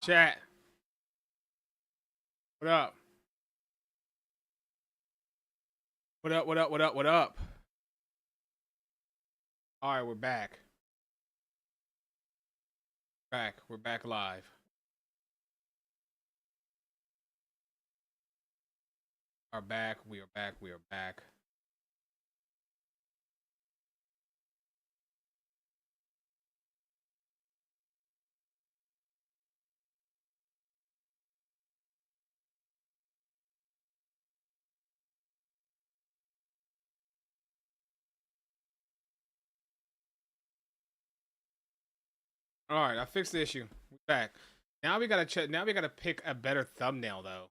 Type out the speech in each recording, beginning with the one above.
Chat. What up? What up? What up? What up? What up? All right, we're back. We're back live. Are back. We are back. We are back. All right, I fixed the issue. We're back. Now we gotta check. Now we gotta pick a better thumbnail though.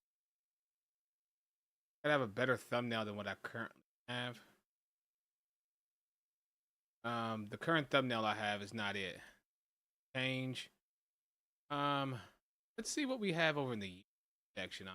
Gotta have a better thumbnail than what I currently have. The current thumbnail I have is not it. Change. Let's see what we have over in the section on.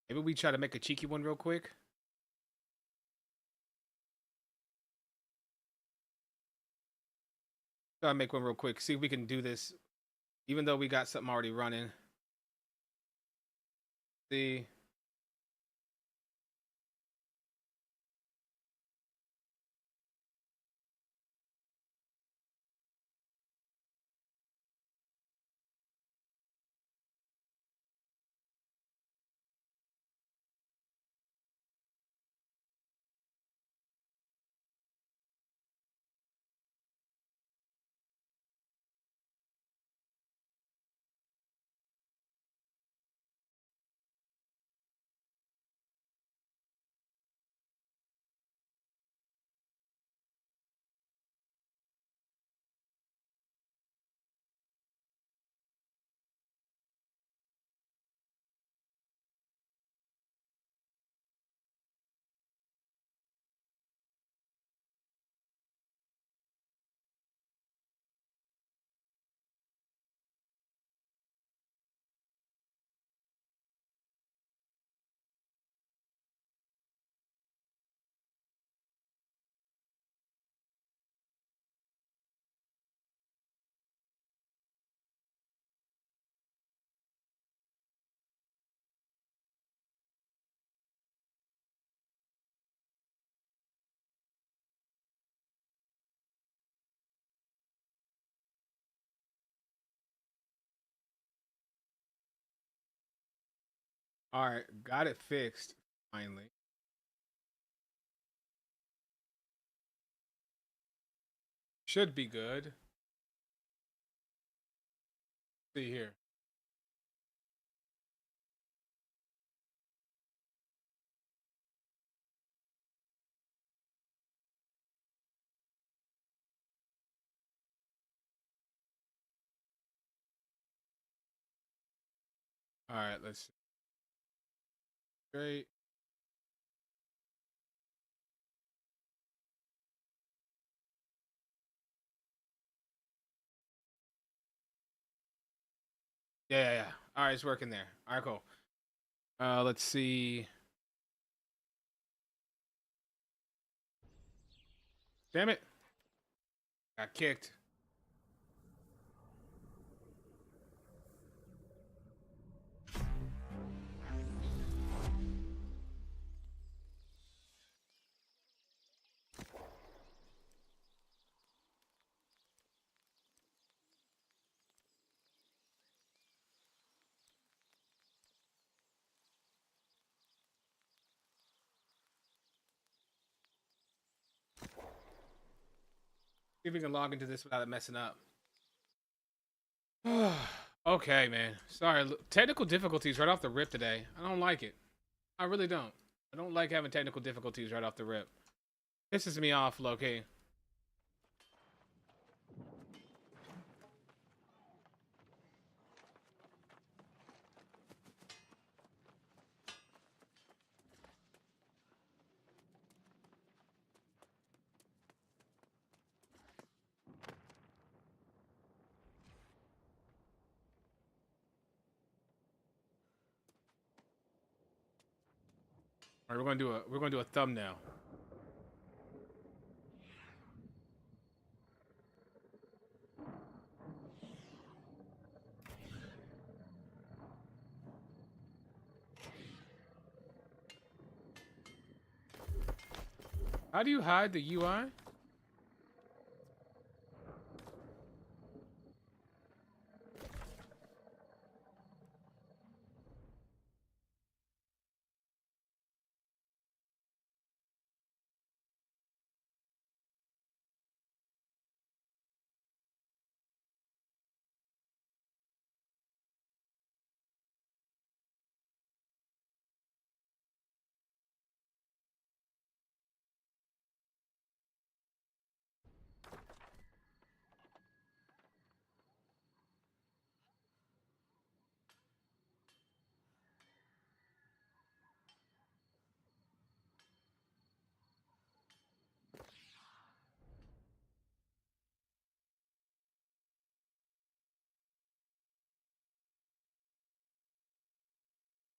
Maybe we try to make a cheeky one real quick. Gotta make one real quick. See if we can do this, even though we got something already running. See. All right, got it fixed finally. Should be good. See here. All right, let's see. Great. Yeah. All right, it's working there. All right, cool. Let's see. Damn it. Got kicked. See if we can log into this without it messing up. Okay, man. Sorry. Technical difficulties right off the rip today. I don't like it. I really don't. I don't like having technical difficulties right off the rip. Pisses me off, low-key. All right, we're gonna do a thumbnail. How do you hide the UI?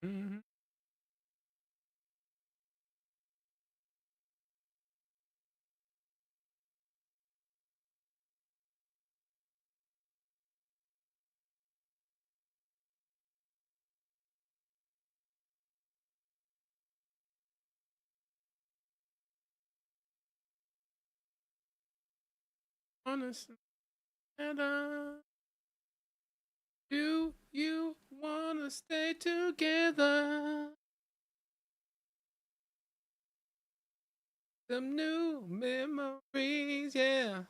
Mm-hmm. Honest. And do you wanna stay together? Some new memories, yeah.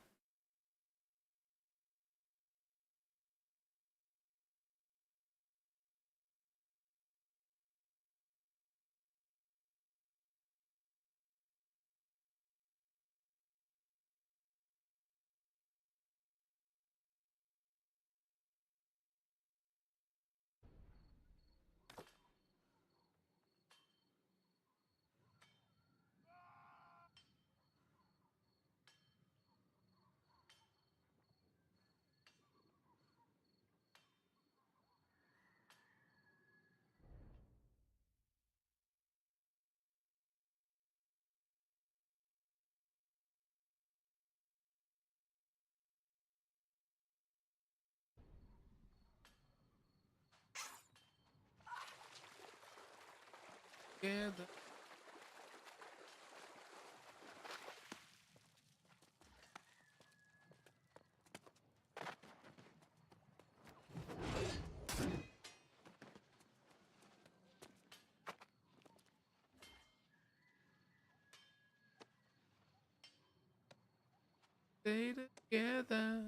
Together. Stay together.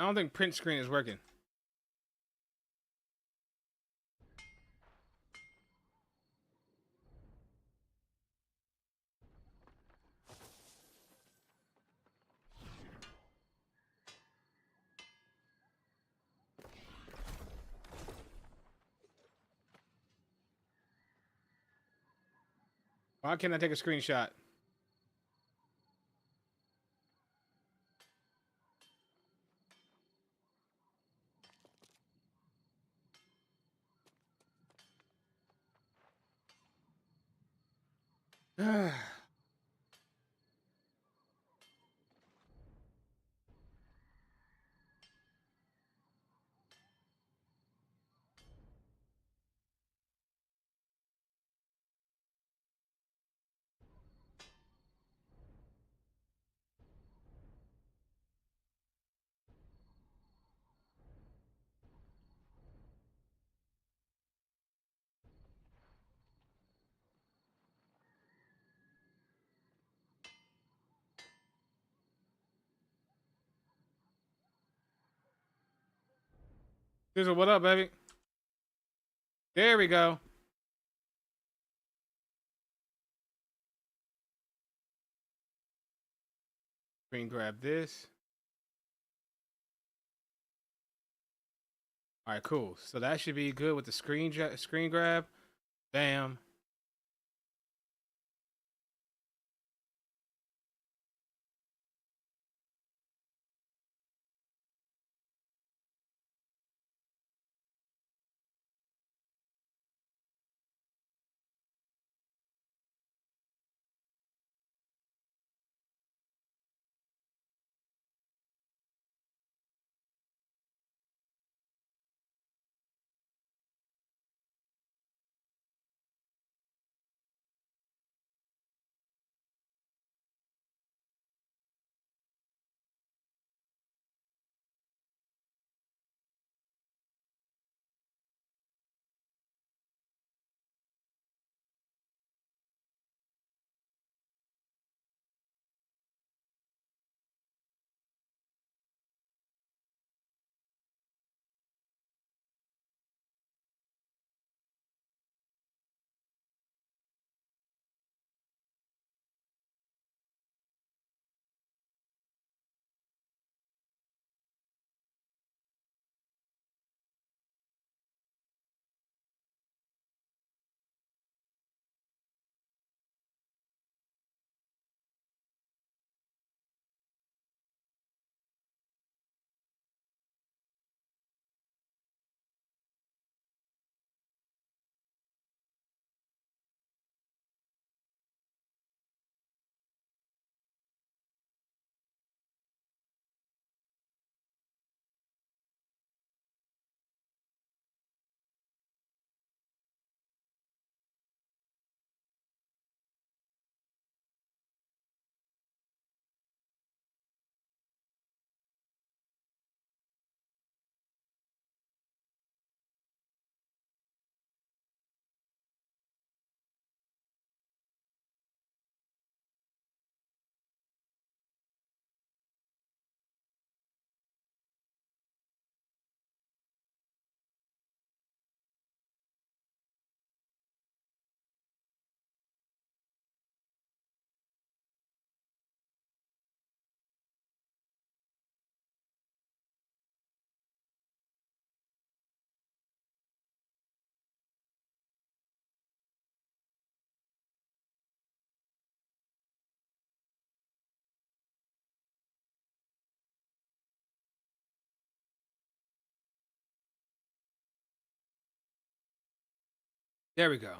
I don't think print screen is working. Why can't I take a screenshot? Sizzle, what up, baby? There we go. Screen grab this. All right, cool. So that should be good with the screen grab. Bam. There we go.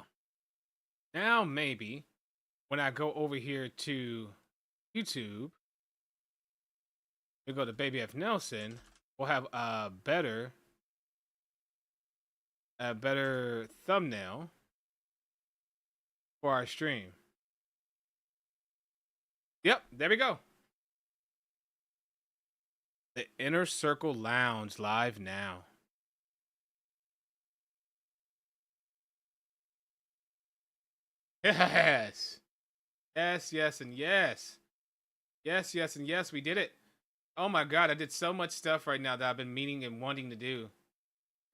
Now maybe when I go over here to YouTube, we go to BabyFNelson, we'll have a better thumbnail for our stream. Yep, there we go. The Inner Circle Lounge live now. Yes. Yes, yes, and yes. Yes, yes, and yes, we did it. Oh my god, I did so much stuff right now that I've been meaning and wanting to do.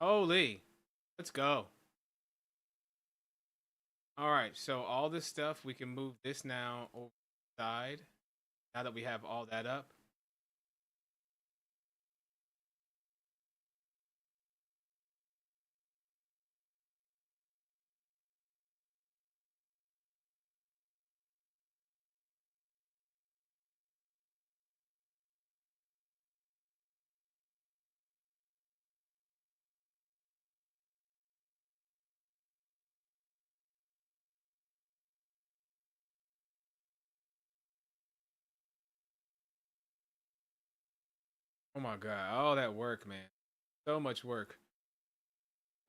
Holy. Let's go. Alright, so all this stuff, we can move this now over the side. Now that we have all that up. Oh my god, all that work, man. So much work.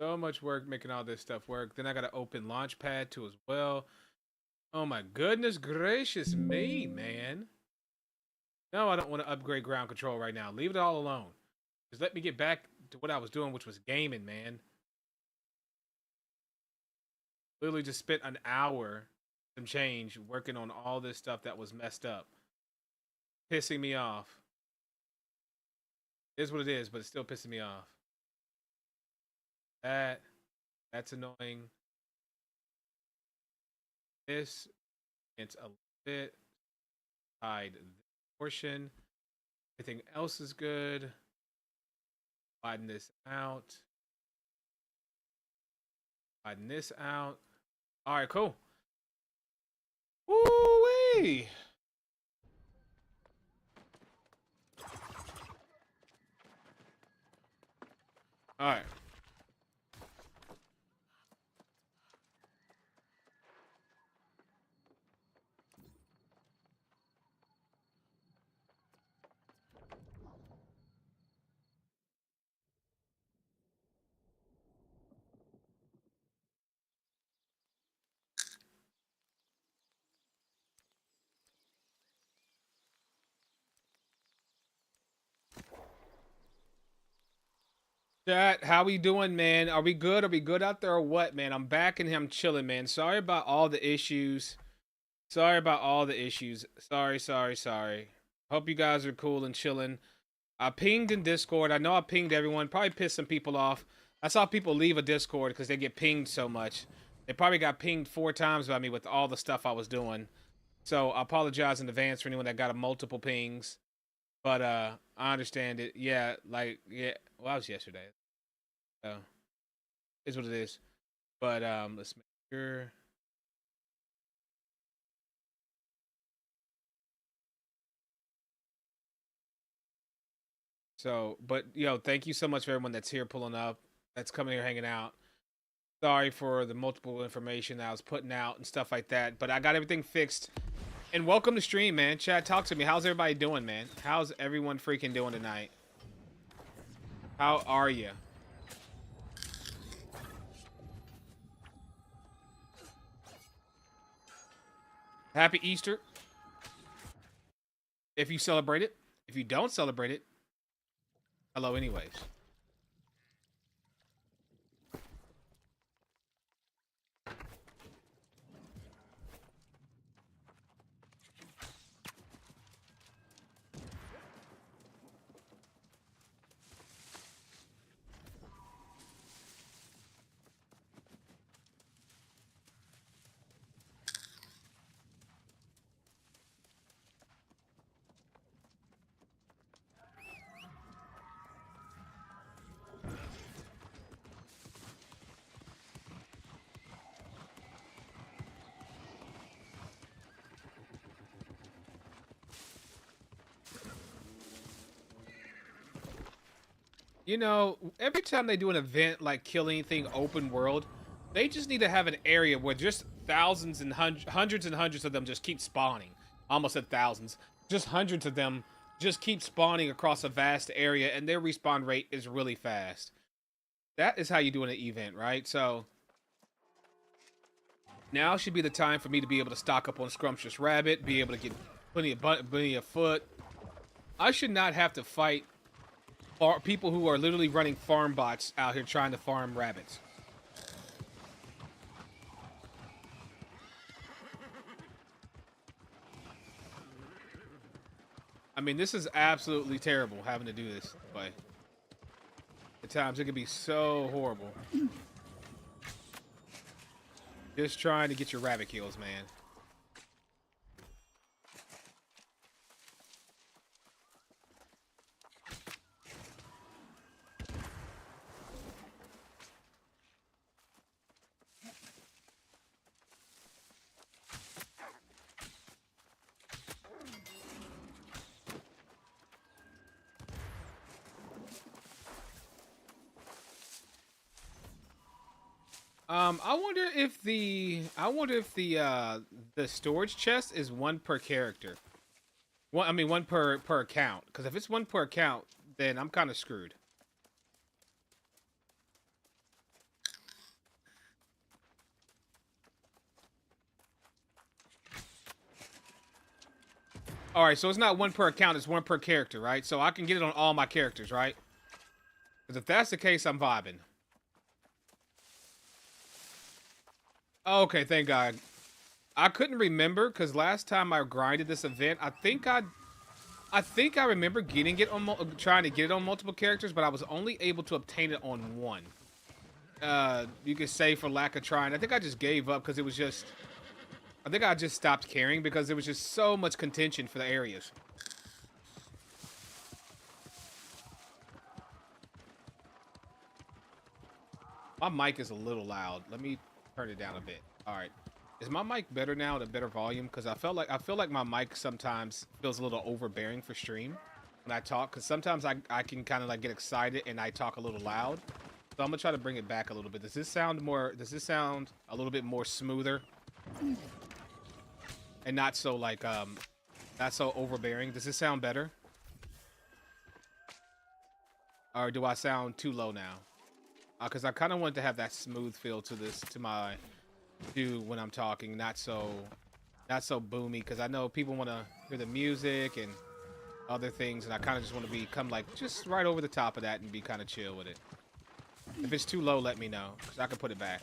So much work making all this stuff work. Then I gotta open Launchpad too as well. Oh my goodness gracious me, man. No, I don't want to upgrade ground control right now. Leave it all alone. Just let me get back to what I was doing, which was gaming, man. Literally just spent an hour some change working on all this stuff that was messed up. Pissing me off. It is what it is, but it's still pissing me off. that. That's annoying. This, it's a little bit. Hide this portion. Everything else is good. Widen this out. Widen this out. All right, cool. Woo-wee! All right. Chat, how we doing, man? Are we good? Are we good out there or what, man? I'm back and I'm chilling, man. Sorry about all the issues. Sorry about all the issues. Sorry. Hope you guys are cool and chilling. I pinged in Discord. I know I pinged everyone. Probably pissed some people off. I saw people leave a Discord because they get pinged so much. They probably got pinged 4 times by me with all the stuff I was doing. So I apologize in advance for anyone that got a multiple pings. But I understand it. Yeah, well, that was yesterday. So is what it is. But let's make sure. So, but yo, thank you so much for everyone that's here pulling up, that's coming here hanging out. Sorry for the multiple information that I was putting out and stuff like that, but I got everything fixed. And welcome to stream, man. Chat, talk to me. How's everybody doing, man? How's everyone freaking doing tonight? How are you? Happy Easter. If you celebrate it. If you don't celebrate it, hello anyways. You know, every time they do an event like Kill Anything open world, they just need to have an area where just thousands and hundreds and hundreds of them just keep spawning. Almost said thousands. Just hundreds of them just keep spawning across a vast area, and their respawn rate is really fast. That is how you do an event, right? So now should be the time for me to be able to stock up on Scrumptious Rabbit, be able to get plenty of foot. I should not have to fight people who are literally running farm bots out here trying to farm rabbits. I mean, this is absolutely terrible having to do this way. At times it can be so horrible. Just trying to get your rabbit kills, man. I wonder if the storage chest is one per character. One per account. Because if it's one per account, then I'm kind of screwed. All right, so it's not one per account; it's one per character, right? So I can get it on all my characters, right? Because if that's the case, I'm vibing. Okay, thank God. I couldn't remember because last time I grinded this event, I think I remember getting it on trying to get it on multiple characters, but I was only able to obtain it on one. you could say for lack of trying. I think I just gave up because it was just. I think I just stopped caring because there was just so much contention for the areas. My mic is a little loud. Let me turn it down a bit. All right. Is my mic better now at a better volume? Because I feel like my mic sometimes feels a little overbearing for stream when I talk. Because sometimes I can kind of like get excited and I talk a little loud. So I'm gonna try to bring it back a little bit. Does this sound a little bit more smoother? And not so like not so overbearing. Does this sound better? Or do I sound too low now? Because I kind of want to have that smooth feel to this, to when I'm talking, not so boomy. Because I know people want to hear the music and other things, and I kind of just want to become like just right over the top of that and be kind of chill with it. If it's too low, let me know, because I can put it back.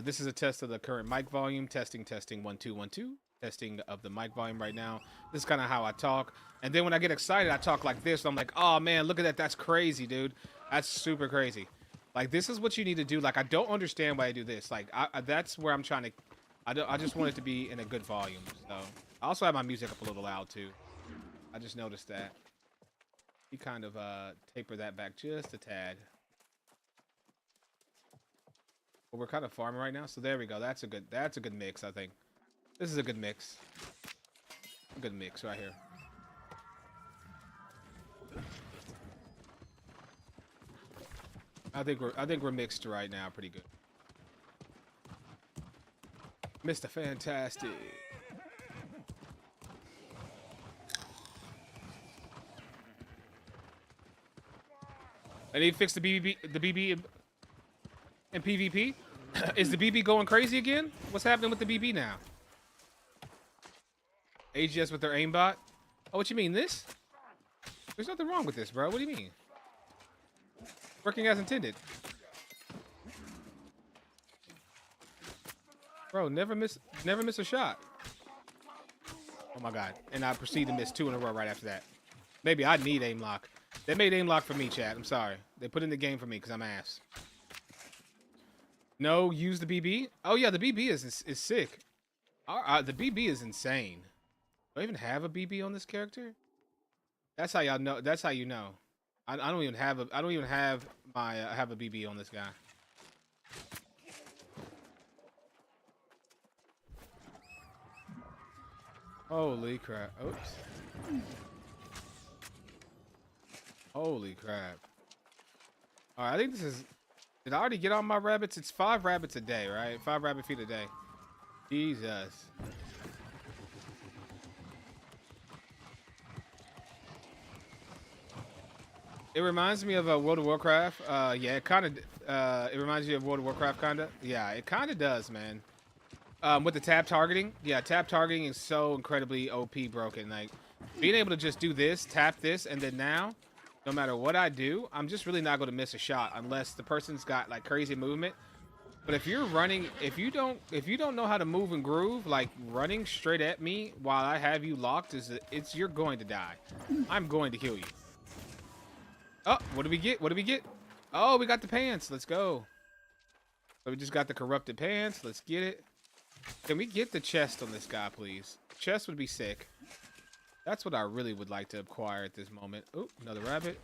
This is a test of the current mic volume. Testing 1 2 1 2. Testing of the mic volume right now. This is kind of how I talk. And then when I get excited, I talk like this. So I'm like, oh man, look at that. That's crazy, dude. That's super crazy. Like, this is what you need to do. Like, I don't understand why I do this. Like, that's where I'm trying to. I just want it to be in a good volume. So I also have my music up a little loud too. I just noticed that. You kind of taper that back just a tad. But we're kind of farming right now, so there we go. That's a good mix, I think. This is a good mix. A good mix right here. I think we're mixed right now pretty good. Mr. Fantastic. I need to fix the BB and PvP. Is the BB going crazy again? What's happening with the BB now? AGS with their aimbot? Oh, what you mean, this? There's nothing wrong with this, bro. What do you mean? Working as intended. Bro, never miss a shot. Oh my god. And I proceed to miss 2 in a row right after that. Maybe I need aim lock. They made aim lock for me, chat. I'm sorry. They put in the game for me because I'm ass. No, use the BB. Oh yeah, the BB is sick. The BB is insane. Do I even have a BB on this character? That's how y'all know. That's how you know. I don't even have a. I don't even have my. Have a BB on this guy. Holy crap! Oops. Holy crap! All right, I think this is. Did I already get on my rabbits? It's 5 rabbits a day, right? 5 rabbit feet a day. Jesus. It reminds me of World of Warcraft. Yeah, it kind of. It reminds you of World of Warcraft, kind of. Yeah, it kind of does, man. With the tab targeting. Yeah, tab targeting is so incredibly OP broken. Like, being able to just do this, tap this, and then now, no matter what I do, I'm just really not going to miss a shot unless the person's got like crazy movement. But if you're running, if you don't know how to move and groove, like running straight at me while I have you locked, you're going to die. I'm going to kill you. Oh, what do we get? What do we get? Oh, we got the pants. Let's go. So we just got the corrupted pants. Let's get it. Can we get the chest on this guy, please? Chest would be sick. That's what I really would like to acquire at this moment. Oh, another rabbit.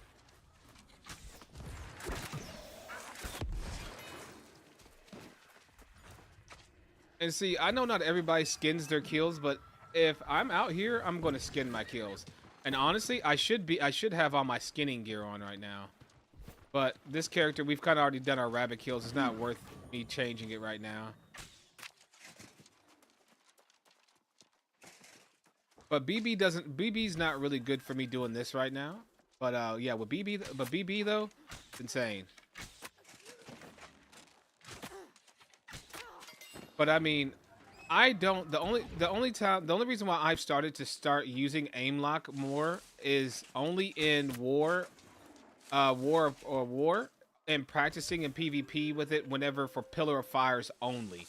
And see, I know not everybody skins their kills, but if I'm out here, I'm going to skin my kills. And honestly, I should have all my skinning gear on right now. But this character, we've kind of already done our rabbit kills. It's not worth me changing it right now. But BB's not really good for me doing this right now. But yeah, with BB though, it's insane. But I mean, the only reason why I've started to using aim lock more is only in war and practicing in PvP with it whenever for Pillar of Fires only.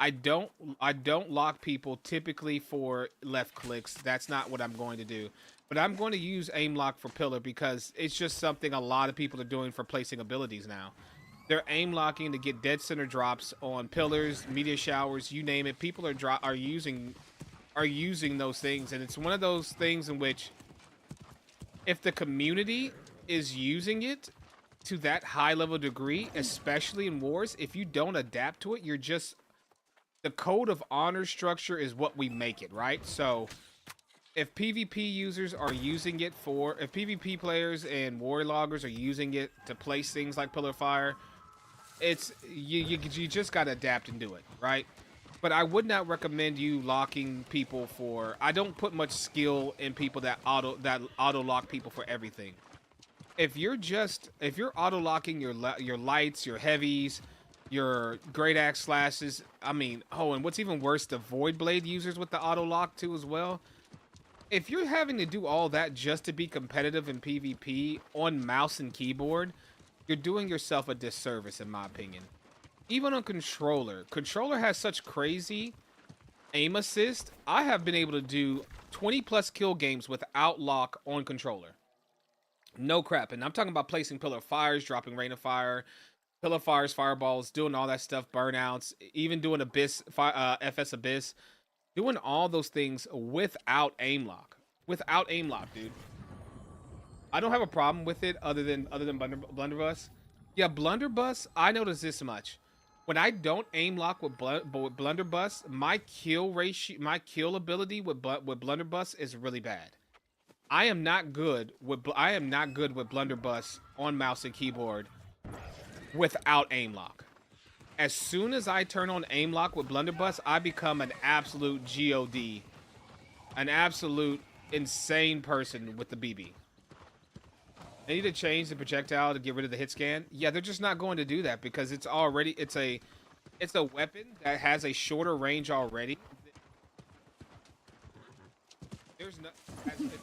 I don't I don't lock people typically for left clicks. That's not what I'm going to do. But I'm going to use aim lock for pillar because it's just something a lot of people are doing for placing abilities now. They're aim locking to get dead center drops on pillars, meteor showers, you name it. People are using those things, and it's one of those things in which if the community is using it to that high level degree, especially in wars, if you don't adapt to it, you're just the code of honor structure is what we make it, right? So if PvP users are using it for, if PvP players and war loggers are using it to place things like Pillar of Fire, it's you just gotta adapt and do it, right? But I would not recommend you locking people for. I don't put much skill in people that auto lock people for everything. If you're auto locking your lights, your heavies, your great axe slashes. I mean, oh, and what's even worse, the void blade users with the auto lock too as well. If you're having to do all that just to be competitive in PvP on mouse and keyboard, you're doing yourself a disservice, in my opinion. Even on controller has such crazy aim assist. I have been able to do 20 plus kill games without lock on controller. No crap. And I'm talking about placing pillar of fires, dropping rain of fire, pillar of fires, fireballs, doing all that stuff, burnouts, even doing FS abyss, doing all those things without aim lock. Without aim lock, dude. I don't have a problem with it other than blunderbuss. Yeah, blunderbuss. I notice this much. When I don't aim lock with blunderbuss, my kill ratio, my kill ability with blunderbuss is really bad. I am not good with blunderbuss on mouse and keyboard without aim lock. As soon as I turn on aim lock with blunderbuss, I become an absolute god, an absolute insane person with the BB. They need to change the projectile to get rid of the hit scan. Yeah, they're just not going to do that because it's a weapon that has a shorter range already. There's no it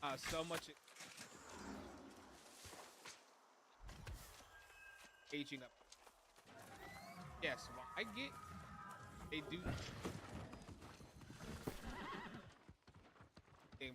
has so much aging up. Yes, well, I get they do game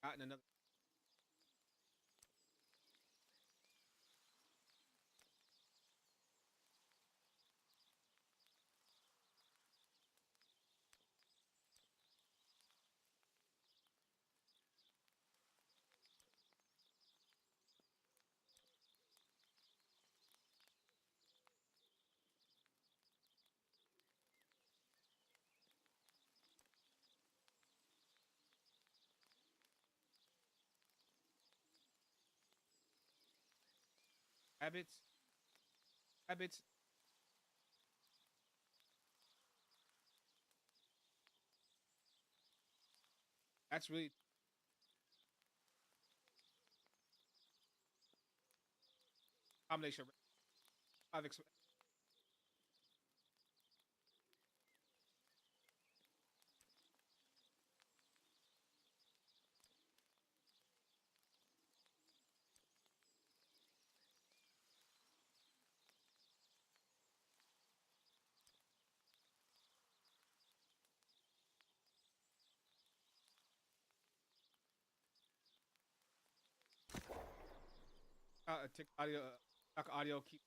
gotten another habits. Habits. That's really combination. I've tick audio, audio keep.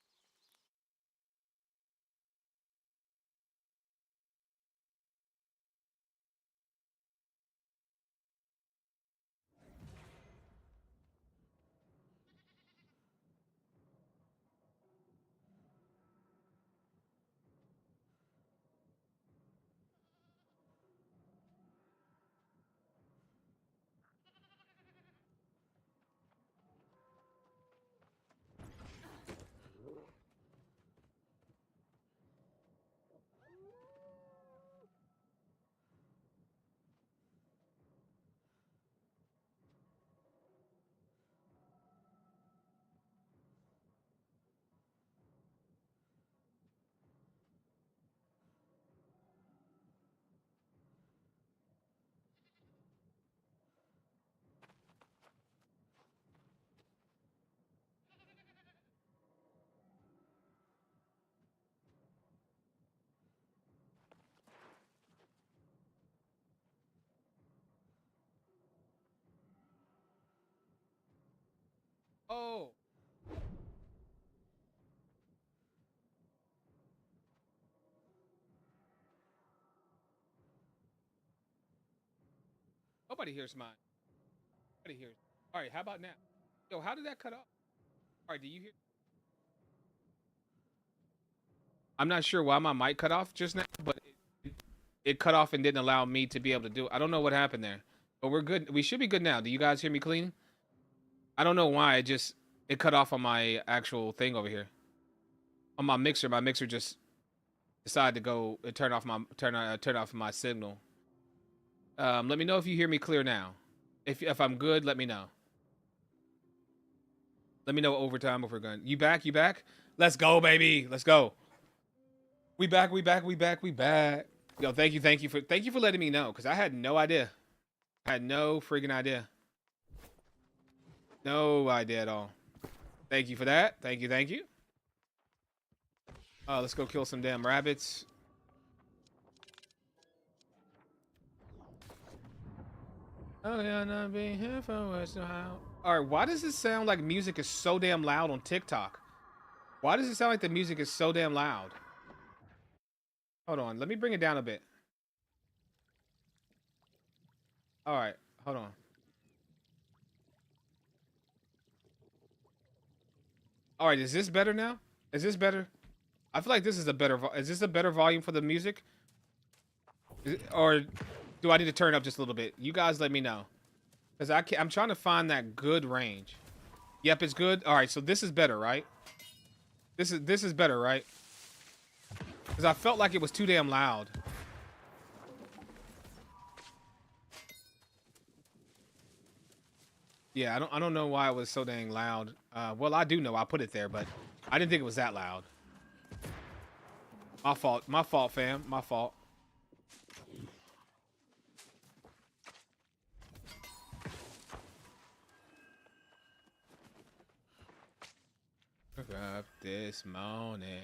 Oh. Nobody hears mine. Nobody hears. All right, how about now? Yo, how did that cut off? All right, do you hear? I'm not sure why my mic cut off just now, but it cut off and didn't allow me to be able to do it. I don't know what happened there, but we're good. We should be good now. Do you guys hear me clean? I don't know why. It cut off on my actual thing over here on my mixer. My mixer just decided to go turn off my signal. Let me know if you hear me clear now. If I'm good, let me know. Let me know overtime if we're good. You back? You back? Let's go, baby. Let's go. We back. We back. We back. We back. Yo, thank you for letting me know because I had no idea. I had no freaking idea. No idea at all. Thank you for that. Thank you. Thank you. Let's go kill some damn rabbits. Oh yeah, not being here for us. All right, why does it sound like music is so damn loud on TikTok? Why does it sound like the music is so damn loud? Hold on, let me bring it down a bit. All right, hold on. All right, is this better now? Is this better? I feel like this is a better. Is this a better volume for the music? Or do I need to turn up just a little bit? You guys let me know. Because I'm trying to find that good range. Yep, it's good. All right, so this is better, right? This is better, right? Because I felt like it was too damn loud. Yeah, I don't know why it was so dang loud. Well, I do know. I put it there, but I didn't think it was that loud. My fault. My fault, fam. My fault. Up this morning.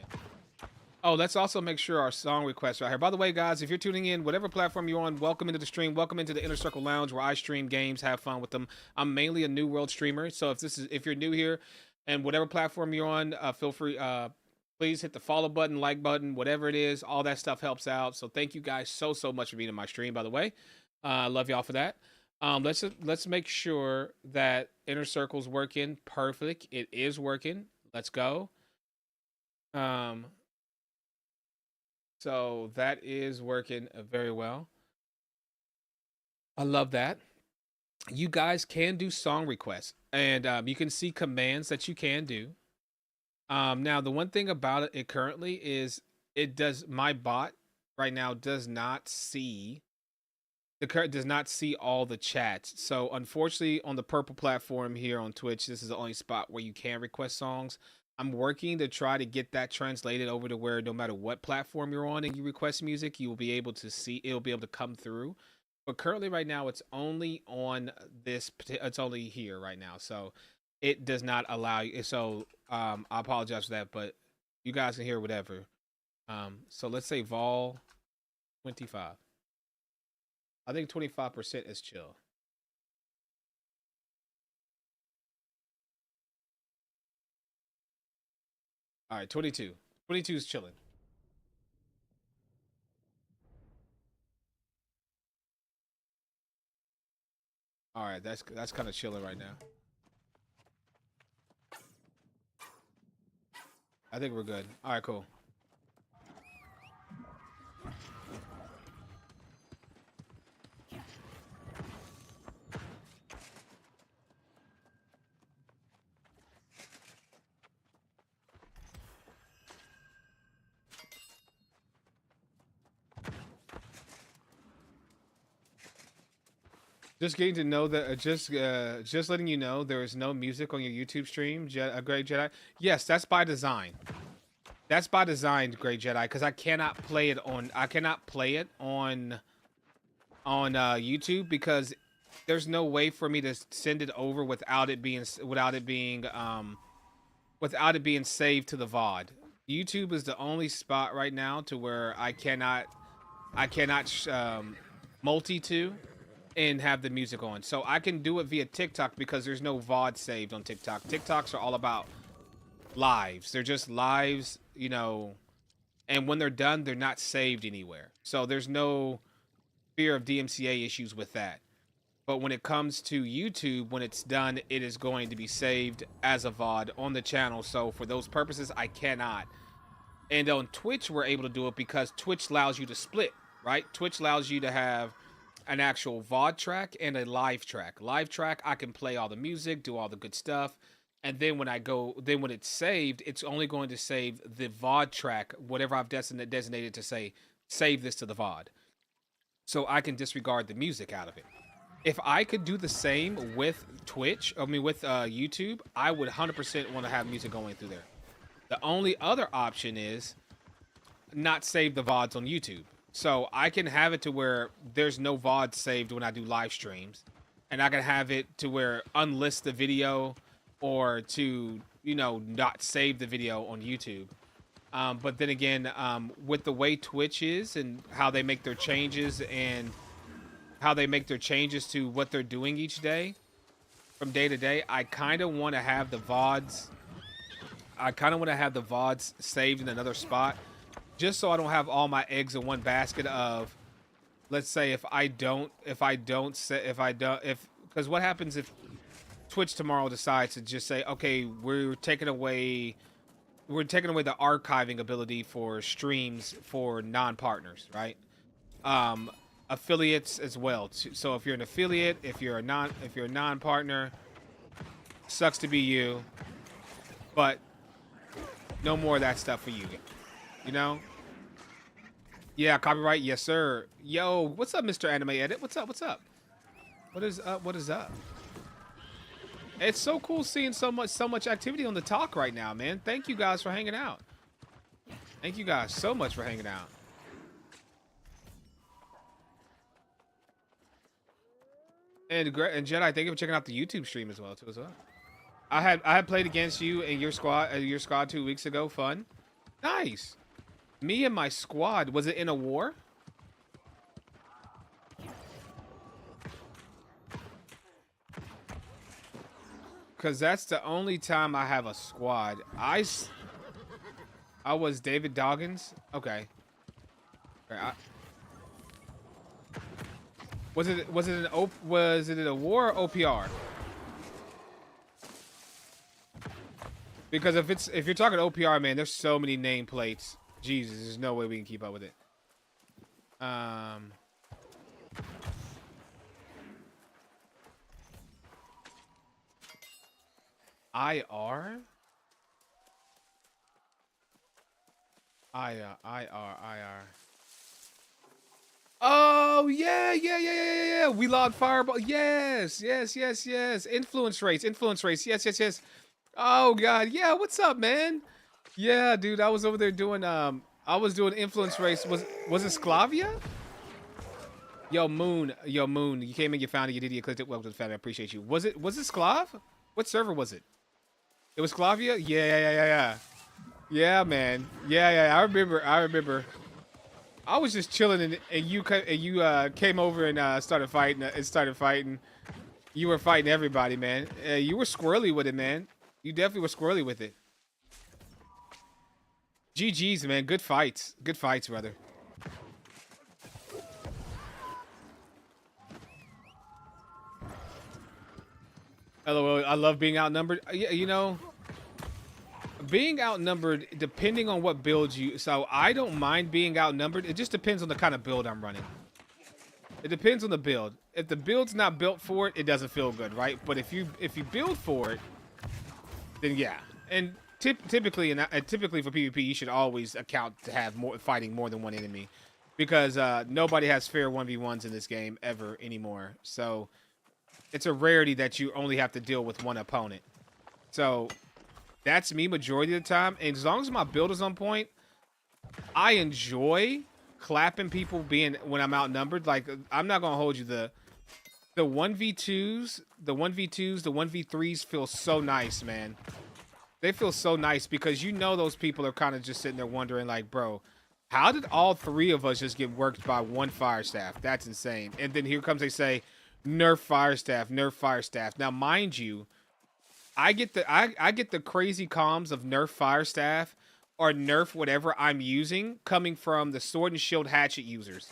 Oh, let's also make sure our song requests are here. By the way, guys, if you're tuning in, whatever platform you're on, welcome into the stream. Welcome into the Inner Circle Lounge where I stream games, have fun with them. I'm mainly a New World streamer, so if you're new here and whatever platform you're on, feel free. Please hit the follow button, like button, whatever it is. All that stuff helps out. So thank you guys so much for being in my stream. By the way, I love y'all for that. Let's make sure that Inner Circle's working perfect. It is working. Let's go. So that is working very well. I love that. You guys can do song requests, and you can see commands that you can do. Now the one thing about it currently is my bot right now does not see all the chats. So unfortunately on the purple platform here on Twitch, this is the only spot where you can request songs. I'm working to try to get that translated over to where no matter what platform you're on and you request music, you will be able to see, it'll be able to come through. But currently right now it's only on it's only here right now. So it does not allow you. So I apologize for that, but you guys can hear whatever. So let's say vol 25. I think 25% is chill. All right, 22. 22 is chilling. All right, that's kind of chilling right now. I think we're good. All right, cool. Just getting to know that. Just letting you know there is no music on your YouTube stream, Great Jedi. Yes, that's by design. That's by design, Great Jedi, because I cannot play it on. YouTube because there's no way for me to send it over without it being saved to the VOD. YouTube is the only spot right now to where I cannot multi to. and have the music on. So I can do it via TikTok because there's no VOD saved on TikTok. TikToks are all about lives. They're just lives, you know, and when they're done, they're not saved anywhere. So there's no fear of DMCA issues with that. But when it comes to YouTube, when it's done, it is going to be saved as a VOD on the channel. So for those purposes, I cannot. And on Twitch, we're able to do it because Twitch allows you to split, right? Twitch allows you to have an actual VOD track and a live track. Live track, I can play all the music, do all the good stuff. And then when it's saved, it's only going to save the VOD track, whatever I've designated to say, save this to the VOD. So I can disregard the music out of it. If I could do the same with YouTube, I would 100% want to have music going through there. The only other option is not save the VODs on YouTube. So I can have it to where there's no VOD saved when I do live streams. And I can have it to where unlist the video or to, you know, not save the video on YouTube. But then again, with the way Twitch is and how they make their changes to what they're doing each day from day to day, I kind of want to have the VODs. I kind of want to have the VODs saved in another spot, just so I don't have all my eggs in one basket of, let's say because what happens if Twitch tomorrow decides to just say, okay, we're taking away the archiving ability for streams for non-partners, right? Affiliates as well. So if you're an affiliate, if you're a non-partner, sucks to be you, but no more of that stuff for you. You know? Yeah, copyright, yes sir. Yo, what's up, Mr. Anime Edit? What's up? What is up? It's so cool seeing so much activity on the talk right now, man. Thank you guys for hanging out. Thank you guys so much for hanging out. And Jedi, thank you for checking out the YouTube stream as well. I had played against you and your squad 2 weeks ago. Fun. Nice. Me and my squad, was it in a war? Because that's the only time I have a squad. I was David Doggins. Okay. Was it a war or OPR? Because if you're talking OPR, man, there's so many nameplates. Jesus, there's no way we can keep up with it. IR. Oh yeah. We logged fireball. Yes. Influence rates. Yes. Oh god, yeah. What's up, man? Yeah, dude. I was over there doing I was doing influence race. Was it Sclavia? Yo, Moon. You came in, you found it, you did, you clicked it. Welcome to the family. I appreciate you. Was it Sclav? What server was it? It was Sclavia? Yeah. Yeah, man. Yeah. I remember. I was just chilling and you came over and started fighting. You were fighting everybody, man. You were squirrely with it, man. You definitely were squirrely with it. GG's, man. Good fights, brother. LOL. I love being outnumbered. You know, being outnumbered, depending on what build you. So I don't mind being outnumbered. It just depends on the kind of build I'm running. It depends on the build. If the build's not built for it, it doesn't feel good, right? But if you build for it, then yeah. And typically for PvP, you should always account to have fighting more than one enemy, because nobody has fair 1v1s in this game ever anymore. So it's a rarity that you only have to deal with one opponent. So that's me majority of the time. And as long as my build is on point, I enjoy clapping people when I'm outnumbered. Like, I'm not gonna hold you, the 1v2s, the 1v3s feel so nice, man. They feel so nice because you know those people are kind of just sitting there wondering, like, bro, how did all three of us just get worked by one fire staff? That's insane. And then here comes, they say, Nerf fire staff. Nerf fire staff. Now, mind you, I get the crazy comms of Nerf fire staff or Nerf whatever I'm using coming from the sword and shield hatchet users.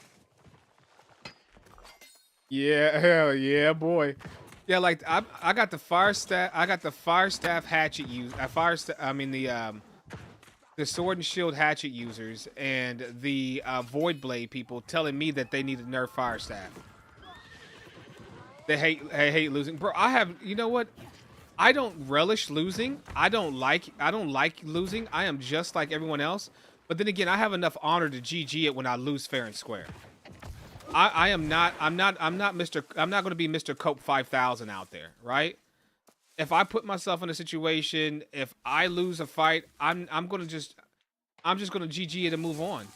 Yeah, hell yeah, boy. Yeah, like I got the fire staff. I got the fire staff hatchet use. I mean the sword and shield hatchet users and the void blade people telling me that they need a Nerf fire staff. They hate losing, bro. I have, you know what? I don't relish losing. I don't like losing. I am just like everyone else. But then again, I have enough honor to GG it when I lose fair and square. I'm not going to be Mr. Cope 5000 out there, right? If I put myself in a situation, if I lose a fight, I'm just going to GG it and move on.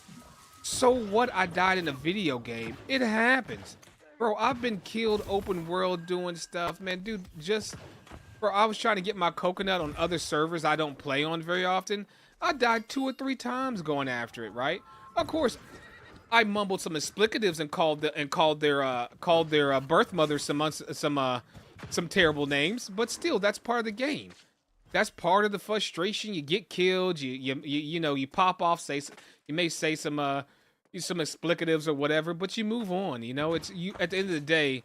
So what? I died in a video game. It happens. Bro, I've been killed open world doing stuff, man. Dude, bro, I was trying to get my coconut on other servers I don't play on very often. I died 2 or 3 times going after it, right? Of course, I mumbled some explicatives and called their birth mother some terrible names, but still, that's part of the game. That's part of the frustration. You get killed, you know, you pop off, you may say some explicatives or whatever, but you move on. You know, it's you at the end of the day.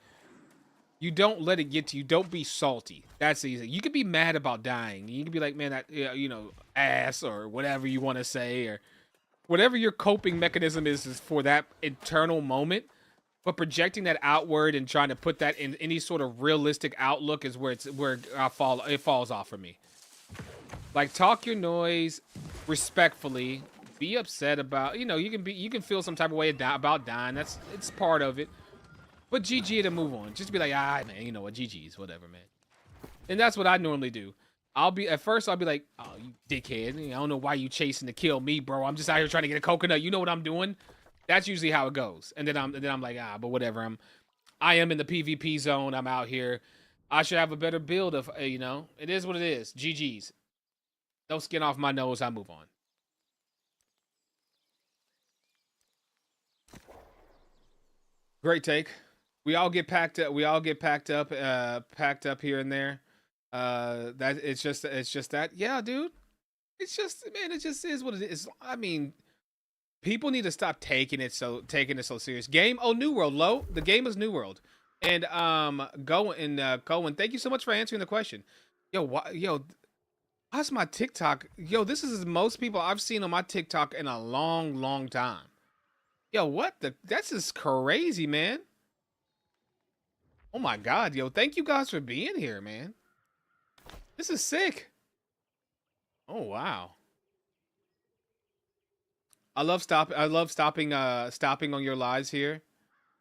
You don't let it get to you. Don't be salty. That's easy. You can be mad about dying. You can be like, man, that, you know, ass or whatever you want to say, or whatever your coping mechanism is for that internal moment. But projecting that outward and trying to put that in any sort of realistic outlook is where it falls off for me. Like, talk your noise respectfully. Be upset about, you know, you can feel some type of way about dying. It's part of it. But GG to move on. Just be like, man, you know what, GG's, whatever, man. And that's what I normally do. At first I'll be like, oh, you dickhead. I don't know why you chasing to kill me, bro. I'm just out here trying to get a coconut. You know what I'm doing? That's usually how it goes. And then I'm like, but whatever. I am in the PvP zone. I'm out here. I should have a better build of, you know, it is what it is. GG's. No skin off my nose. I move on. Great take. We all get packed up. We all get packed up here and there. That it's just that. Yeah, dude. It's just, man, it just is what it is. I mean, people need to stop taking it so serious. Game, New World, low. The game is New World. And Cohen, thank you so much for answering the question. How's my TikTok? Yo, this is most people I've seen on my TikTok in a long, long time. Yo, that's just crazy, man. Oh my god, yo, thank you guys for being here, man. This is sick. Oh wow. I love stopping on your lives here.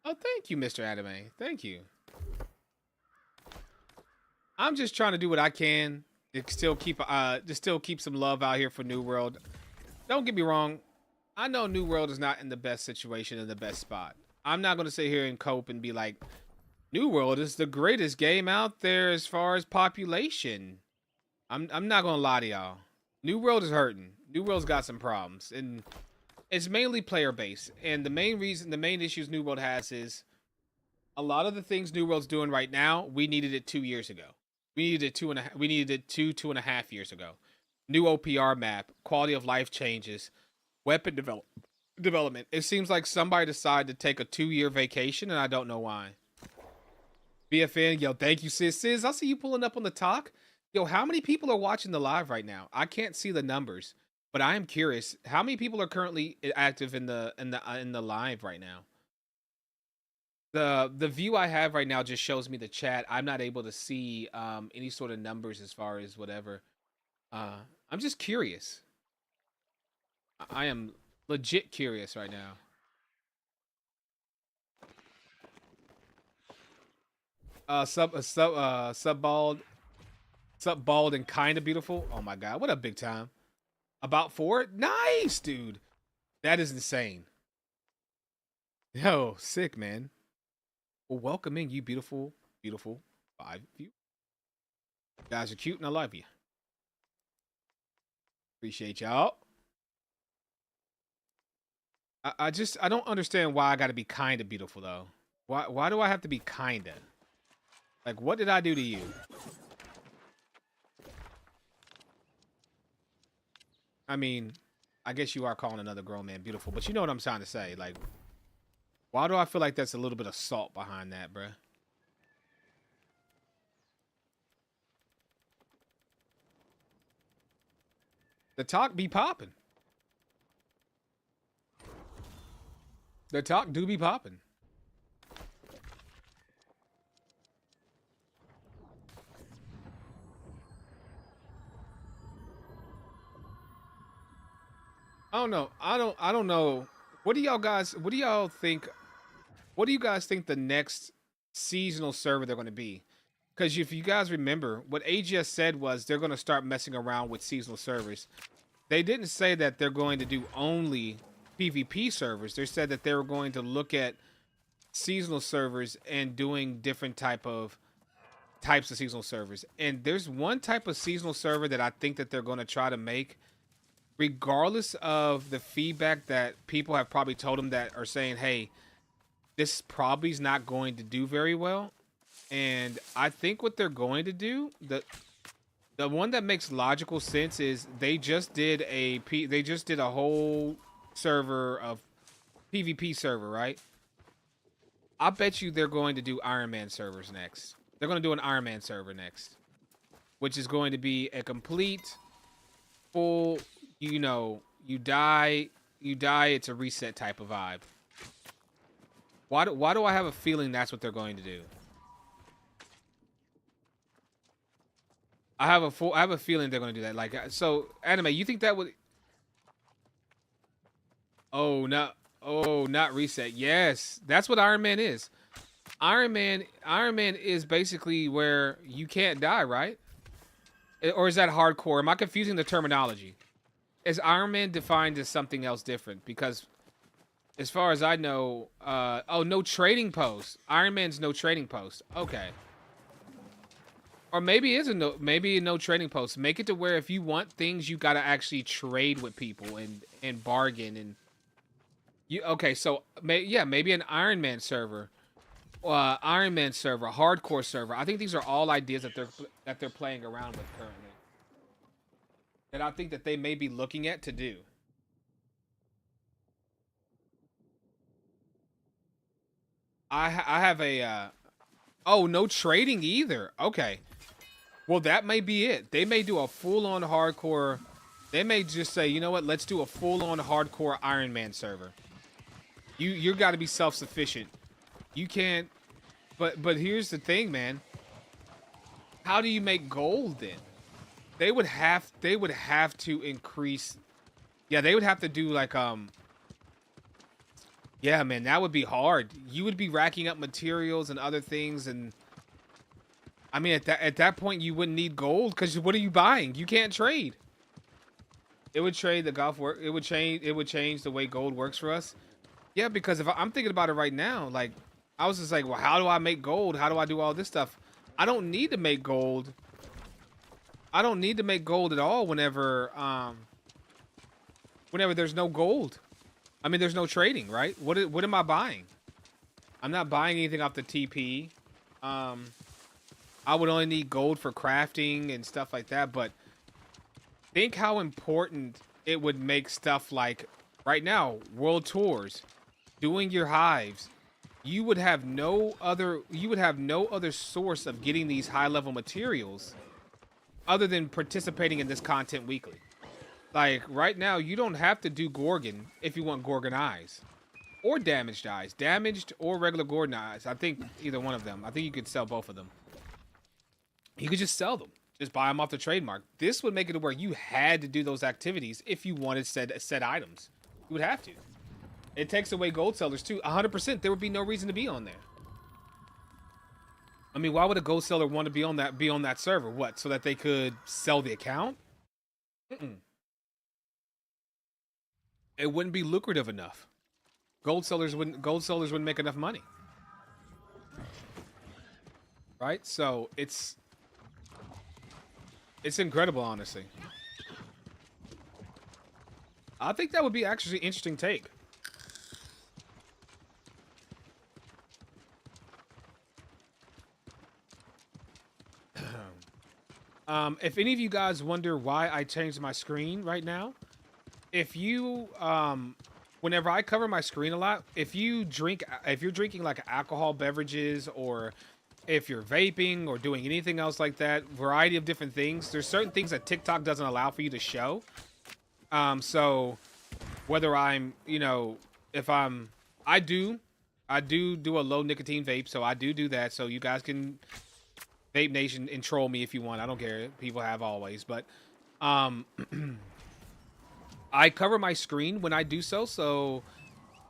Oh, thank you, Mr. Anime. Thank you. I'm just trying to do what I can to still keep some love out here for New World. Don't get me wrong. I know New World is not in the best situation, in the best spot. I'm not going to sit here and cope and be like, New World is the greatest game out there as far as population. I'm not gonna lie to y'all. New World is hurting. New World's got some problems, and it's mainly player based. And the main issues New World has is a lot of the things New World's doing right now. We needed it 2 years ago. We needed it 2.5 years ago. New OPR map, quality of life changes, weapon development. It seems like somebody decided to take a 2-year vacation, and I don't know why. BFN, yo, thank you, sis. I see you pulling up on the talk. Yo, how many people are watching the live right now? I can't see the numbers, but I am curious. How many people are currently active in the live right now? The view I have right now just shows me the chat. I'm not able to see any sort of numbers as far as whatever. I'm just curious. I am legit curious right now. Sub bald and kind of beautiful. Oh my god, what a big time. About 4? Nice, dude. That is insane. Yo, sick, man. Well, welcoming you, beautiful 5 of you. You guys are cute and I love you. Appreciate y'all. I don't understand why I gotta be kind of beautiful though. Why do I have to be kinda? Like, what did I do to you? I mean, I guess you are calling another grown man beautiful, but you know what I'm trying to say. Like, why do I feel like that's a little bit of salt behind that, bruh? The talk be popping. The talk do be popping. I don't know. I don't know. What do y'all guys what do y'all think what do you guys think the next seasonal server they're going to be? Cuz if you guys remember, what AGS said was they're going to start messing around with seasonal servers. They didn't say that they're going to do only PvP servers. They said that they were going to look at seasonal servers and doing different types of seasonal servers. And there's one type of seasonal server that I think that they're going to try to make, regardless of the feedback that people have probably told them that are saying, hey, this probably is not going to do very well. And I think what they're going to do, the one that makes logical sense is they just did a whole server of PvP server, right? I bet you they're going to do Iron Man servers next. They're going to do an Iron Man server next, which is going to be a complete full, you know, you die, it's a reset type of vibe. Why do I have a feeling that's what they're going to do? I have a feeling they're going to do that. Like, so anime, you think that would? Oh, not reset. Yes, that's what Iron Man is. Iron Man is basically where you can't die, right? Or is that hardcore? Am I confusing the terminology? Is Iron Man defined as something else different? Because as far as I know, oh, no trading post. Iron Man's no trading post. Okay. Or maybe it is maybe no trading post. Make it to where if you want things, you gotta actually trade with people and bargain and you. Okay, so maybe an Iron Man server, hardcore server. I think these are all ideas that they're playing around with currently. That I think that they may be looking at to do. I have a oh, no trading either. Okay. Well, that may be it. They may do a full-on hardcore. They may just say, you know what? Let's do a full-on hardcore Iron Man server. You got to be self-sufficient. You can't. But here's the thing, man. How do you make gold then? They would have to increase. Yeah, they would have to do like Yeah, man, that would be hard. You would be racking up materials and other things, and I mean, at that point, you wouldn't need gold because what are you buying? You can't trade. It would trade the golf work. It would change. It would change the way gold works for us. Yeah, because if I'm thinking about it right now, like I was just like, well, how do I make gold? How do I do all this stuff? I don't need to make gold. I don't need to make gold at all whenever there's no gold. I mean, there's no trading, right? What am I buying? I'm not buying anything off the TP. I would only need gold for crafting and stuff like that, but think how important it would make stuff like right now, world tours, doing your hives. You would have no other source of getting these high level materials other than participating in this content weekly. Like right now, you don't have to do Gorgon if you want Gorgon eyes or damaged eyes, damaged or regular Gorgon eyes. I think either one of them. I think you could sell both of them. You could just sell them. Just buy them off the trademark. This would make it to where you had to do those activities if you wanted said items. You would have to. It takes away gold sellers too. 100%. There would be no reason to be on there. I mean, why would a gold seller want to be on that server? What? So that they could sell the account? It wouldn't be lucrative enough. Gold sellers wouldn't make enough money. Right? So it's incredible, honestly. I think that would be actually an interesting take. If any of you guys wonder why I changed my screen right now, if you whenever I cover my screen a lot, if you're drinking like alcohol beverages, or if you're vaping or doing anything else like that, variety of different things, there's certain things that TikTok doesn't allow for you to show. So whether I'm, if I do a low nicotine vape, so I do that. So you guys can Vape Nation and troll me if you want. I don't care. People have always, but um, I cover my screen when I do so. So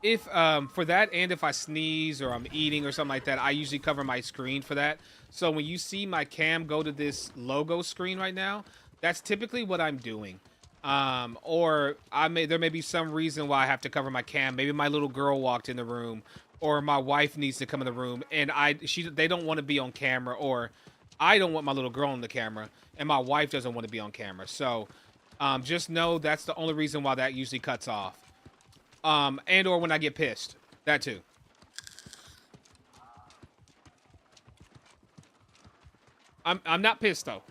if for that, and if I sneeze or I'm eating or something like that, I usually cover my screen for that. So when you see my cam go to this logo screen right now, that's typically what I'm doing. Or there may be some reason why I have to cover my cam. Maybe my little girl walked in the room, or my wife needs to come in the room, and they don't want to be on camera, or I don't want my little girl on the camera, and my wife doesn't want to be on camera. So just know that's the only reason why that usually cuts off. And or when I get pissed, that too. I'm not pissed though,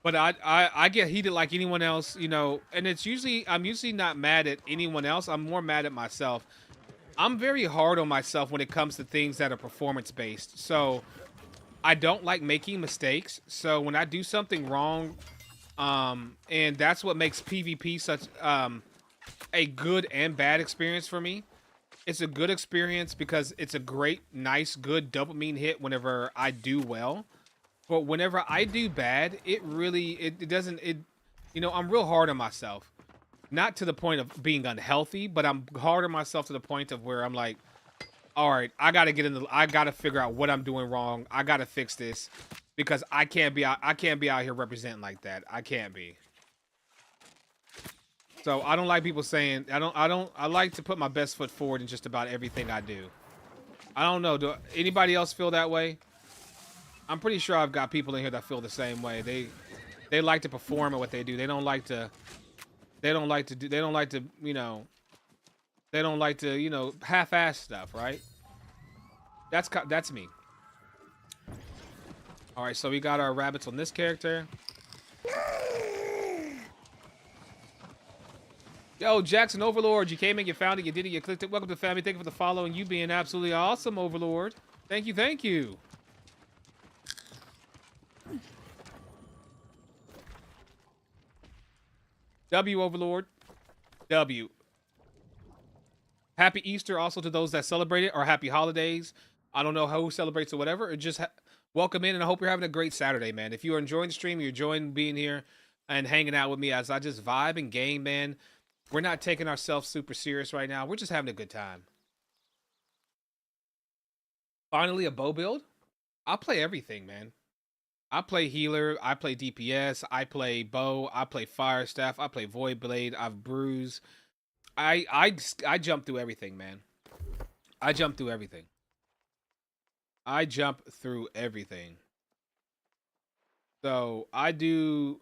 but I get heated like anyone else, and I'm usually not mad at anyone else. I'm more mad at myself. I'm very hard on myself when it comes to things that are performance based. So I don't like making mistakes. So when I do something wrong, and that's what makes PvP such a good and bad experience for me. It's a good experience because it's a great, nice, good dopamine hit whenever I do well. But whenever I do bad, it doesn't, I'm real hard on myself. Not to the point of being unhealthy, but I'm hard on myself to the point of where I'm like, all right, I gotta figure out what I'm doing wrong. I gotta fix this because I can't be out here representing like that. I can't be. So I don't like people saying, I like to put my best foot forward in just about everything I do. I don't know. Do anybody else feel that way? I'm pretty sure I've got people in here that feel the same way. They like to perform at what they do. They don't like to, half-ass stuff, right? That's me. All right, so we got our rabbits on this character. Yo, Jackson Overlord, you came in, you found it, you did it, you clicked it. Welcome to the family. Thank you for the follow and you being absolutely awesome, Overlord. Thank you, thank you. W, Overlord. W. Happy Easter also to those that celebrate it, or happy holidays. I don't know who celebrates or whatever. Or just welcome in, and I hope you're having a great Saturday, man. If you are enjoying the stream, you're enjoying being here and hanging out with me as I just vibe and game, man. We're not taking ourselves super serious right now. We're just having a good time. Finally, a bow build. I'll play everything, man. I play healer. I play DPS. I play bow. I play fire staff. I play void blade. I've bruise. I jump through everything, man. I jump through everything. I jump through everything. So I do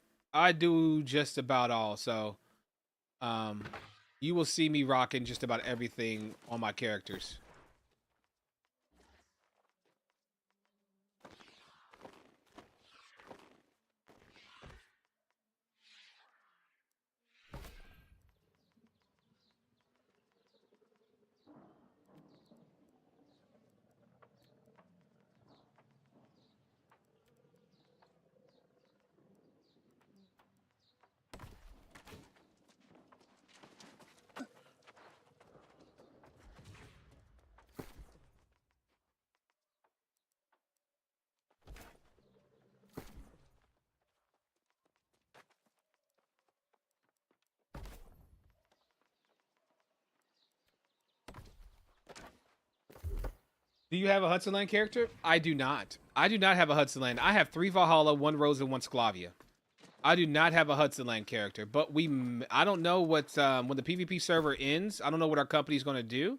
just about all. So you will see me rocking just about everything on my characters. Do you have a Hudson Land character? I do not. I do not have a Hudson Land. I have 3 Valhalla, 1 Rose, and 1 Sklavia. I do not have a Hudson Land character, but I don't know what, when the PvP server ends, I don't know what our company's going to do,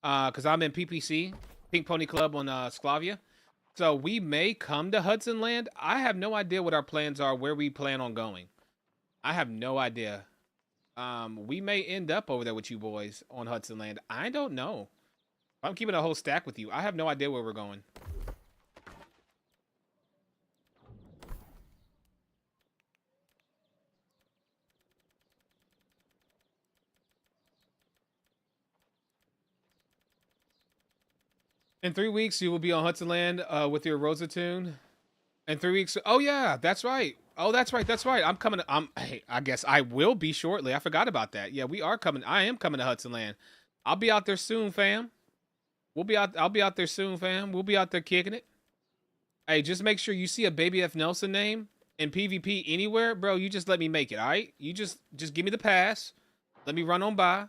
because I'm in PPC, Pink Pony Club on Sklavia. So we may come to Hudson Land. I have no idea what our plans are, where we plan on going. I have no idea. We may end up over there with you boys on Hudson Land. I don't know. I'm keeping a whole stack with you. I have no idea where we're going. In 3 weeks, you will be on Hudson Land with your Rosa tune. In 3 weeks. Oh yeah, that's right. Oh, that's right. That's right. I'm coming. Hey, I guess I will be shortly. I forgot about that. Yeah, we are coming. I am coming to Hudson Land. I'll be out there soon, fam. We'll be out. I'll be out there soon, fam. We'll be out there kicking it. Hey, just make sure you see a BabyFNelson name in PvP anywhere, bro. You just let me make it. All right. You just give me the pass. Let me run on by,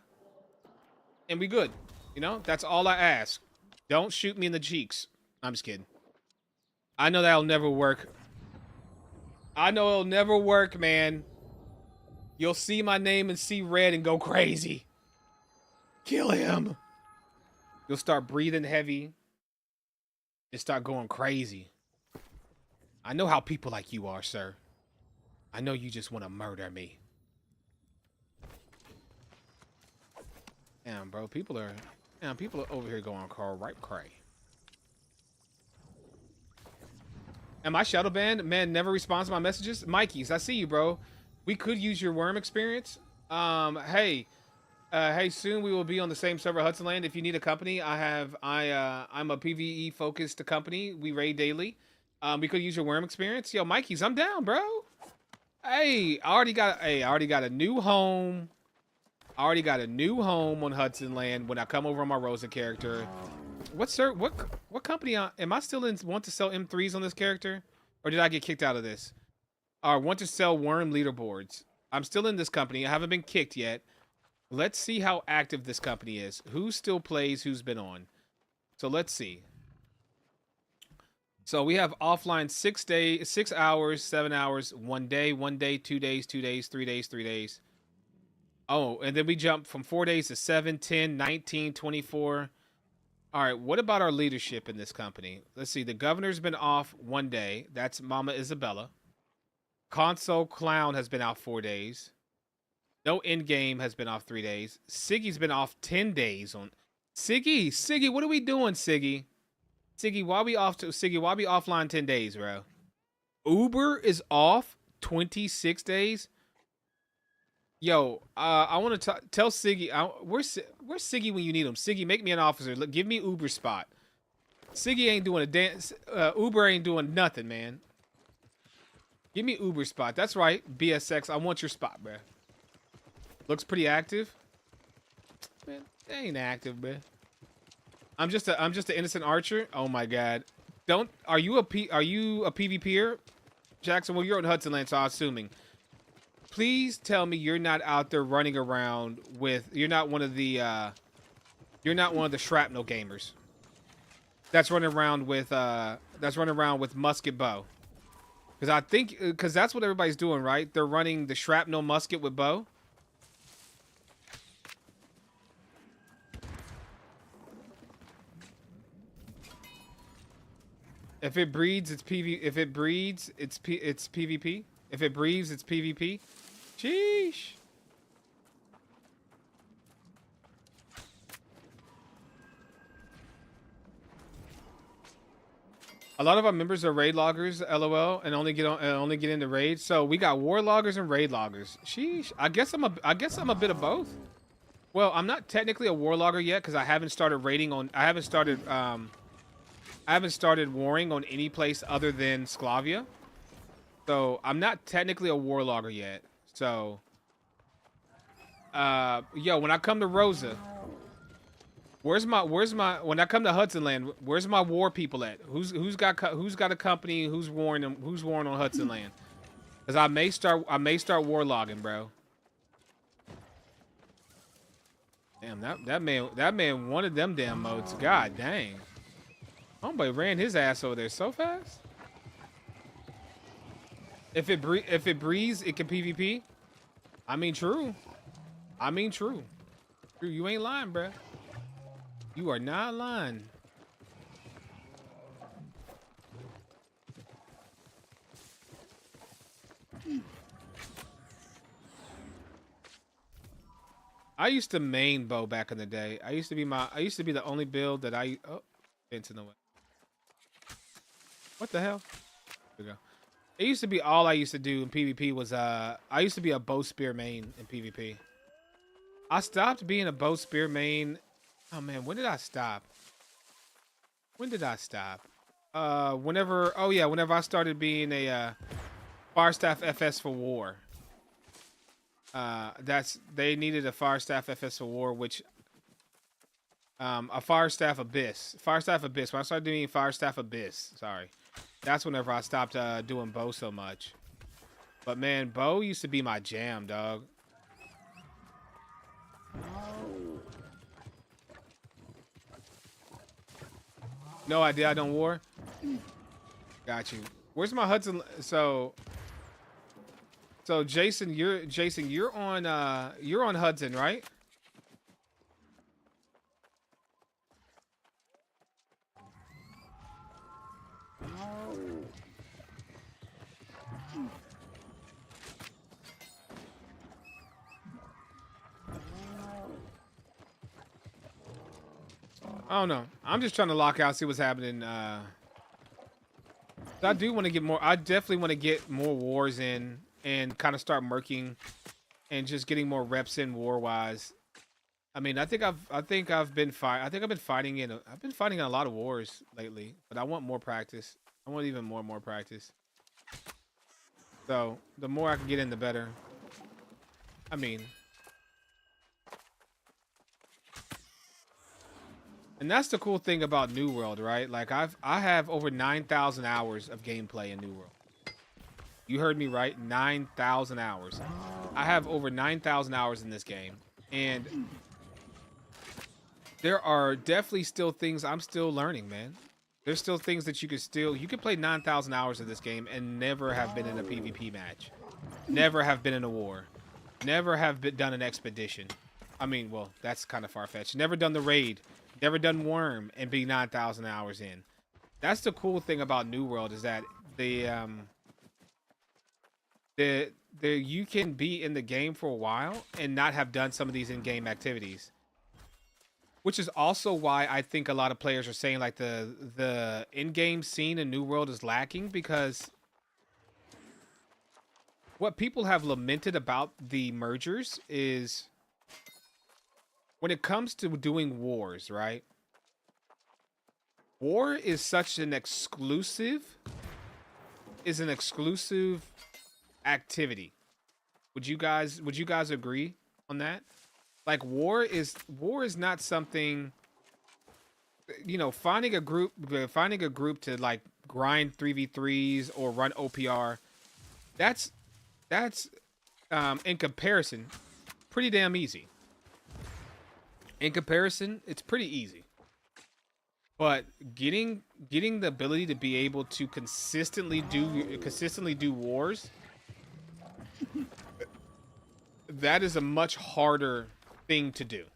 and we good. You know, that's all I ask. Don't shoot me in the cheeks. I'm just kidding. I know that'll never work. I know it'll never work, man. You'll see my name and see red and go crazy. Kill him. You'll start breathing heavy and start going crazy. I know how people like you are, sir. I know you just want to murder me. Damn, bro. People are over here going cray. Am I shadow banned? Man, never responds to my messages. Mikey's, I see you, bro. We could use your worm experience. Hey, soon we will be on the same server, Hudson Land. If you need a company, I'm a PvE focused company. We raid daily. We could use your worm experience. Yo, Mikey's, I'm down, bro. Hey, I already got a new home. I already got a new home on Hudson Land when I come over on my Rosa character. What company am I still in? Want to sell M3s on this character, or did I get kicked out of this? Or want to sell worm leaderboards? I'm still in this company. I haven't been kicked yet. Let's see how active this company is. Who still plays? Who's been on? So let's see. So we have offline 6 days, 6 hours, 7 hours, 1 day, 1 day, 2 days, 2 days, 3 days, 3 days. Oh, and then we jump from 4 days to 7, 10, 19, 24. All right, what about our leadership in this company? Let's see. The governor's been off 1 day. That's Mama Isabella. Console Clown has been out 4 days. No Endgame has been off 3 days. Siggy's been off 10 days on. Siggy, what are we doing, Siggy? Siggy, why we offline 10 days, bro? Uber is off 26 days. Yo, I want to tell Siggy. Where's Siggy when you need him? Siggy, make me an officer. Look, give me Uber spot. Siggy ain't doing a dance. Uber ain't doing nothing, man. Give me Uber spot. That's right, BSX. I want your spot, bro. Looks pretty active. Man, they ain't active, man. I'm just an innocent archer. Oh my god. Are you a PvPer? Jackson, well, you're on Hudson Land, so I'm assuming. Please tell me you're not out there running around with you're not one of the shrapnel gamers that's running around with musket bow. Because that's what everybody's doing, right? They're running the shrapnel musket with bow. If it breeds, it's PV. If it breeds, it's PvP. If it breeds, it's PvP. Sheesh. A lot of our members are raid loggers, LOL, and only get into raids. So we got war loggers and raid loggers. Sheesh. I guess I'm a bit of both. Well, I'm not technically a war logger yet because I haven't started raiding on. I haven't started warring on any place other than Sklavia. So I'm not technically a war logger yet. So, yo, when I come to Rosa, when I come to Hudson Land, where's my war people at? Who's got a company? Who's warring on Hudson Land? Cause I may start war logging, bro. Damn, that man wanted them damn modes. God dang. Homeboy ran his ass over there so fast. If it breathes, it can PvP. I mean, true. True, you ain't lying, bruh. You are not lying. I used to main bow back in the day. I used to be the only build that Vince in the way. What the hell? There we go. It used to be all I used to do in PvP was I used to be a bow spear main in PvP. I stopped being a bow spear main. Oh man, when did I stop? When did I stop? Whenever. Oh yeah, whenever I started being a fire staff FS for war. They needed a fire staff FS for war, which a fire staff abyss. Fire staff abyss. When I started doing fire staff abyss, sorry, that's whenever I stopped doing bow so much. But man, bow used to be my jam, dog. No idea I don't war. Got you. Where's my Hudson? So Jason, you're on Hudson, right? I don't know. I'm just trying to lock out, see what's happening. I do want to get more. I definitely want to get more wars in and kind of start murking and just getting more reps in war wise. I mean, I've been fighting in a lot of wars lately, but I want more practice. I want even more practice. So the more I can get in, the better. I mean, and that's the cool thing about New World, right? Like I have over 9,000 hours of gameplay in New World. You heard me right, 9,000 hours. I have over 9,000 hours in this game, and there are definitely still things I'm still learning, man. There's still things that you can play 9,000 hours of this game and never have been in a PvP match, never have been in a war, never have done an expedition. I mean, well, that's kind of far-fetched. Never done the raid, never done Worm and be 9,000 hours in. That's the cool thing about New World, is that you can be in the game for a while and not have done some of these in-game activities. Which is also why I think a lot of players are saying like the in-game scene in New World is lacking, because what people have lamented about the mergers is when it comes to doing wars, right? War is such an exclusive activity. Would you guys agree on that? Like war is not something, you know, finding a group to like grind 3v3s or run OPR. That's in comparison pretty damn easy. In comparison, it's pretty easy. But getting the ability to be able to consistently do wars, that is a much harder thing to do.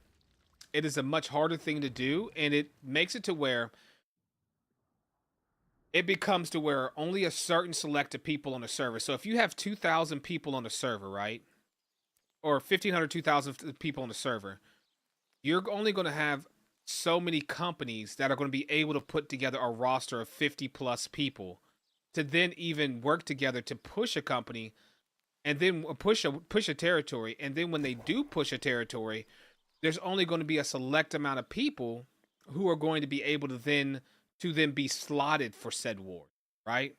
It is a much harder thing to do, and it makes it to where it becomes to where only a certain select of people on a server. So if you have 2,000 people on a server, right? Or 1,500, 2,000 people on the server, you're only going to have so many companies that are going to be able to put together a roster of 50 plus people to then even work together to push a company and then push a territory. And then when they do push a territory, there's only going to be a select amount of people who are going to be able to then be slotted for said war, right?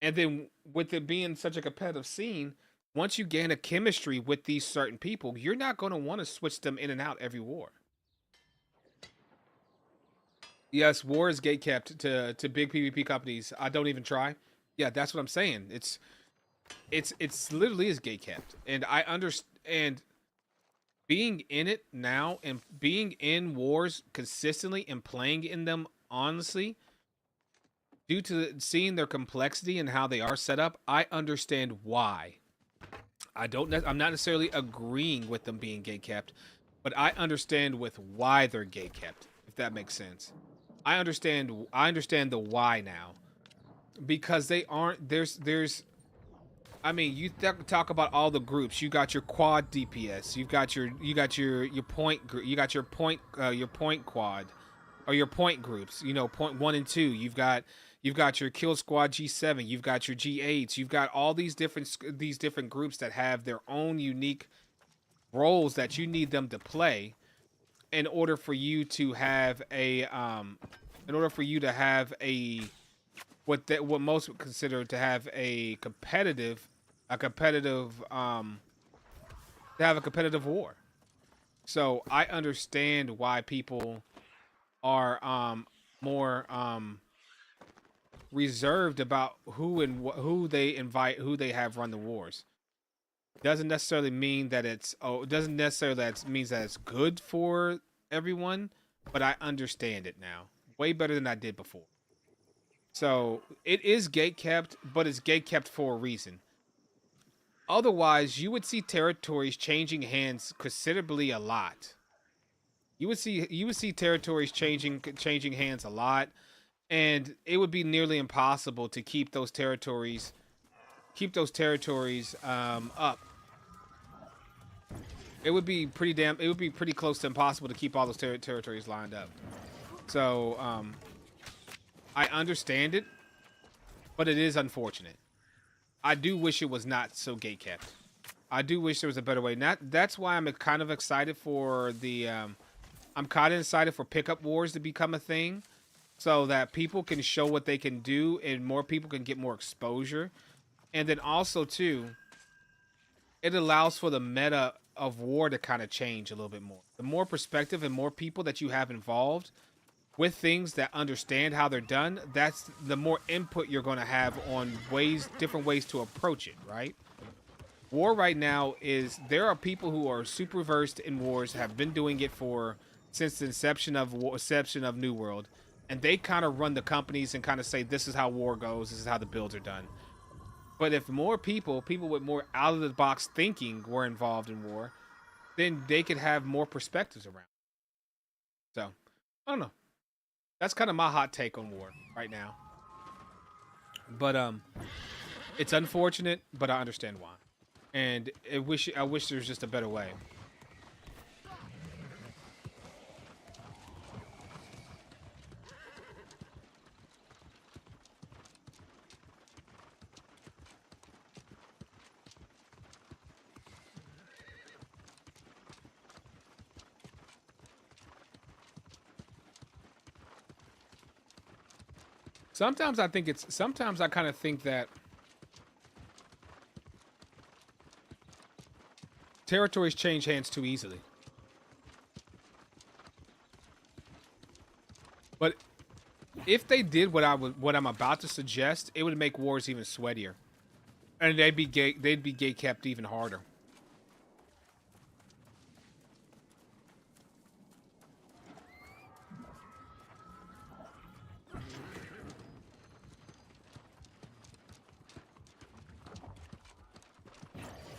And then with it being such a competitive scene, once you gain a chemistry with these certain people, you're not going to want to switch them in and out every war. Yes, war is gatekept to big PvP companies. I don't even try. Yeah, that's what I'm saying. It's literally is gatekept, and I understand being in it now and being in wars consistently and playing in them honestly, due to seeing their complexity and how they are set up. I understand why. I'm not necessarily agreeing with them being gatekept, but I understand with why they're gatekept, if that makes sense. I understand the why now, because they aren't. I mean, you talk about all the groups. You got your quad DPS. You got your point. You got your point quad, or your point groups. You know, point 1 and 2. You've got your kill squad G7. You've got your G8s. You've got all these different groups that have their own unique roles that you need them to play in order for you to have a in order for you to have a what most would consider to have a competitive to have a competitive war. So I understand why people are more reserved about who they invite, who they have run the wars. Doesn't necessarily mean that doesn't necessarily that means that it's good for everyone, but I understand it now way better than I did before. So it is gate kept, but it's gate kept for a reason. Otherwise, you would see territories changing hands considerably a lot. You would see territories changing hands a lot, and it would be nearly impossible to keep those territories up. It would be pretty close to impossible to keep all those territories lined up. So I understand it, but it is unfortunate. I do wish it was not so gate kept. I do wish there was a better way. That's why I'm kind of excited for I'm kind of excited for pickup wars to become a thing, so that people can show what they can do and more people can get more exposure. And then also too, it allows for the meta of war to kind of change a little bit more. The more perspective and more people that you have involved with things that understand how they're done, that's the more input you're going to have on different ways to approach it, right? War right now is there are people who are super versed in wars, have been doing it since the inception of New World, and they kind of run the companies and kind of say this is how war goes, this is how the builds are done. But if more people with more out of the box thinking were involved in war, then they could have more perspectives around. So, I don't know. That's kind of my hot take on war right now. But it's unfortunate, but I understand why. And I wish there was just a better way. Sometimes I kind of think that territories change hands too easily. But if they did what I'm about to suggest, it would make wars even sweatier. And they'd be gate kept even harder.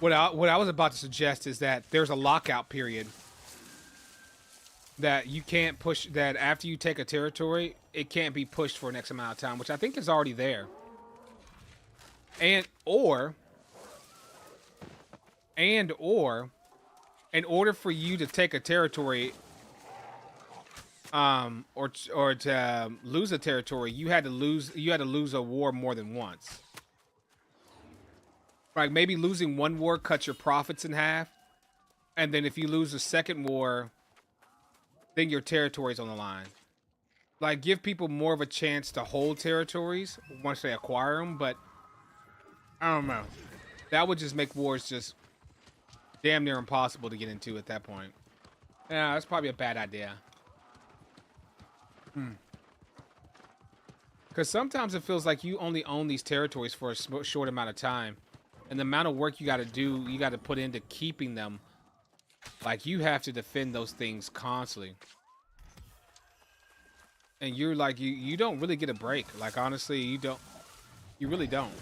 What I was about to suggest is that there's a lockout period that you can't push, that after you take a territory, it can't be pushed for an X amount of time, which I think is already there. And or in order for you to take a territory, or to lose a territory, you had to lose a war more than once. Like maybe losing one war cuts your profits in half, and then if you lose a second war, then your territory's on the line. Like give people more of a chance to hold territories once they acquire them, but I don't know. That would just make wars just damn near impossible to get into at that point. Yeah, that's probably a bad idea. Because sometimes it feels like you only own these territories for a short amount of time. And the amount of work you got to put into keeping them, like you have to defend those things constantly. And you're like, you don't really get a break. Like, honestly, you really don't.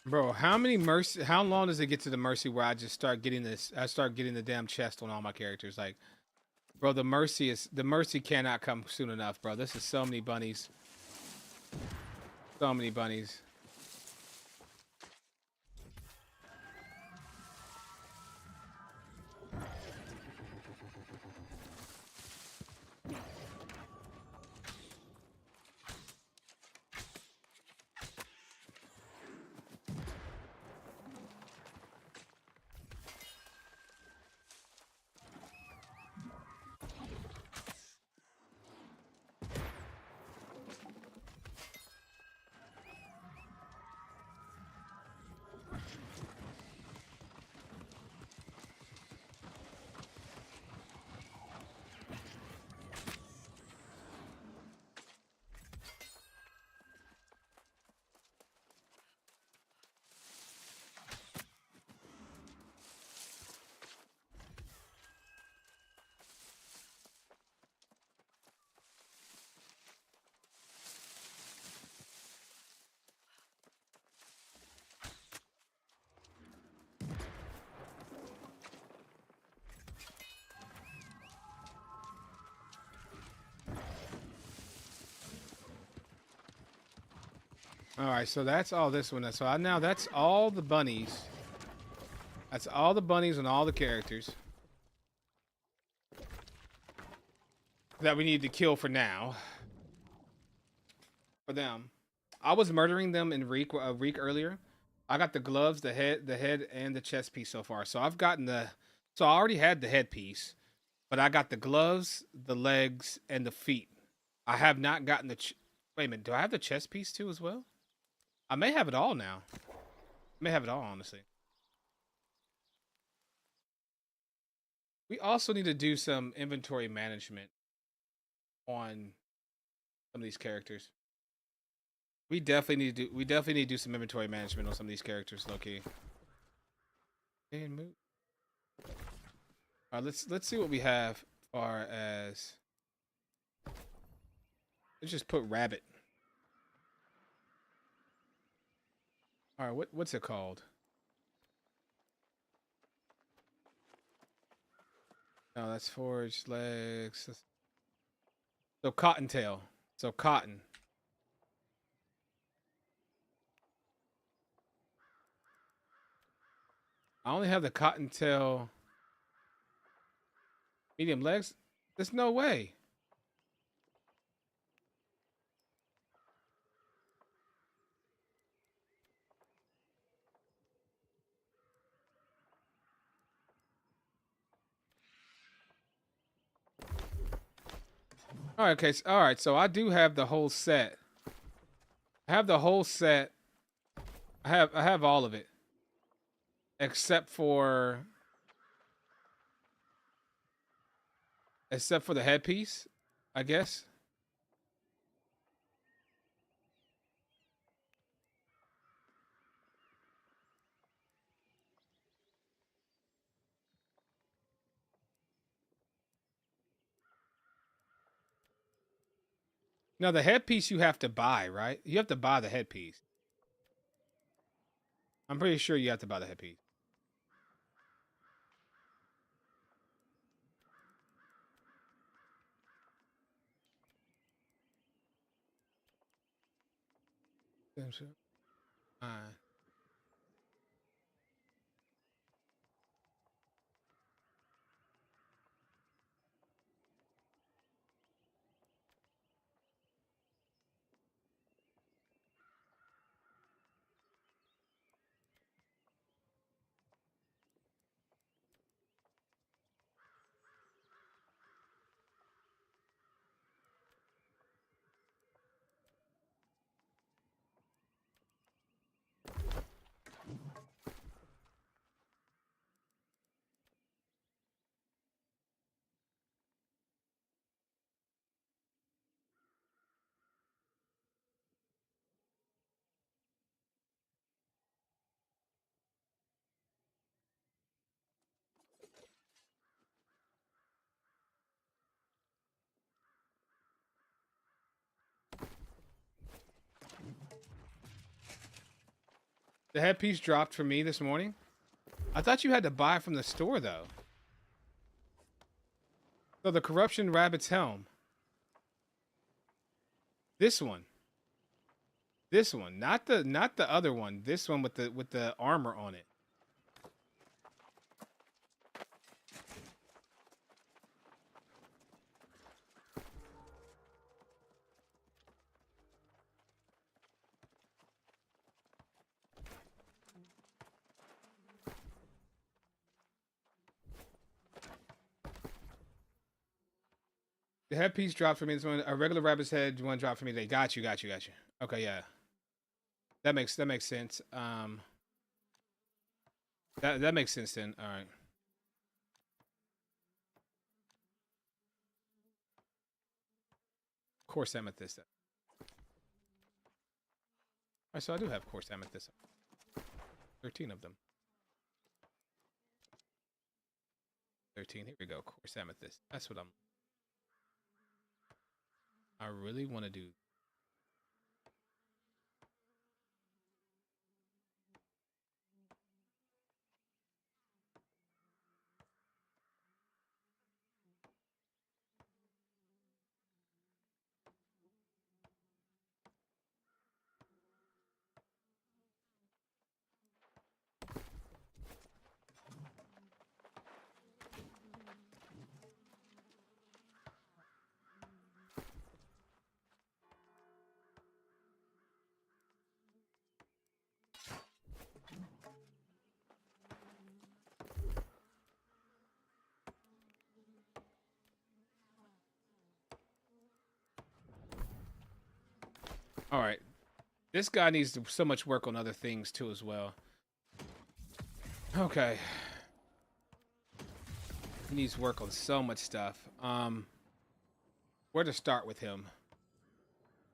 Bro, how many mercy? How long does it get to the mercy where I just start getting this? I start getting the damn chest on all my characters. Like, bro, the mercy cannot come soon enough, bro. This is so many bunnies, so many bunnies. All right, so that's all this one. So now that's all the bunnies. That's all the bunnies and all the characters that we need to kill for now. For them, I was murdering them in Reek earlier. I got the gloves, the head, and the chest piece so far. So I've gotten the. So I already had the headpiece, but I got the gloves, the legs, and the feet. I have not gotten the. Wait a minute, do I have the chest piece too as well? I may have it all now. I may have it all, honestly. We also need to do some inventory management on some of these characters. We definitely need to do. We definitely need to do some inventory management on some of these characters, low key. And move. All right, let's see what we have as far as. Let's just put rabbit. All right, what's it called? No, that's forged legs. So cottontail. So cotton. I only have the cottontail medium legs. There's no way. All right, okay. All right, so I do have the whole set. I have the whole set. I have all of it except for the headpiece, I guess. Now the headpiece you have to buy, right? You have to buy the headpiece. I'm pretty sure you have to buy the headpiece. I'm sure. Alright. The headpiece dropped for me this morning. I thought you had to buy it from the store, though. So the Corruption Rabbit's helm. This one. This one, not the other one. This one with the armor on it. The headpiece dropped for me this one. A regular rabbit's head one dropped for me today. Got you. Okay, yeah. That makes sense. That makes sense then. All right. Coarse amethyst. All right, so I do have coarse amethyst. 13 of them. 13. Here we go. Coarse amethyst. That's what I really want to do. All right. This guy needs so much work on other things too as well. Okay. He needs work on so much stuff. Where to start with him?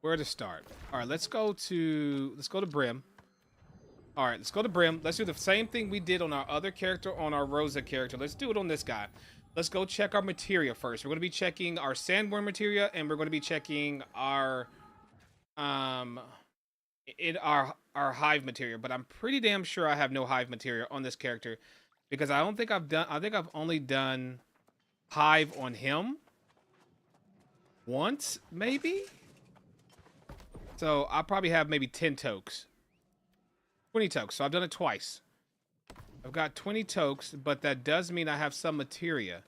Where to start? All right, let's go to Brim. All right, let's go to Brim. Let's do the same thing we did on our other character, on our Rosa character. Let's do it on this guy. Let's go check our materia first. We're going to be checking our sandworm materia, and we're going to be checking our in our hive materia. But I'm pretty damn sure I have no hive materia on this character, because I don't think I've done. I think I've only done hive on him once, maybe. So I'll probably have maybe 10 tokes. 20 tokes. So I've done it twice. I've got 20 tokes, but that does mean I have some materia.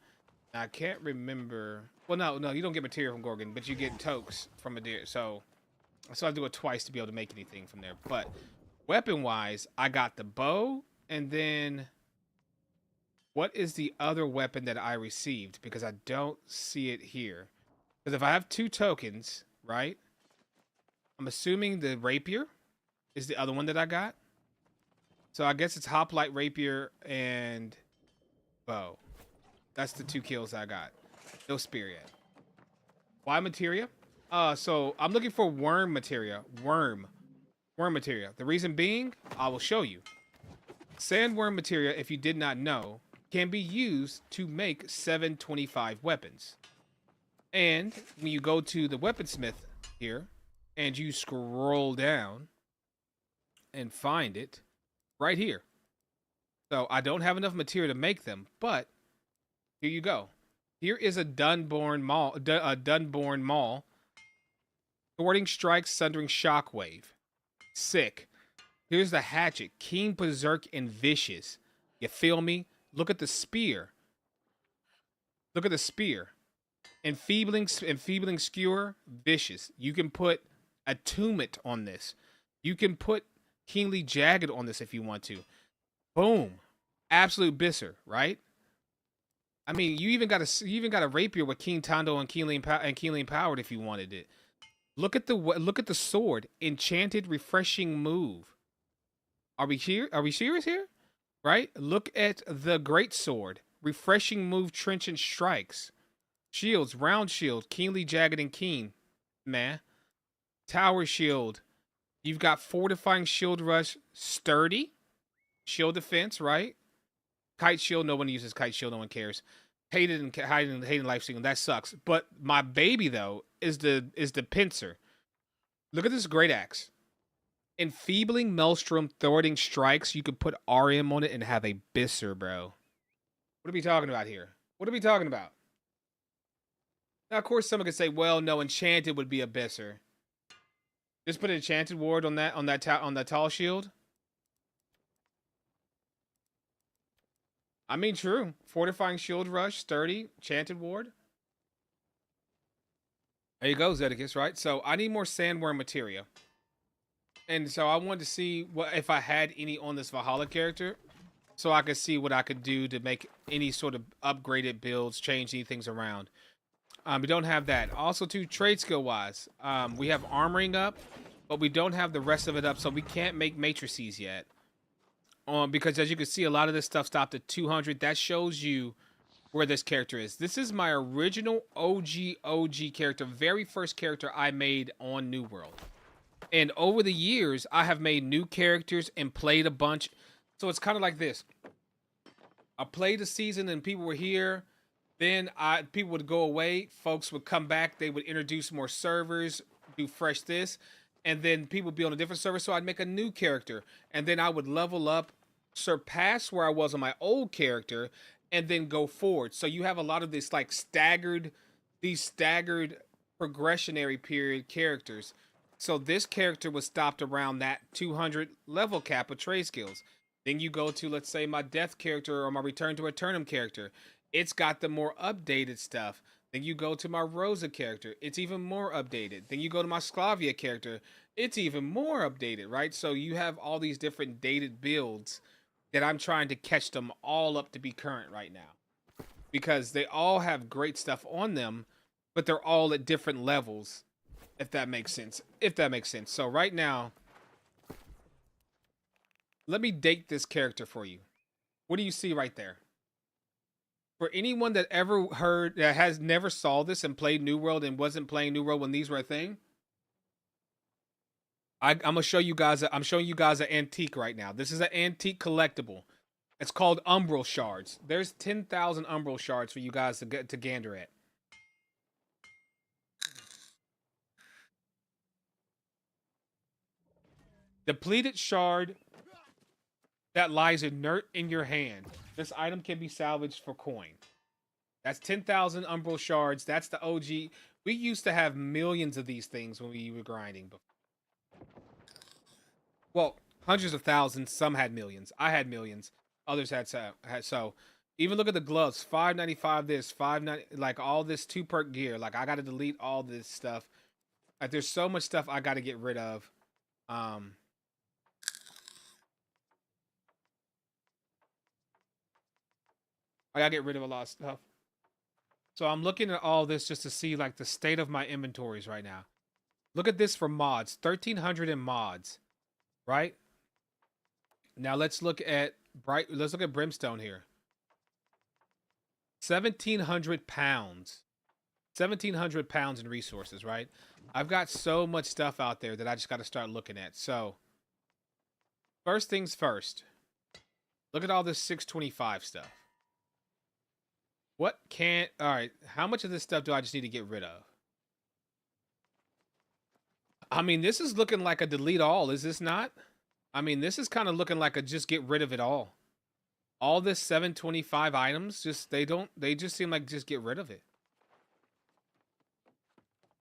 I can't remember. Well, no, you don't get materia from Gorgon, but you get tokes from a deer. So I do it twice to be able to make anything from there. But weapon-wise, I got the bow, and then what is the other weapon that I received? Because I don't see it here. Because if I have 2 tokens, right? I'm assuming the rapier is the other one that I got. So I guess it's hoplite, rapier, and bow. That's the 2 kills I got. No spear yet. Why materia? So I'm looking for worm materia. Worm materia. The reason being, I will show you. Sandworm materia, if you did not know, can be used to make 725 weapons. And when you go to the weaponsmith here, and you scroll down and find it right here. So I don't have enough material to make them, but here you go. Here is a Dunborn Maul. Thwarting strikes, sundering shockwave. Sick. Here's the hatchet. Keen, berserk, and vicious. You feel me? Look at the spear. Look at the spear. Enfeebling skewer, vicious. You can put attunement on this. You can put keenly jagged on this if you want to. Boom. Absolute bisser, right? I mean, you even got a rapier with Keen Tondo and keenly empowered if you wanted it. Look at the sword. Enchanted, refreshing move. Are we here? Are we serious here? Right? Look at the great sword. Refreshing move, trenchant strikes. Shields, round shield, keenly jagged and keen. Man. Tower shield. You've got fortifying shield rush, sturdy. Shield defense, right? Kite shield, no one uses kite shield, no one cares. Hated life steal, that sucks. But my baby though is the pincer. Look at this great axe. Enfeebling Maelstrom thwarting strikes. You could put RM on it and have a Bisser, bro. What are we talking about here? What are we talking about? Now, of course, someone could say, "Well, no, Enchanted would be a Bisser." Just put an Enchanted ward on that tall shield. I mean, true. Fortifying shield rush, sturdy, Enchanted ward. There you go, Zedicus. Right. So I need more Sandworm materia, and so I wanted to see what if I had any on this Valhalla character, so I could see what I could do to make any sort of upgraded builds, change any things around. We don't have that. Also, too, trade skill wise, we have armoring up, but we don't have the rest of it up, so we can't make matrices yet. Because as you can see, a lot of this stuff stopped at 200. That shows you where this character is. This is my original OG character, very first character I made on New World. And over the years, I have made new characters and played a bunch. So it's kind of like this. I played a season and people were here. Then people would go away. Folks would come back. They would introduce more servers, do fresh this. And then people would be on a different server. So I'd make a new character. And then I would level up, surpass where I was on my old character, and then go forward. So you have a lot of this like staggered progressionary period characters. So this character was stopped around that 200 level cap of trade skills. Then you go to, let's say, my death character or my return to Eternum character. It's got the more updated stuff. Then you go to my Rosa character. It's even more updated. Then you go to my Sklavia character. It's even more updated, right? So you have all these different dated builds that I'm trying to catch them all up to be current right now. Because they all have great stuff on them, but they're all at different levels, if that makes sense. So right now, let me date this character for you. What do you see right there? For anyone that ever heard, that has never saw this and played New World and wasn't playing New World when these were a thing, I'm gonna show you guys. I'm showing you guys an antique right now. This is an antique collectible. It's called Umbral Shards. There's 10,000 Umbral Shards for you guys to gander at. Depleted shard that lies inert in your hand. This item can be salvaged for coin. That's 10,000 Umbral Shards. That's the OG. We used to have millions of these things when we were grinding before. Well, hundreds of thousands. Some had millions. I had millions. Others had so. Even look at the gloves. 595 this, 590 like all this 2-perk gear. Like I got to delete all this stuff. Like there's so much stuff I got to get rid of. I got to get rid of a lot of stuff. So I'm looking at all this just to see like the state of my inventories right now. Look at this for mods. 1,300 in mods. Right? Now let's look at Brimstone here. 1,700 pounds. 1,700 pounds in resources, right? I've got so much stuff out there that I just got to start looking at. So, first things first. Look at all this 625 stuff. Alright, how much of this stuff do I just need to get rid of? I mean, this is looking like a delete all, is this not? I mean, this is kind of looking like a just get rid of it all. All this 725 items, they just seem like just get rid of it.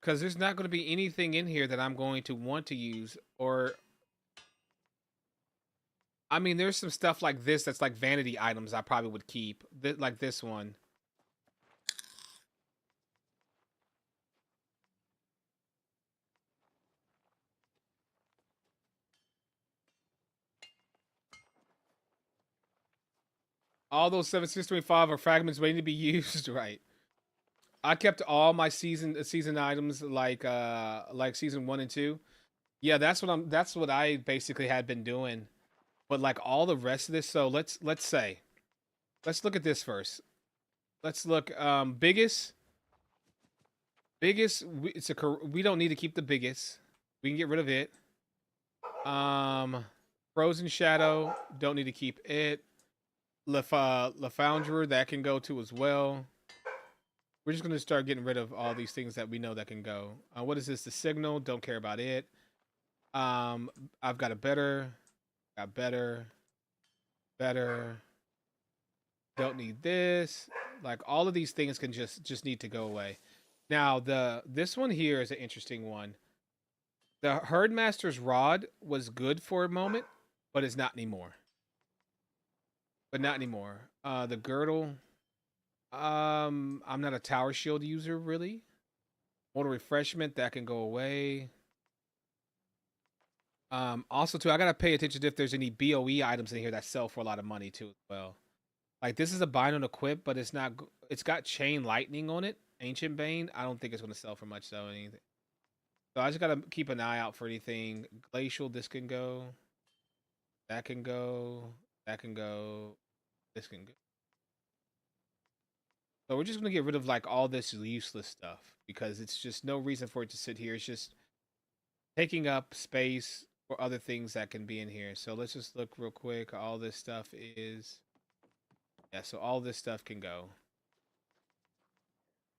Because there's not going to be anything in here that I'm going to want to use or... I mean, there's some stuff like this that's like vanity items I probably would keep. Like this one. All those 7625 are fragments waiting to be used, right? I kept all my season items like season 1 and 2. Yeah, that's what I basically had been doing. But like all the rest of this, so let's look at this first. Let's look biggest we don't need to keep the biggest. We can get rid of it. Frozen Shadow, don't need to keep it. LaFoundrer, that can go to as well. We're just going to start getting rid of all these things that we know that can go. What is this? The Signal, don't care about it. Um, I've got a better, got better, better. Don't need this. Like all of these things can just need to go away. Now this one here is an interesting one. The Herdmaster's Rod was good for a moment, but it's not anymore. But not anymore. The girdle. I'm not a tower shield user really. Mortal refreshment that can go away. Also too, I gotta pay attention to if there's any BOE items in here that sell for a lot of money too as well. Like this is a bind on equip, but it's not. It's got chain lightning on it. Ancient Bane. I don't think it's gonna sell for much though. Anything. So I just gotta keep an eye out for anything. Glacial. This can go. That can go. That can go. This can go. So we're just gonna get rid of like all this useless stuff because it's just no reason for it to sit here. It's just taking up space for other things that can be in here. So let's just look real quick. All this stuff is, yeah. So all this stuff can go.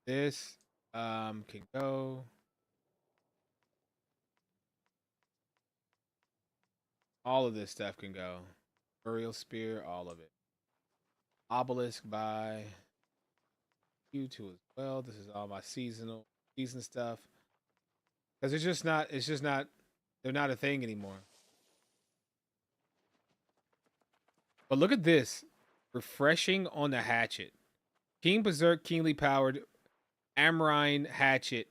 This can go. All of this stuff can go. Burial spear, all of it. Obelisk by you two as well. This is all my season stuff. Because it's just not they're not a thing anymore. But look at this. Refreshing on the hatchet. King Berserk, keenly powered Amarine hatchet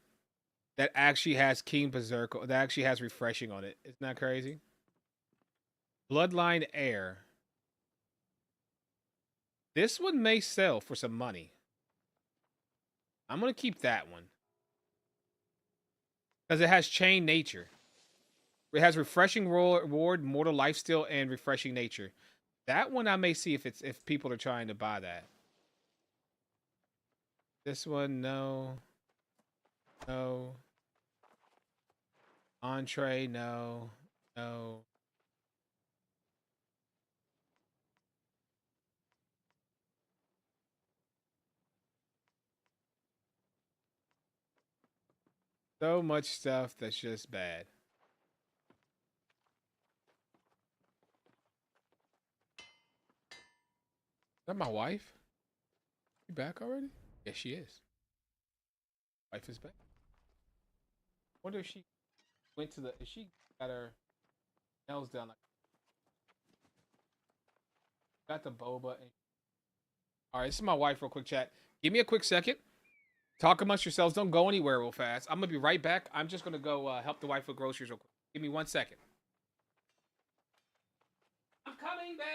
that actually has King Berserk, that actually has refreshing on it. Isn't that crazy? Bloodline Heir. This one may sell for some money. I'm going to keep that one. Because it has chain nature. It has refreshing reward, mortal lifesteal, and refreshing nature. That one I may see if people are trying to buy that. This one, no. No. Entree, no. No. So much stuff that's just bad. Is that my wife? You back already? Yes, she is. Wife is back. Wonder if she went to the. If she got her nails done, like got the boba. And... All right, this is my wife. Real quick, chat. Give me a quick second. Talk amongst yourselves. Don't go anywhere real fast. I'm gonna be right back. I'm just gonna go help the wife with groceries real quick. Give me 1 second. I'm coming, babe.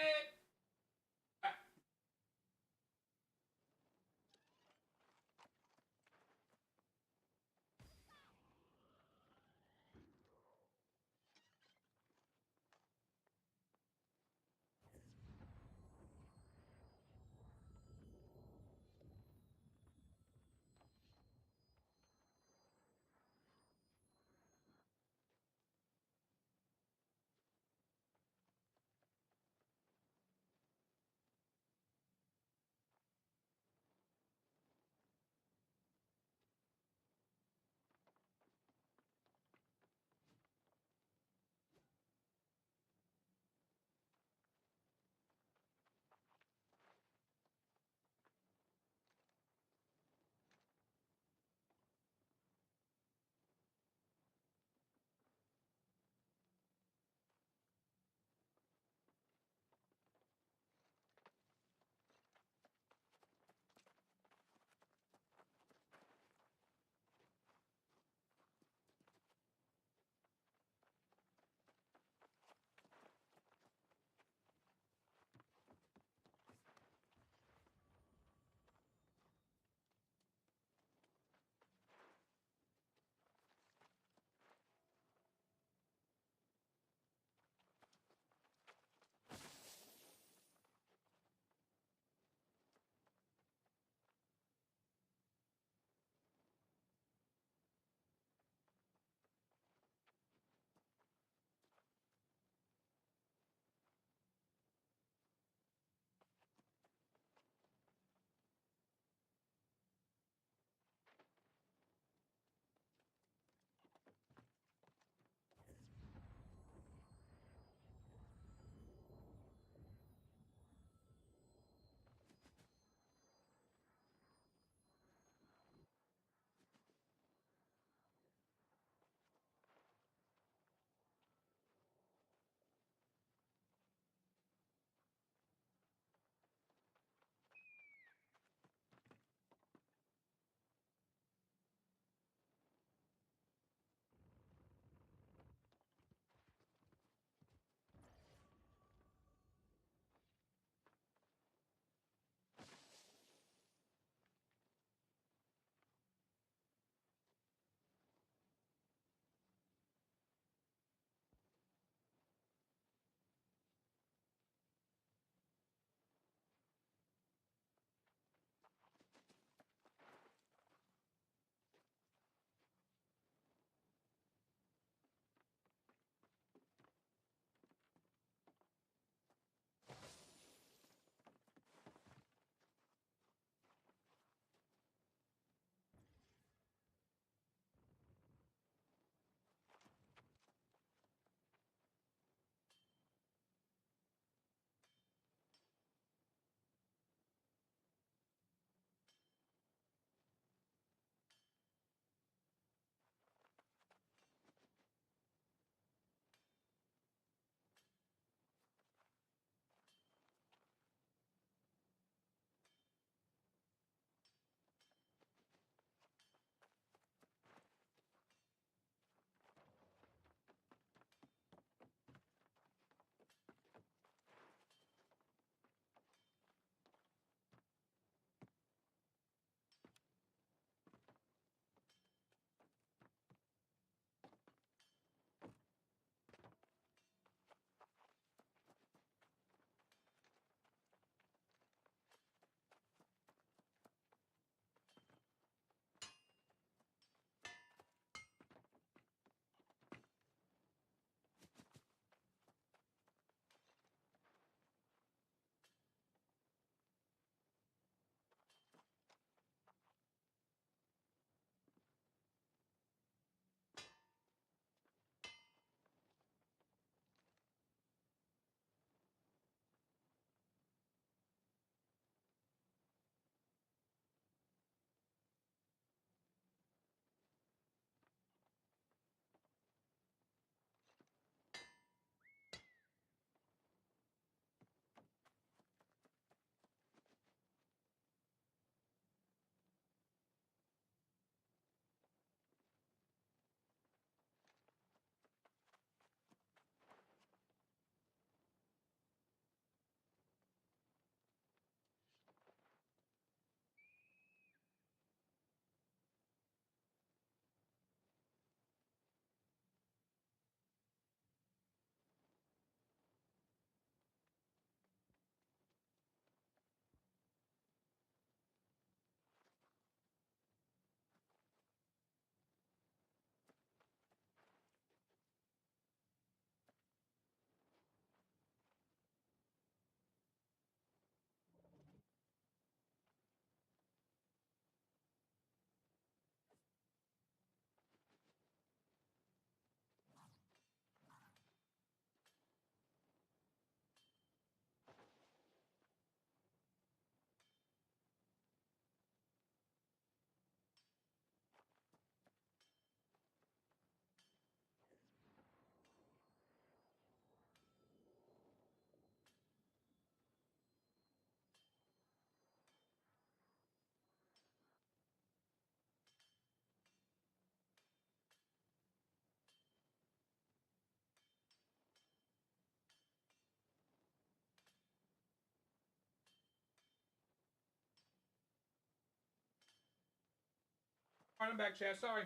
All right, I'm back, Chad. Sorry.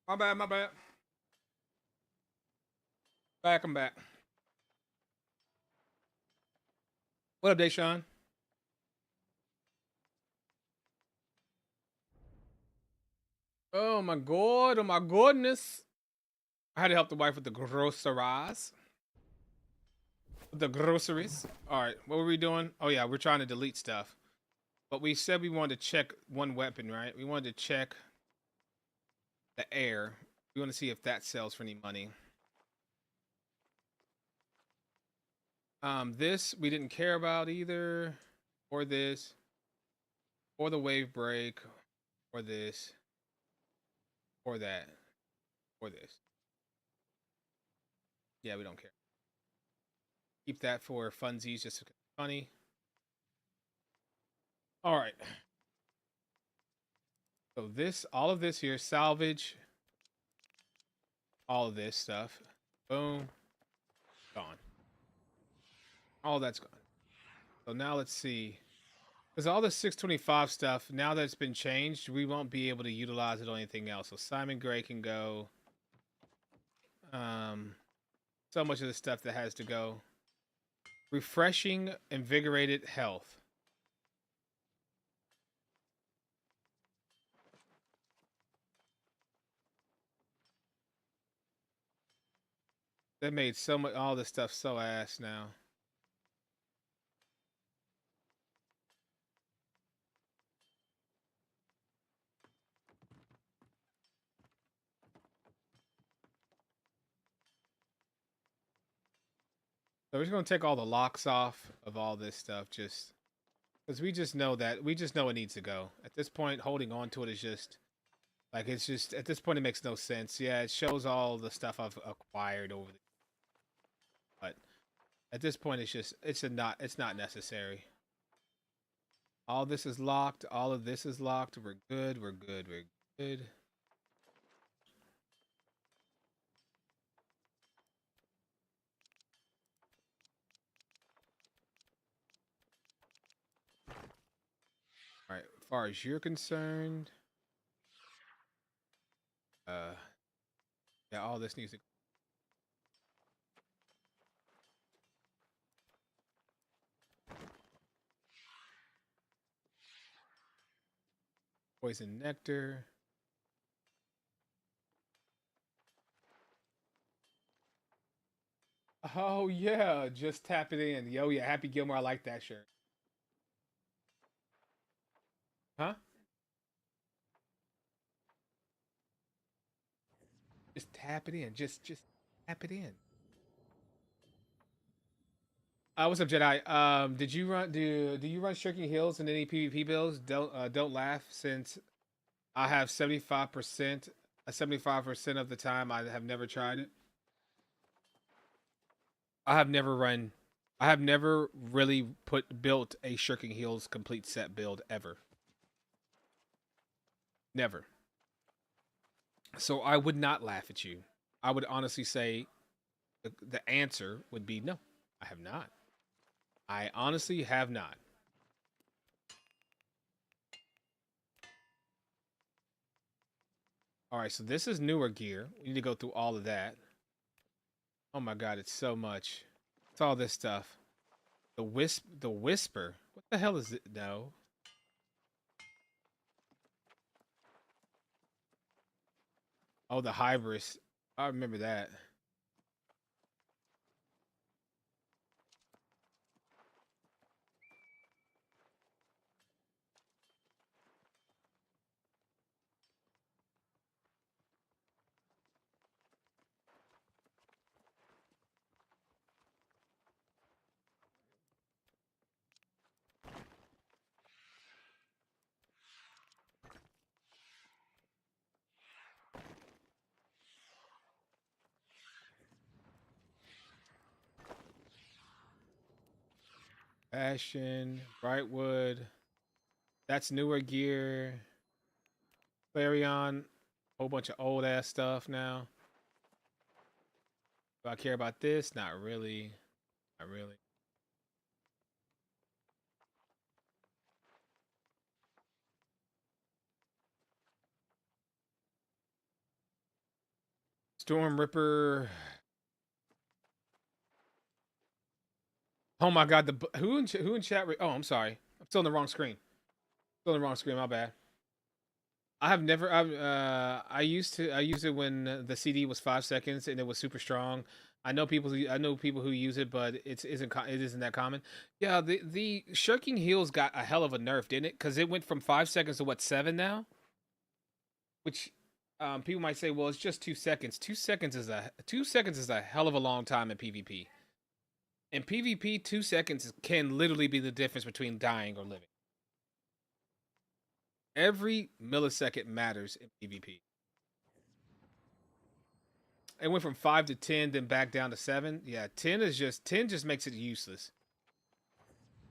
My bad, my bad. I'm back. What up, Deshaun? Oh my god, oh my goodness. I had to help the wife with the groceries. With the groceries. Alright, what were we doing? Oh yeah, we're trying to delete stuff. But we said we wanted to check one weapon, right? We wanted to check the air. We want to see if that sells for any money. This we didn't care about either. Or this. Or the wave break. Or this. Or that. Or this. Yeah, we don't care. Keep that for funsies, just funny. All right. So this, all of this here, salvage. All of this stuff. Boom. Gone. All that's gone. So now let's see. Because all the 625 stuff, now that it's been changed, we won't be able to utilize it on anything else. So Simon Gray can go. So much of the stuff that has to go. Refreshing, invigorated health. That made so much, all this stuff so ass now. So we're just gonna take all the locks off of all this stuff, just because we just know it needs to go. At this point, holding on to it is just like it's just at this point it makes no sense. Yeah, it shows all the stuff I've acquired over the, but at this point it's not necessary. All this is locked. All of this is locked. We're good. We're good. We're good. All right. As far as you're concerned, yeah, all this needs to poison nectar. Oh yeah, just tap it in. Yo yeah, Happy Gilmore. I like that shirt. Huh? Just tap it in. Just tap it in. What's up, Jedi? Did you run? Do you run Shrinking Hills in any PvP builds? Don't laugh, since I have 75%. 75% of the time, I have never tried it. I have never run. I have never really built a Shirking Heels complete set build ever. Never. So I would not laugh at you. I would honestly say the answer would be no. I have not. I honestly have not. All right, so this is newer gear. We need to go through all of that. Oh my god, it's so much. It's all this stuff. The whisper. What the hell is it? No. Oh, the hybris. I remember that. Ashen, Brightwood. That's newer gear. Clarion. Whole bunch of old ass stuff now. Do I care about this? Not really. Not really. Storm Ripper. Oh my God, who in chat? Oh, I'm sorry. I'm still on the wrong screen. Still on the wrong screen. My bad. I have never. I used it when the CD was 5 seconds and it was super strong. I know people who use it, but it isn't that common. Yeah, the shirking heels got a hell of a nerf, didn't it? Because it went from 5 seconds to what, 7 now? Which people might say, well, it's just 2 seconds. 2 seconds is a hell of a long time in PvP. In PvP, 2 seconds can literally be the difference between dying or living. Every millisecond matters in PvP. It went from 5 to 10, then back down to 7. Yeah, 10 just makes it useless.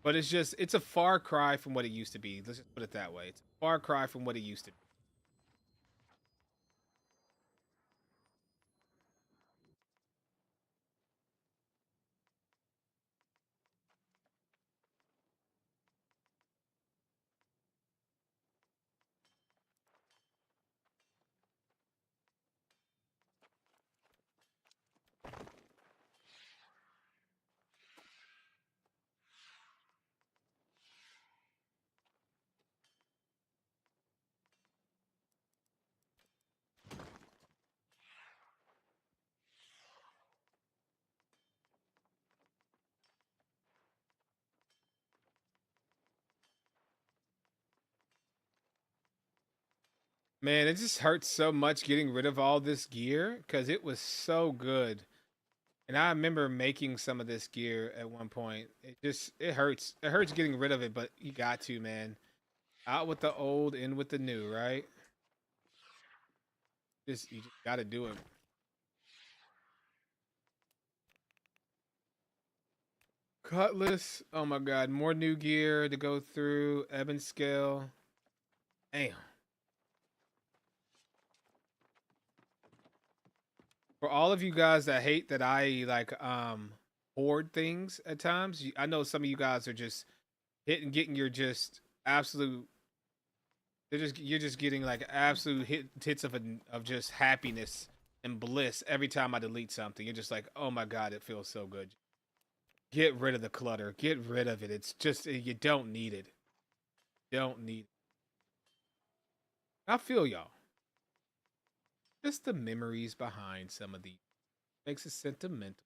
But it's a far cry from what it used to be. Let's just put it that way. It's a far cry from what it used to be. Man, it just hurts so much getting rid of all this gear because it was so good. And I remember making some of this gear at one point. It hurts. It hurts getting rid of it, but you got to, man. Out with the old, in with the new, right? You just got to do it. Cutlass. Oh my God, more new gear to go through. Ebon scale. Damn. For all of you guys that hate that I like hoard things at times, I know some of you guys are just getting your just absolute. You're just getting like absolute hits of just happiness and bliss every time I delete something. You're just like, oh my God, it feels so good. Get rid of the clutter. Get rid of it. It's just you don't need it. Don't need it. I feel y'all. Just the memories behind some of these makes it sentimental.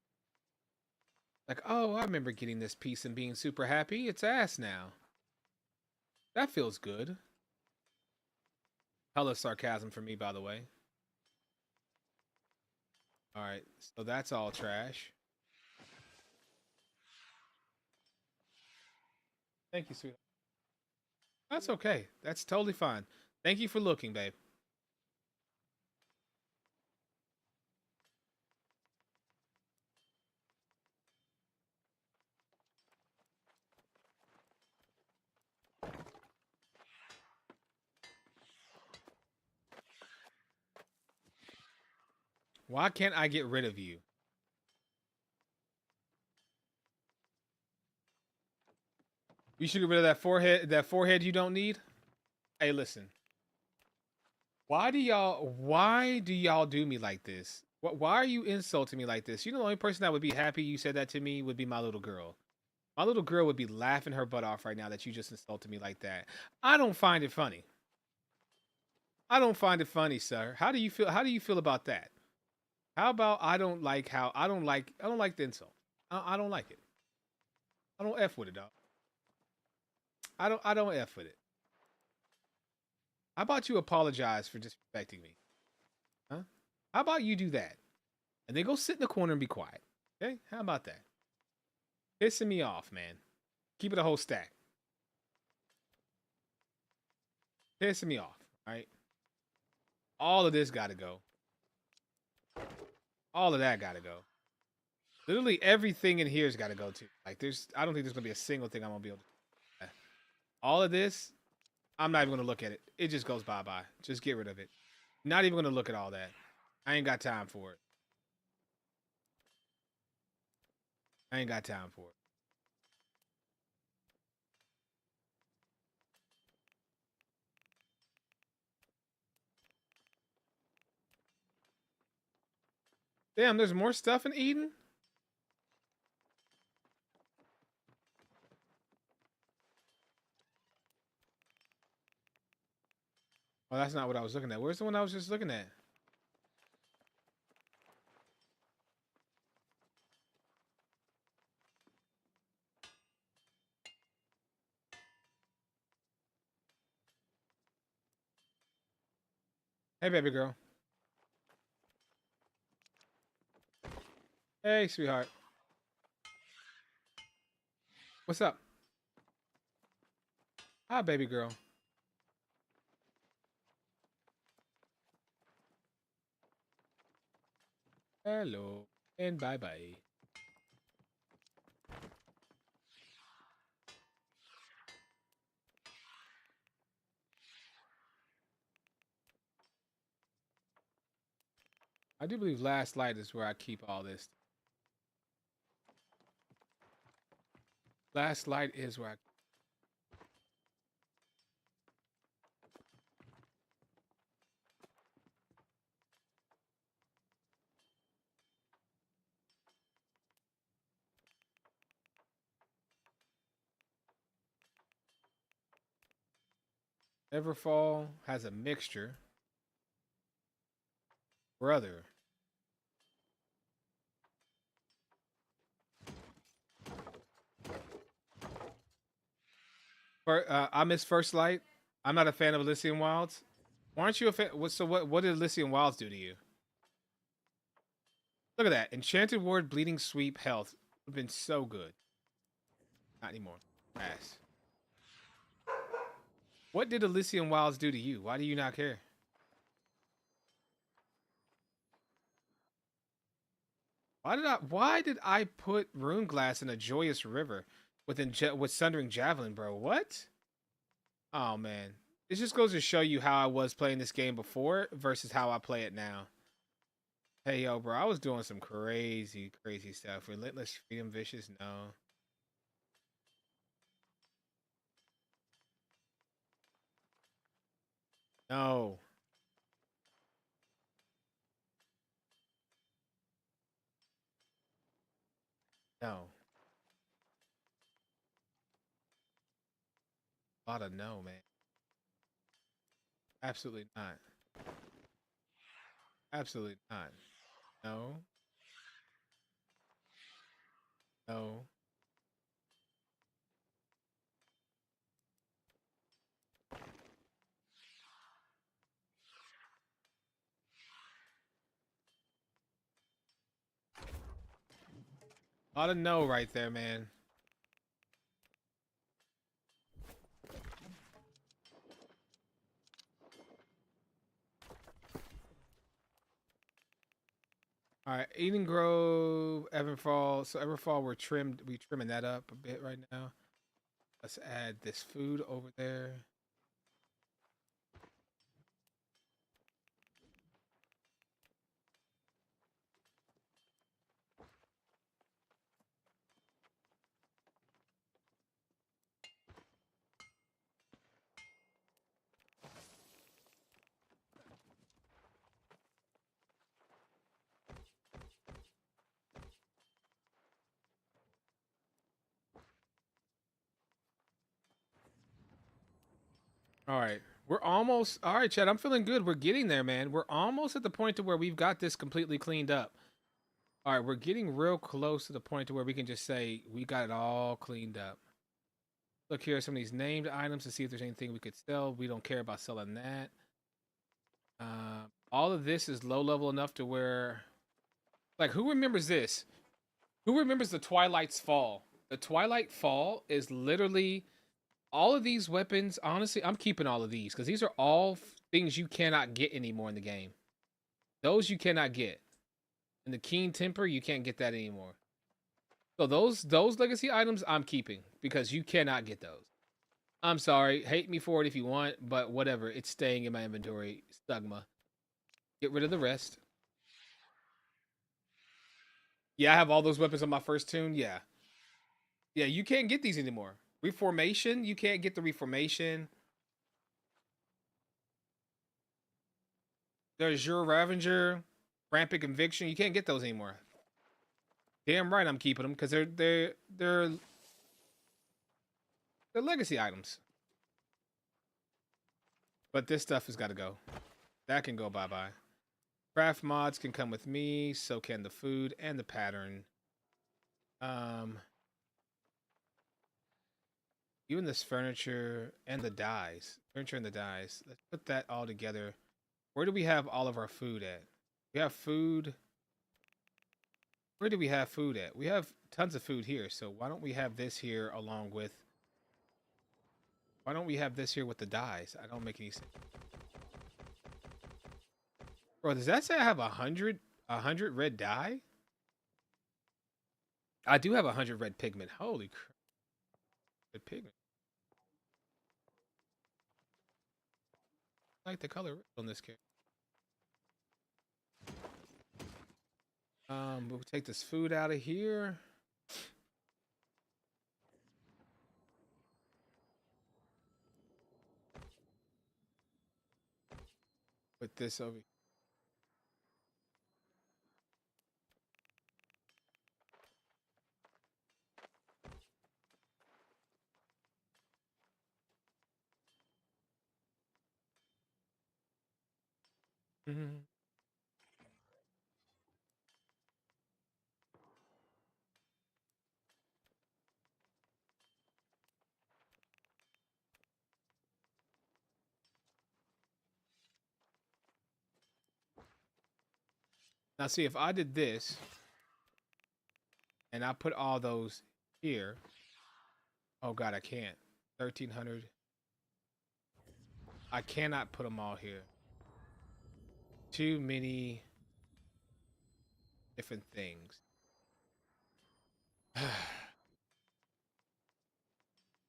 Like, oh, I remember getting this piece and being super happy. It's ass now. That feels good. Hella sarcasm for me, by the way. All right, so that's all trash. Thank you, sweetheart. That's okay. That's totally fine. Thank you for looking, babe. Why can't I get rid of you? You should get rid of that forehead. That forehead you don't need. Hey, listen. Why do y'all do me like this? Why are you insulting me like this? You know, the only person that would be happy you said that to me would be my little girl. My little girl would be laughing her butt off right now that you just insulted me like that. I don't find it funny. I don't find it funny, sir. How do you feel? How do you feel about that? How about I don't like the insult. I don't like it. I don't f with it, dog. I don't f with it. How about you apologize for disrespecting me? Huh? How about you do that? And then go sit in the corner and be quiet. Okay? How about that? Pissing me off, man. Keep it a whole stack. Pissing me off. All right. All of this gotta go. All of that gotta go. Literally everything in here's gotta go too. Like I don't think there's gonna be a single thing I'm gonna be able to. All of this, I'm not even gonna look at it. It just goes bye bye. Just get rid of it. Not even gonna look at all that. I ain't got time for it. I ain't got time for it. Damn, there's more stuff in Eden? Oh, that's not what I was looking at. Where's the one I was just looking at? Hey, baby girl. Hey, sweetheart. What's up? Hi, baby girl. Hello. And bye-bye. I do believe Last Light is where I keep all this. Last Light is where I... Everfall has a mixture. Brother. I miss First Light. I'm not a fan of Elysian Wilds. Why aren't you a fan? So what did Elysian Wilds do to you? Look at that. Enchanted Ward, Bleeding Sweep, Health. Would have been so good. Not anymore. Ass. What did Elysian Wilds do to you? Why do you not care? Why did I put Rune Glass in a Joyous River with Sundering Javelin, bro? What? Oh man. It just goes to show you how I was playing this game before versus how I play it now. Hey yo, bro, I was doing some crazy, crazy stuff. Relentless Freedom Vicious, no. No. No. A lot of no, man. Absolutely not. Absolutely not. No. No. A lot of no right there, man. All right, Eden Grove, Everfall. So Everfall, we trimming that up a bit right now. Let's add this food over there. All right. We're almost all right, Chad. I'm feeling good. We're getting there, man. We're almost at the point to where we've got this completely cleaned up. All right, we're getting real close to the point to where we can just say we got it all cleaned up. Look here at some of these named items to see if there's anything we could sell. We don't care about selling that. All of this is low level enough to where, like, who remembers this? Who remembers the Twilight's Fall? The Twilight Fall is literally all of these weapons. Honestly, I'm keeping all of these because these are all things you cannot get anymore in the game. Those you cannot get. And the Keen Temper, you can't get that anymore. So those legacy items I'm keeping because you cannot get those. I'm sorry, hate me for it if you want, but whatever. It's staying in my inventory. Stugma. Get rid of the rest. Yeah, I have all those weapons on my first tune. Yeah. Yeah, you can't get these anymore. Reformation, you can't get the Reformation. There's your Ravager. Rampant Conviction. You can't get those anymore. Damn right I'm keeping them because they're legacy items. But this stuff has got to go. That can go bye-bye. Craft mods can come with me. So can the food and the pattern. Even this furniture and the dyes. Furniture and the dyes. Let's put that all together. Where do we have all of our food at? We have food. Where do we have food at? We have tons of food here. So why don't we have this here along with... Why don't we have this here with the dyes? I don't make any sense. Bro, does that say I have 100 red dye? I do have 100 red pigment. Holy crap. Red pigment. I like the color on this character. We'll take this food out of here. Put this over here. Mm-hmm. Now see, if I did this and I put all those here. Oh God, I can't. 1,300. I cannot put them all here. Too many different things.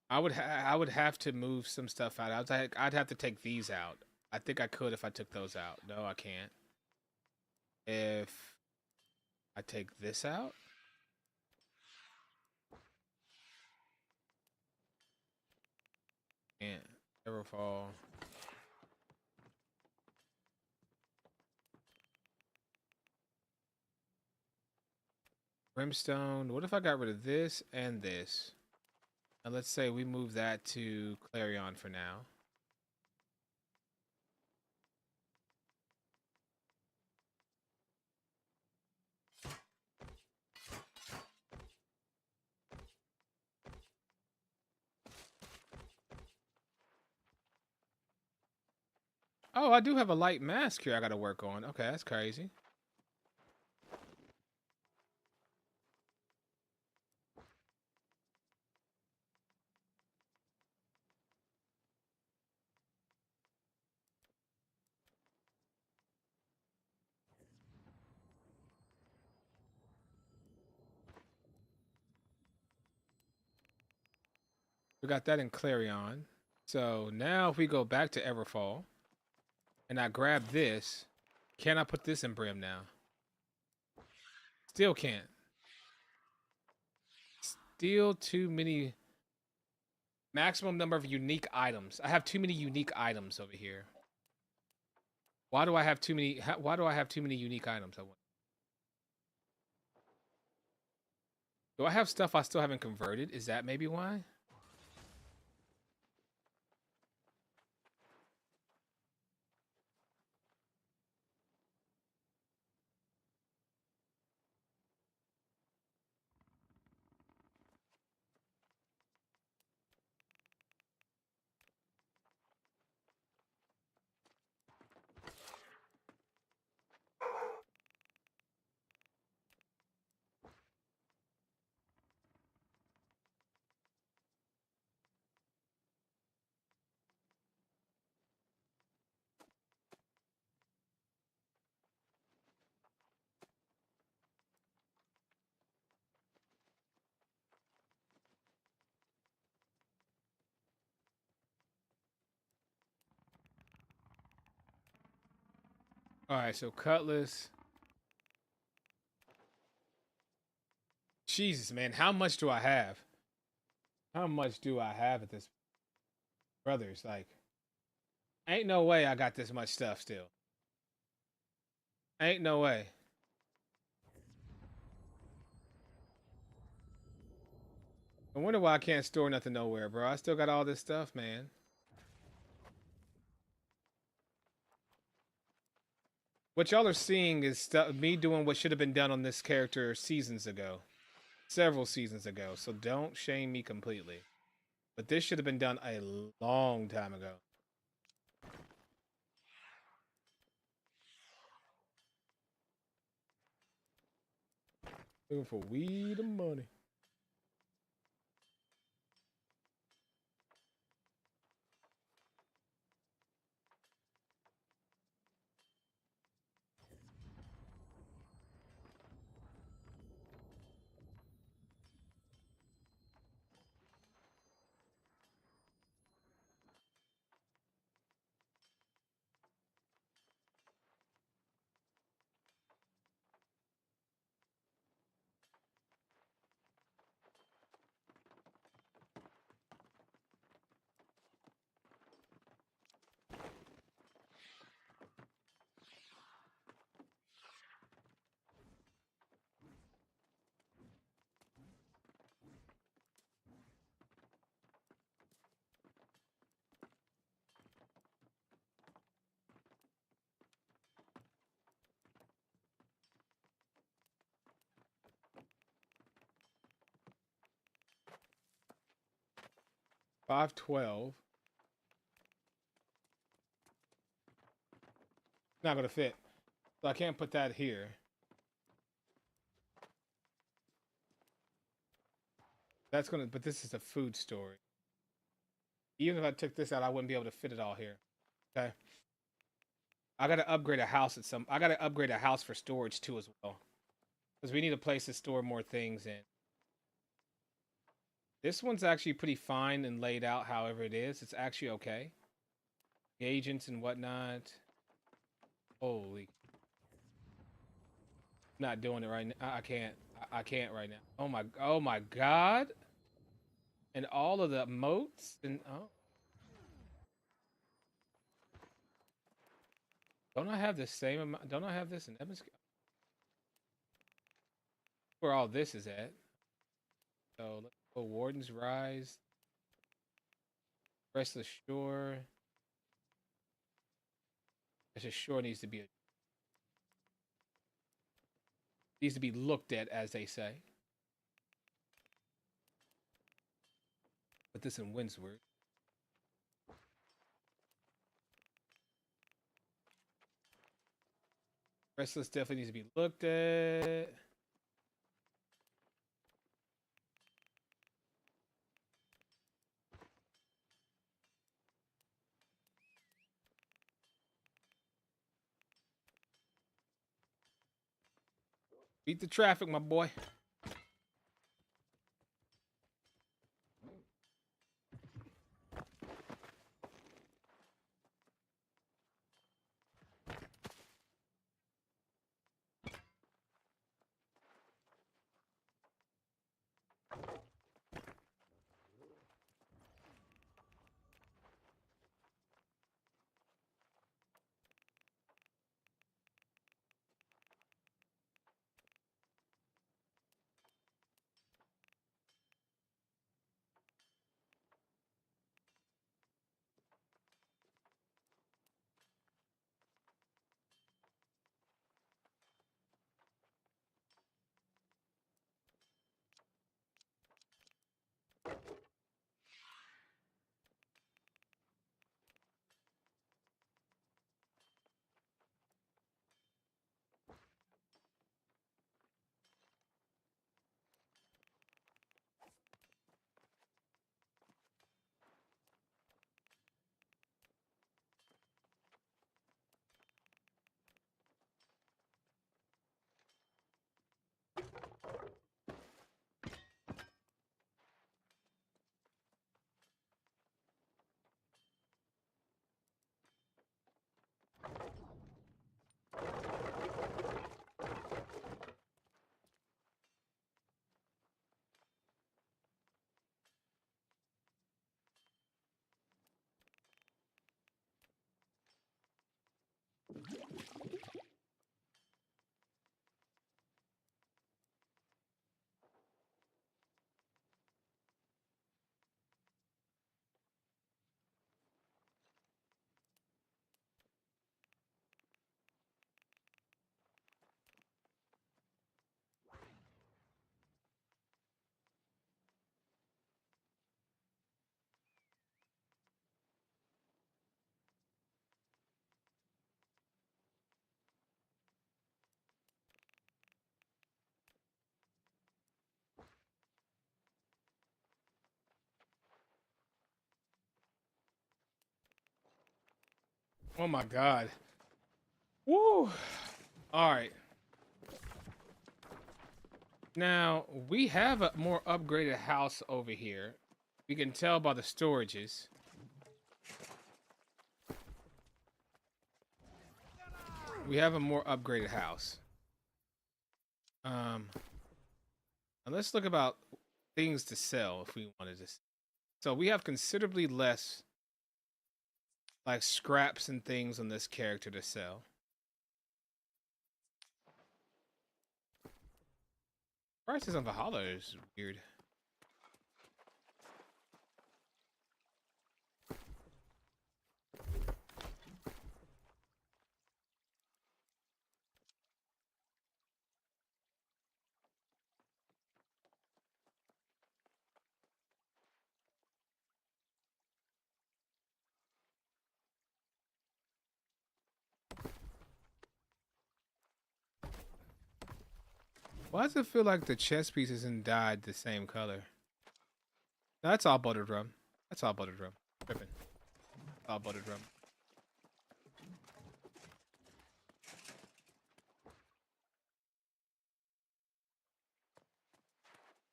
I would have to move some stuff out. I'd have to take these out. I think I could if I took those out. No, I can't. If I take this out. Can't ever fall. Brimstone. What if I got rid of this and this? And let's say we move that to Clarion for now. Oh, I do have a light mask here I gotta work on. Okay, that's crazy. We got that in Clarion. So now if we go back to Everfall and I grab this, can I put this in Brim now? Still can't. Still too many. Maximum number of unique items. I have too many unique items over here. Why do I have too many? Why do I have too many unique items? Do I have stuff I still haven't converted? Is that maybe why? All right, so Cutlass. Jesus, man, how much do I have? How much do I have at this? Brothers, like, ain't no way I got this much stuff still. Ain't no way. I wonder why I can't store nothing nowhere, bro. I still got all this stuff, man. What y'all are seeing is me doing what should have been done on this character seasons ago. Several seasons ago. So don't shame me completely. But this should have been done a long time ago. Looking for weed and money. $512. Not gonna fit. So I can't put that here. That's gonna, but this is a food storage. Even if I took this out, I wouldn't be able to fit it all here. Okay. I gotta upgrade a house at some. I gotta upgrade a house for storage too as well, because we need a place to store more things in. This one's actually pretty fine and laid out. However, it is. It's actually okay. The agents and whatnot. Holy. I'm not doing it right now. I can't. I can't right now. Oh my. Oh my God. And all of the moats and oh. Don't I have the same amount? Don't I have this in Evans? Where all this is at? So let's go. Warden's Rise. Restless Shore. Restless Shore needs to be looked at, as they say. Put this in Windsward. Restless definitely needs to be looked at. Beat the traffic, my boy. Oh my god. Woo! Alright. Now, we have a more upgraded house over here. We can tell by the storages. We have a more upgraded house. And let's look about things to sell if we wanted to. So we have considerably less like scraps and things on this character to sell. Prices on Valhalla is weird. Why does it feel like the chess piece isn't dyed the same color? No, that's all buttered rum. That's all buttered rum. Tripping. All buttered rum.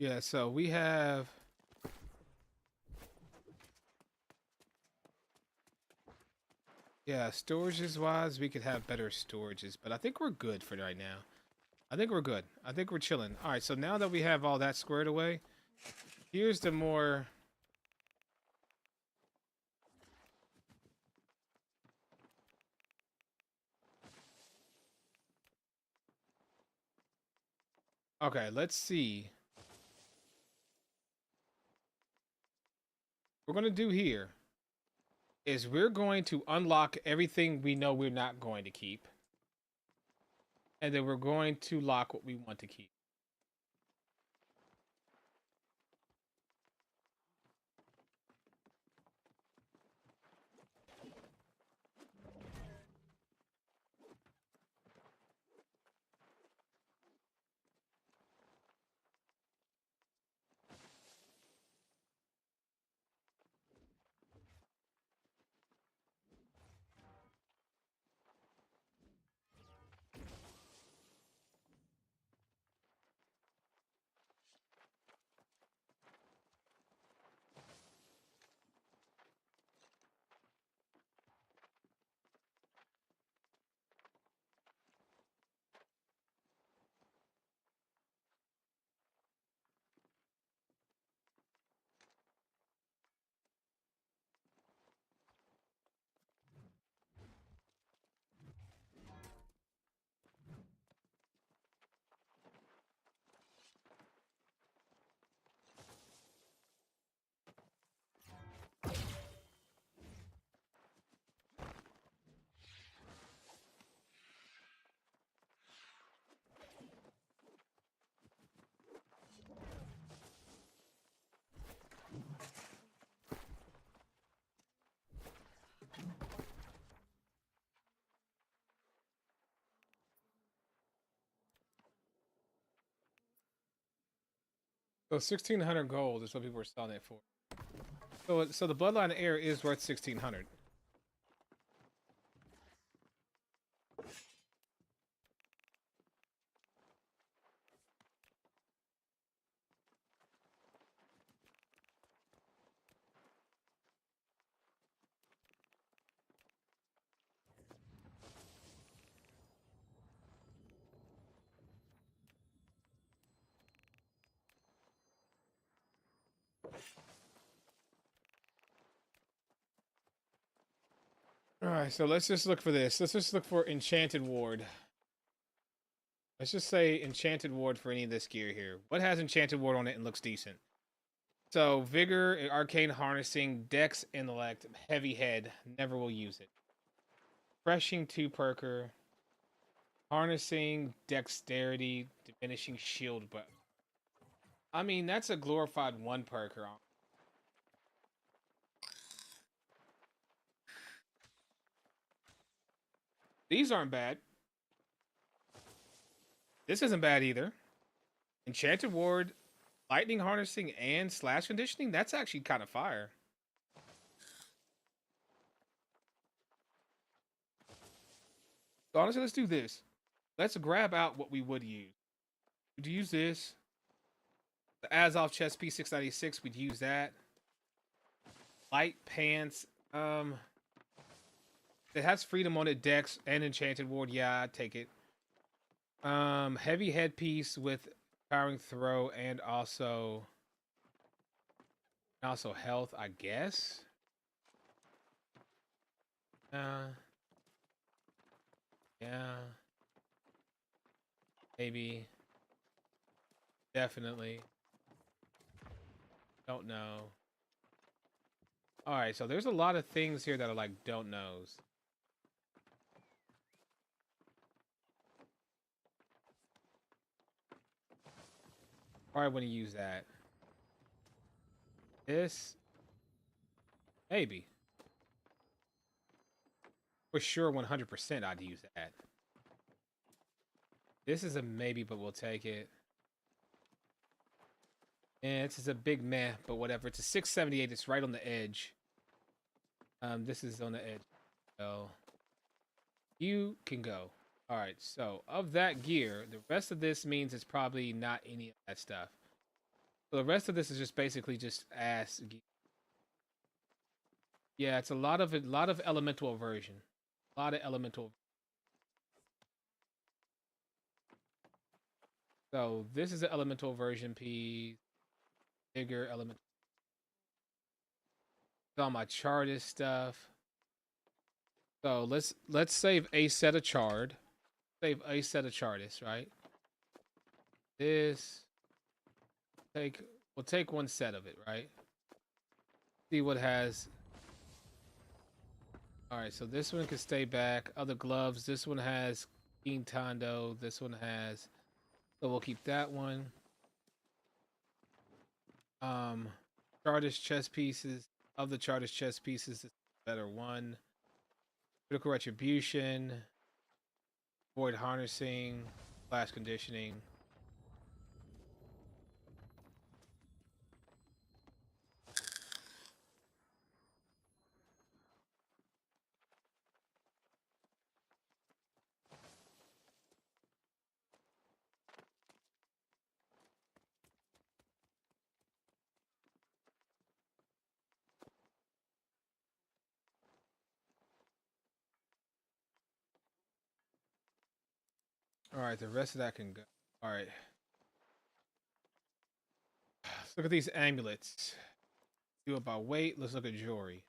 Yeah, so we have. Yeah, storages wise, we could have better storages, but I think we're good for right now. I think we're good. I think we're chilling. All right, so now that we have all that squared away, here's the more. Okay, let's see. What we're going to do here is we're going to unlock everything we know we're not going to keep. And then we're going to lock what we want to keep. So 1,600 gold is what people are selling it for. So the Bloodline Heir is worth 1,600. All right, so let's just look for this. Let's just look for Enchanted Ward. Let's just say Enchanted Ward for any of this gear here. What has Enchanted Ward on it and looks decent? So Vigor, Arcane Harnessing, Dex, Intellect, Heavy Head. Never will use it. Refreshing 2 perker. Harnessing, Dexterity, Diminishing Shield. But I mean, that's a glorified 1 perker. These aren't bad. This isn't bad either. Enchanted Ward, Lightning Harnessing, and Slash Conditioning. That's actually kind of fire. So honestly, let's do this. Let's grab out what we would use. We'd use this. The Azov chest piece 696. We'd use that. Light pants. It has freedom on it, Dex and Enchanted Ward. Yeah, I'd take it. Heavy headpiece with powering throw and also health, I guess. Yeah. Maybe. Definitely. Don't know. Alright, so there's a lot of things here that are like don't knows. Probably wouldn't use that. This. Maybe. For sure, 100% I'd use that. This is a maybe, but we'll take it. And this is a big meh, but whatever. It's a 678. It's right on the edge. This is on the edge. So you can go. All right. So of that gear, the rest of this means it's probably not any of that stuff. So the rest of this is just basically just ass gear. Yeah, it's a lot of elemental aversion. A lot of elemental. So this is an elemental version piece. Bigger element. All my Chartist stuff. So let's save a set of Chard. Save a set of Chartist, right? This we'll take one set of it, right? See what has. All right, so this one can stay back. Other gloves. This one has King Tondo. This one has. So we'll keep that one. Chartist chess pieces. Of the Chartist chess pieces, this is the better one. Critical Retribution. Void Harnessing. Flash Conditioning. All right, the rest of that can go. All right. Let's look at these amulets. Do it by weight. Let's look at jewelry.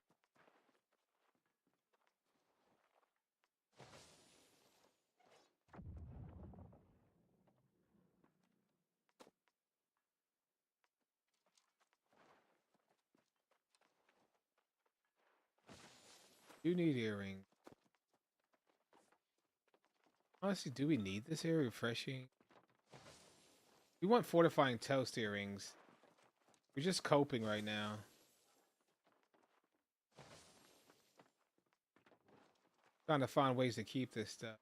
You need earrings. Honestly, do we need this here? Refreshing. We want fortifying toast earrings. We're just coping right now. Trying to find ways to keep this stuff.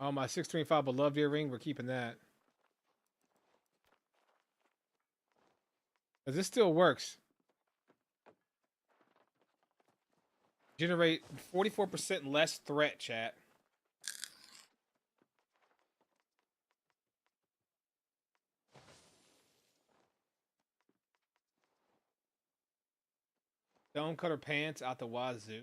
Oh, my 625 beloved earring. We're keeping that. Because this still works. Generate 44% less threat, chat. Stonecutter pants out the wazoo.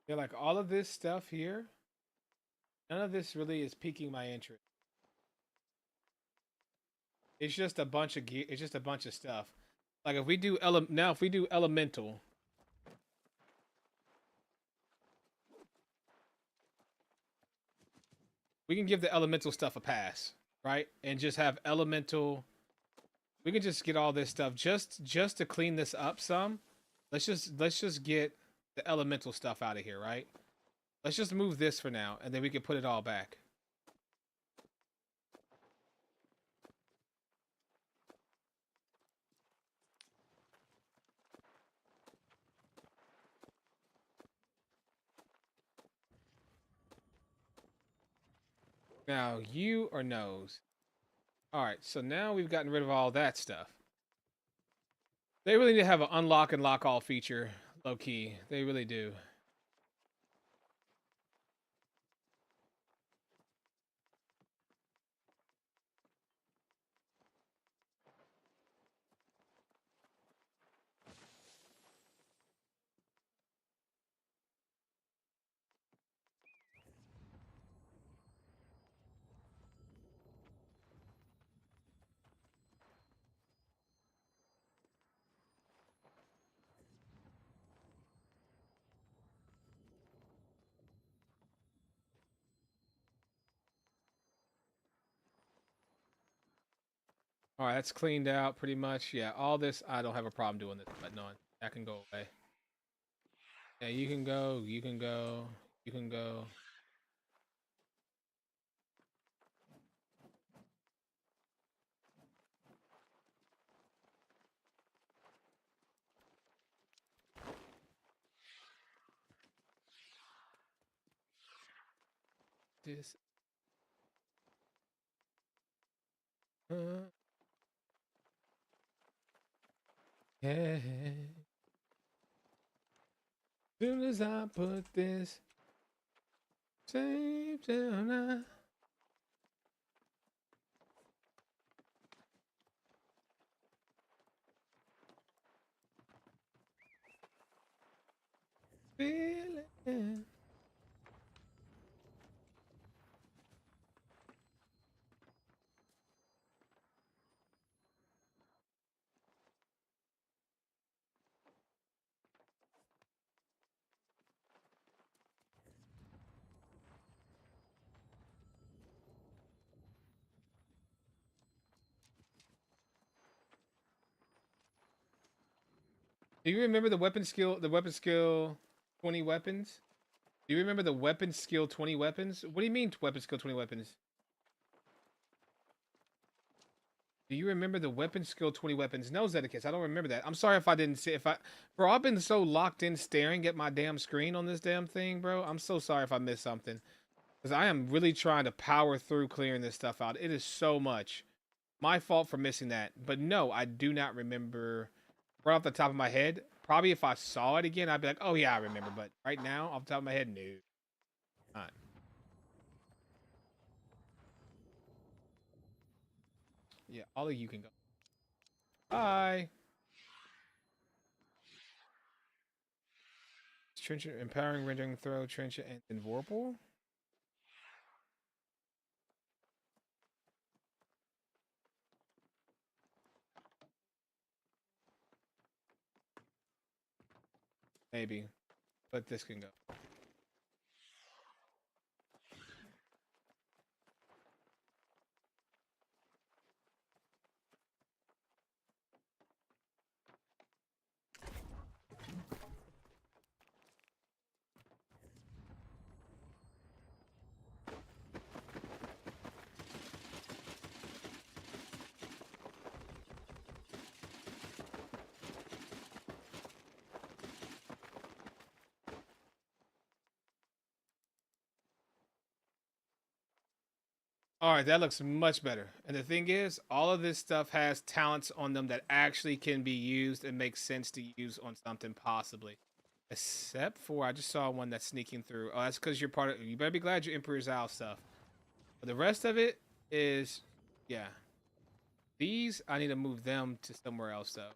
Yeah, like all of this stuff here, none of this really is piquing my interest. It's just a bunch of gear. It's just a bunch of stuff. Like if we do if we do elemental, we can give the elemental stuff a pass, right? And just have elemental We can just get all this stuff just to clean this up some. Let's just get the elemental stuff out of here, right? Let's just move this for now, and then we can put it all back. Now, you or nose? Alright, so now we've gotten rid of all that stuff. They really need to have an unlock and lock all feature, low key. They really do. Alright, that's cleaned out pretty much. Yeah, all this, I don't have a problem doing this button on. That can go away. Yeah, you can go, you can go, you can go. This. Yeah. Soon as I put this tape down, I feel it. Do you remember the weapon skill? The weapon skill 20 weapons? Do you remember the weapon skill 20 weapons? What do you mean weapon skill 20 weapons? Do you remember the weapon skill 20 weapons? No, Zedicus, I don't remember that. I'm sorry if I didn't see bro, I've been so locked in staring at my damn screen on this damn thing, bro. I'm so sorry if I missed something. Because I am really trying to power through clearing this stuff out. It is so much. My fault for missing that. But no, I do not remember right off the top of my head. Probably if I saw it again, I'd be like, oh yeah, I remember. But right now, off the top of my head, no. All right. Yeah, all of you can go. Bye. Trenchant, empowering, rendering, throw, trenchant, and vorpal. Maybe. But this can go. All right, that looks much better. And the thing is, all of this stuff has talents on them that actually can be used and make sense to use on something possibly. Except for, I just saw one that's sneaking through. Oh, that's because you're part of, you better be glad you're Emperor's Owl stuff. But the rest of it is, yeah. These, I need to move them to somewhere else though.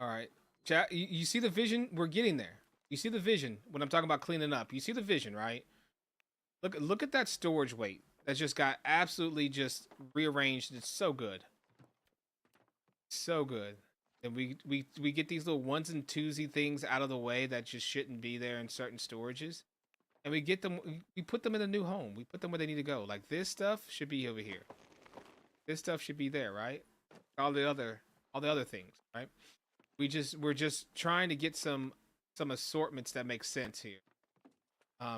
All right. Chat, you see the vision? We're getting there. You see the vision when I'm talking about cleaning up. You see the vision, right? Look at that storage weight. That just got absolutely just rearranged. It's so good. So good. And we get these little ones and twosy things out of the way that just shouldn't be there in certain storages. And we get them, we put them in a new home. We put them where they need to go. Like this stuff should be over here. This stuff should be there, right? All the other things, right? We're just trying to get some assortments that make sense here.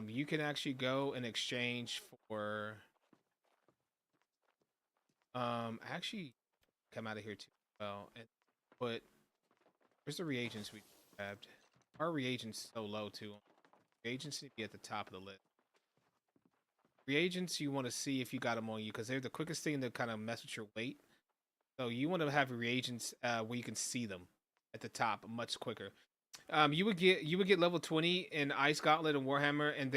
You can actually go and exchange for actually come out of here too. Well, and put where's the reagents we grabbed? Our reagents so low too. Reagents need to be at the top of the list. Reagents you want to see if you got them on you because they're the quickest thing to kind of mess with your weight. So you want to have reagents where you can see them at the top much quicker. You would get level 20 in Ice Gauntlet and Warhammer, and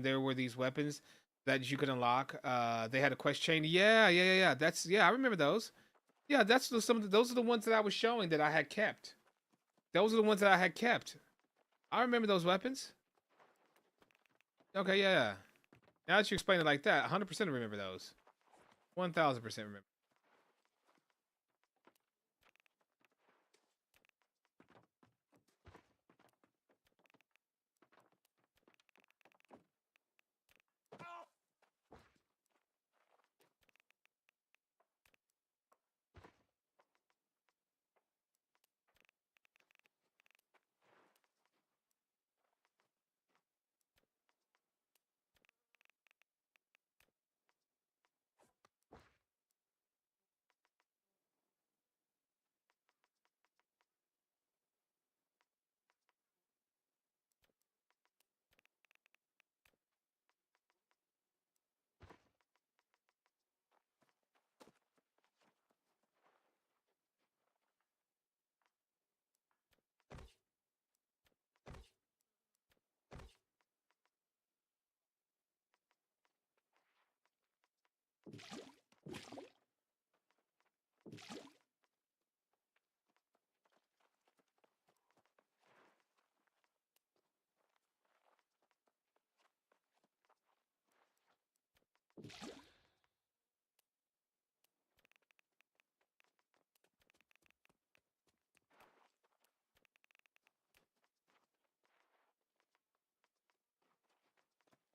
there were these weapons that you could unlock. They had a quest chain. Yeah. I remember those. Yeah, that's those are the ones that I was showing that I had kept. Those are the ones that I had kept. I remember those weapons. Okay, yeah. Now that you explain it like that, 100% remember those. 1000% remember.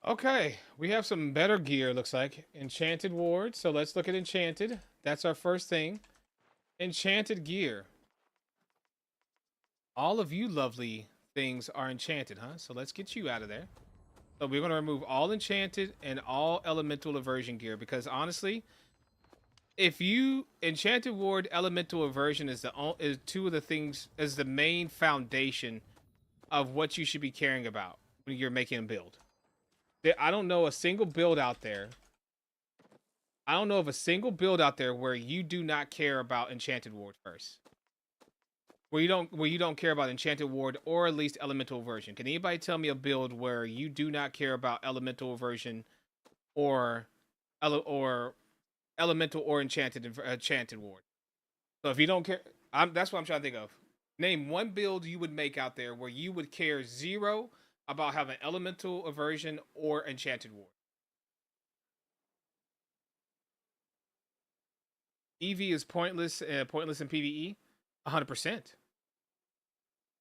Okay, we have some better gear, looks like. Enchanted Ward. So let's look at Enchanted. That's our first thing. Enchanted gear. All of you lovely things are enchanted, huh? So let's get you out of there. So we're going to remove all enchanted and all elemental aversion gear because honestly, if you enchanted ward elemental aversion is two of the things is the main foundation of what you should be caring about when you're making a build. I don't know a single build out there. I don't know of a single build out there where you do not care about enchanted ward first. Where you don't care about enchanted ward or at least elemental aversion. Can anybody tell me a build where you do not care about elemental aversion or elemental or enchanted ward? So if you don't care, that's what I'm trying to think of. Name one build you would make out there where you would care zero about having elemental aversion or enchanted ward. EV is pointless in PvE. 100%.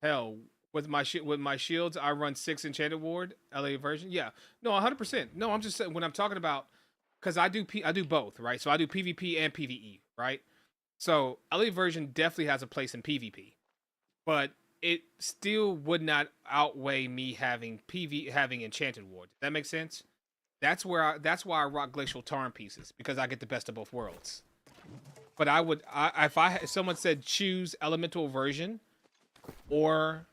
Hell, with my shields, I run 6 enchanted ward LA version. Yeah, no, 100%. No, I'm just saying when I'm talking about because I do both, right? So I do PvP and PvE, right? So LA version definitely has a place in PvP, but it still would not outweigh me having enchanted ward. Does that make sense? That's why I rock glacial tarn pieces because I get the best of both worlds. But if someone said choose elemental version or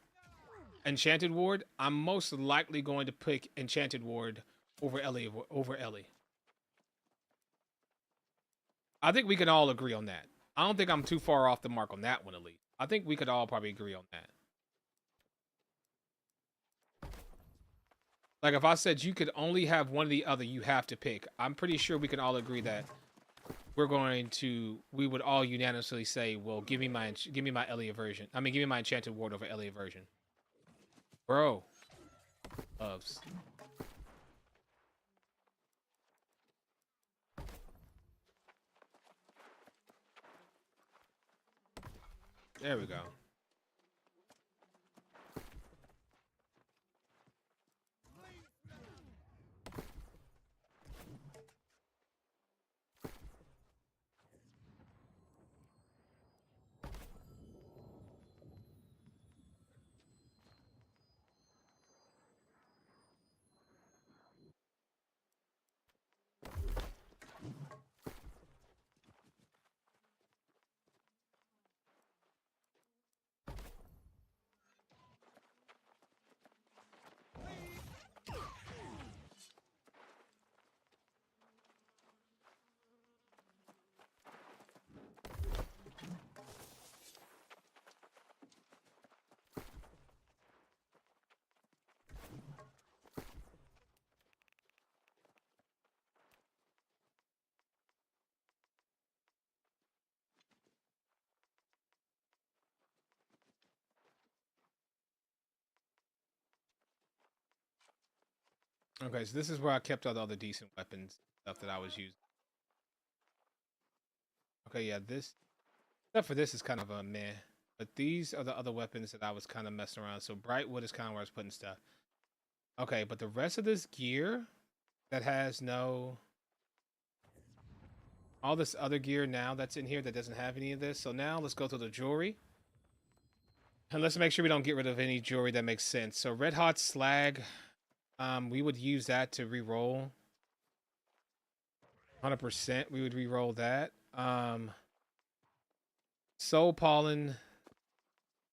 enchanted ward, I'm most likely going to pick enchanted ward over Ellie. I think we can all agree on that. I don't think I'm too far off the mark on that one, at least. I think we could all probably agree on that. Like if I said you could only have one or the other, you have to pick. I'm pretty sure we can all agree that we would all unanimously say, well, give me my Ellie version. I mean, give me my enchanted ward over Ellie version. Bro. Loves. There we go. Okay, so this is where I kept all the other decent weapons stuff that I was using. Okay, yeah, this stuff for this is kind of a meh. But these are the other weapons that I was kind of messing around. So Brightwood is kind of where I was putting stuff. Okay, but the rest of this gear that has no all this other gear now that's in here that doesn't have any of this. So now let's go to the jewelry. And let's make sure we don't get rid of any jewelry that makes sense. So red hot slag, we would use that to re-roll. 100%, we would re-roll that. Soul pollen,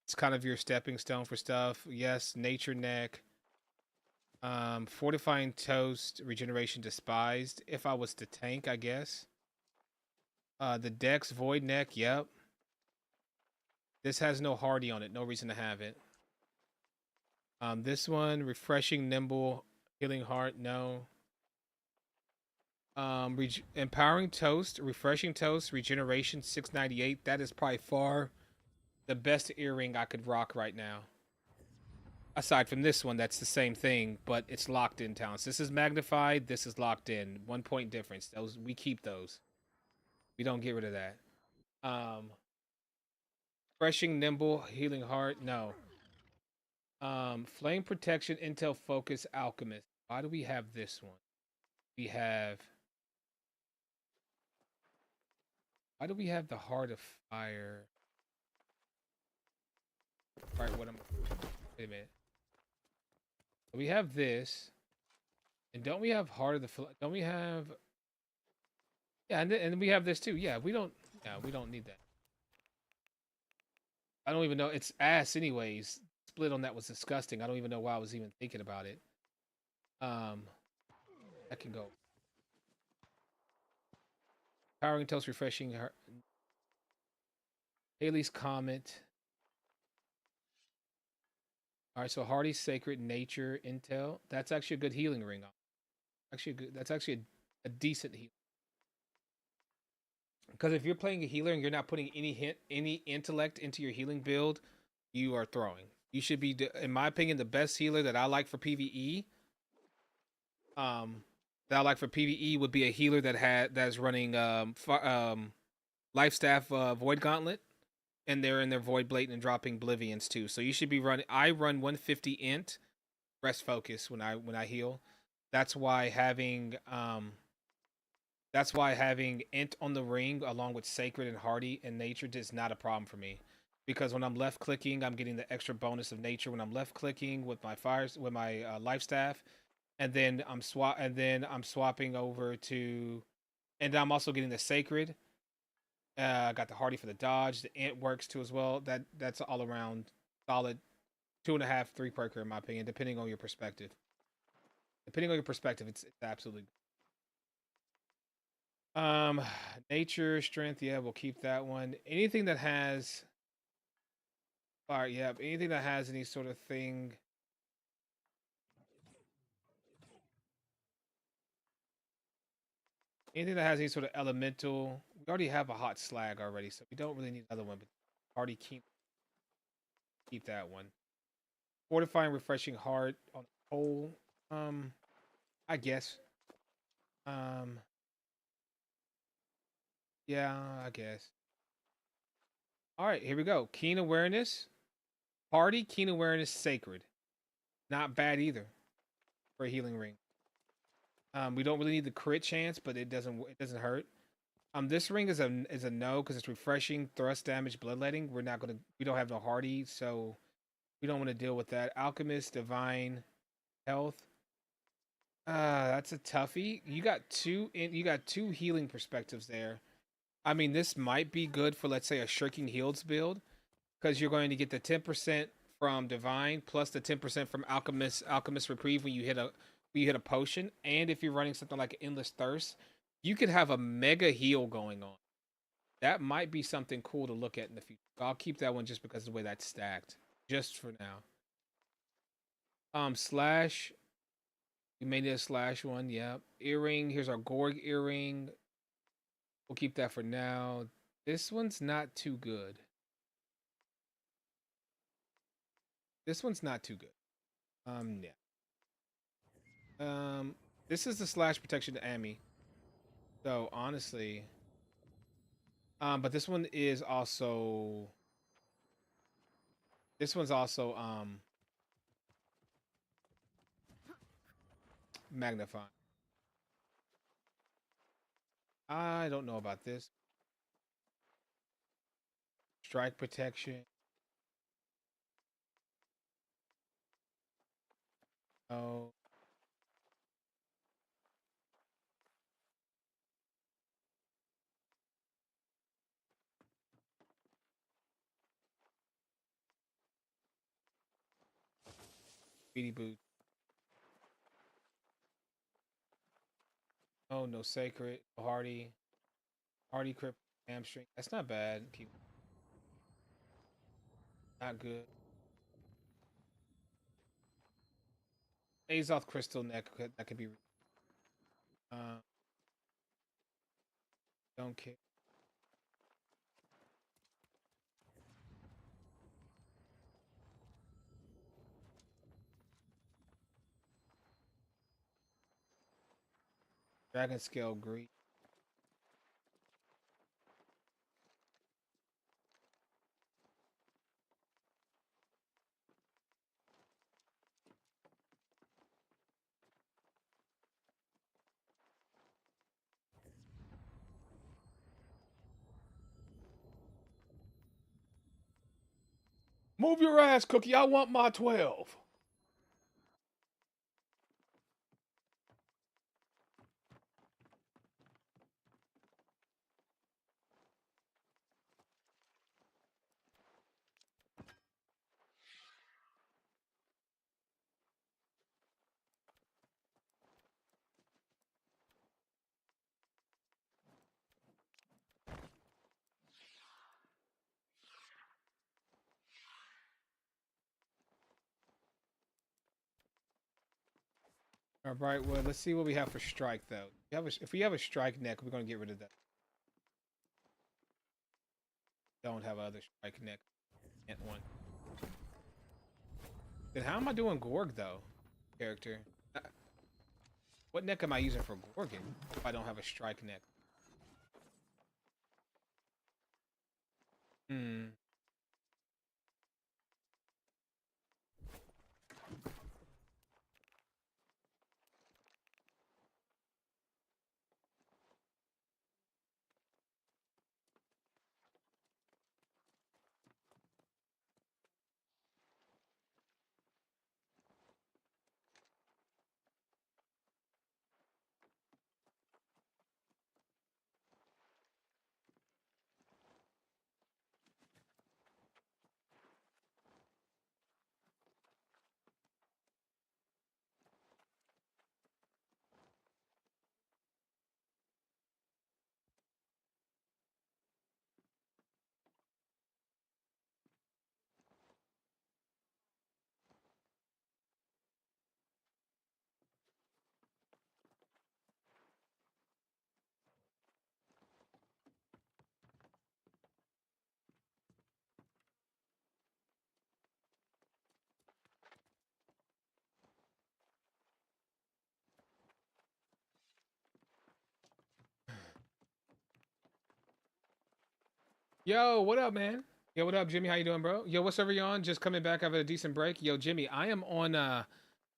it's kind of your stepping stone for stuff. Yes, nature neck. Fortifying toast, regeneration despised. If I was to tank, I guess. The Dex void neck, yep. This has no hardy on it, no reason to have it. This one, refreshing nimble, healing heart, no. Empowering toast, refreshing toast, regeneration 698. That is probably far the best earring I could rock right now. Aside from this one, that's the same thing, but it's locked in town. So this is magnified. This is locked in. 1 point difference. Those we keep those. We don't get rid of that. Refreshing nimble, healing heart. No. Flame protection, intel focus, alchemist. Why do we have this one? We have. Why do we have the heart of fire? All right, what am? Wait a minute. We have this, and don't we have heart of the? Don't we have? Yeah, and we have this too. Yeah, we don't. Yeah, we don't need that. I don't even know. It's ass, anyways. Split on that was disgusting. I don't even know why I was even thinking about it. That can go. Powering toast, refreshing. Haley's Comet. All right, so Hardy Sacred Nature Intel. That's actually a good healing ring. Actually, good. That's actually a decent heal. Because if you're playing a healer and you're not putting any intellect into your healing build, you are throwing. You should be, in my opinion, the best healer that I like for PVE. That I like for PVE would be a healer that's running Life Staff Void Gauntlet, and they're in their Void Blatant and dropping Oblivions too. So you should be running. I run 150 int rest focus when I heal. That's why having int on the ring along with sacred and hardy and nature is not a problem for me. Because when I'm left clicking, I'm getting the extra bonus of nature when I'm left clicking with my life staff, and then I'm swapping over to, and I'm also getting the sacred. I got the hardy for the dodge. The int works too as well. That's all around solid 2.5, 3 perker in my opinion, depending on your perspective. Depending on your perspective, it's absolutely. Um, nature, strength, yeah, we'll keep that one. Anything that has, all right, yeah, anything that has any sort of thing. Anything that has any sort of elemental. We already have a hot slag already, so we don't really need another one. But already keep that one. Fortifying, refreshing heart on the whole. I guess. Um, yeah, I guess. All right, here we go. Keen awareness, party, keen awareness, sacred. Not bad either for a healing ring. We don't really need the crit chance, but it doesn't hurt. This ring is a no because it's refreshing, thrust damage, bloodletting. We don't have no hardy, so we don't want to deal with that. Alchemist, divine, health. That's a toughie. You got two healing perspectives there. I mean, this might be good for, let's say, a shrinking heals build because you're going to get the 10% from divine plus the 10% from alchemist reprieve when you hit a potion, and if you're running something like endless thirst, you could have a mega heal going on. That might be something cool to look at in the future. I'll keep that one just because of the way that's stacked, just for now. Slash. We made it a slash one. Yep. Earring. Here's our Gorg earring. We'll keep that for now. This one's not too good. This one's not too good. Yeah. This is the slash protection Ami. So honestly, but this one's also magnifying. I don't know about this. Strike protection. Oh, speedy boot. Oh, no sacred. Hardy. Hardy crip hamstring. That's not bad. Keep not good. Azoth crystal neck that could be. Uh, don't care. Dragon scale greed. Move your ass, Cookie. I want my 12. All right, well, let's see what we have for strike, though. If we have a strike neck, we're going to get rid of that. Don't have other strike neck. Can't one. Then how am I doing Gorg, though? Character. What neck am I using for Gorgon if I don't have a strike neck? Hmm. Yo, what up, man? Yo, what up, Jimmy? How you doing, bro? Yo, what's over you on? Just coming back after a decent break. Yo, Jimmy, I am on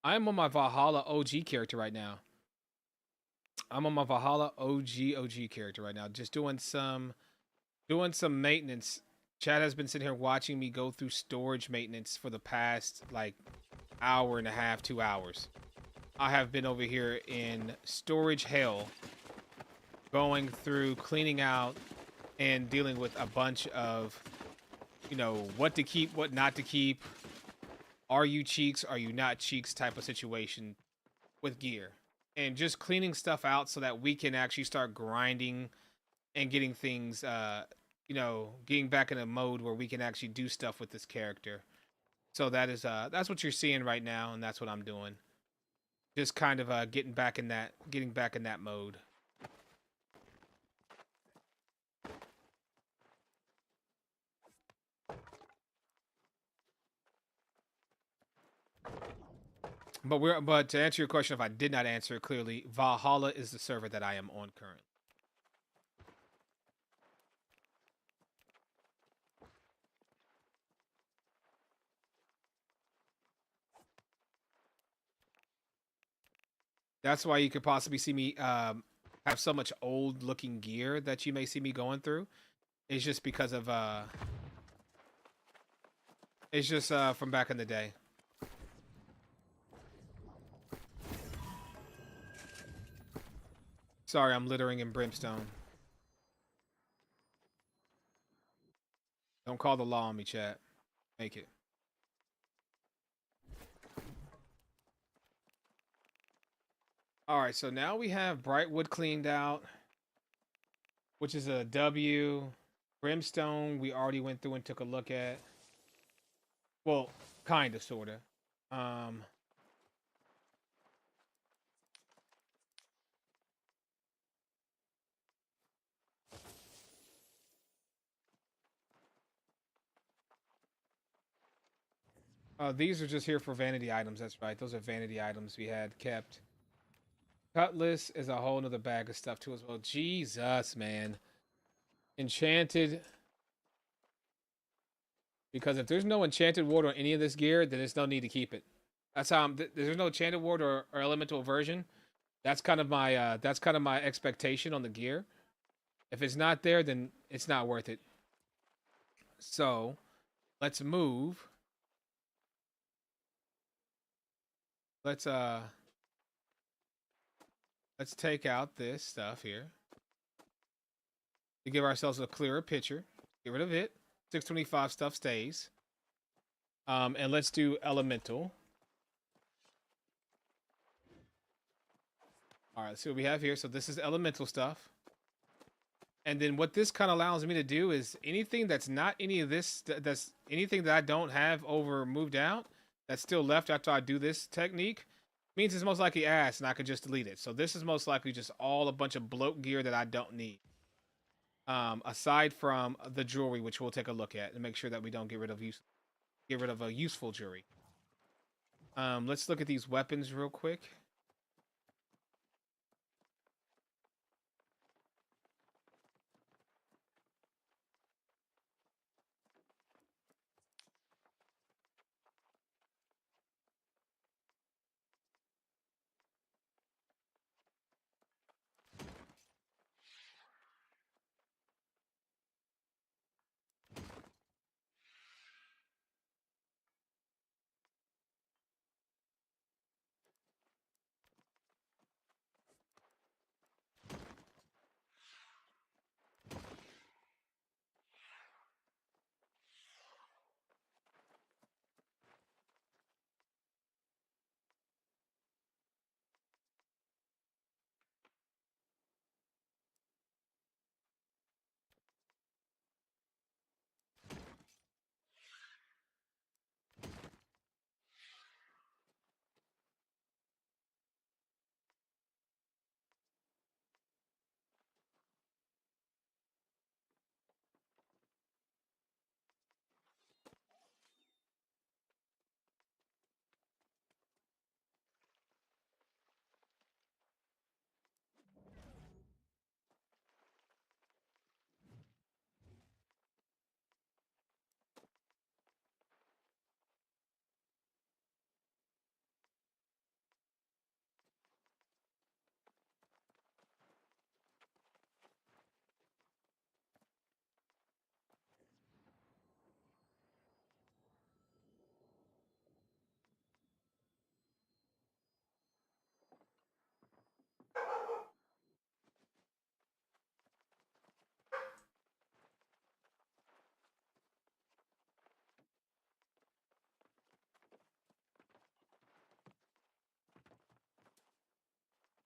my Valhalla OG character right now. I'm on my Valhalla OG character right now. Just doing some maintenance. Chad has been sitting here watching me go through storage maintenance for the past like hour and a half, 2 hours. I have been over here in storage hell, going through cleaning out and dealing with a bunch of, what to keep, what not to keep. Are you cheeks? Are you not cheeks? Type of situation with gear, and just cleaning stuff out so that we can actually start grinding and getting things, getting back in a mode where we can actually do stuff with this character. So that's what you're seeing right now, and that's what I'm doing. Just kind of getting back in that mode. But to answer your question, if I did not answer it clearly, Valhalla is the server that I am on currently. That's why you could possibly see me have so much old looking gear that you may see me going through. It's just because of it's just from back in the day. Sorry, I'm littering in brimstone. Don't call the law on me, chat. Make it. All right, so now we have Brightwood cleaned out, which is a W. Brimstone, we already went through and took a look at. Well, kind of, sort of. These are just here for vanity items. That's right. Those are vanity items we had kept. Cutlass is a whole nother bag of stuff too as well. Jesus, man. Enchanted. Because if there's no enchanted ward on any of this gear, then there's no need to keep it. That's how there's no enchanted ward or elemental version. That's kind of my expectation on the gear. If it's not there, then it's not worth it. So let's move. Let's take out this stuff here to give ourselves a clearer picture. Get rid of it. 625 stuff stays. And let's do elemental. All right, let's see what we have here. So this is elemental stuff. And then what this kind of allows me to do is anything that's not any of this, that's anything that I don't have over moved out, that's still left after I do this technique, means it's most likely ass and I could just delete it. So this is most likely just all a bunch of bloat gear that I don't need. Aside from the jewelry, which we'll take a look at and make sure that we don't get rid of a useful jewelry. Let's look at these weapons real quick.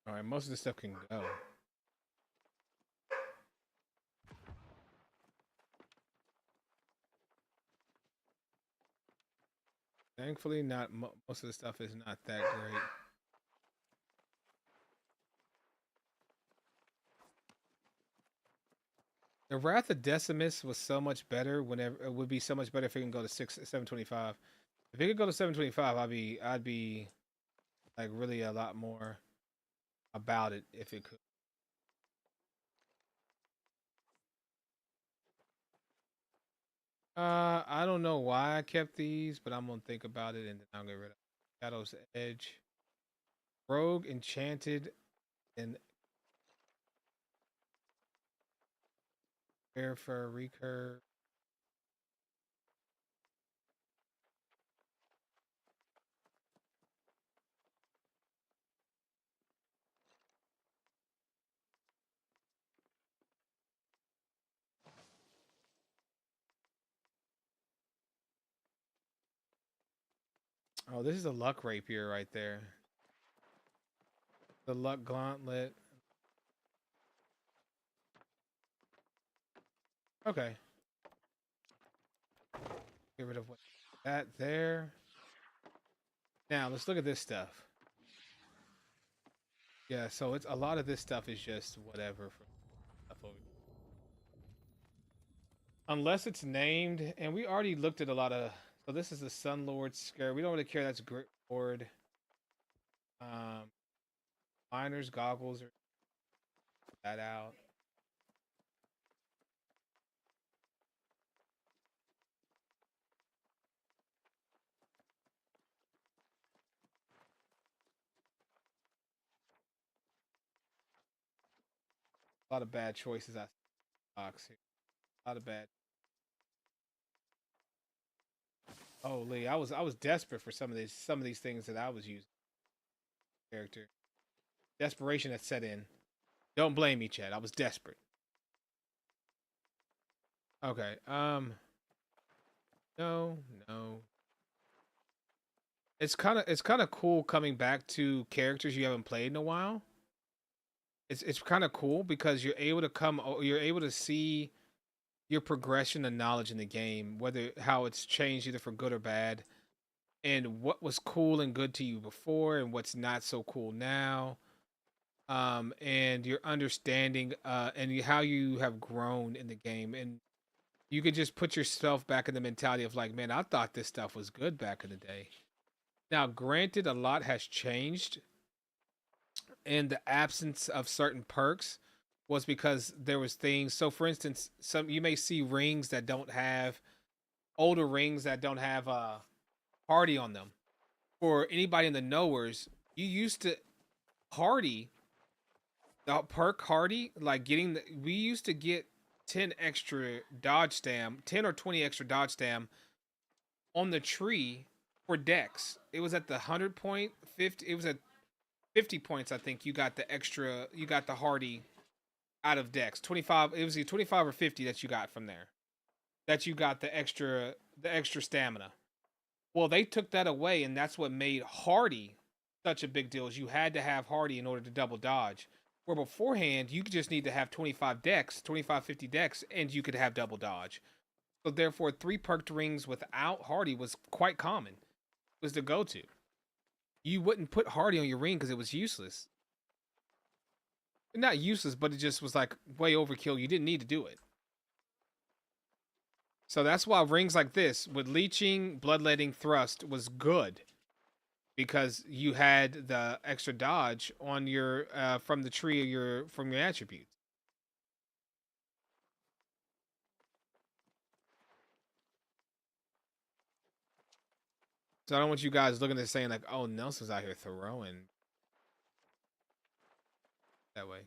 All right, most of this stuff can go. Thankfully, not most of the stuff is not that great. The Wrath of Decimus was so much better. Whenever it would be so much better if it can go to 725. If it could go to 725, I'd be like really a lot more about it if it could. I don't know why I kept these, but I'm gonna think about it and then I'll get rid of Shadow's Edge. Rogue, Enchanted, and Fair Recurve. Oh, this is a luck rapier right there. The luck gauntlet. Okay. Get rid of what that there. Now let's look at this stuff. Yeah, so it's a lot of this stuff is just whatever for stuff over. Unless it's named, and we already looked at a lot of. So this is the Sun Lord Scare. We don't really care. That's Grit Lord. Um, Miner's Goggles are that out. A lot of bad choices I box here. A lot of bad. Oh, Lee, I was desperate for some of these things that I was using. Character desperation had set in. Don't blame me, Chad. I was desperate. Okay. No, no. It's kind of cool coming back to characters you haven't played in a while. It's kind of cool because you're able to see your progression and knowledge in the game, whether how it's changed either for good or bad, and what was cool and good to you before, and what's not so cool now. And your understanding, how you have grown in the game, and you could just put yourself back in the mentality of like, man, I thought this stuff was good back in the day. Now, granted, a lot has changed, and the absence of certain perks was because there was things. So, for instance, some you may see rings that don't have older rings that don't have hardy on them. For anybody in the knowers, you used to hardy the perk hardy, like we used to get 10 extra dodge stam, 10 or 20 extra dodge stam on the tree for dex. It was at the 100 point, 50, it was at 50 points, I think. You got the hardy out of dex. 25, it was either 25 or 50 that you got from there. That you got the extra stamina. Well, they took that away, and that's what made hardy such a big deal. Is you had to have hardy in order to double dodge. Where beforehand, you just need to have 25 dex, 25 50 dex, and you could have double dodge. So therefore, 3 perked rings without hardy was quite common. It was the go-to. You wouldn't put hardy on your ring because it was useless. Not useless, but it just was like way overkill. You didn't need to do it. So that's why rings like this with leeching, bloodletting, thrust was good because you had the extra dodge on your from the tree of your attributes. So I don't want you guys looking at this saying like, "Oh, Nelson's out here throwing that way."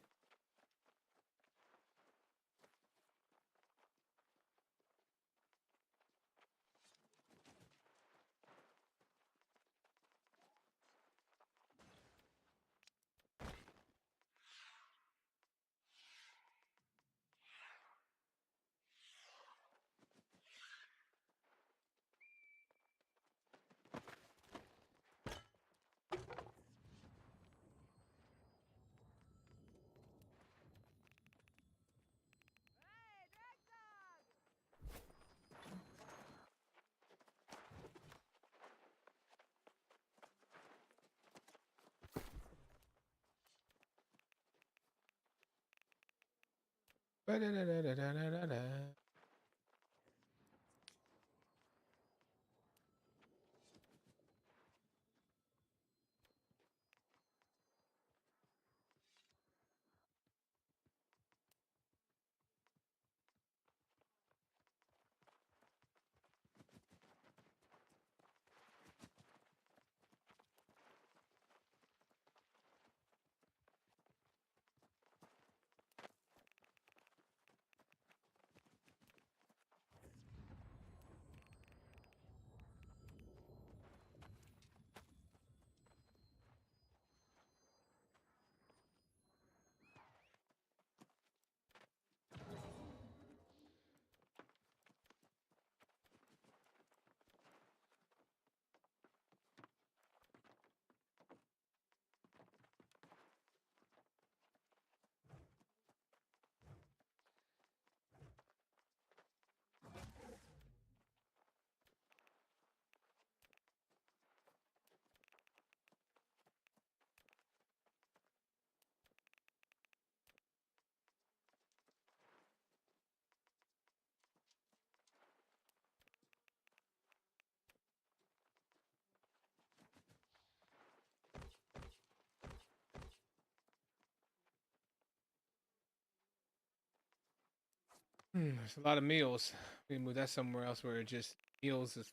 There's a lot of meals. We can move that somewhere else where it just meals is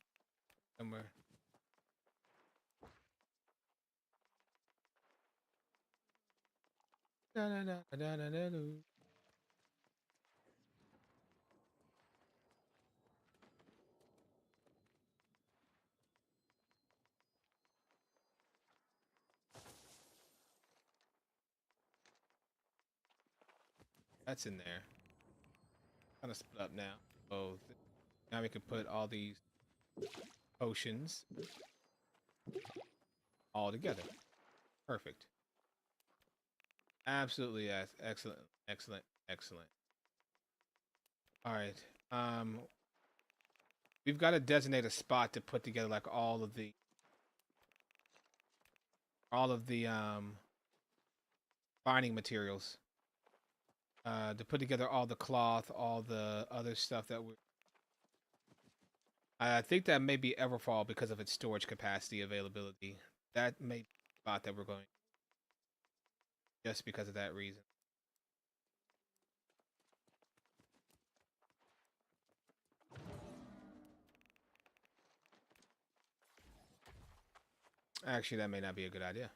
somewhere. Da, da, da, da, da, da, da. That's in there. Kind of split up now. So now we can put all these potions all together. Perfect. Absolutely, yes. Excellent, excellent, excellent. All right. Um, we've got to designate a spot to put together like all of the binding materials. To put together all the cloth, all the other stuff that we. I think that may be Everfall because of its storage capacity availability. That may be the spot that we're going just because of that reason. Actually, that may not be a good idea.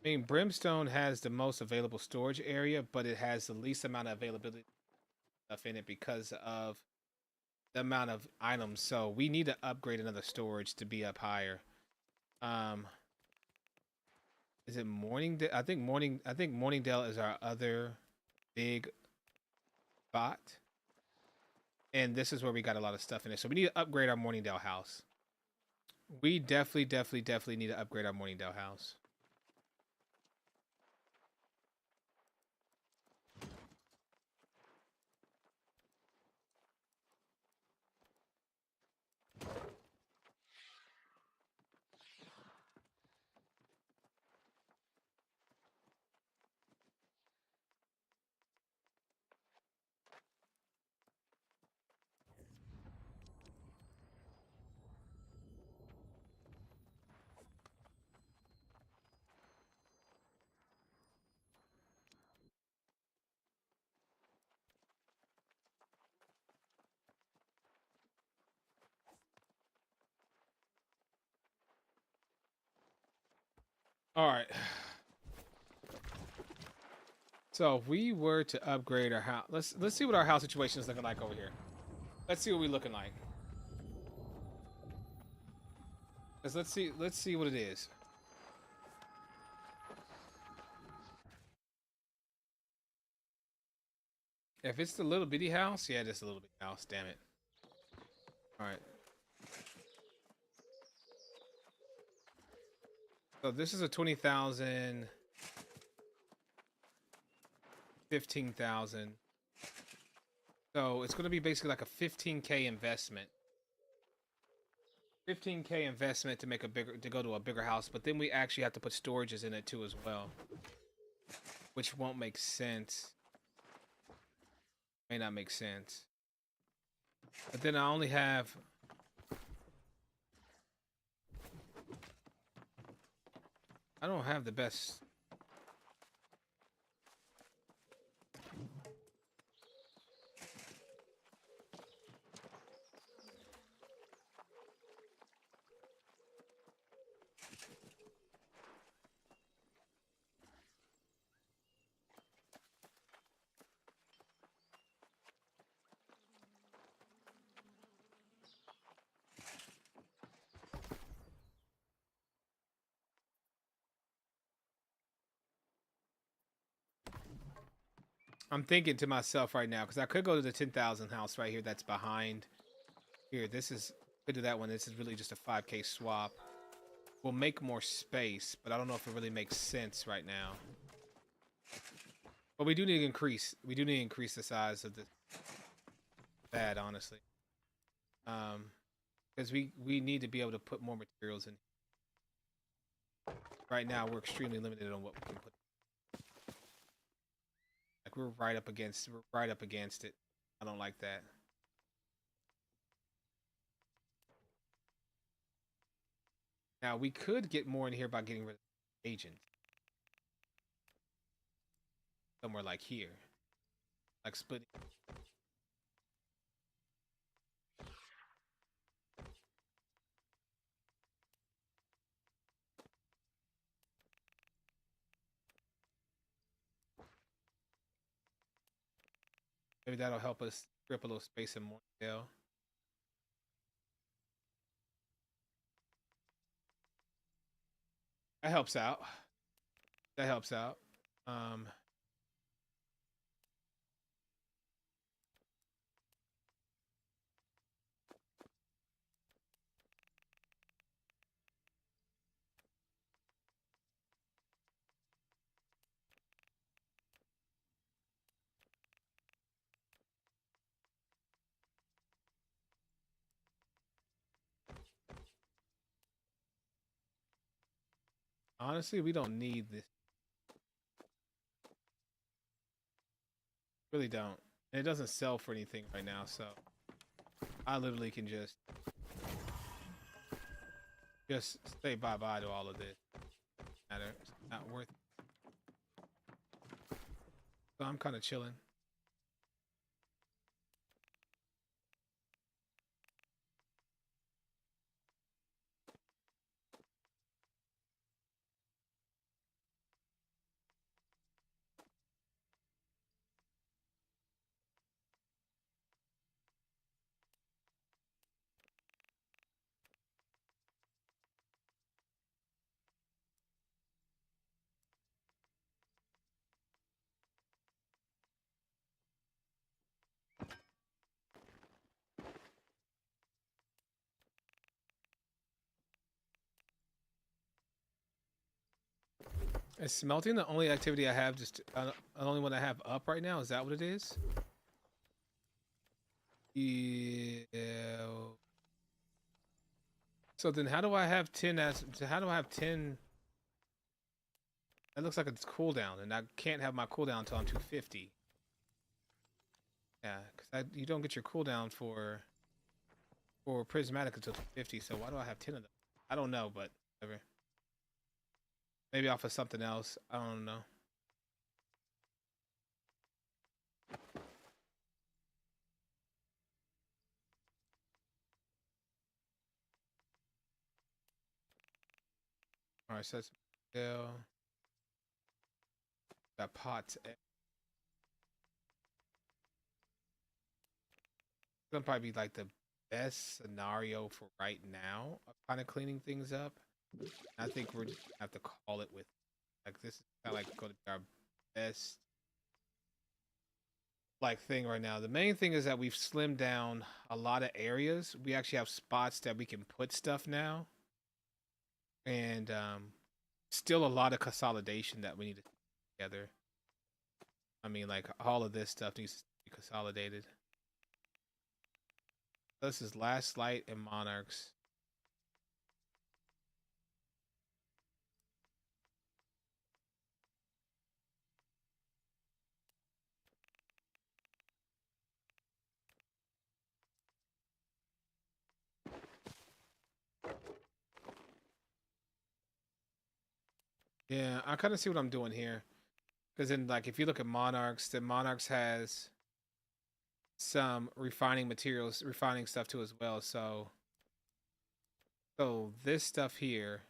I mean, Brimstone has the most available storage area, but it has the least amount of availability stuff in it because of the amount of items. So we need to upgrade another storage to be up higher. Um, is it Morningdale? I think Morningdale is our other big spot, and this is where we got a lot of stuff in it. So we need to upgrade our Morningdale house. We definitely need to upgrade our Morningdale house. All right. So if we were to upgrade our house, let's see what our house situation is looking like over here. Let's see what we're looking like. Let's see what it is. If it's the little bitty house, yeah, just a little bitty house. Damn it. All right. So this is a 20,000, 15,000. So it's going to be basically like a 15K investment. 15K investment to make a bigger to go to a bigger house, but then we actually have to put storages in it too as well, which won't make sense. May not make sense. But then I only have I don't have the best. I'm thinking to myself right now because I could go to the 10,000 house right here that's behind here. This is could do that one. This is really just a 5K swap. We'll make more space, but I don't know if it really makes sense right now. But we do need to increase. We do need to increase the size of the pad, honestly. Because we need to be able to put more materials in. Right now, we're extremely limited on what we can put. Like we're right up against it. I don't like that. Now we could get more in here by getting rid of agents somewhere like here. like splitting. Maybe that'll help us grip a little space in more detail. That helps out. That helps out. Um, Honestly, we don't need this. Really don't. And it doesn't sell for anything right now, so I literally can just say bye bye to all of this. Matter, it's not worth it. So I'm kind of chilling. Is smelting the only activity I have? Just the only one I have up right now? Is that what it is? Yeah. So then, how do I have 10 as? How do I have 10? That looks like it's cooldown, and I can't have my cooldown until I'm 250. Yeah, because you don't get your cooldown for prismatic until 250. So why do I have 10 of them? I don't know, but whatever. Maybe off of something else. I don't know. All right, so that's got pots. Gonna probably be like the best scenario for right now of kind of cleaning things up. I think we're just gonna have to call it with like this is kind of like going to be our best like thing right now. The main thing is that we've slimmed down a lot of areas. We actually have spots that we can put stuff now, and still a lot of consolidation that we need to put together. I mean, like all of this stuff needs to be consolidated. This is Last Light and Monarchs. Yeah, I kind of see what I'm doing here. Because then, like, if you look at Monarchs, then Monarchs has some refining materials, refining stuff too as well. So this stuff here,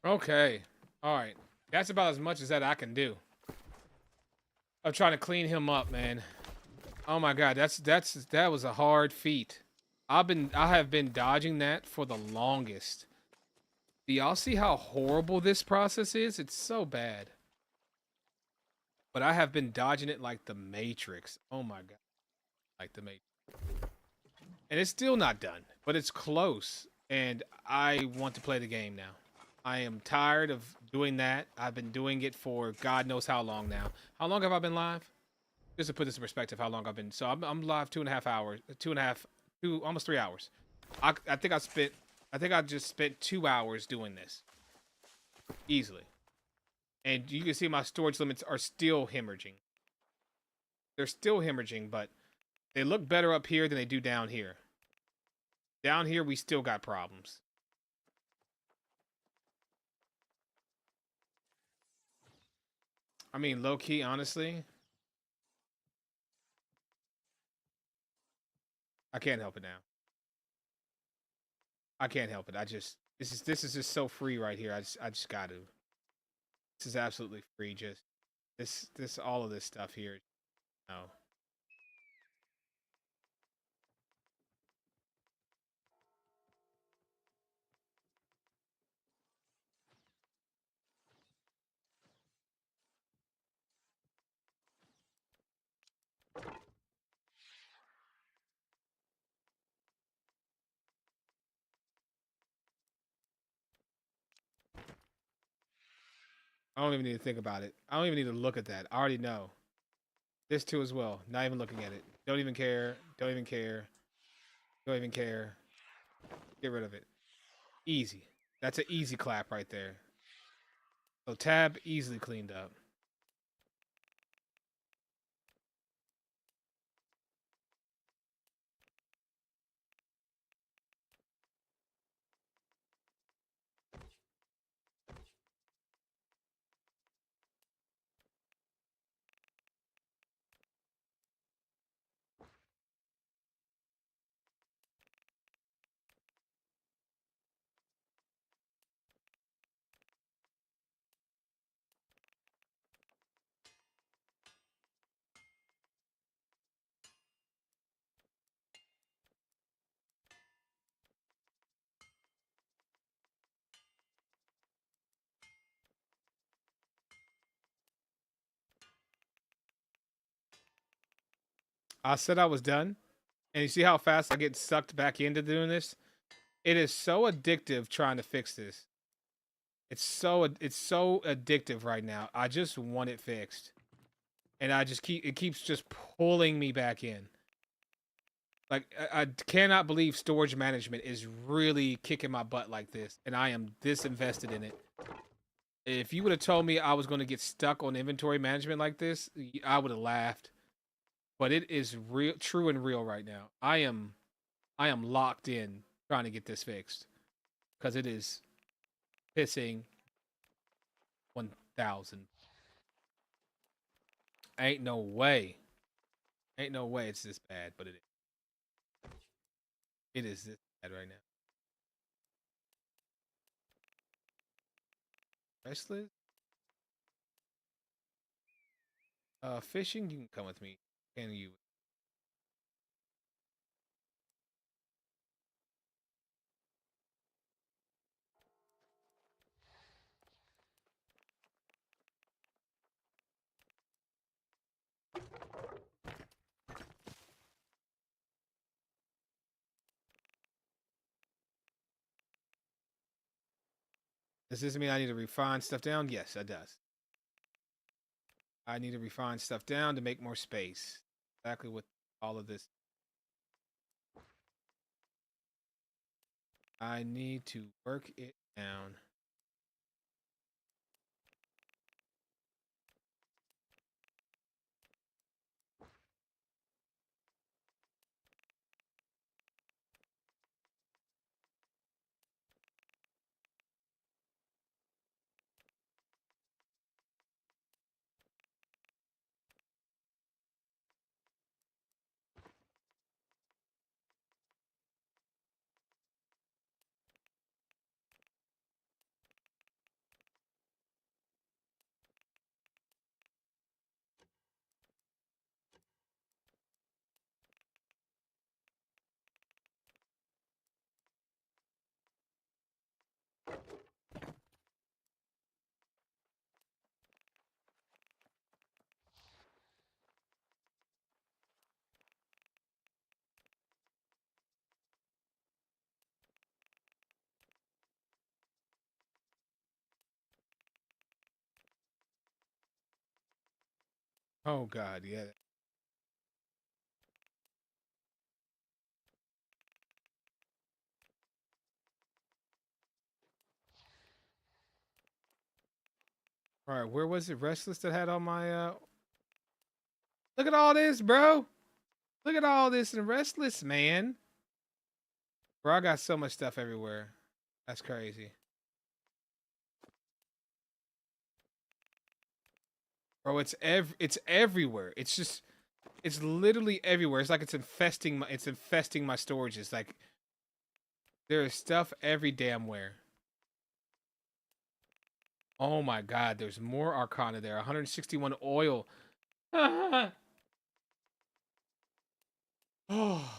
Okay. All right. That's about as much as that I can do. I'm trying to clean him up, man. Oh my god, that was a hard feat. I have been dodging that for the longest. Do y'all see how horrible this process is? It's so bad. But I have been dodging it like the Matrix. Oh my god. Like the Matrix. And it's still not done, but it's close. And I want to play the game now. I am tired of doing that. I've been doing it for God knows how long now. How long have I been live? Just to put this in perspective, how long I've been. So I'm live 2.5 hours, almost 3 hours. I think I just spent 2 hours doing this easily. And you can see my storage limits are still hemorrhaging. They're still hemorrhaging, but they look better up here than they do down here. Down here, we still got problems. I mean, low key, honestly, I can't help it now. I can't help it. This is just so free right here. I just got to. This is absolutely free. Just this all of this stuff here. No. I don't even need to think about it. I don't even need to look at that. I already know. This too as well. Not even looking at it. Don't even care. Don't even care. Don't even care. Get rid of it. Easy. That's an easy clap right there. So tab easily cleaned up. I said I was done. And you see how fast I get sucked back into doing this? It is so addictive trying to fix this. It's so addictive right now. I just want it fixed. And it keeps just pulling me back in. Like I cannot believe storage management is really kicking my butt like this, and I am this invested in it. If you would have told me I was going to get stuck on inventory management like this, I would have laughed. But it is real, true and real right now. I am locked in trying to get this fixed because it is pissing 1,000. Ain't no way. Ain't no way it's this bad, but it is. It is this bad right now. Restless? Fishing, you can come with me. Can you? Does this mean I need to refine stuff down? Yes, it does. I need to refine stuff down to make more space. Exactly what all of this. I need to work it down. Oh God, yeah. All right, where was it? Restless that had all my look at all this, bro. Look at all this in Restless, man. Bro, I got so much stuff everywhere. That's crazy. Bro, it's everywhere. It's just it's literally everywhere. It's like it's infesting my storages. Like there is stuff every damn where. Oh my God, there's more Arcana there. 161 oil. Oh,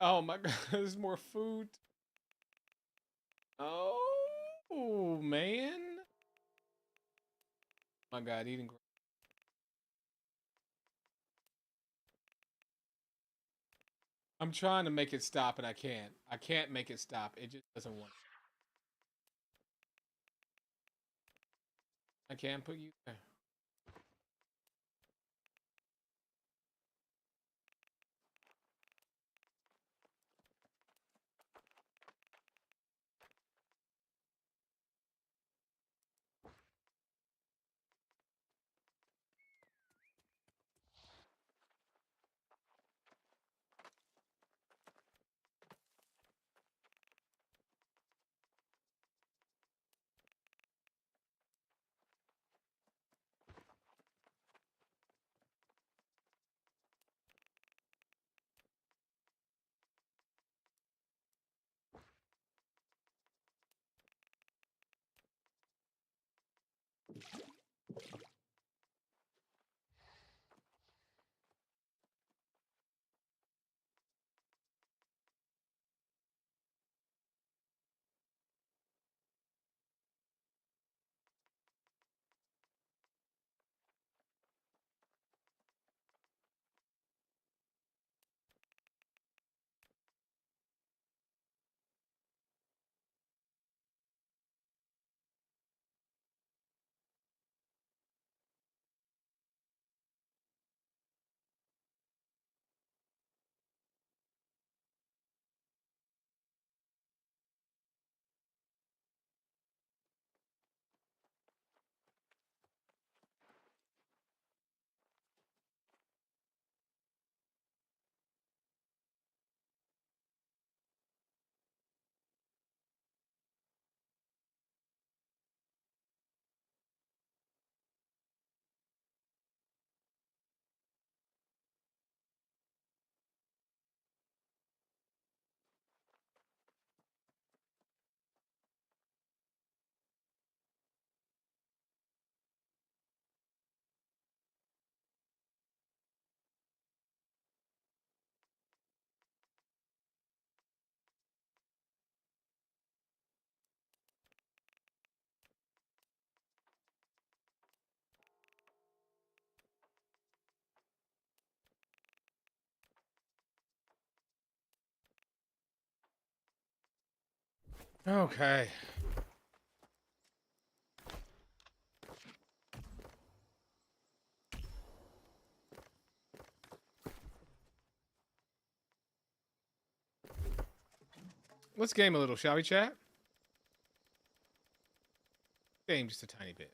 oh my God, there's more food. Oh man. My God, eating. I'm trying to make it stop and I can't. I can't make it stop. It just doesn't want. I can't put you there. Okay. Let's game a little, shall we, chat? Game just a tiny bit.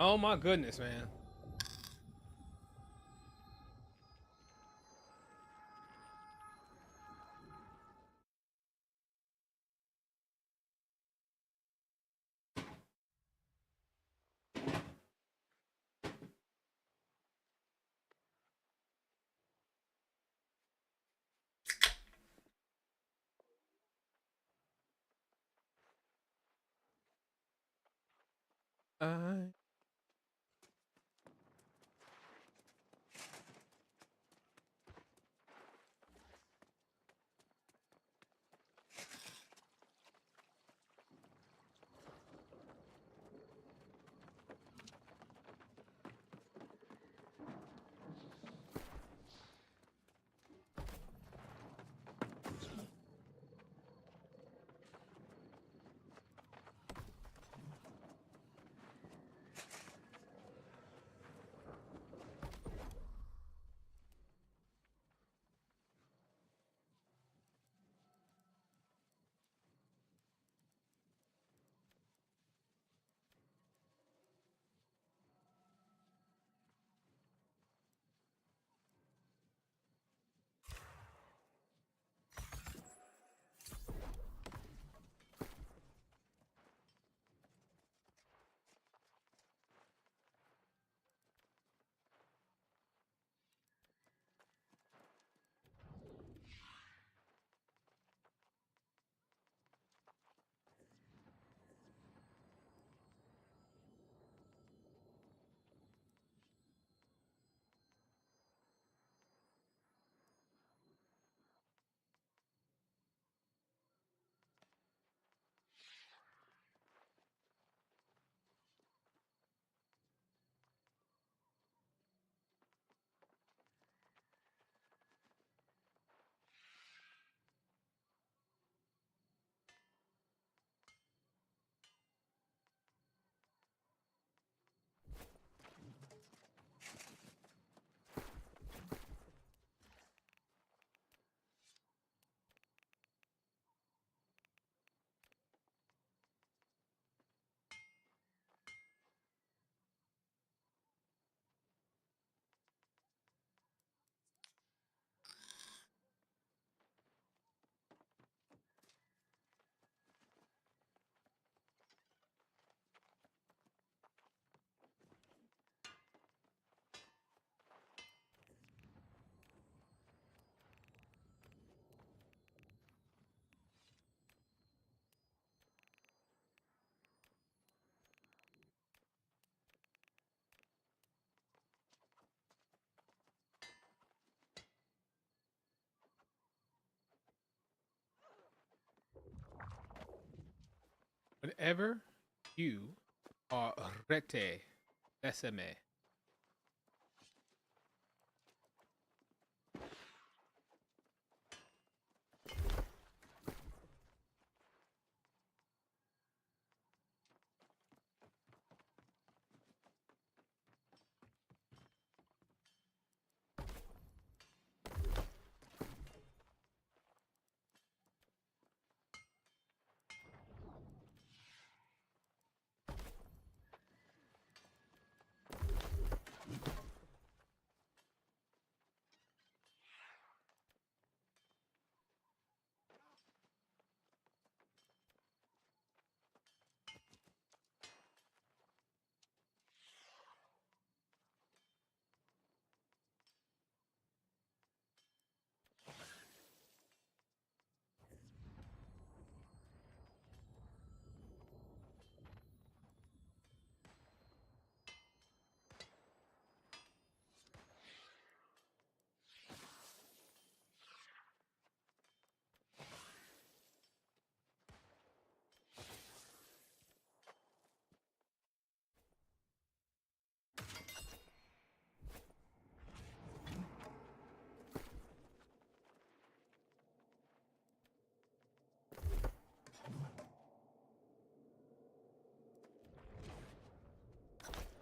Oh my goodness, man. I whenever you are ready, decime.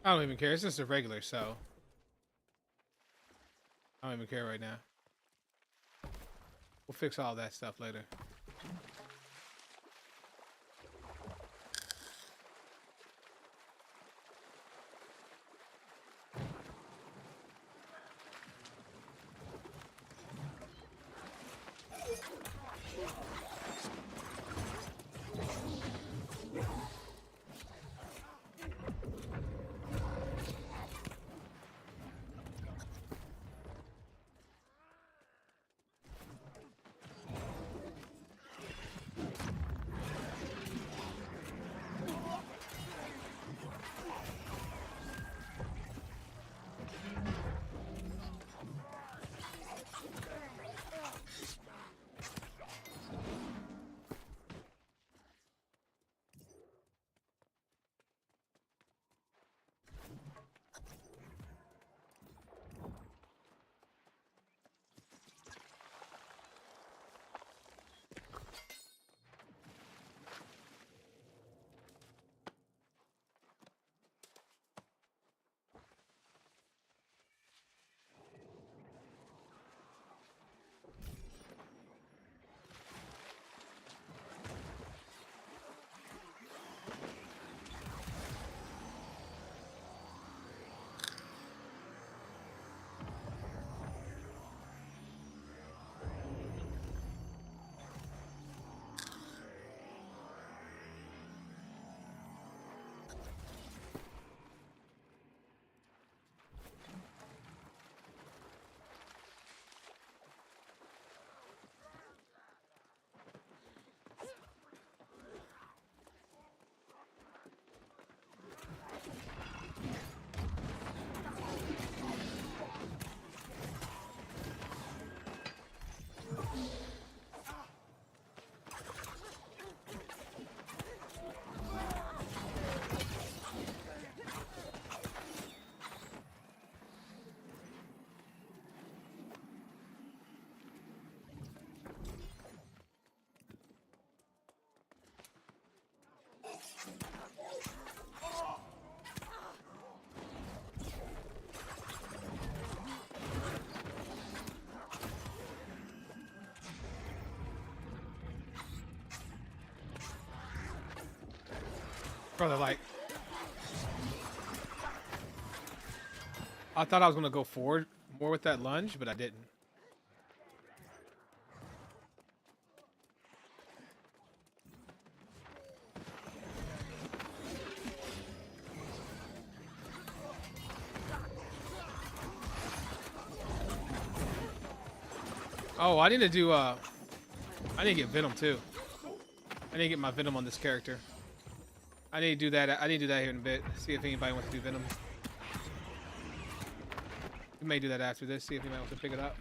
I don't even care. It's just a regular, so I don't even care right now. We'll fix all that stuff later. Brother, like, I thought I was gonna go forward more with that lunge, but I didn't. Oh, I need to do, I need to get Venom too. I need to get my Venom on this character. I need to do that. I need to do that here in a bit. See if anybody wants to do Venom. We may do that after this. See if anybody wants to pick it up.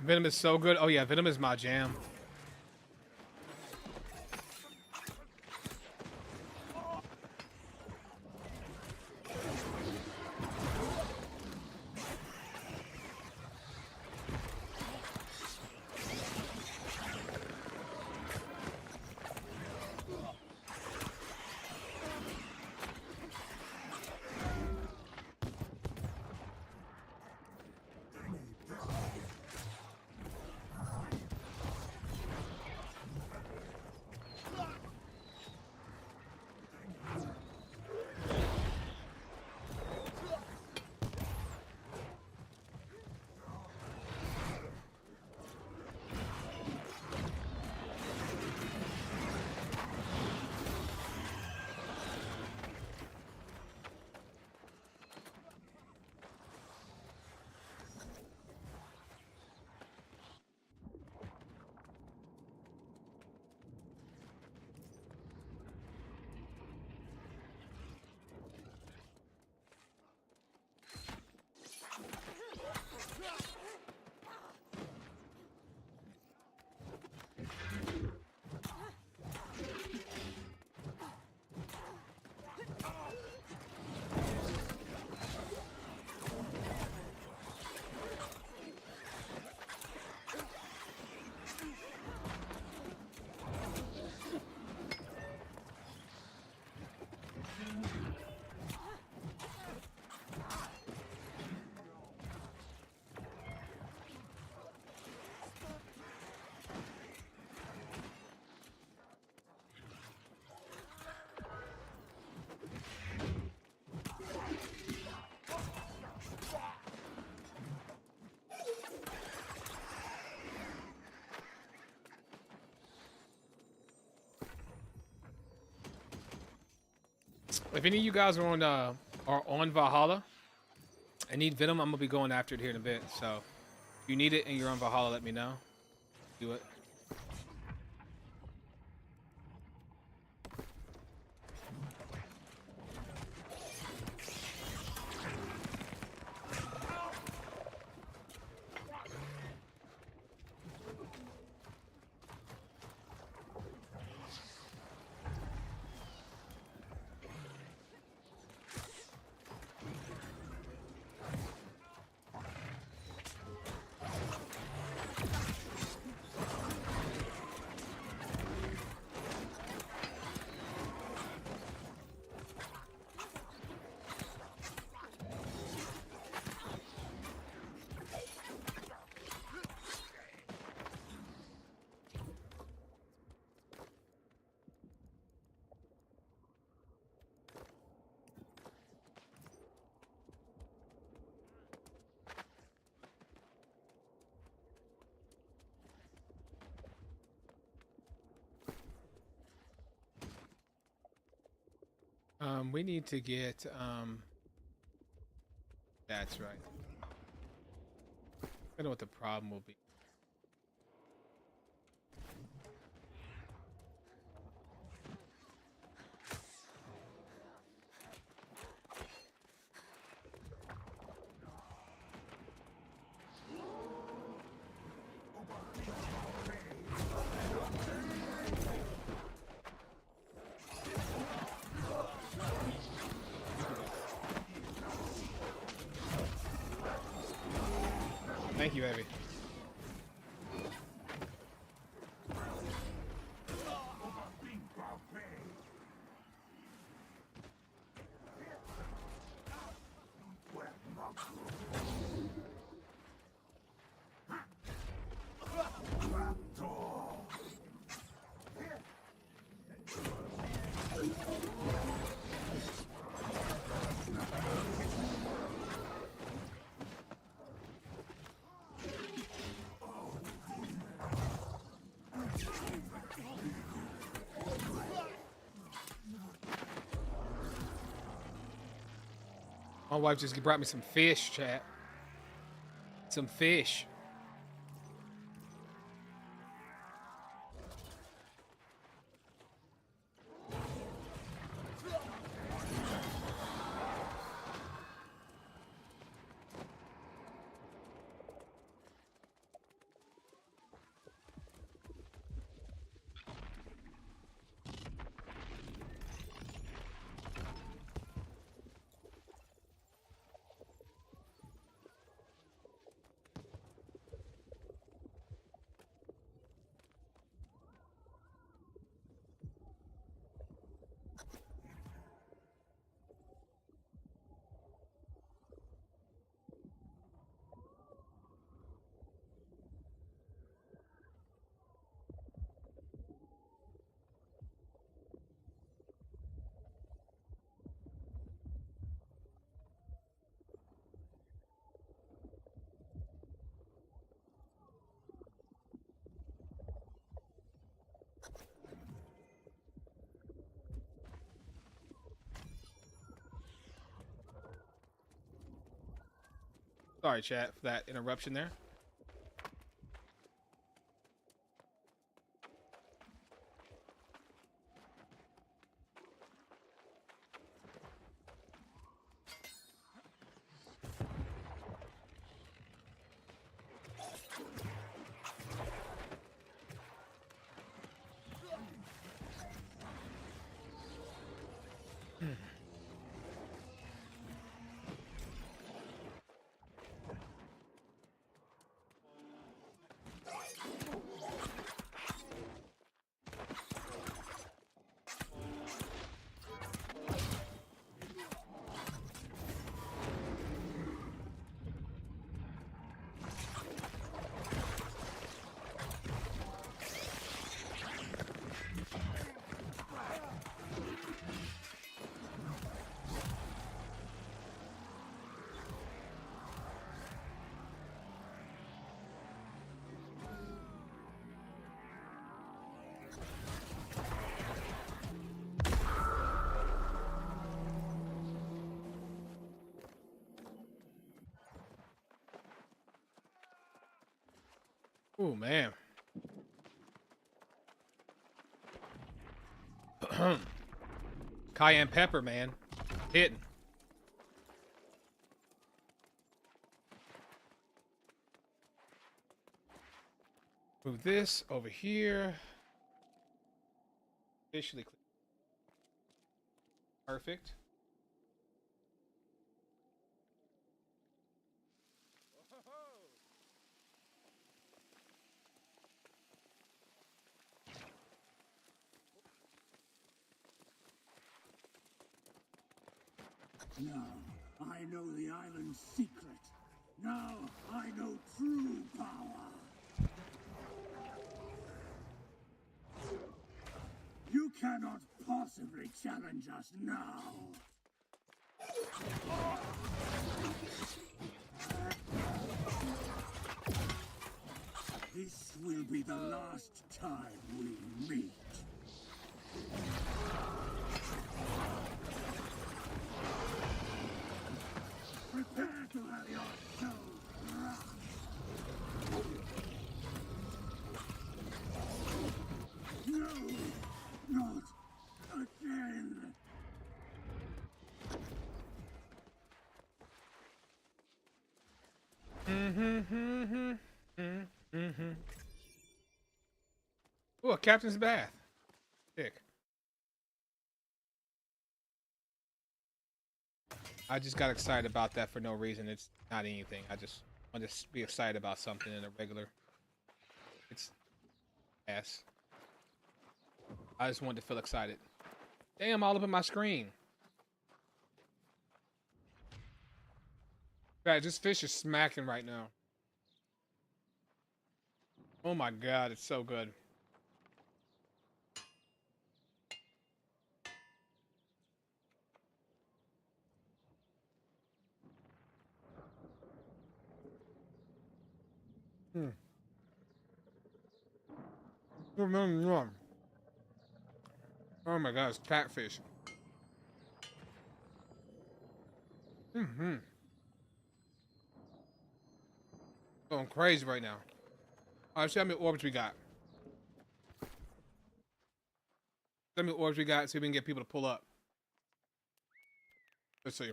Venom is so good. Oh yeah, Venom is my jam. If any of you guys are on Valhalla and need Venom, I'm gonna be going after it here in a bit. So if you need it and you're on Valhalla, let me know. Do it. We need to get, that's right. I don't know what the problem will be. Thank you, Evie. My wife just brought me some fish, chat. Some fish. Sorry, chat, for that interruption there. Oh, man. Cayenne pepper, man. Hitting. Move this over here. Officially clear. Perfect. Now, I know the island's secret. Now, I know true power. You cannot possibly challenge us now. This will be the last time we meet. Prepare to have your soul crushed. No, not again. Ooh, a captain's bath. Sick. I just got excited about that for no reason. It's not anything. I just I just be excited about something in a regular. It's ass. I just wanted to feel excited. Damn, all up in my screen. God, this fish is smacking right now. Oh my god, it's so good. Oh my god, it's catfish. Going crazy right now. All right, see how many orbs we got. See how many orbs we got. See if we can get people to pull up. Let's see.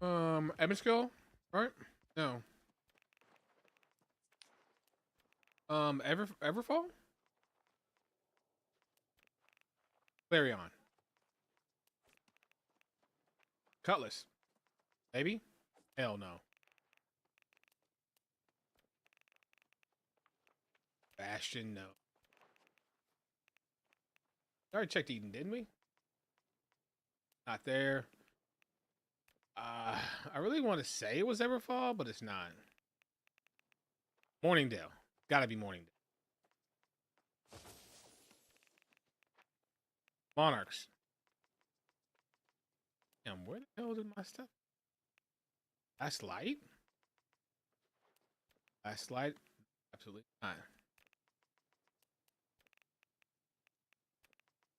Ebenskill, right? No. Everfall? Clarion. Cutlass. Maybe? Hell no. Bastion, no. We already checked Eden, didn't we? Not there. I really want to say it was Everfall, but it's not. Morningdale. Gotta be Morningdale. Monarchs. Damn, where the hell is my stuff? Last Light? Last Light? Absolutely not.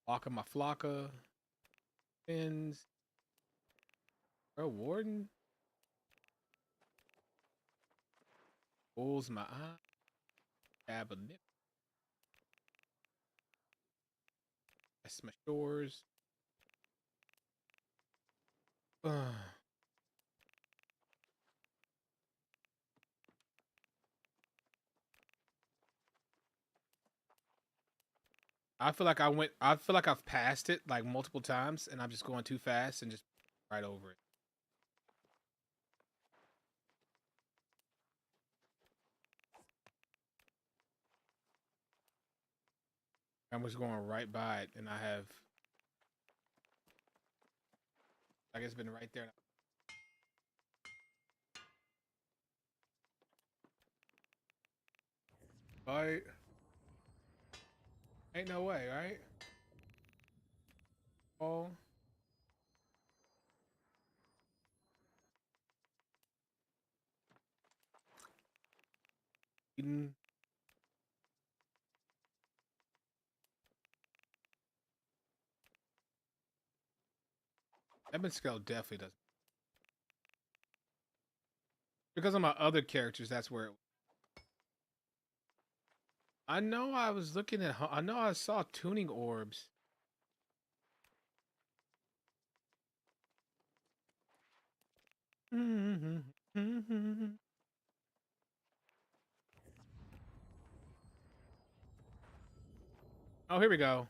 Flocka my Flocka. Fins. Bro, Warden. Bulls my eye. Dab a nip. That's my shores. I feel like I feel like I've passed it like multiple times and I'm just going too fast and just right over it. I'm just going right by it and I have, I guess, been right there. Right? Ain't no way, right? Oh. Eden. Eben Scale definitely doesn't. Because of my other characters, that's where I know I was looking at, I know I saw tuning orbs. Oh, here we go.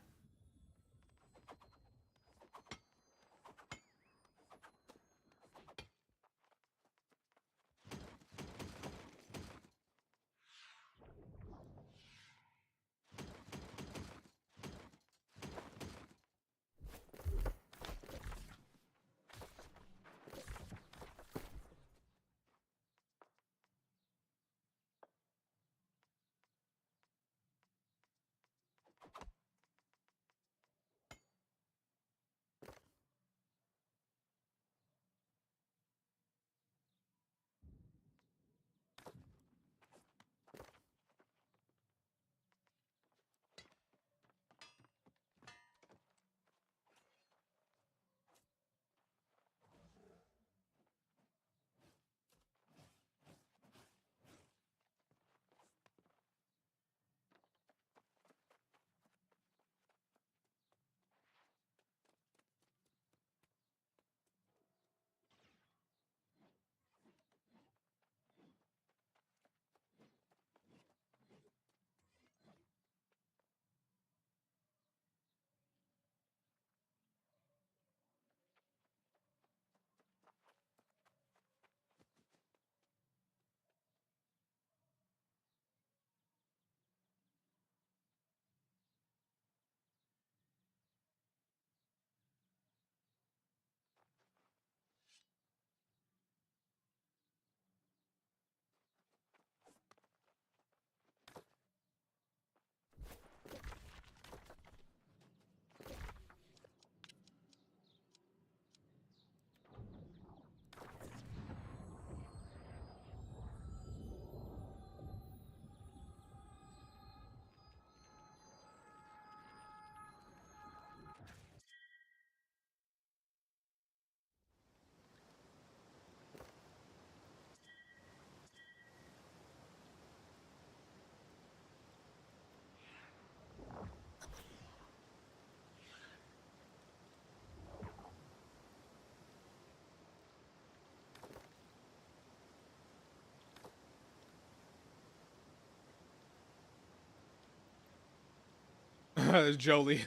Jolie.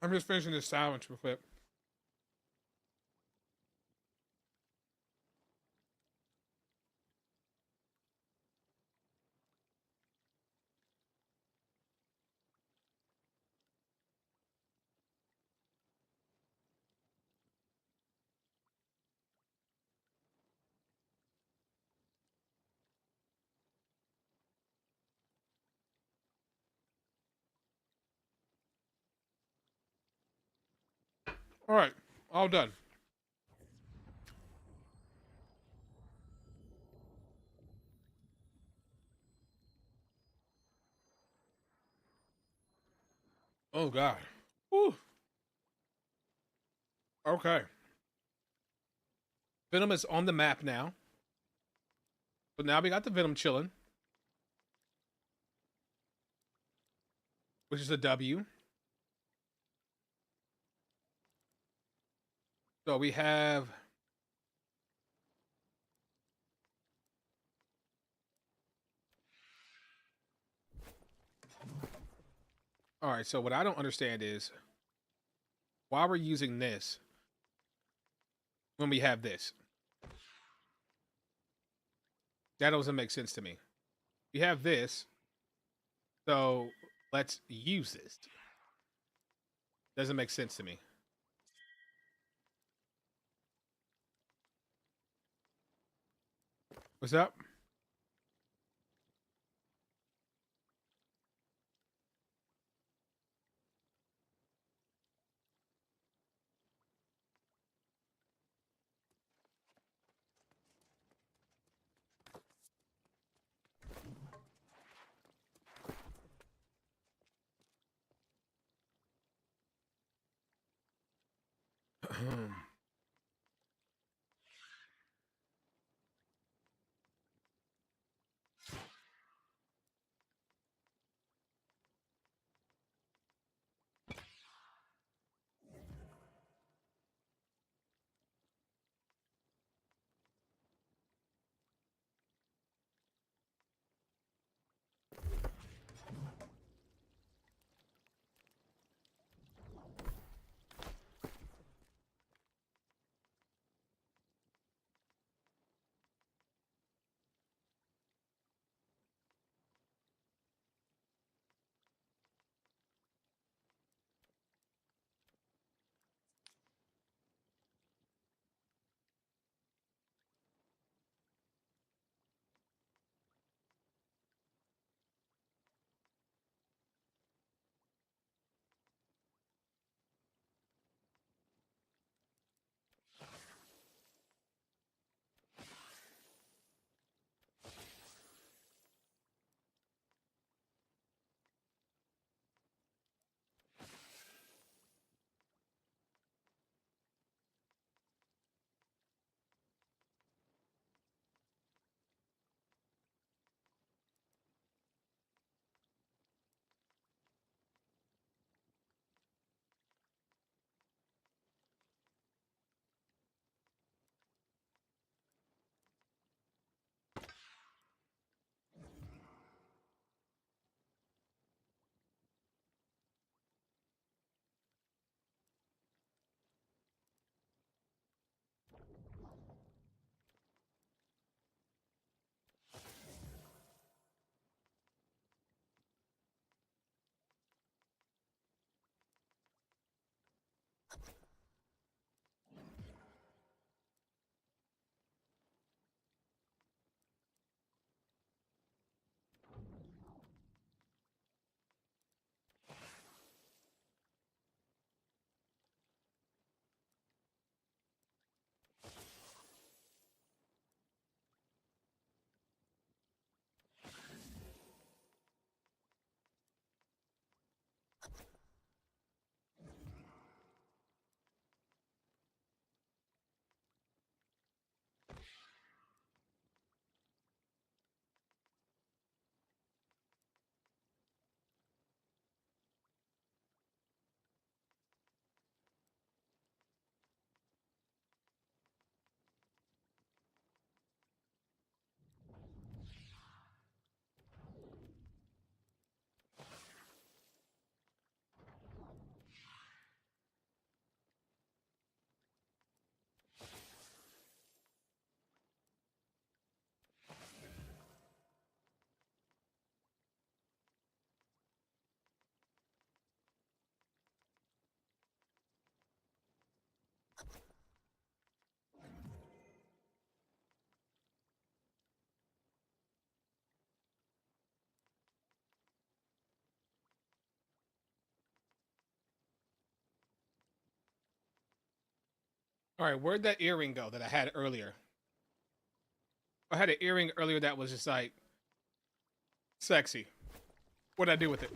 I'm just finishing this sandwich real quick. All right, all done. Oh God. Whew. Okay. Venom is on the map now. So now we got the Venom chilling, which is a W. So we have. All right. So what I don't understand is why we're using this when we have this. That doesn't make sense to me. We have this, so let's use this. Doesn't make sense to me. What's up? All right, where'd that earring go that I had earlier? I had an earring earlier that was just like sexy. What'd I do with it?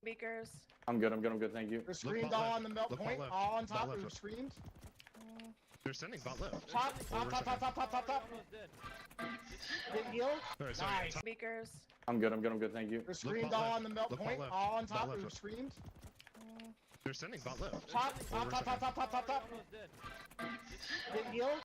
Speakers. I'm good. Thank you. They're screamed all on the melt point, all on top. They're screamed. They're sending bot left. Top. Get healed. Nice. Speakers. I'm good. Thank you. They're screamed all on the melt point, all on top. They're screamed. They're sending bot left. Top. Get healed.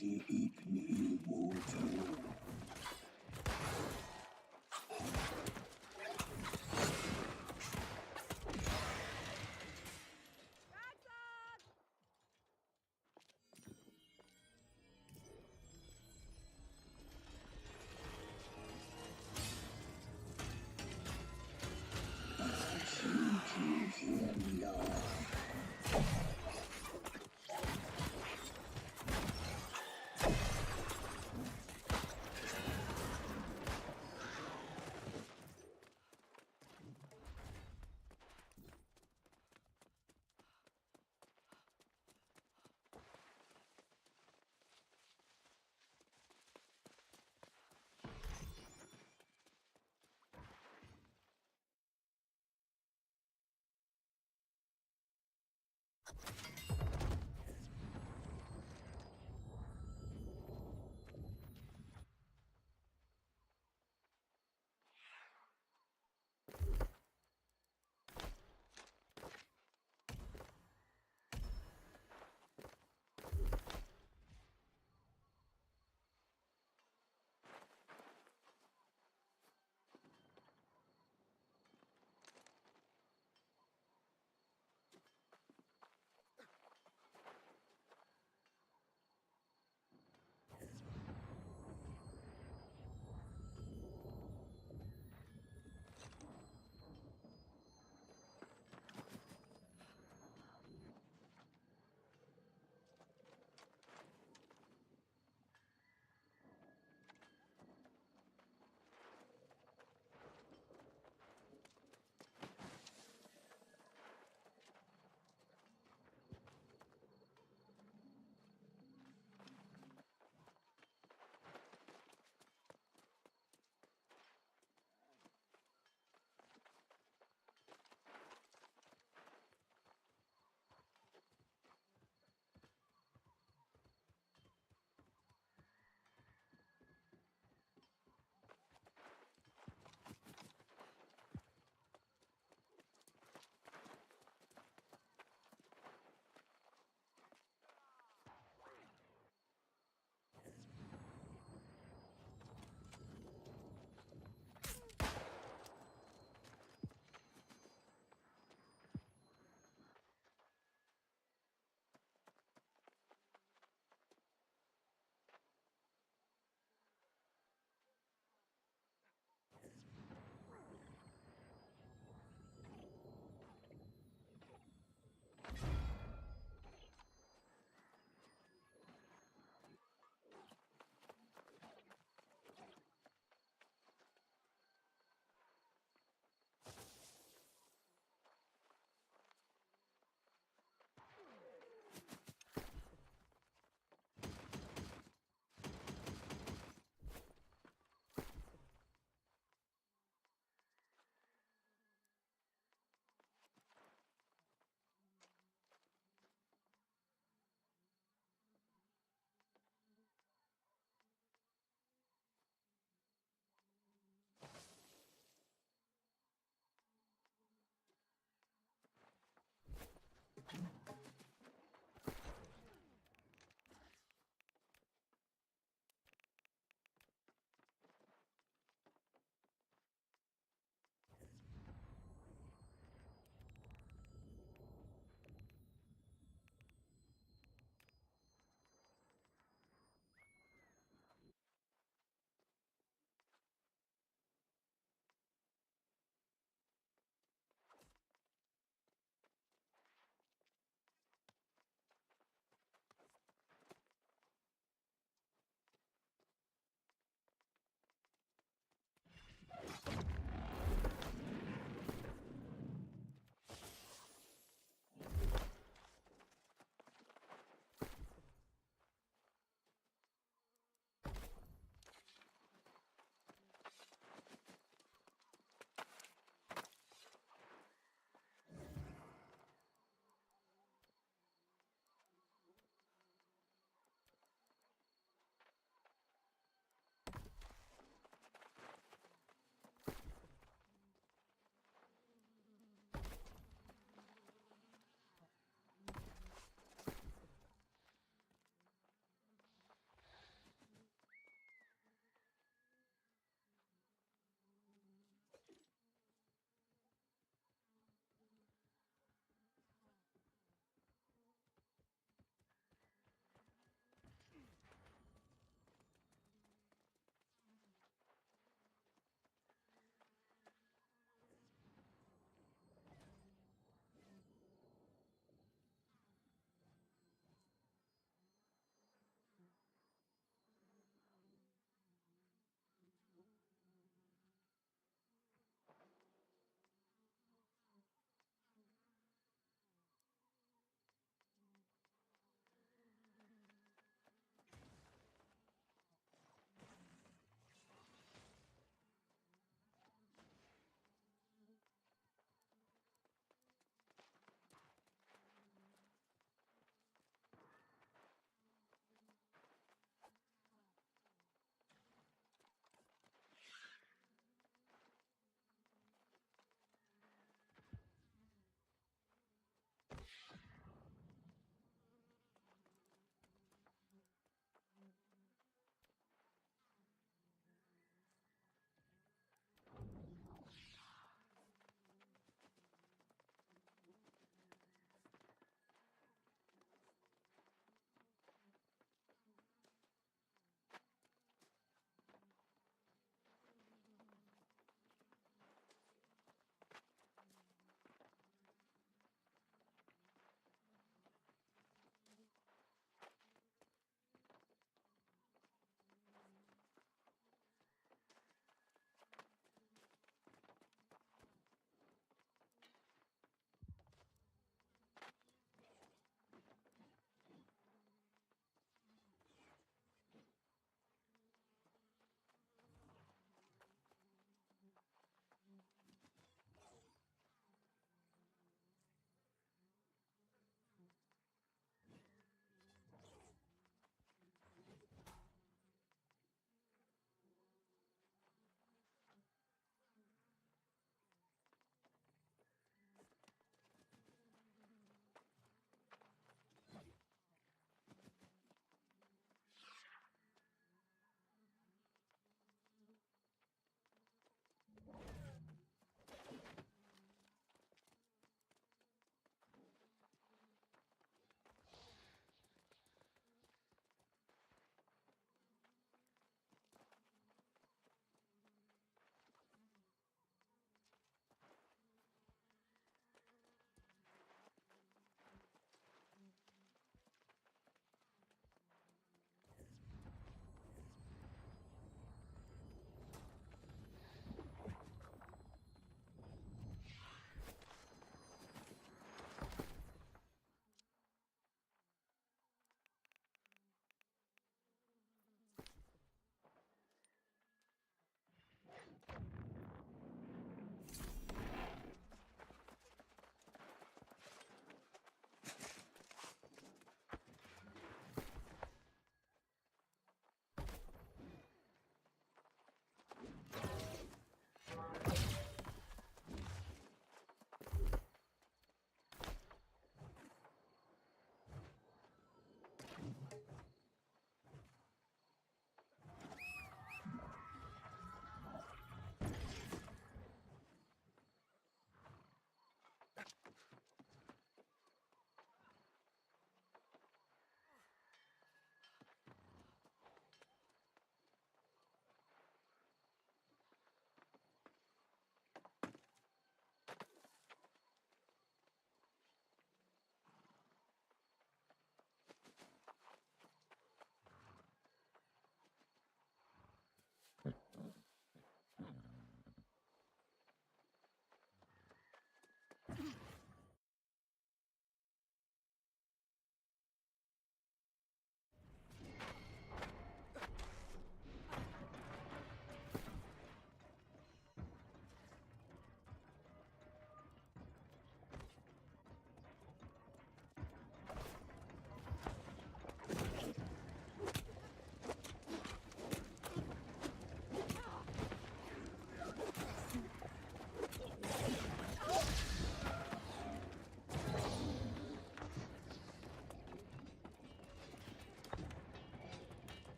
she eat me water.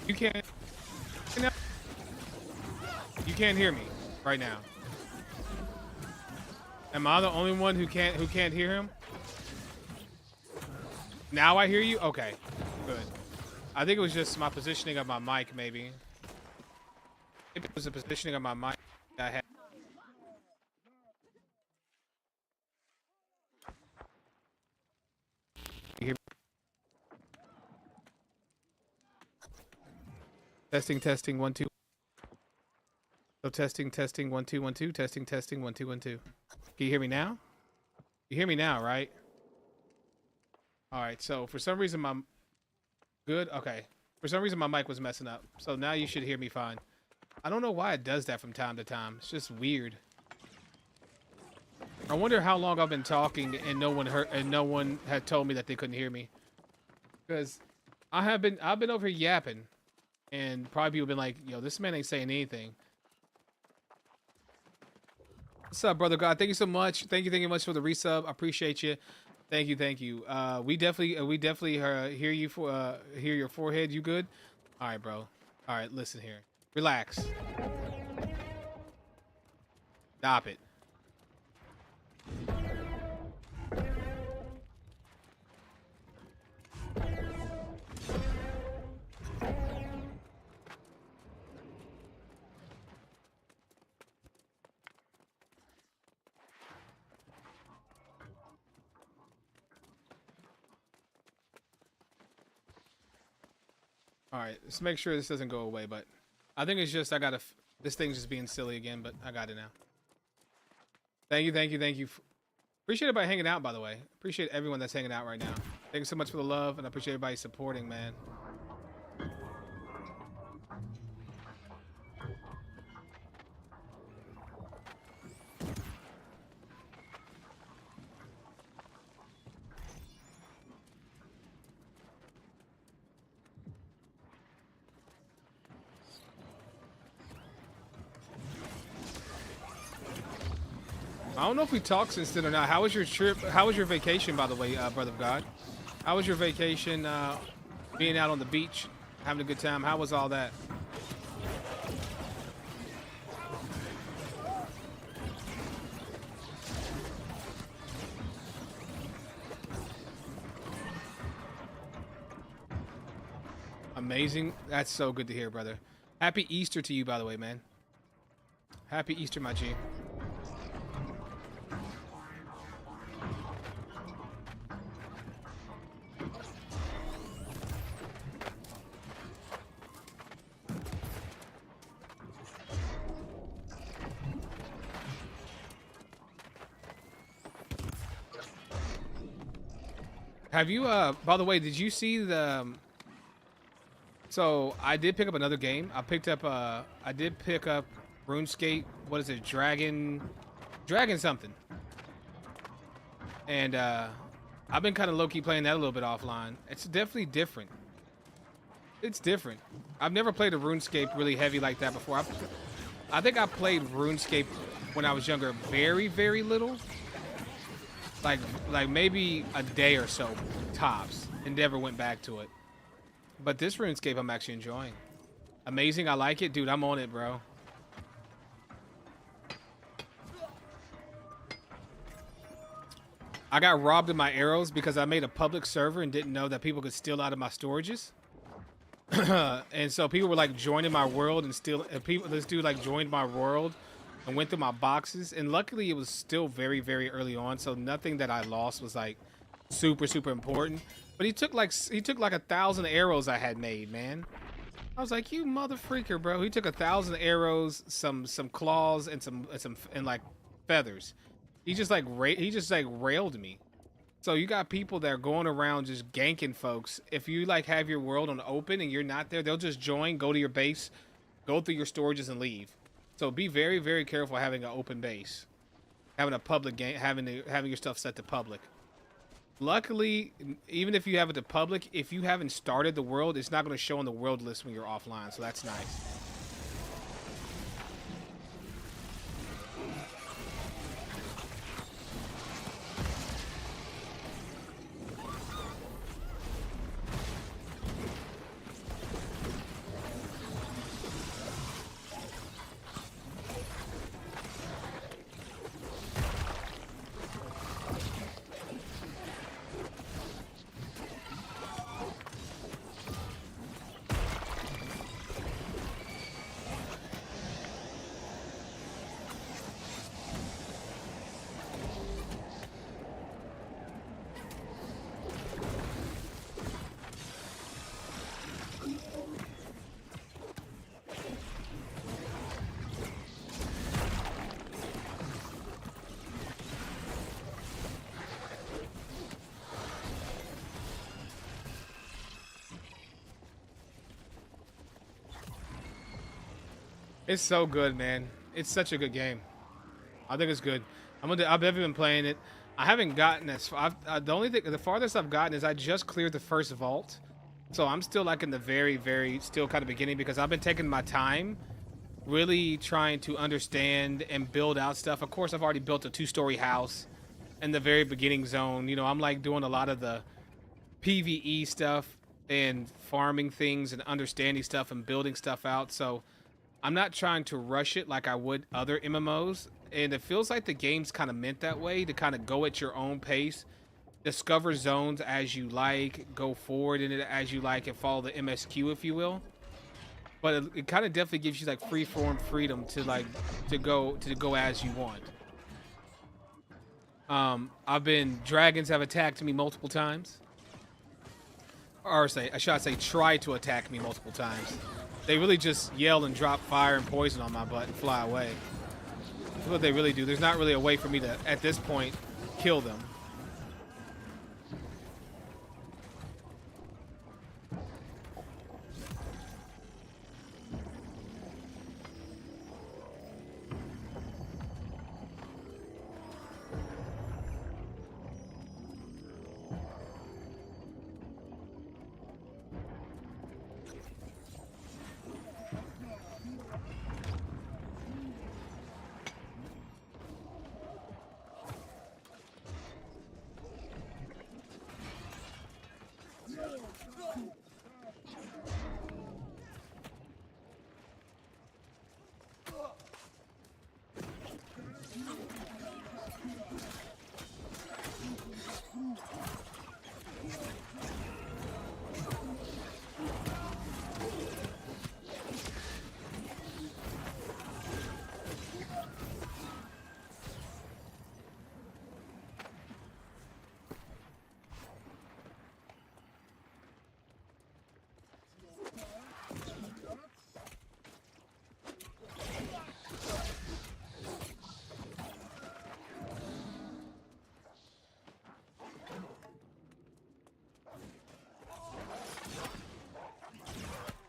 You can't. You can't hear me right now. Am I the only one who can't hear him? Now I hear you? Okay. Good. I think it was just my positioning of my mic, maybe. Maybe it was the positioning of my mic that I had. You hear me? Testing, 1 2. So testing, 1 2 1 2. Testing, 1 2 1 2. Can you hear me now? You hear me now, right? All right. So for some reason my good. Okay. For some reason my mic was messing up. So now you should hear me fine. I don't know why it does that from time to time. It's just weird. I wonder how long I've been talking and no one had told me that they couldn't hear me. Because I've been over here yapping, and probably people have been like, "Yo, this man ain't saying anything." What's up, brother God? Thank you so much. Thank you much for the resub. I appreciate you. Thank you. We definitely hear you hear your forehead. You good? All right, bro. All right, listen here. Relax. Stop it. All right, let's make sure this doesn't go away, but I think it's just this thing's just being silly again, but I got it now. Thank you. Appreciate everybody hanging out, by the way. Appreciate everyone that's hanging out right now. Thank you so much for the love, and I appreciate everybody supporting, man. I don't know if we talked since then or not. How was your trip? How was your vacation, by the way, brother of God? How was your vacation, being out on the beach, having a good time? How was all that? Amazing. That's so good to hear, brother. Happy Easter to you, by the way, man. Happy Easter, my G. Have you, by the way, did you see the, so I did pick up another game. I did pick up RuneScape. What is it? Dragon something. And, I've been kind of low-key playing that a little bit offline. It's definitely different. It's different. I've never played a RuneScape really heavy like that before. I think I played RuneScape when I was younger, very, very little. Like maybe a day or so tops, and never went back to it. But this RuneScape I'm actually enjoying. Amazing, I like it, dude. I'm on it, bro. I got robbed of my arrows because I made a public server and didn't know that people could steal out of my storages. And so people were like joining my world and this dude like joined my world and went through my boxes, and luckily it was still very, very early on, so nothing that I lost was like super, super important. But he took like 1,000 arrows I had made, man. I was like, you mother freaker, bro. He took 1,000 arrows, some claws, and like feathers. He just like railed me. So you got people that are going around just ganking folks. If you like have your world on open and you're not there, they'll just join, go to your base, go through your storages, and leave. So be very, very careful having an open base, having a public game, having your stuff set to public. Luckily, even if you have it to public, if you haven't started the world, it's not going to show on the world list when you're offline. So that's nice. It's so good, man. It's such a good game. I think it's good. I've never been playing it. I haven't gotten as far. The farthest I've gotten is I just cleared the first vault, so I'm still like in the very still kind of beginning because I've been taking my time, really trying to understand and build out stuff. Of course, I've already built a 2-story house in the very beginning zone. You know, I'm like doing a lot of the PvE stuff and farming things and understanding stuff and building stuff out. So I'm not trying to rush it like I would other MMOs. And it feels like the game's kind of meant that way, to kind of go at your own pace, discover zones as you like, go forward in it as you like, and follow the MSQ, if you will. But it kind of definitely gives you like free-form freedom to go as you want. Dragons have attacked me multiple times. Or I should say, try to attack me multiple times. They really just yell and drop fire and poison on my butt and fly away. That's what they really do. There's not really a way for me to, at this point, kill them.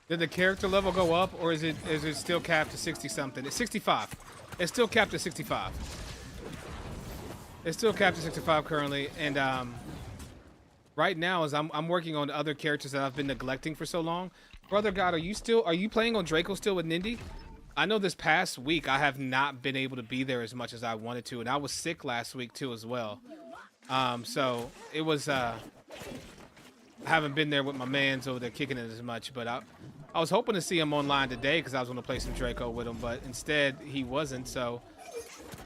Did the character level go up, or is it still capped to 60 something? It's 65. It's still capped to 65. It's still capped to 65 currently, and right now as I'm working on other characters that I've been neglecting for so long. Brother God, are you playing on Draco still with Nindy? I know this past week I have not been able to be there as much as I wanted to, and I was sick last week too as well. So it was I haven't been there with my mans over there kicking it as much, but I was hoping to see him online today because I was going to play some Draco with him, but instead he wasn't. So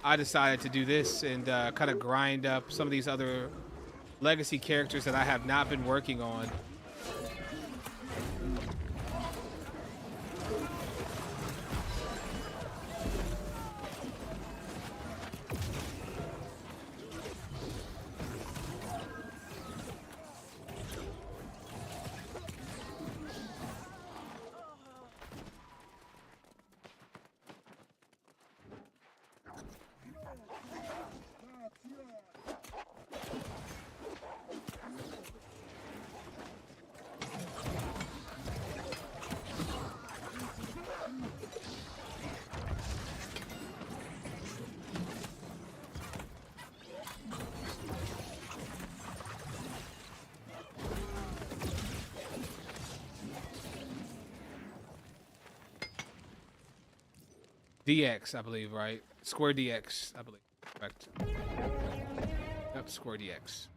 I decided to do this and kind of grind up some of these other legacy characters that I have not been working on. DX, I believe, right? Square DX, I believe. Correct. Yep, Square DX.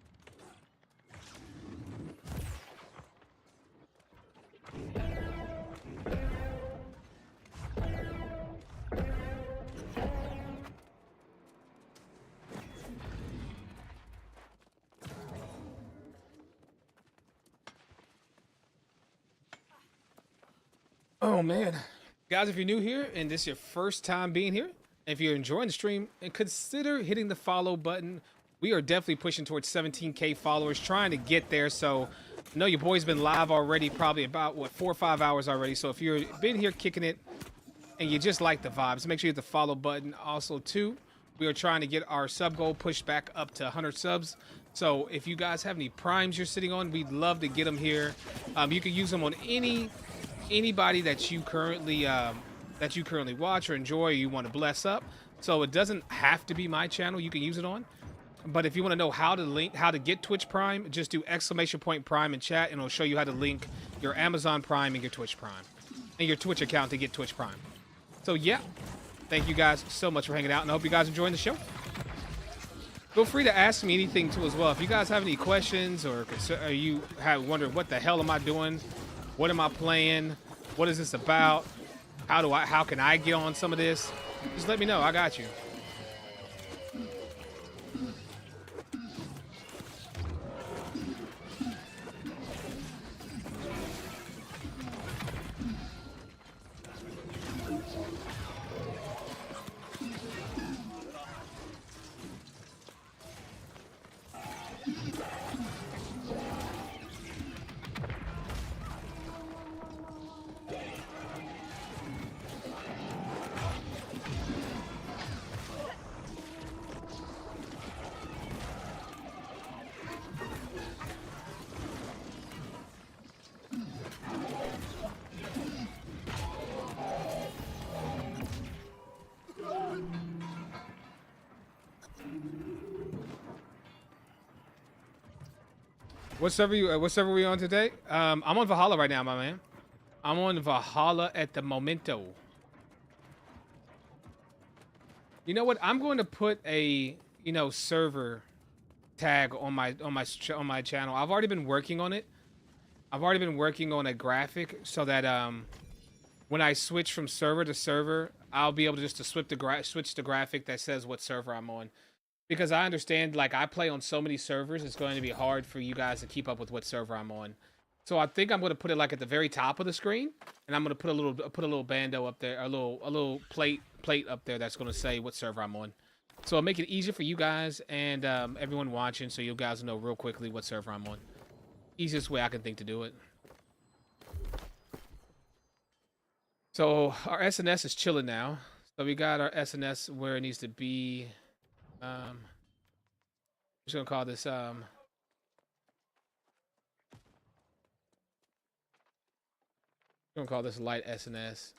Oh, man. Guys, if you're new here and this is your first time being here, if you're enjoying the stream, and consider hitting the follow button. We are definitely pushing towards 17K followers, trying to get there. So I know your boy's been live already, probably about, 4 or 5 hours already. So if you've been here kicking it and you just like the vibes, make sure you hit the follow button. Also, too, we are trying to get our sub goal pushed back up to 100 subs. So if you guys have any primes you're sitting on, we'd love to get them here. You can use them on anybody that you currently that you currently watch or enjoy, or you want to bless up. So it doesn't have to be my channel you can use it on. But if you want to know how to get Twitch Prime, just do !Prime in chat, and it'll show you how to link your Amazon Prime and your Twitch Prime and your Twitch account to get Twitch Prime. So yeah, thank you guys so much for hanging out, and I hope you guys enjoying the show. Feel free to ask me anything too as well. If you guys have any questions or you have wondered what the hell am I doing, what am I playing, what is this about, how can I get on some of this, just let me know. I got you. What server we on today? I'm on Valhalla right now, my man. I'm on Valhalla at the momento. You know what? I'm going to put a server tag on my channel. I've already been working on it. I've already been working on a graphic so that when I switch from server to server, I'll be able to just switch the graphic that says what server I'm on. Because I understand, like, I play on so many servers, it's going to be hard for you guys to keep up with what server I'm on. So I think I'm going to put it like at the very top of the screen, and I'm going to put a little bando up there, a little plate up there that's going to say what server I'm on. So it'll make it easier for you guys and everyone watching, so you guys know real quickly what server I'm on. Easiest way I can think to do it. So our SNS is chilling now. So we got our SNS where it needs to be. I'm just gonna call this light SNS.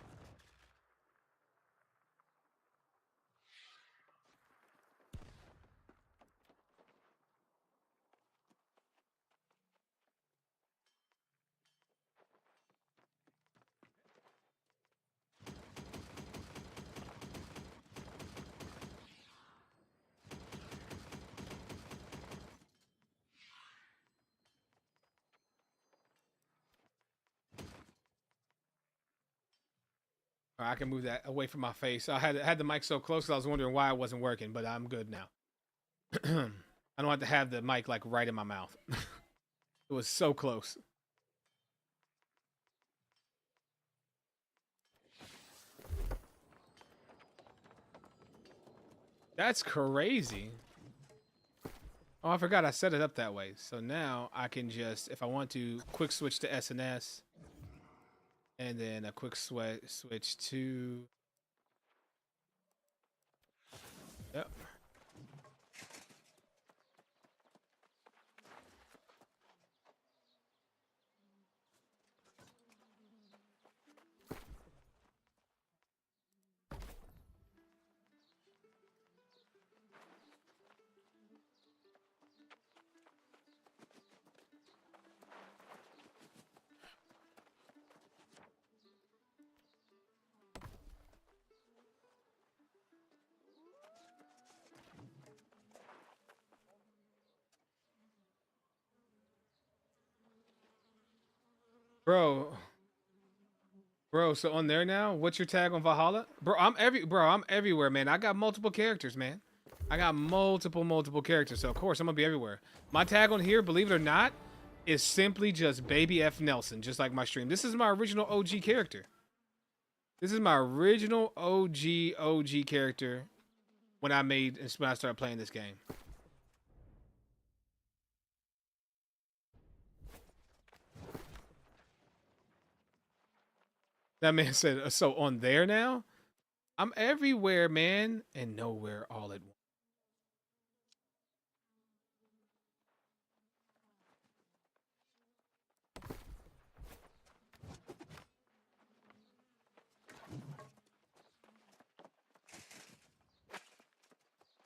I can move that away from my face. I had the mic so close, I was wondering why it wasn't working, but I'm good now. I don't have to have the mic like right in my mouth. It was so close. That's crazy. Oh, I forgot I set it up that way. So now I can just, if I want to, quick switch to SNS. And then a quick switch to... Yep. Bro, so on there now, what's your tag on Valhalla? Bro, I'm everywhere, man. I got multiple characters, man. I got multiple characters, so of course I'm gonna be everywhere. My tag on here, believe it or not, is simply just BabyFNelson, just like my stream. This is my original OG character. This is my original OG character when I started playing this game. That man said, so on there now? I'm everywhere, man, and nowhere all at once.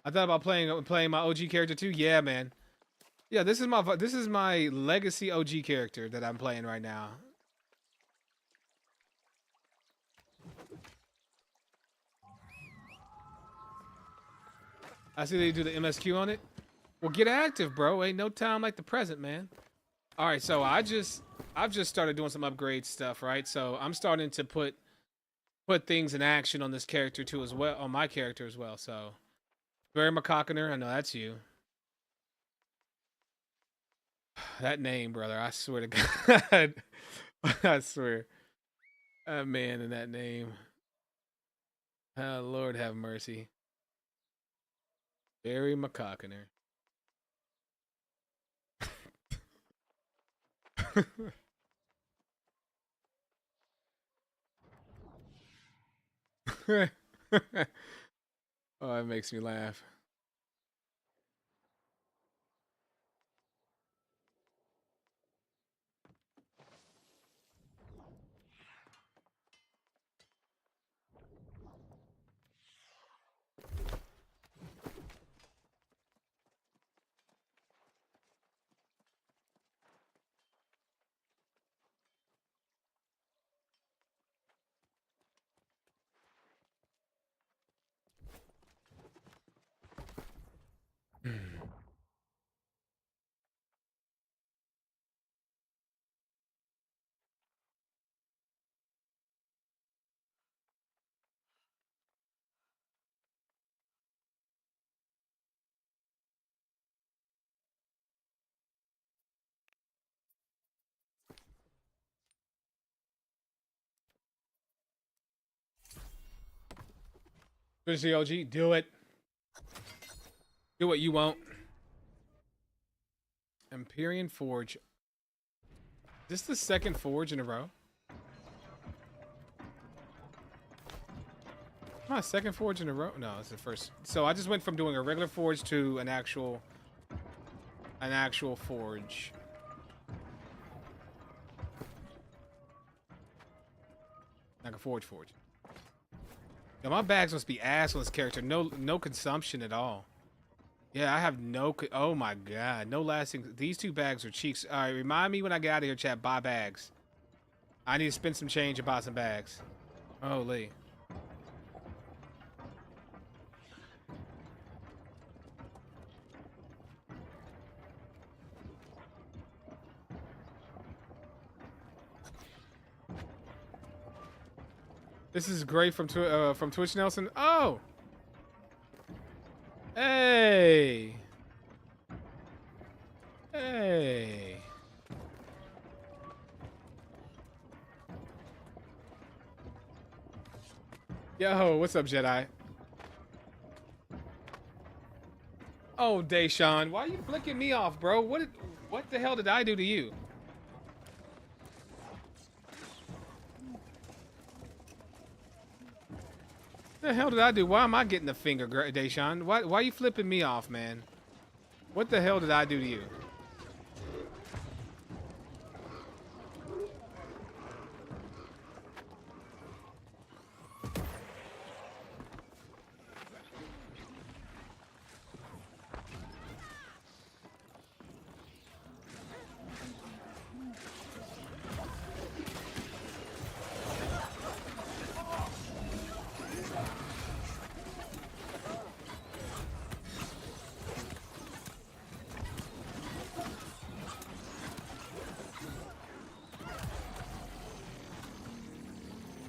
I thought about playing my OG character too. Yeah, man. Yeah, this is my legacy OG character that I'm playing right now. I see they do the MSQ on it. Well, get active, bro. Ain't no time like the present, man. All right, so I've just started doing some upgrade stuff, right? So I'm starting to put things in action on this character too as well, on my character as well. So, Barry McCockiner, I know that's you. That name, brother, I swear to God. I swear. That man and that name. Oh, Lord have mercy. Barry McCockiner. Oh, it makes me laugh. Good to see OG. Do it. Do what you won't. Empyrean Forge. Is this the second forge in a row? Not second forge in a row. No, it's the first. So I just went from doing a regular forge to an actual forge. Like a forge. Now my bags must be ass on this character. No consumption at all. Yeah, I have no. Oh my God, no lasting. These two bags are cheeks. All right, remind me when I get out of here, chat. Buy bags. I need to spend some change and buy some bags. Holy. This is great from Twitch Nelson. Oh. Hey. Hey. Yo, what's up, Jedi? Oh, Deshaun, why are you flicking me off, bro? What the hell did I do to you? The hell did I do? Why am I getting the finger, Deshaun? Why are you flipping me off, man? What the hell did I do to you?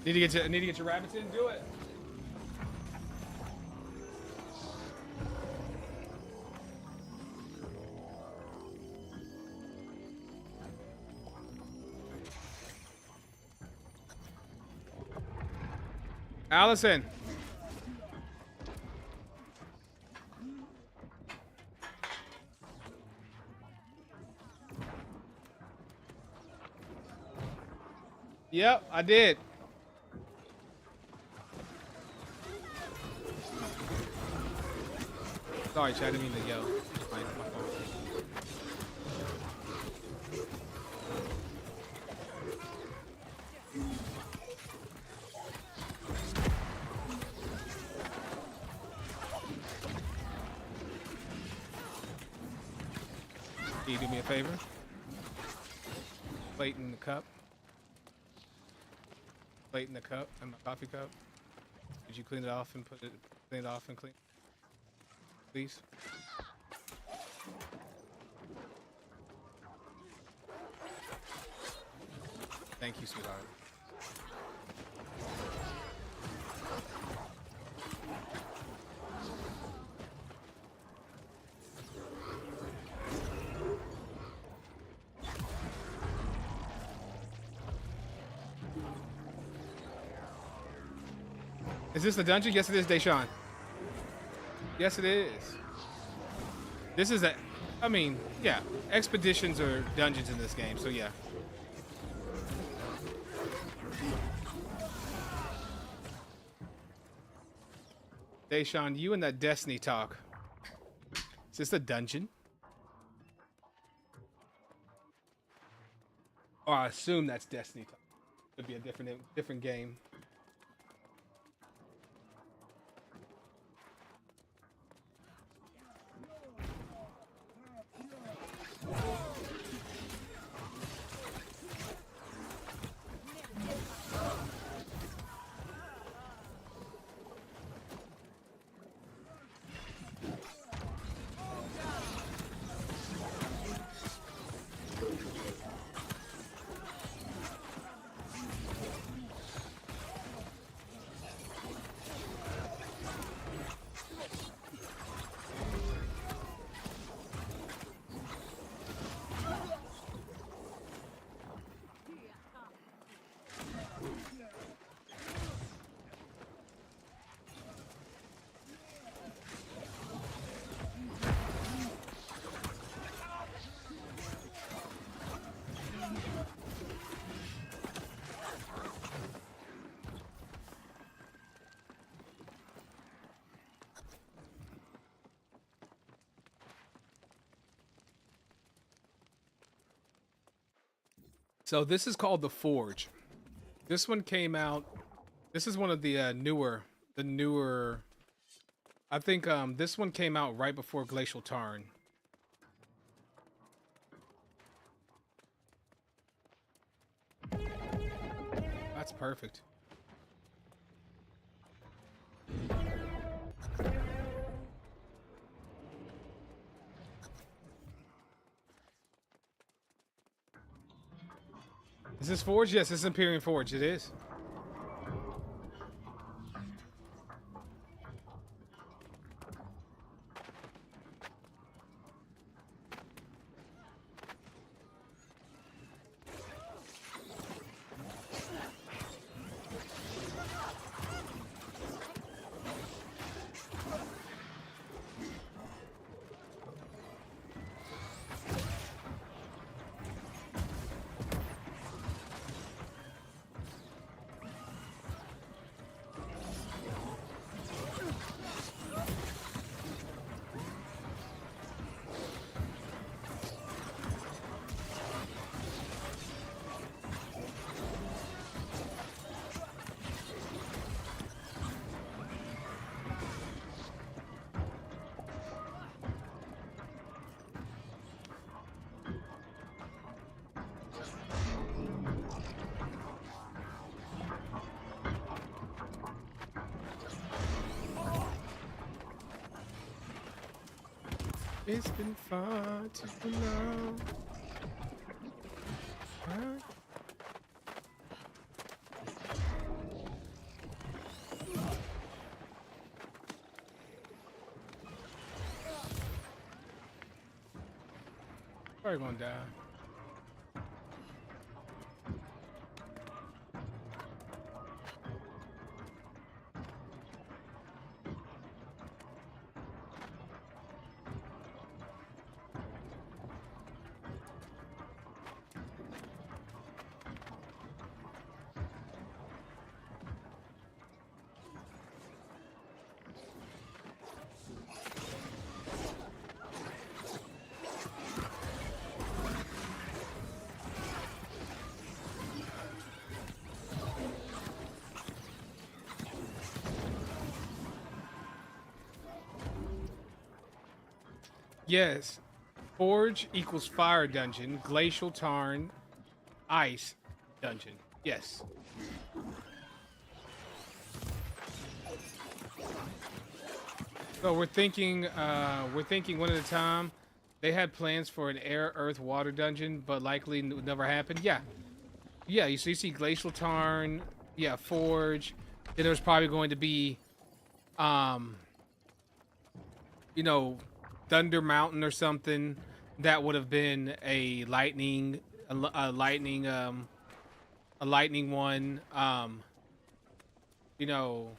Need to get your rabbits in. Do it. Allison. Yep, I did. Sorry, Chad, I didn't mean to yell. My phone. Can you do me a favor? Plate in the cup. Plate in the cup and my coffee cup. Could you clean it off and clean it off and clean? Please. Thank you, sweetheart. Is this the dungeon? Yes, it is, Deshaun. Yes, it is. This is a, I mean, yeah, expeditions or dungeons in this game, so yeah. Deshaun, you and that Destiny talk. Is this a dungeon? Or I assume that's Destiny talk. Could be a different game. So this is called the Forge. This one came out. This is one of the newer. I think this one came out right before Glacial Tarn. That's perfect. Is this Forge? Yes, this is Imperium Forge. It is. It's been far too long. Huh? Probably gonna die. Yes. Forge equals fire dungeon. Glacial Tarn, ice dungeon. Yes. So we're thinking one at a time. They had plans for an air, earth, water dungeon, but likely never happened. Yeah. Yeah, you see Glacial Tarn, yeah, Forge. Then there's probably going to be you know, Thunder Mountain or something. That would have been a lightning one. You know,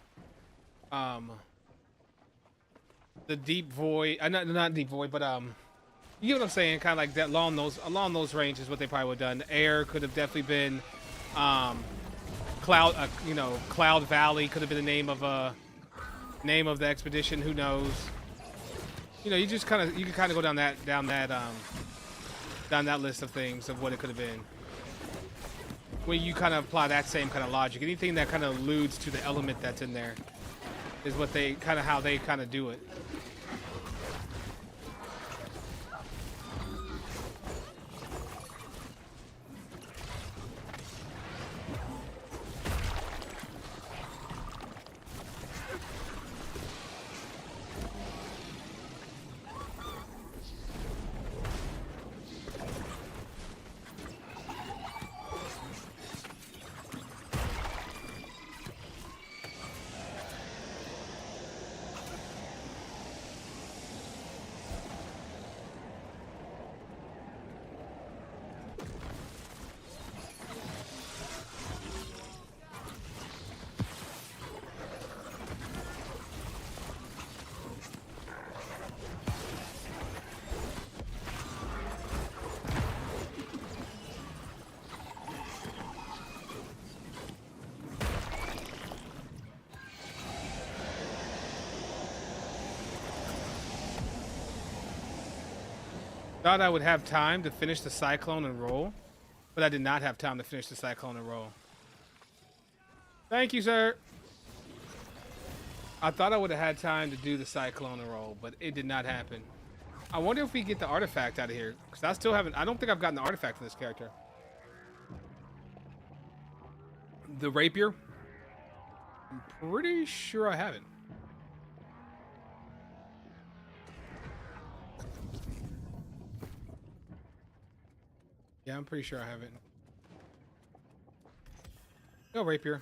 the Deep Void, not Deep Void, but you get what I'm saying, kind of like that, along those ranges, what they probably would have done. Air could have definitely been Cloud, Cloud Valley could have been the name of the expedition. Who knows? You know, you can kind of go down that list of things of what it could have been. When you kind of apply that same kind of logic, anything that kind of alludes to the element that's in there is what they how they do it. Thought I would have time to finish the Cyclone and roll, but I did not have time to finish the Cyclone and roll. Thank you, sir. I thought I would have had time to do the Cyclone and roll, but it did not happen. I wonder if we get the artifact out of here, because I don't think I've gotten the artifact for this character. The rapier? I'm pretty sure I haven't. Yeah, I'm pretty sure I haven't. No rapier.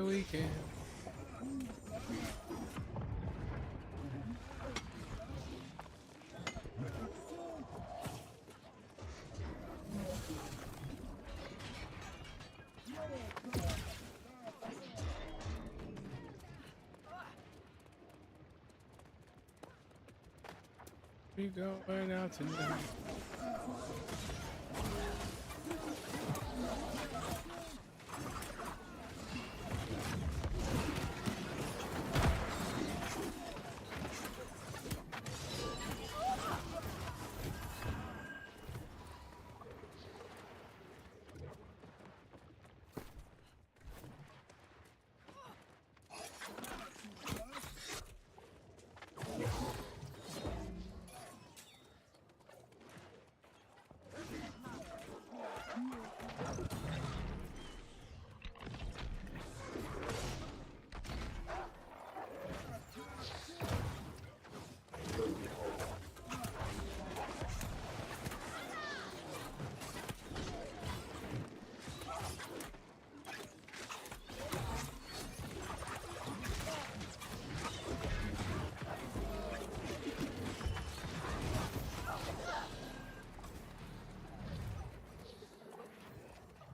We can. We going out tonight.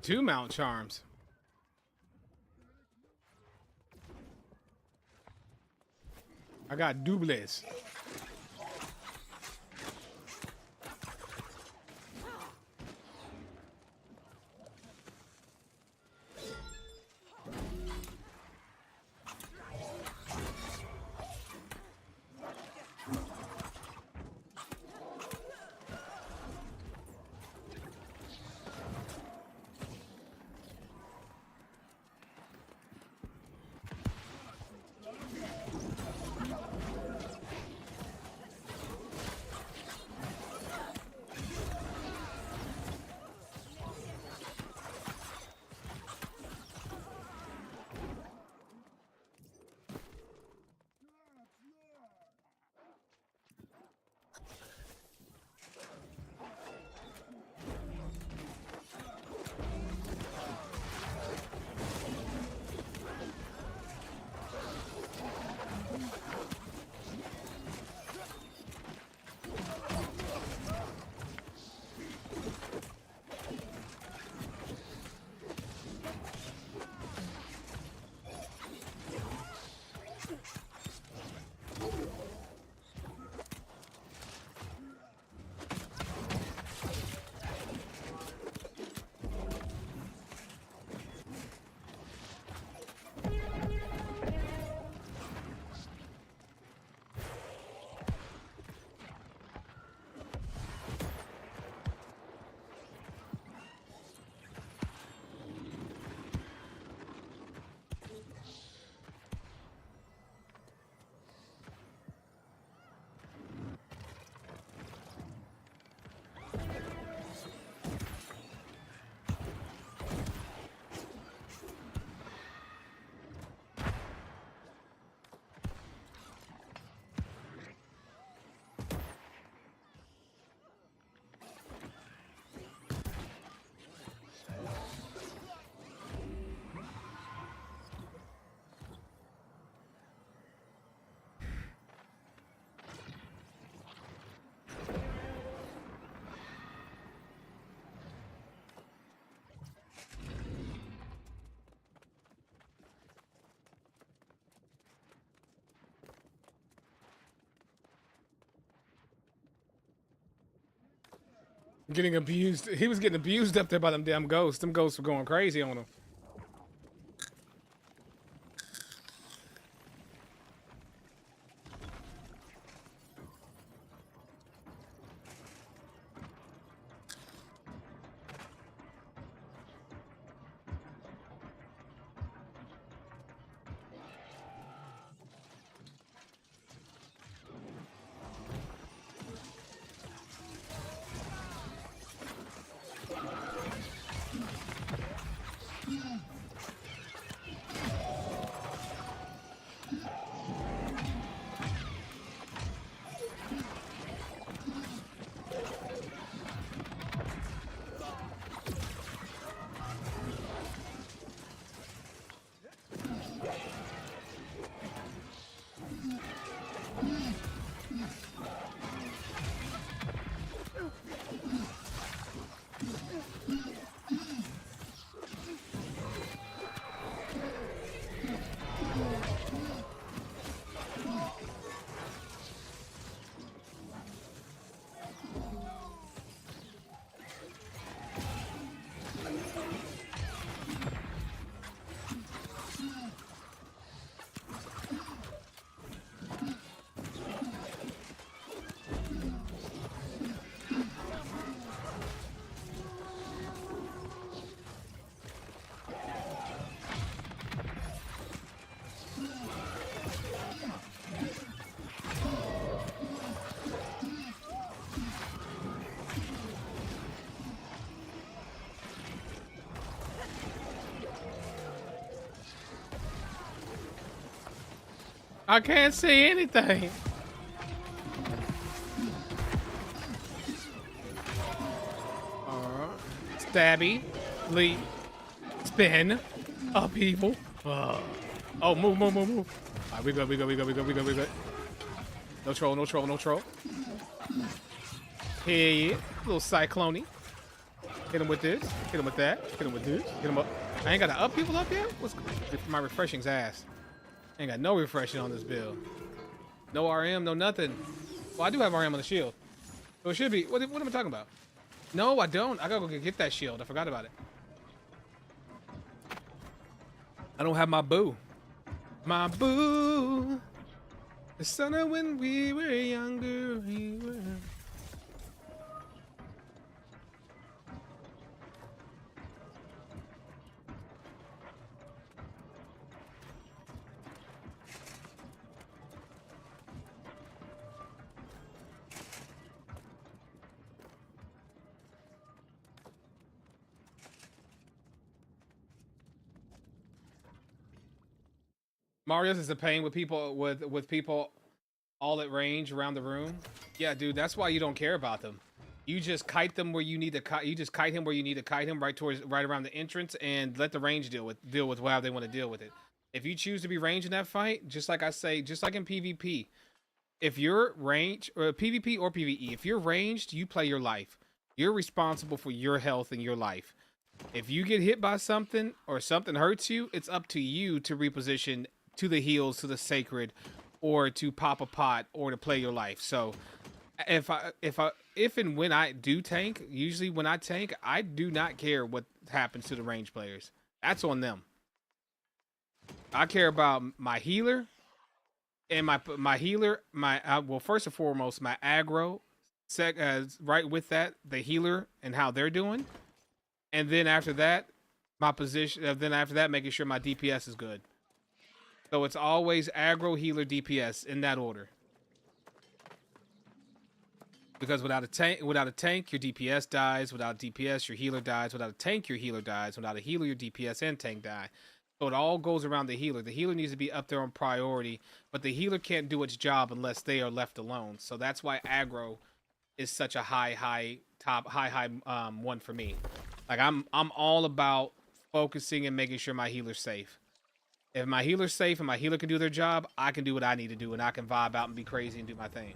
2 mount charms. I got doubles. Getting abused. He was getting abused up there by them damn ghosts. Them ghosts were going crazy on him. I can't see anything. Stabby, leap, spin, upheaval. Oh, move. All right, we good. No troll. Here, yeah. Little cyclone. Hit him with this. Hit him with that. Hit him with this. Hit him up. I ain't got to up people up yet? What's my refreshing's ass? Ain't got no refreshing on this build. No RM, no nothing. Well, I do have RM on the shield. So it should be. What am I talking about? No, I don't. I gotta go get that shield. I forgot about it. I don't have my boo. My boo. The son of when we were younger. Mario's is a pain with people with people all at range around the room. Yeah, dude, that's why you don't care about them. You just kite them where you need to kite. You just kite him where you need to kite him, right around the entrance, and let the range deal with how they want to deal with it. If you choose to be range in that fight, just like I say, just like in PvP, if you're range or PvP or PvE, if you're ranged, you play your life. You're responsible for your health and your life. If you get hit by something or something hurts you, it's up to you to reposition to the heals, to the sacred, or to pop a pot, or to play your life. So if and when I do tank, usually when I tank, I do not care what happens to the range players. That's on them. I care about my healer and my healer, well, first and foremost, my aggro, right with that, the healer and how they're doing. And then after that, my position, then after that, making sure my DPS is good. So it's always aggro, healer, DPS in that order. Because without a tank, your DPS dies. Without DPS, your healer dies. Without a tank, your healer dies. Without a healer, your DPS and tank die. So it all goes around the healer. The healer needs to be up there on priority, but the healer can't do its job unless they are left alone. So that's why aggro is such a high one for me. Like I'm all about focusing and making sure my healer's safe. If my healer's safe and my healer can do their job, I can do what I need to do, and I can vibe out and be crazy and do my thing.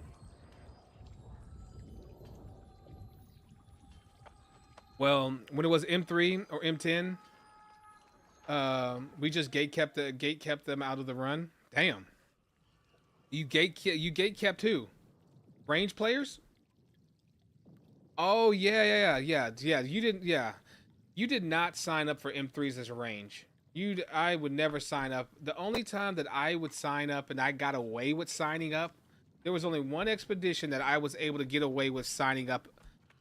Well, when it was M3 or M10, we just gate kept them out of the run. Damn. You gate kept who? Range players? Oh yeah. You did not sign up for M3s as a range. I would never sign up. The only time that I would sign up and I got away with signing up, there was only one expedition that I was able to get away with signing up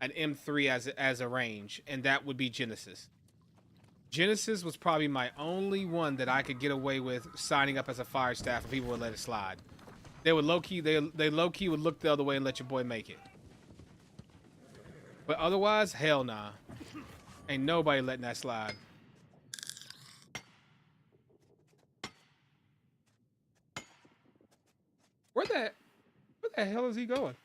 an M3 as a range, and that would be Genesis. Genesis was probably my only one that I could get away with signing up as a fire staff, and people would let it slide. They would low-key would look the other way and let your boy make it. But otherwise, hell nah. Ain't nobody letting that slide. Where the hell is he going?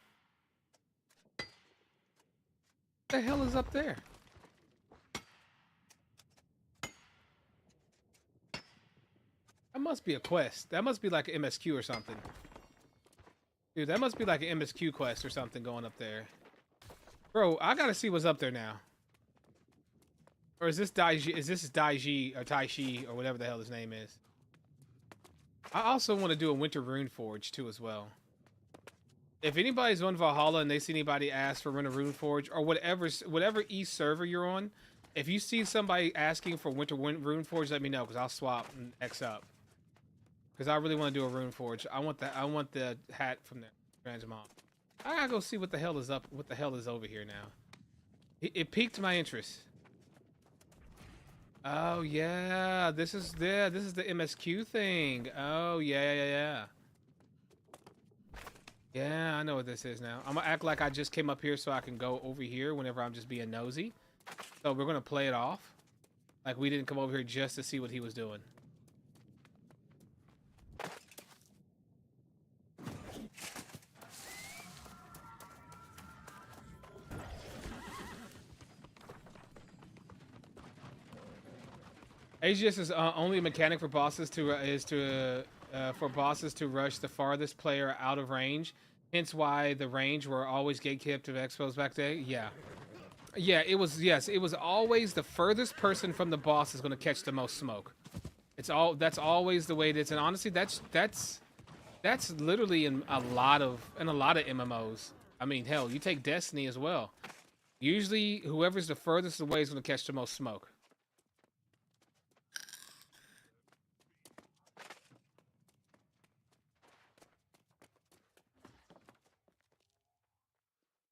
What the hell is up there? That must be a quest. That must be like an MSQ or something. Dude, that must be like an MSQ quest or something going up there. Bro, I gotta see what's up there now. Or is this Daiji? Is this Daiji or Taishi or whatever the hell his name is? I also want to do a Winter Rune Forge too as well. If anybody's on Valhalla and they see anybody ask for Winter Rune Forge or whatever East server you're on, if you see somebody asking for Winter Rune Forge, let me know because I'll swap and X up. Because I really want to do a Rune Forge. I want the hat from the Transmog. I gotta go see what the hell is up. What the hell is over here now? It piqued my interest. Oh yeah, this is the MSQ thing. Oh yeah. Yeah, I know what this is now. I'm gonna act like I just came up here so I can go over here whenever I'm just being nosy. So we're gonna play it off like we didn't come over here just to see what he was doing. AGS is only a mechanic for bosses for bosses to rush the farthest player out of range. Hence why the range were always gatekept of expos back there. Yeah, Yeah, it was. Yes, it was always the furthest person from the boss is going to catch the most smoke. That's always the way it is, and honestly, that's literally in a lot of MMOs. I mean, hell, you take Destiny as well. Usually, whoever's the furthest away is going to catch the most smoke.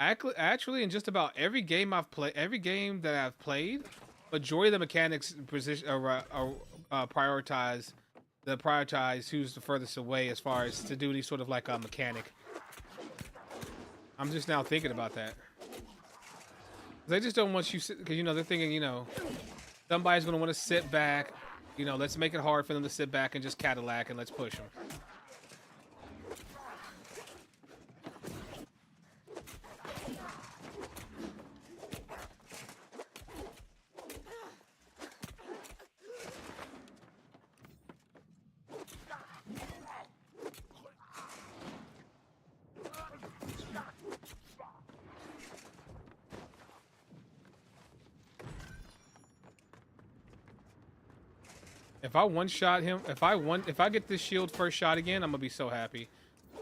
Actually, in just about every game that I've played, majority of the mechanics prioritize who's the furthest away as far as to do any sort of like a mechanic. I'm just now thinking about that. They just don't want you, because they're thinking somebody's gonna want to sit back. Let's make it hard for them to sit back and just Cadillac and let's push them. If I one-shot him, if I get this shield first shot again, I'm gonna be so happy.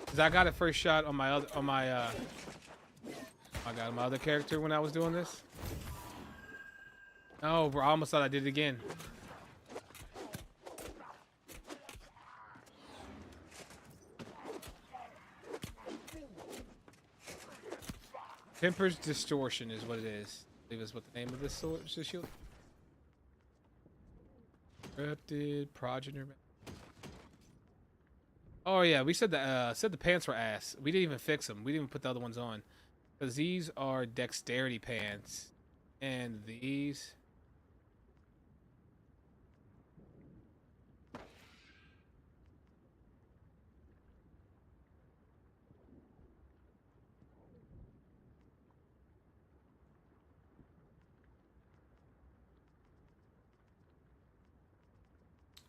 Cause I got a first shot on my other character when I was doing this. Oh, bro, I almost thought I did it again. Temper's Distortion is what it is. I believe is what the name of this shield. Corrupted Progenitor. Oh yeah, we said the pants were ass. We didn't even fix them. We didn't even put the other ones on, because these are dexterity pants, and these.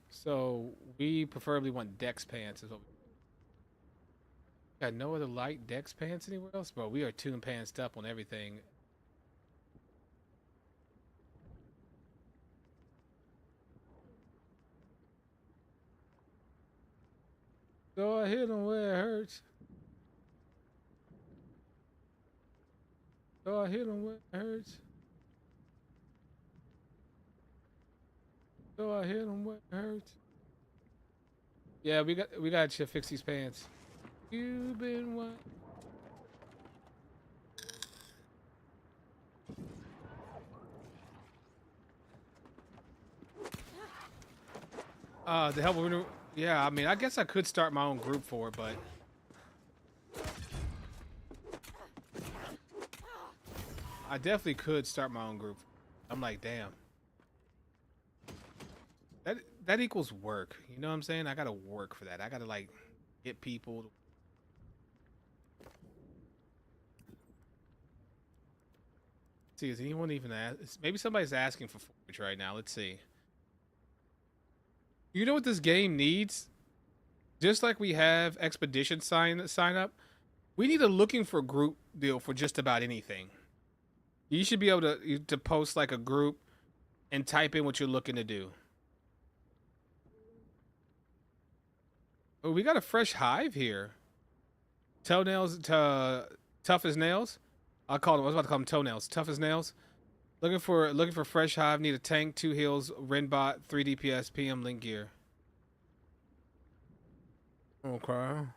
So we preferably want Dex pants is what we got. No other light Dex pants anywhere else, bro. We are tuned pantsed up on everything. So I hit him where it hurts. So I hit him where it hurts. So I hit him where it hurts. Yeah, we got to fix these pants. You've been what? The help of, yeah, I mean, I guess I could start my own group for it, but I definitely could start my own group. I'm like, damn. That equals work. You know what I'm saying? I gotta work for that. I gotta like get people. See, is anyone even maybe somebody's asking for forage right now. Let's see. You know what this game needs? Just like we have expedition sign up, we need a looking for group deal for just about anything. You should be able to post like a group and type in what you're looking to do. Oh, we got a fresh hive here. Toenails tough as nails. I was about to call them toenails. Tough as nails. Looking for fresh hive. Need a tank, 2 heals, Renbot, 3 DPS, PM link gear. Okay.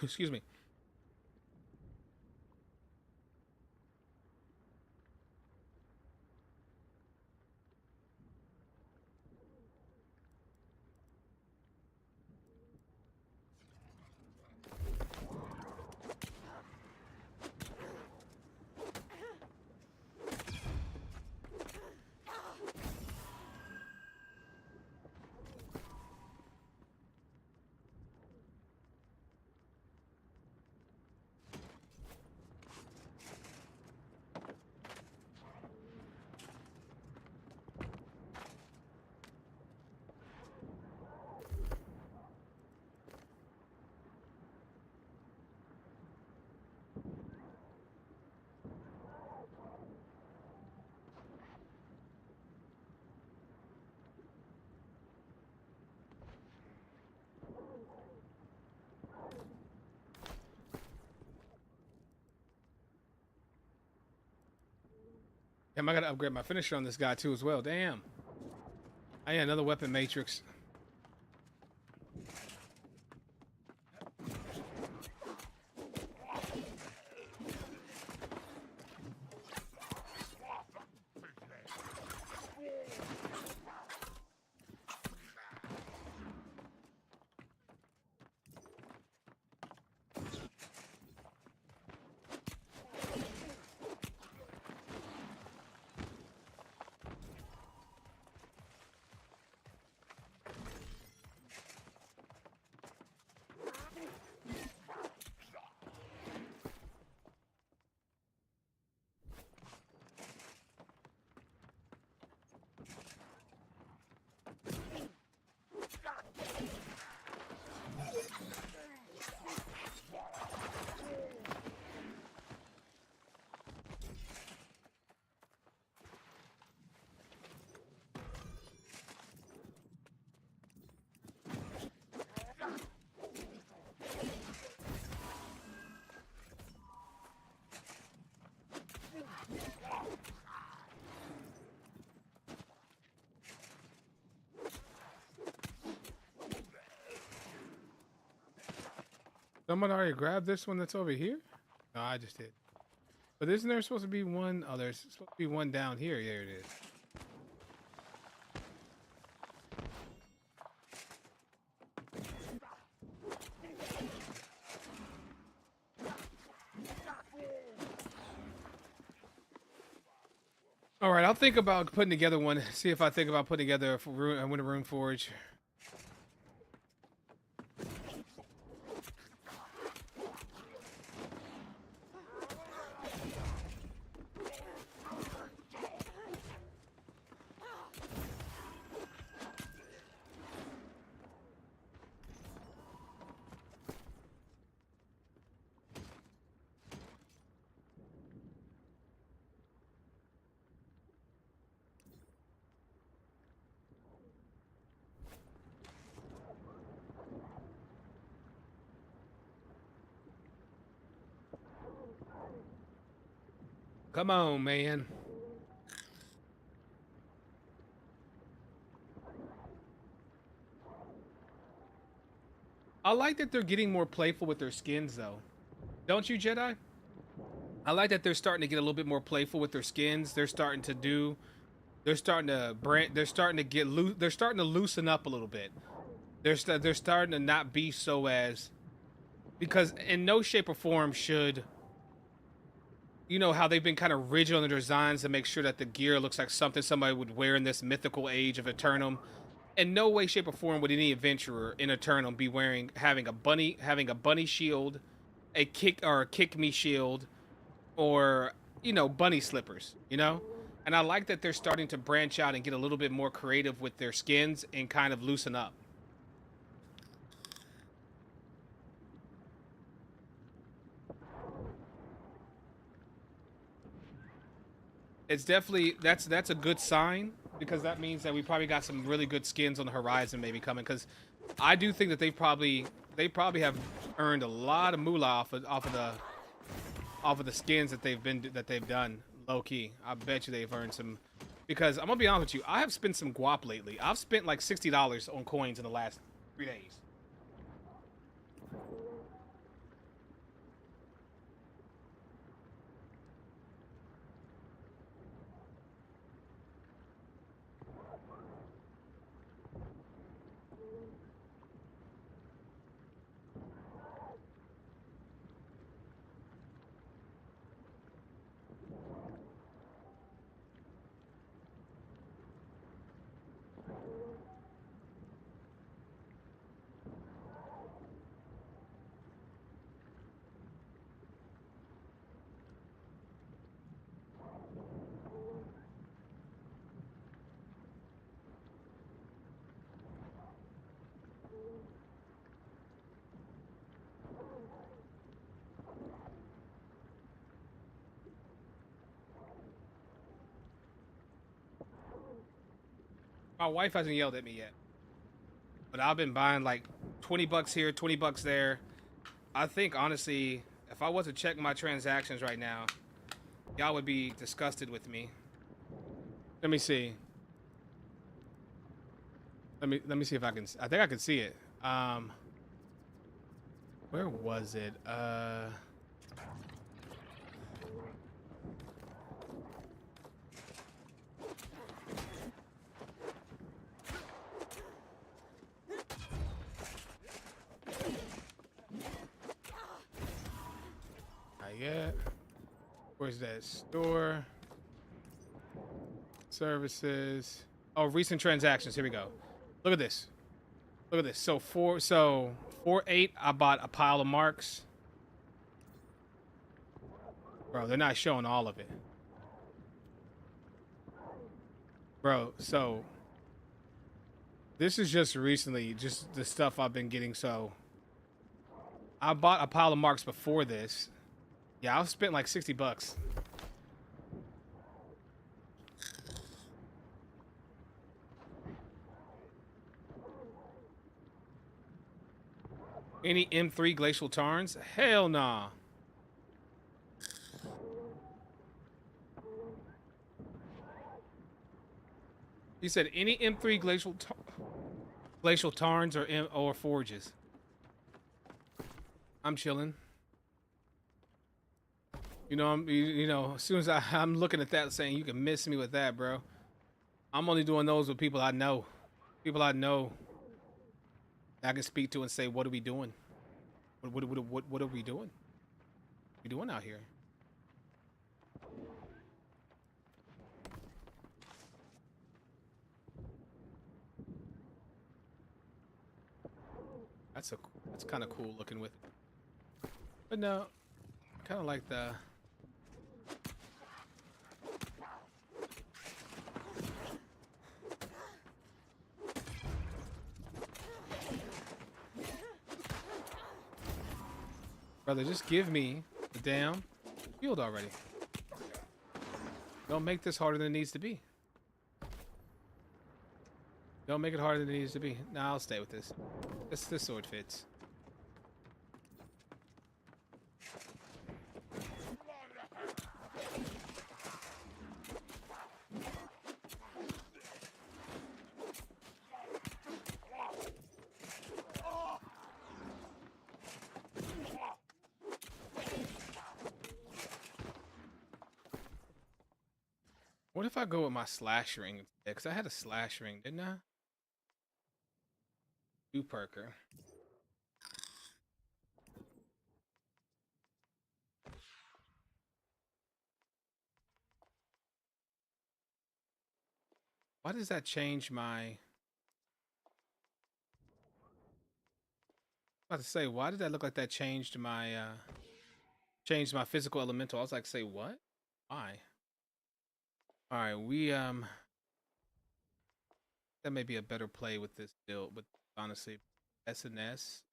Excuse me. Damn, I gotta upgrade my finisher on this guy too as well. Damn. I had another weapon matrix. Someone already grabbed this one that's over here? No, I just did. But isn't there supposed to be one? Oh, there's supposed to be one down here. There it is. All right, I'll think about putting together one. See if I think about putting together a Winter Rune Forge. Come on, man. I like that they're getting more playful with their skins, though. Don't you, Jedi? I like that they're starting to get a little bit more playful with their skins. They're starting to do. They're starting to get loose. They're starting to loosen up a little bit. They're starting to not be so as, because in no shape or form should. You know how they've been kind of rigid on the designs to make sure that the gear looks like something somebody would wear in this mythical age of Eternum. In no way, shape, or form would any adventurer in Eternum be having a bunny shield, a kick me shield, or bunny slippers. And I like that they're starting to branch out and get a little bit more creative with their skins and kind of loosen up. It's definitely that's a good sign, because that means that we probably got some really good skins on the horizon maybe coming, because I do think that they probably have earned a lot of moolah off of the skins that they've done low key. I bet you they've earned some, because I'm gonna be honest with you, I have spent some guap lately. I've spent like $60 on coins in the last 3 days. My wife hasn't yelled at me yet, but I've been buying like 20 bucks here, 20 bucks there. I think honestly, if I was to check my transactions right now, y'all would be disgusted with me. Let me see. Let me see if I can. I think I can see it. Where was it? Not yet. Where's that store? Services. Oh, recent transactions. Here we go. Look at this. Look at this. So 4-8, I bought a pile of marks. Bro, they're not showing all of it. Bro, so this is just recently, just the stuff I've been getting. So I bought a pile of marks before this. Yeah, I've spent like $60. Any M3 glacial tarns? Hell nah. He said any M3 glacial tarns or forges. I'm chilling. You know, as soon as I'm looking at that, saying you can miss me with that, bro. I'm only doing those with people I know. People I know I can speak to and say, what are we doing? What are we doing? What are we doing out here? That's kind of cool looking with it. But no, kind of like the brother, just give me the damn field already. Don't make this harder than it needs to be. Don't make it harder than it needs to be. Nah, I'll stay with this. This sword fits. What if I go with my slash ring? Because I had a slash ring, didn't I? Two perker. Why does that change my... I was about to say, why did that look like that changed my physical elemental? I was like, say what? Why? All right, that may be a better play with this build, but honestly, SNS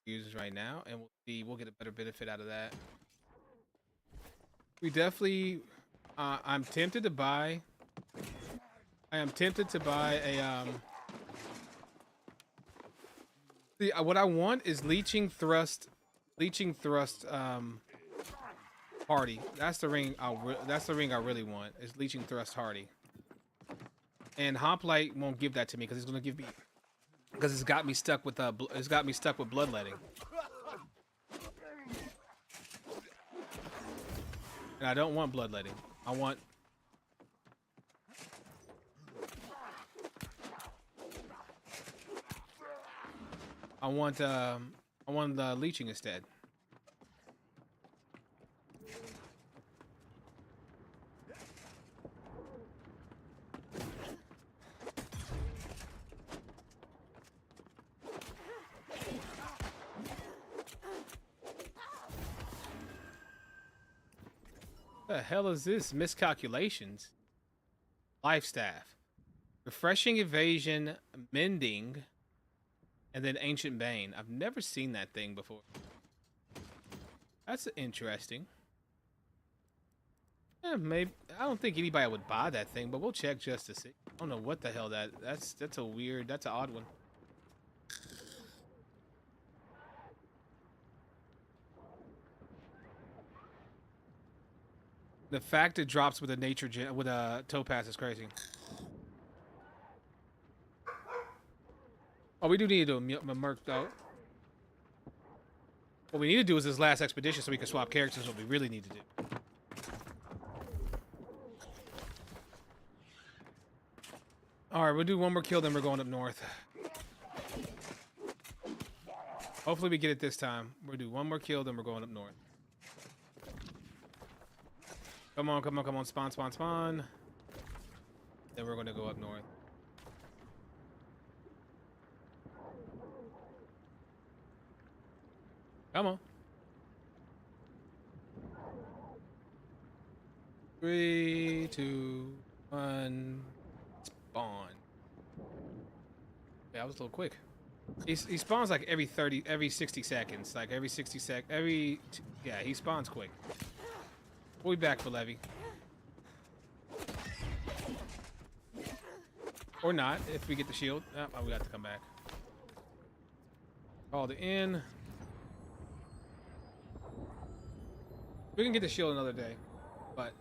uses right now, and we'll get a better benefit out of that. We definitely I am tempted to buy a what I want is leeching thrust hardy. That's the ring I really want, is leeching thrust hardy. And Hoplite won't give that to me because it's got me stuck with bloodletting. And I don't want bloodletting. I want the leeching instead. The hell is this? Miscalculations. Life staff. Refreshing evasion, mending, and then ancient bane. I've never seen that thing before. That's interesting. Yeah, maybe I don't think anybody would buy that thing, but we'll check just to see. I don't know what the hell that's an odd one. The fact it drops with a nature gem, with a topaz is crazy. Oh, we do need to do a merc though. What we need to do is this last expedition so we can swap characters. What we really need to do. All right, we'll do one more kill, then we're going up north. Hopefully we get it this time. We'll do one more kill, then we're going up north. Come on, come on, come on. Spawn, spawn, spawn. Then we're going to go up north. Come on. 3, 2, 1. Spawn. Yeah, I was a little quick. He spawns like every 60 seconds. Like every 60 yeah, he spawns quick. We'll be back for Levy. Or not, if we get the shield. Oh, we got to come back. Called it in. We can get the shield another day, but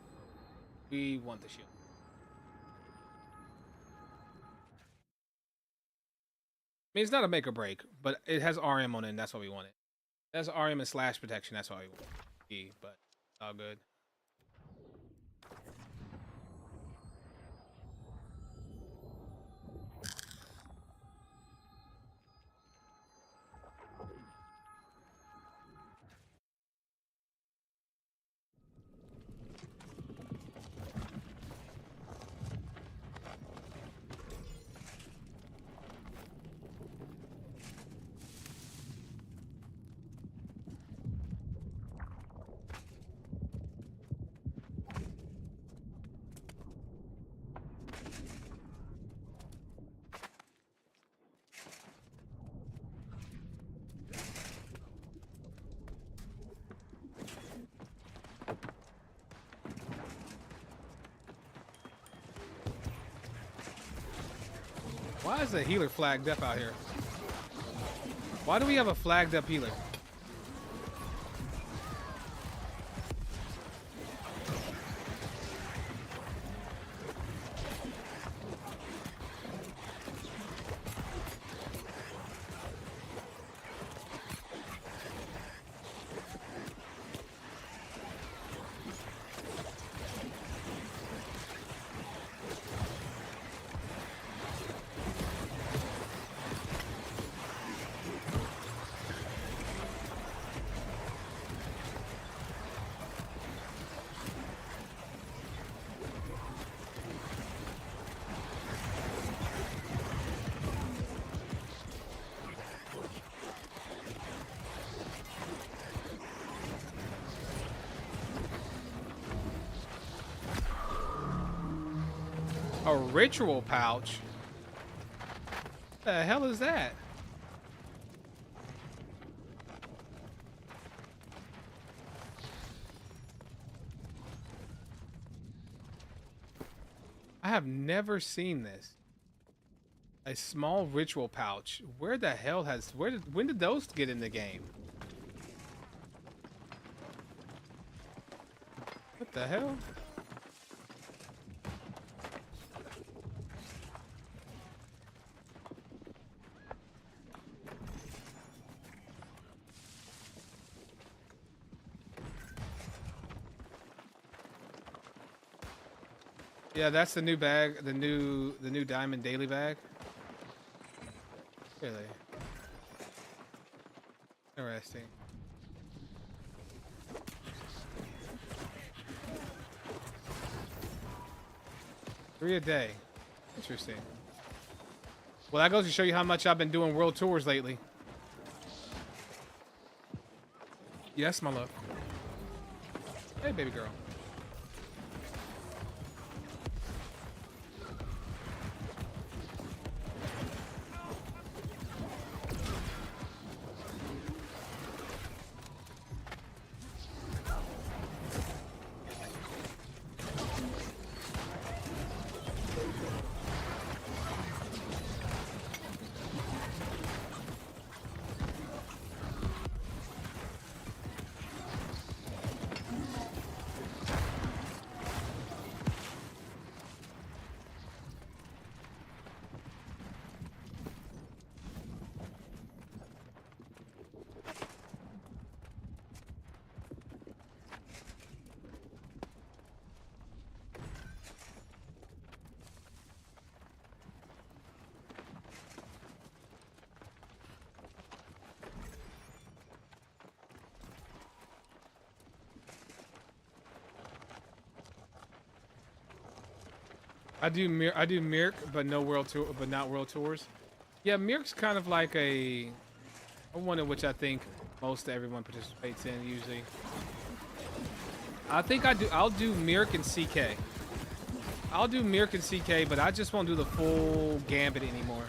we want the shield. I mean, it's not a make or break, but it has RM on it, and that's what we want it. It has RM and slash protection, that's what we want it, but all good. Why is the healer flagged up out here? Why do we have a flagged up healer? A ritual pouch? What the hell is that? I have never seen this. A small ritual pouch. Where the hell when did those get in the game? What the hell? Yeah, that's the new bag, the new diamond daily bag. Really? Interesting. Three a day. Interesting. Well, that goes to show you how much I've been doing world tours lately. Yes, my love. Hey, baby girl. I do Mirk, but no world tour, but not world tours. Yeah, Mirk's kind of like a one in which I think most everyone participates in usually. I think I'll do Mirk and CK. I'll do Mirk and CK, but I just won't do the full gambit anymore.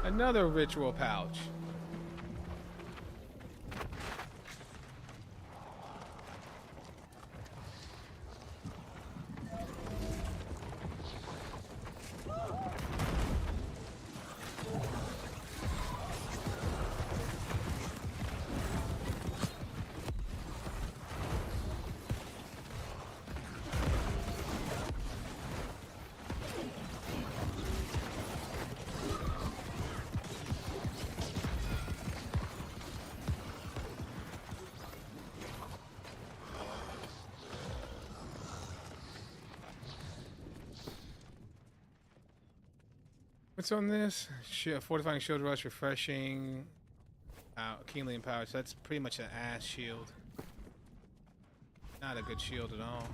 Another ritual pouch. What's on this? Fortifying shield rush, refreshing, keenly empowered. So that's pretty much an ass shield. Not a good shield at all.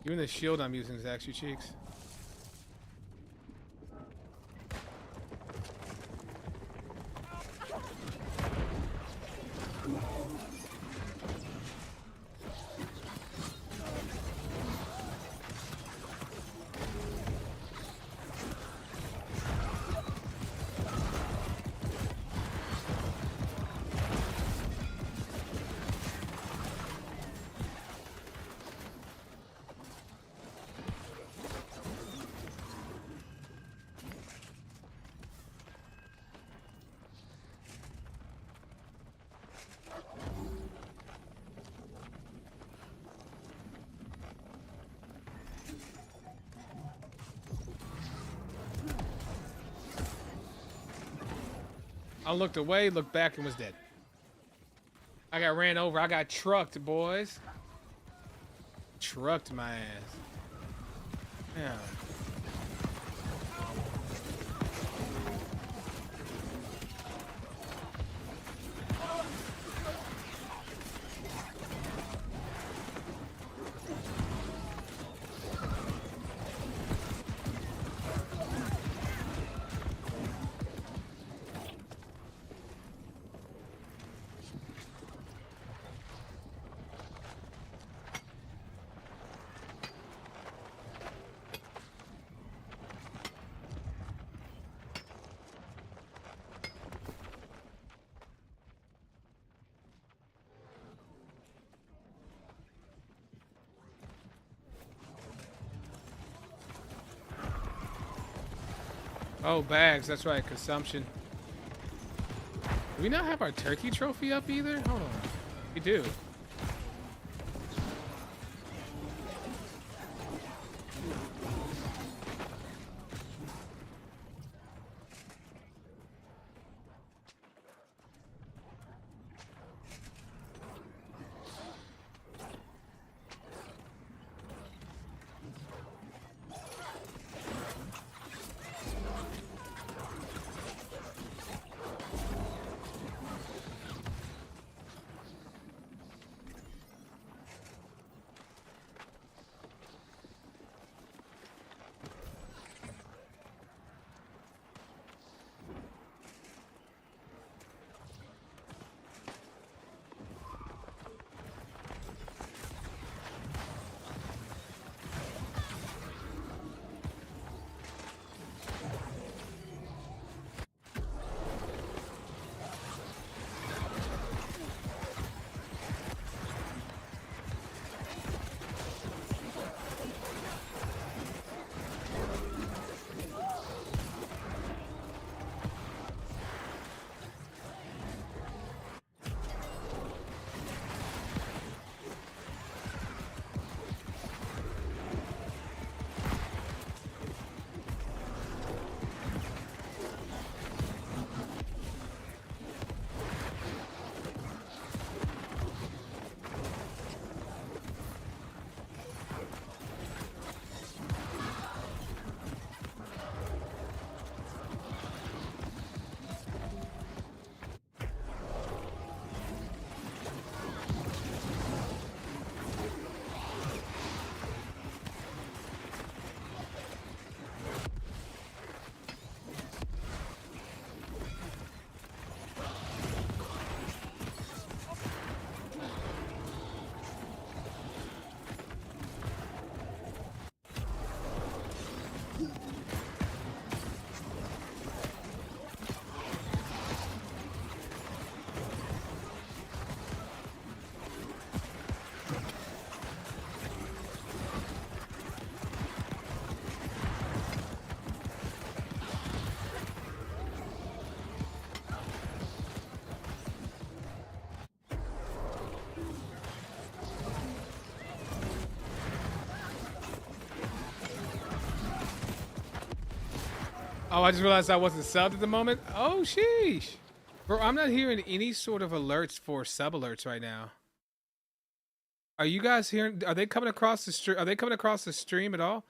Even the shield I'm using is actually cheeks. I looked away, looked back, and was dead. I got ran over. I got trucked, boys. Trucked my ass. Yeah. Oh, bags. That's right. Consumption. Do we not have our turkey trophy up either? Hold on. We do. Oh, I just realized I wasn't subbed at the moment. Oh, sheesh. Bro, I'm not hearing any sort of alerts for sub alerts right now. Are you guys hearing? Are they coming across the stream? Are they coming across the stream at all?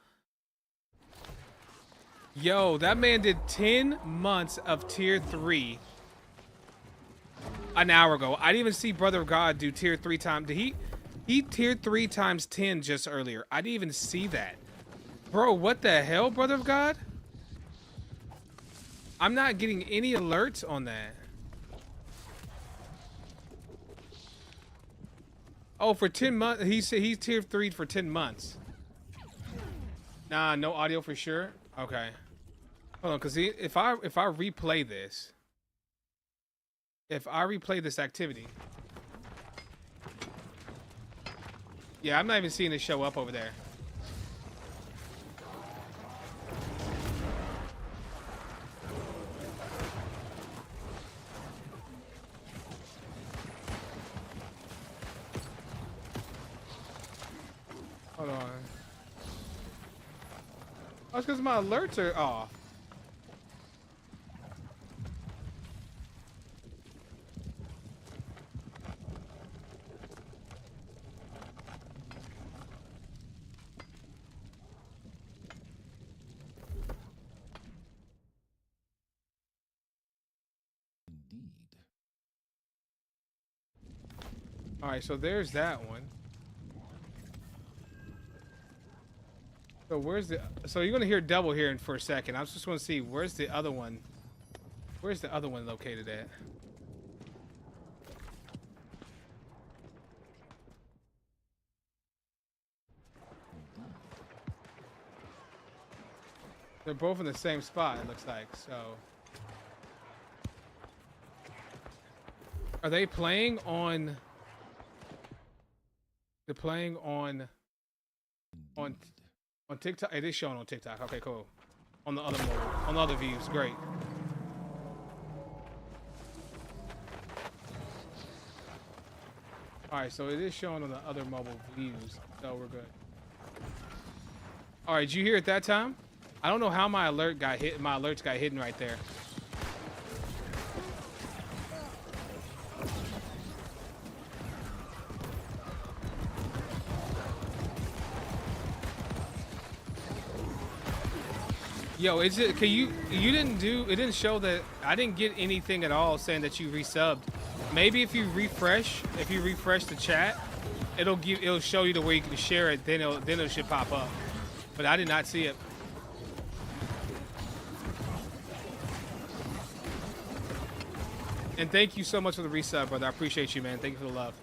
Yo, that man did 10 months of tier 3 an hour ago. I didn't even see Brother of God do tier 3 time. Did he tiered 3 times 10 just earlier. I didn't even see that. Bro, what the hell, Brother of God? I'm not getting any alerts on that. Oh, for 10 months, he said he's tier 3 for 10 months. Nah, no audio for sure. Okay. Hold on, cause if I replay this, activity, yeah, I'm not even seeing it show up over there. Hold on. Oh, it's because my alerts are off. All right, so there's that one. So where's the? So you're gonna hear double here for a second. I just want to see where's the other one. Where's the other one located at? They're both in the same spot. It looks like so. Are they playing on? They're playing on TikTok. It is showing on TikTok. Okay, cool. On the other mode, on the other views, great. All right, so it is showing on the other mobile views, so we're good. All right, did you hear it that time? I don't know how my alert got hit. My alerts got hidden right there. Yo, is it? Can you didn't do? It didn't show that. I didn't get anything at all saying that you resubbed. Maybe if you refresh the chat, it'll show you the way you can share it. Then it should pop up. But I did not see it. And thank you so much for the resub, brother. I appreciate you, man. Thank you for the love.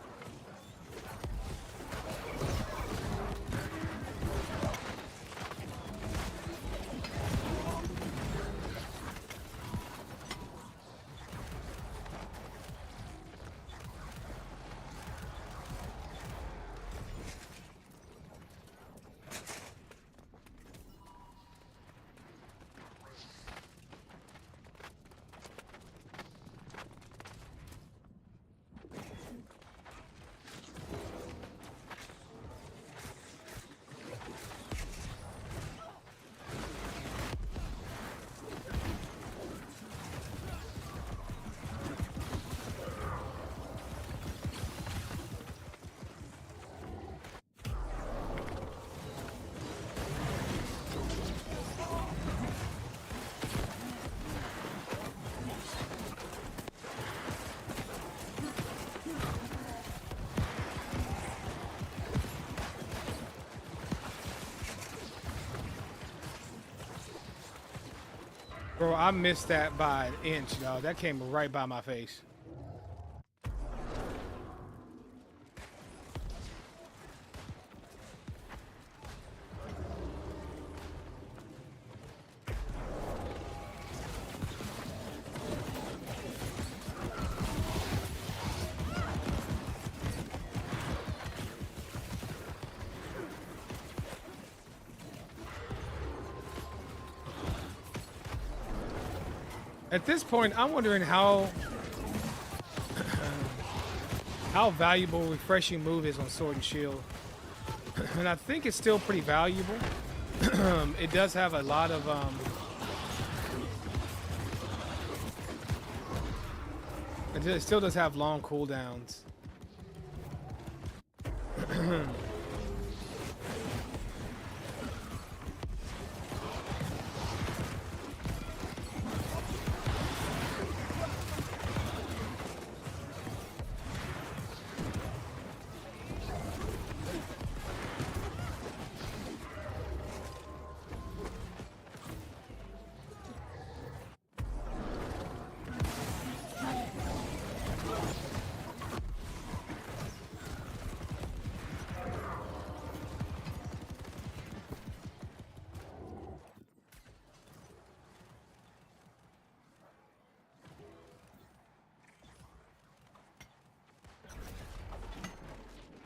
Bro, I missed that by an inch, dog. That came right by my face. At this point, I'm wondering how valuable refreshing move is on Sword and Shield. And I think it's still pretty valuable. It does have a lot of It still does have long cooldowns.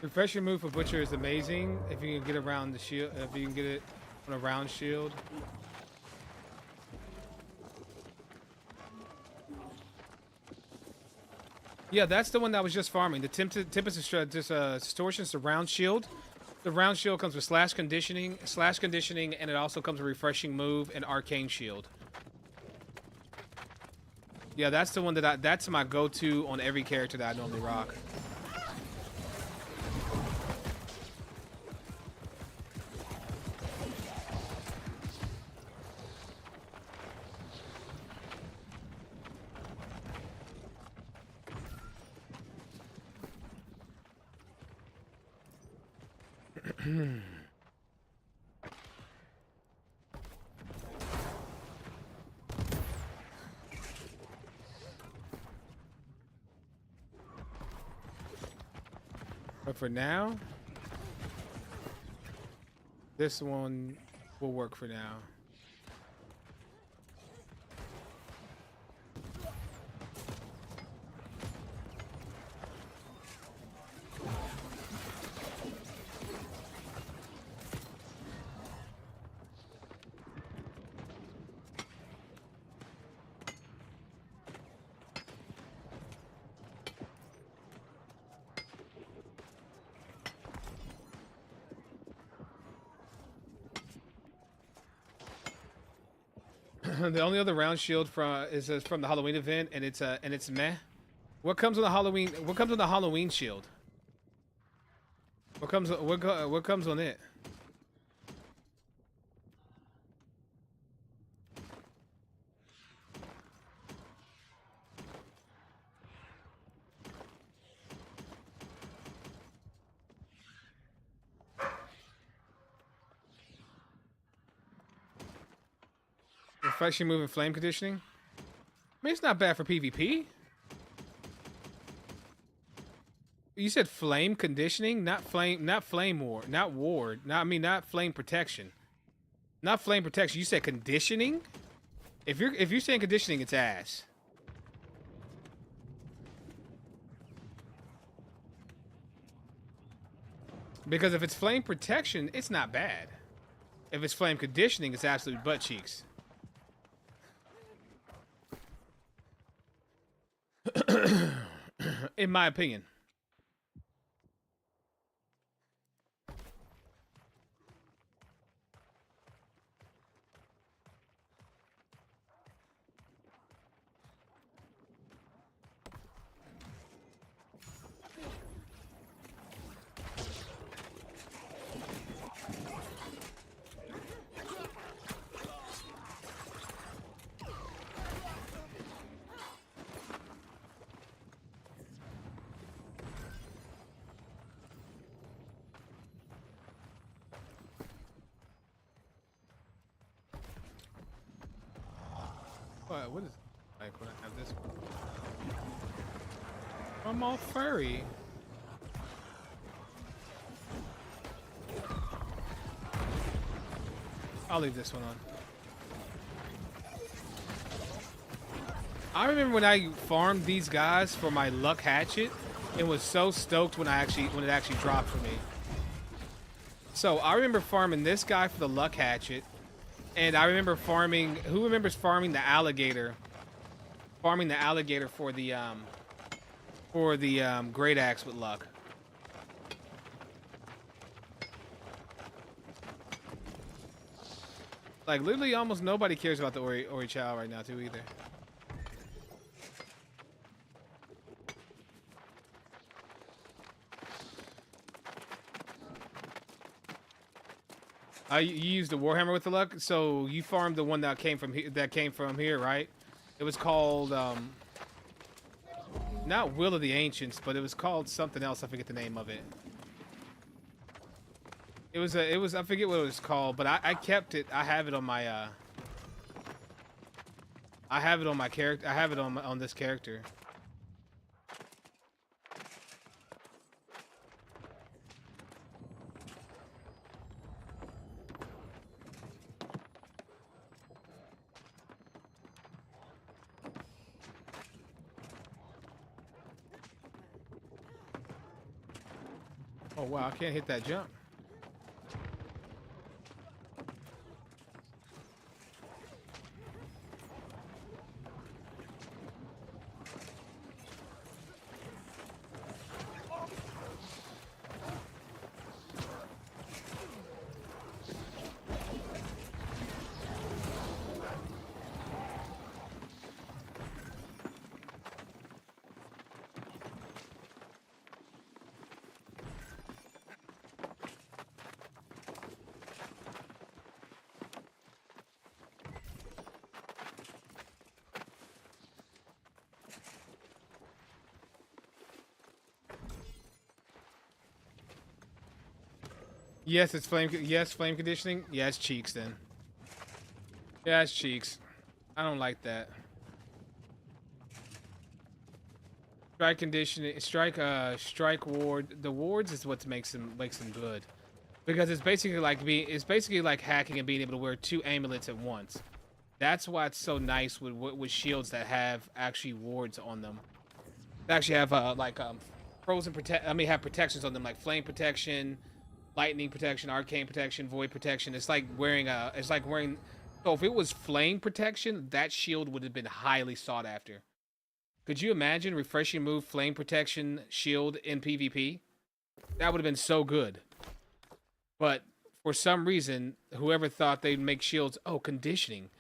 Refreshing move for Butcher is amazing if you can get around the shield. If you can get it on a round shield. Yeah, that's the one that was just farming. The Tempest Distortion's the round shield. The round shield comes with slash conditioning, and it also comes with refreshing move and arcane shield. Yeah, that's the one that's my go-to on every character that I normally rock. But for now, this one will work for now. The only other round shield is from the Halloween event, and it's meh. What comes on the Halloween? What comes on the Halloween shield? What comes on it? Refreshing move and flame conditioning. I mean, it's not bad for PvP. You said flame conditioning, not flame ward, not ward. Not flame protection. Not flame protection. You said conditioning? If you're saying conditioning, it's ass. Because if it's flame protection, it's not bad. If it's flame conditioning, it's absolute butt cheeks. In my opinion. What is it like when I have this one? I'm all furry. I'll leave this one on. I remember when I farmed these guys for my luck hatchet and was so stoked when it actually dropped for me. So I remember farming this guy for the luck hatchet. And I remember farming. Who remembers farming the alligator? Farming the alligator for the great axe with luck. Like literally, almost nobody cares about the Ori Chow right now, too, either. You used the Warhammer with the luck, so you farmed the one that came from here, right? It was called not Will of the Ancients, but it was called something else. I forget the name of it. It was I forget what it was called, but I kept it. I have it on my I have it on my character. I have it on this character. Oh wow, I can't hit that jump. Yes, it's flame. Yes, flame conditioning. Yeah, it's cheeks then. Yeah, it's cheeks. I don't like that. Strike conditioning. Strike ward. The wards is what makes them good, because it's basically like hacking and being able to wear 2 amulets at once. That's why it's so nice with shields that have actually wards on them. They actually have frozen have protections on them, like flame protection, lightning protection, arcane protection, void protection. It's like wearing so if it was flame protection, that shield would have been highly sought after. Could you imagine refreshing move flame protection shield in PvP? That would have been so good. But for some reason, whoever thought they'd make shields, conditioning.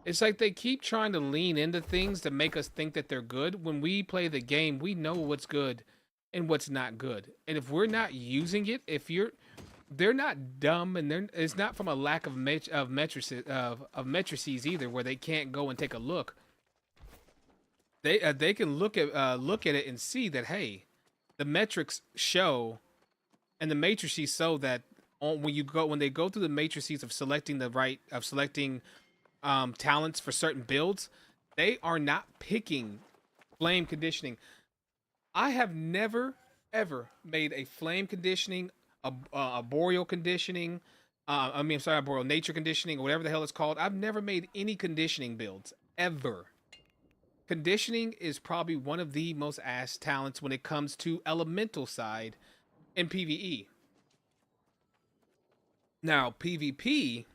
It's like they keep trying to lean into things to make us think that they're good. When we play the game, we know what's good and what's not good. And if we're not using it, they're not dumb, and it's not from a lack of matrices either, where they can't go and take a look. They can look at it and see that, hey, the metrics show, and the matrices show that when they go through the matrices of selecting talents for certain builds, they are not picking flame conditioning. I have never ever made a flame conditioning, a boreal conditioning, boreal nature conditioning, or whatever the hell it's called. I've never made any conditioning builds ever. Conditioning is probably one of the most ass talents when it comes to elemental side in PvE. Now, PvP,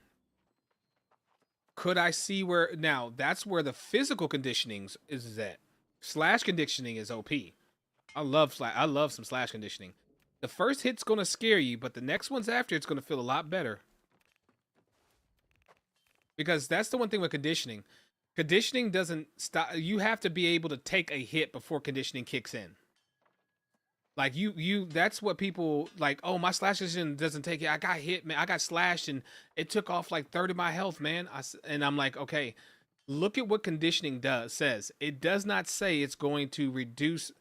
could I see where... Now, that's where the physical conditionings is at. Slash conditioning is OP. I love some slash conditioning. The first hit's going to scare you, but the next ones after, it's going to feel a lot better. Because that's the one thing with conditioning. Conditioning doesn't stop. You have to be able to take a hit before conditioning kicks in. Like that's what people like. Oh, my slash conditioning doesn't take it. I got hit, man. I got slashed and it took off like 30 of my health, man. And I'm like, okay, look at what conditioning says. It does not say it's going to reduce.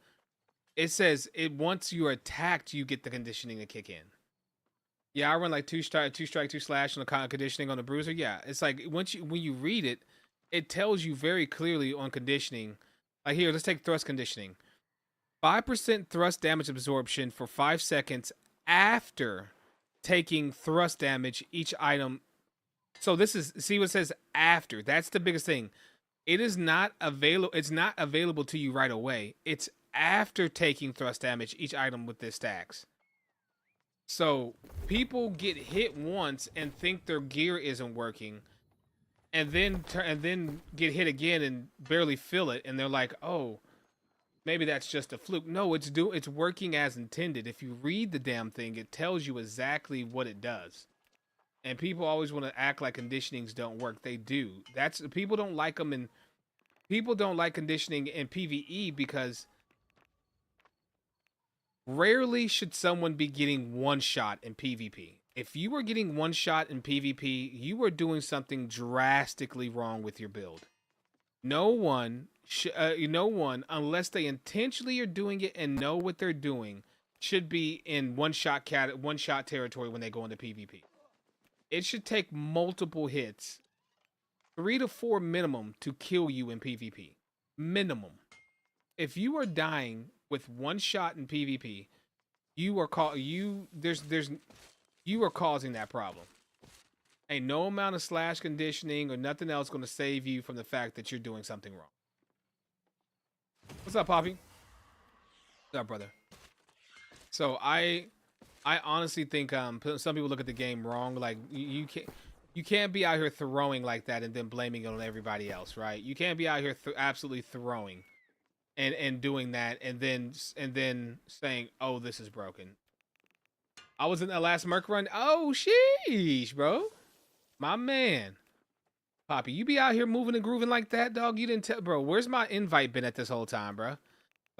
It says once you're attacked, you get the conditioning to kick in. Yeah, I run like 2 strike, 2 slash on the conditioning on the bruiser. Yeah, it's like when you read it, it tells you very clearly on conditioning. Like here, let's take thrust conditioning. 5% thrust damage absorption for 5 seconds after taking thrust damage each item. So see what it says after. That's the biggest thing. It is not available. It's not available to you right away. It's after taking thrust damage each item with this stacks. So people get hit once and think their gear isn't working, and then get hit again and barely feel it, and they're like, "Oh, maybe that's just a fluke." No, it's working as intended. If you read the damn thing, it tells you exactly what it does. And people always want to act like conditionings don't work. They do. People don't like them, and people don't like conditioning in PvE because rarely should someone be getting one shot in PvP. If you are getting one shot in PvP, you are doing something drastically wrong with your build. No one, unless they intentionally are doing it and know what they're doing, should be in one shot territory when they go into PvP. It should take multiple hits, 3 to 4 minimum, to kill you in PvP. Minimum. If you are dying with one shot in PvP, you are causing that problem. Ain't no amount of slash conditioning or nothing else going to save you from the fact that you're doing something wrong. What's up, Poppy? What's up, brother? So I honestly think some people look at the game wrong. Like you can't be out here throwing like that and then blaming it on everybody else, right? You can't be out here absolutely throwing and doing that and then saying, "Oh, this is broken." I was in that last Merc run. Oh, sheesh, bro. My man. Poppy, you be out here moving and grooving like that, dog? You didn't tell, bro. Where's my invite been at this whole time, bro?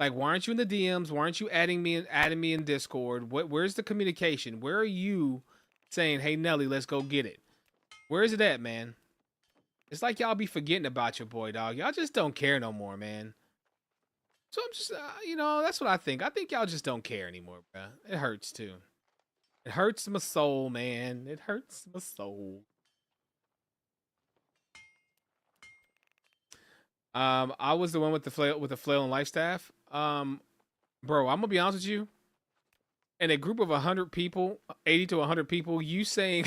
Like, why aren't you in the DMs? Why aren't you adding me in Discord? Where's the communication? Where are you saying, "Hey, Nelly, let's go get it"? Where is it at, man? It's like y'all be forgetting about your boy, dog. Y'all just don't care no more, man. So I'm just, that's what I think. I think y'all just don't care anymore, bro. It hurts, too. It hurts my soul, man. It hurts my soul. I was the one with the flail and life staff. Bro, I'm gonna be honest with you. In a group of 100 people, 80 to 100 people, you saying,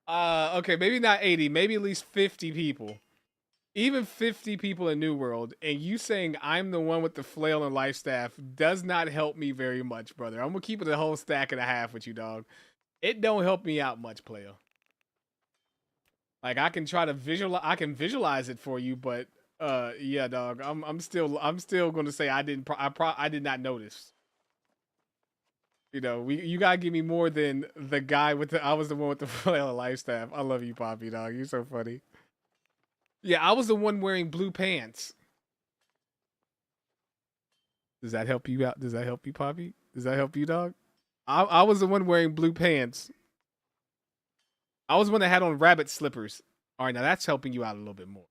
okay, maybe not 80, maybe at least 50 people, even 50 people in New World, and you saying I'm the one with the flail and life staff does not help me very much, brother. I'm gonna keep it a whole stack and a half with you, dog. It don't help me out much, player. Like I can try to visualize it for you, but yeah, dog. I'm still going to say I did not notice. You gotta give me more than the guy with I was the one with the flail life staff. I love you, Poppy, dog. You're so funny. Yeah, I was the one wearing blue pants. Does that help you out? Does that help you, Poppy? Does that help you, dog? I was the one wearing blue pants. I was the one that had on rabbit slippers. All right, now that's helping you out a little bit more.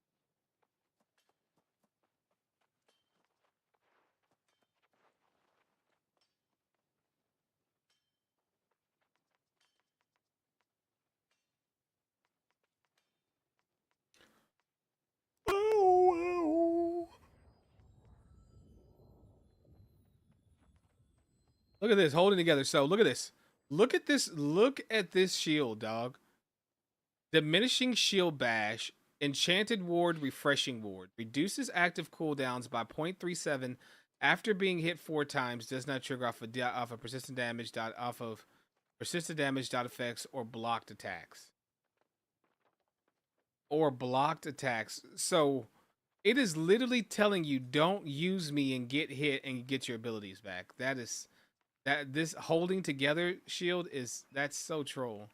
Look at this, holding together. So look at this. Look at this. Look at this shield, dog. Diminishing shield bash, enchanted ward, refreshing ward. Reduces active cooldowns by 0.37 after being hit 4 times. Does not trigger off of persistent damage dot effects or blocked attacks. So it is literally telling you don't use me and get hit and get your abilities back. This holding together shield that's so troll.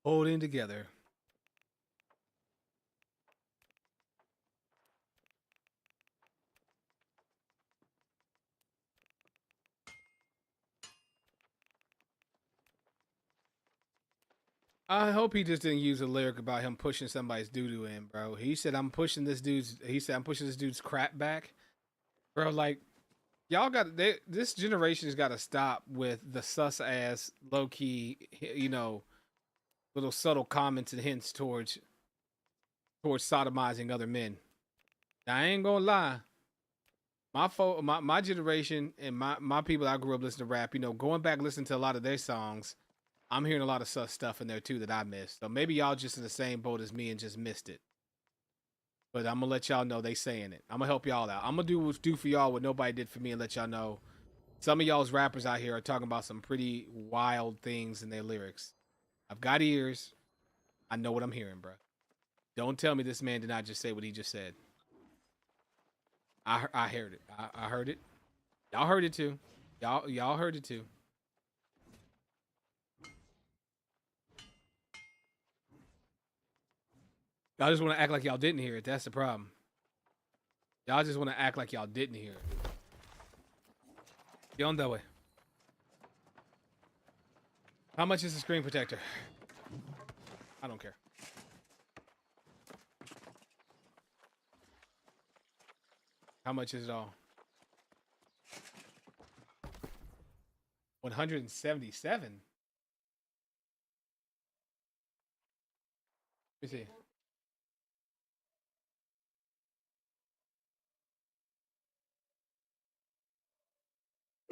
Holding together. I hope he just didn't use a lyric about him pushing somebody's doo-doo in, bro. He said I'm pushing this dude's crap back. Bro, like, Y'all got this generation has got to stop with the sus ass low key, you know, little subtle comments and hints towards sodomizing other men. Now, I ain't gonna lie. My generation and my people I grew up listening to rap, you know, going back listening to a lot of their songs, I'm hearing a lot of sus stuff in there too that I missed. So maybe y'all just in the same boat as me and just missed it. But I'm gonna let y'all know they saying it. I'm gonna help y'all out. I'm gonna do for y'all what nobody did for me and let y'all know some of y'all's rappers out here are talking about some pretty wild things in their lyrics. I've got ears. I know what I'm hearing, bro. Don't tell me this man did not just say what he just said. I heard it. I heard it. Y'all heard it too. Y'all heard it too. Y'all just want to act like y'all didn't hear it. That's the problem. Y'all just want to act like y'all didn't hear it. Get on that way. How much is the screen protector? I don't care. How much is it all? 177. Let me see.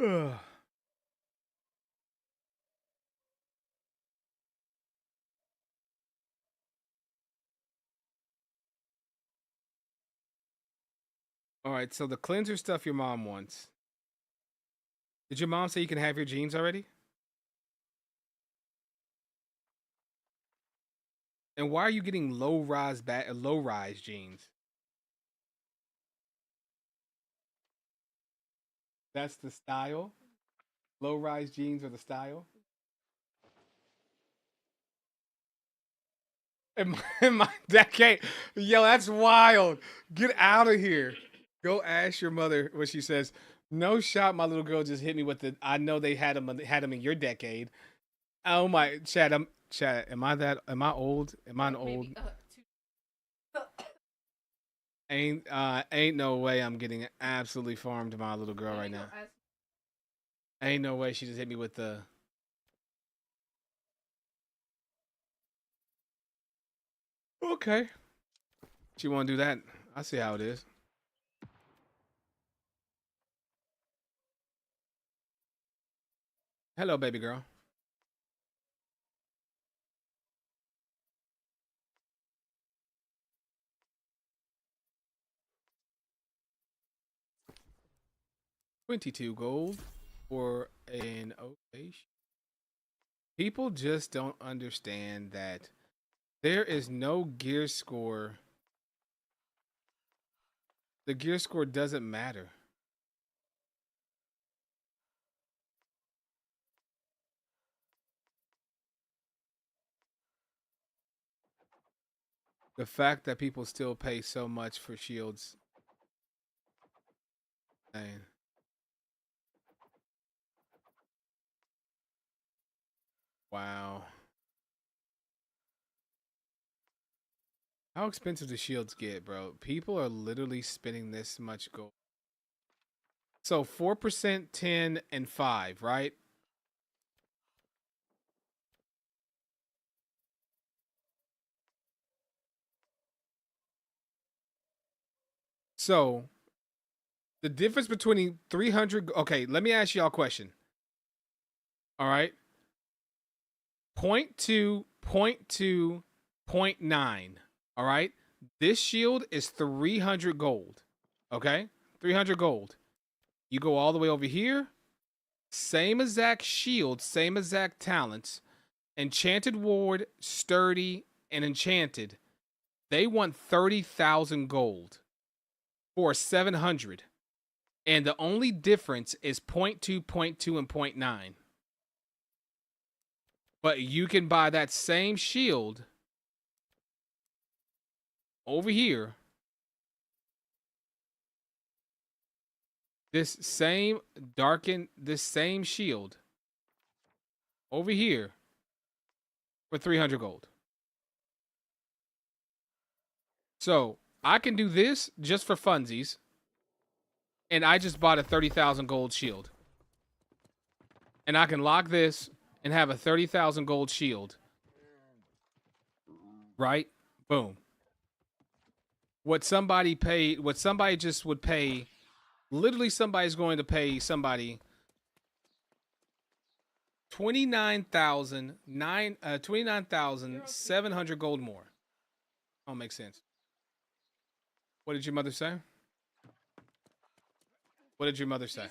Ugh. All right, so the cleanser stuff your mom wants. Did your mom say you can have your jeans already? And why are you getting low rise jeans? That's the style. Low rise jeans are the style. In my decade, yo, that's wild. Get out of here. Go ask your mother what she says. No shot, my little girl just hit me with the. I know they had them in your decade. Oh my, Chad. Chad. Am I that? Am I old? Am I an old? Ain't no way I'm getting absolutely farmed by my little girl right now. Ain't no way she just hit me with the. Okay. She want to do that? I see how it is. Hello, baby girl. $22 gold for an okay. People just don't understand that there is no gear score. The gear score doesn't matter. The fact that people still pay so much for shields. Man. Wow. How expensive do shields get, bro? People are literally spending this much gold. So 4%, 10, and 5, right? So the difference between 300. Okay, let me ask y'all a question. All right. 0.2, 0.2, 0.9. All right. This shield is 300 gold. Okay. 300 gold. You go all the way over here. Same exact shield, same exact talents. Enchanted Ward, Sturdy, and Enchanted. They want 30,000 gold for 700. And the only difference is 0.2, 0.2, and 0.9. But you can buy that same shield over here. This same shield over here for 300 gold. So I can do this just for funsies. and I just bought a 30,000 gold shield. And I can lock this and have a 30,000 gold shield. Right? Boom. What somebody just would pay, literally somebody's going to pay somebody 29,700 gold more. Don't make sense. What did your mother say? What did your mother say?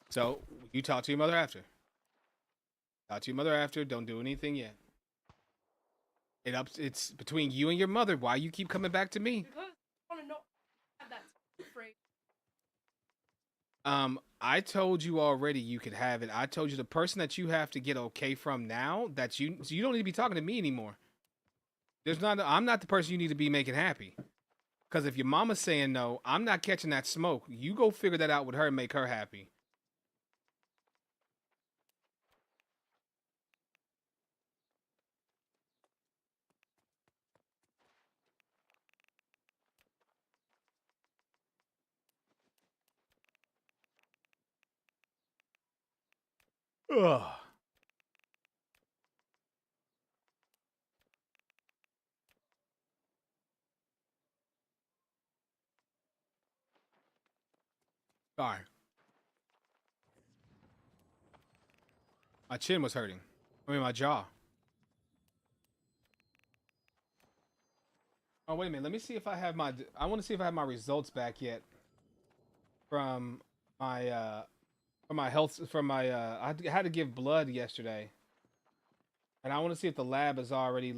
So you talk to your mother after. Talk to your mother after. Don't do anything yet. It's between you and your mother. Why you keep coming back to me? Because I want to not have that afraid. I told you already you could have it. I told you the person that you have to get okay from now, that so you don't need to be talking to me anymore. I'm not the person you need to be making happy. Because if your mama's saying no, I'm not catching that smoke. You go figure that out with her and make her happy. Ugh. Sorry. My chin was hurting. I mean, my jaw. Oh, wait a minute. Let me see if I have my... I want to see if I have my results back yet. From my health... I had to give blood yesterday. And I want to see if the lab has already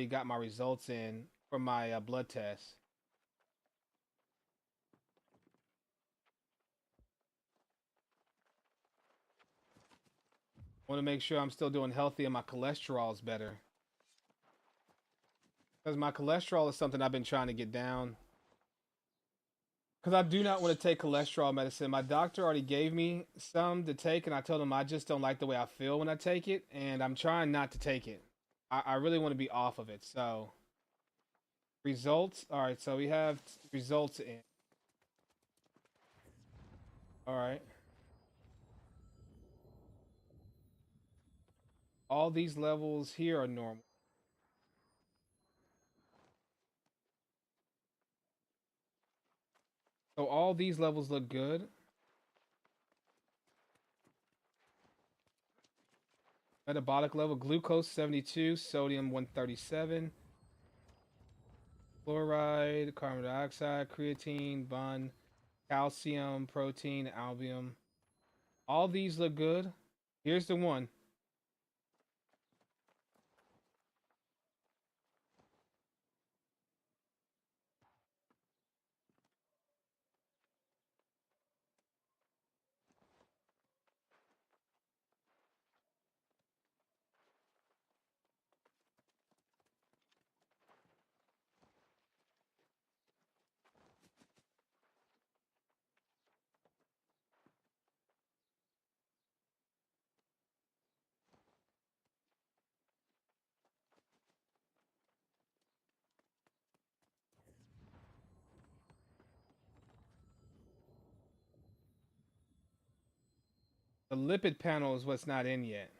got my results in from my blood test. I want to make sure I'm still doing healthy and my cholesterol is better. Because my cholesterol is something I've been trying to get down. Because I do not want to take cholesterol medicine. My doctor already gave me some to take, and I told him I just don't like the way I feel when I take it, and I'm trying not to take it. I really want to be off of it. So, results. All right, so we have results in. All right. All these levels here are normal. So all these levels look good. Metabolic level, glucose 72, sodium 137, fluoride, carbon dioxide, creatine, bun, calcium, protein, albumin. All these look good. Here's the one. The lipid panel is what's not in yet.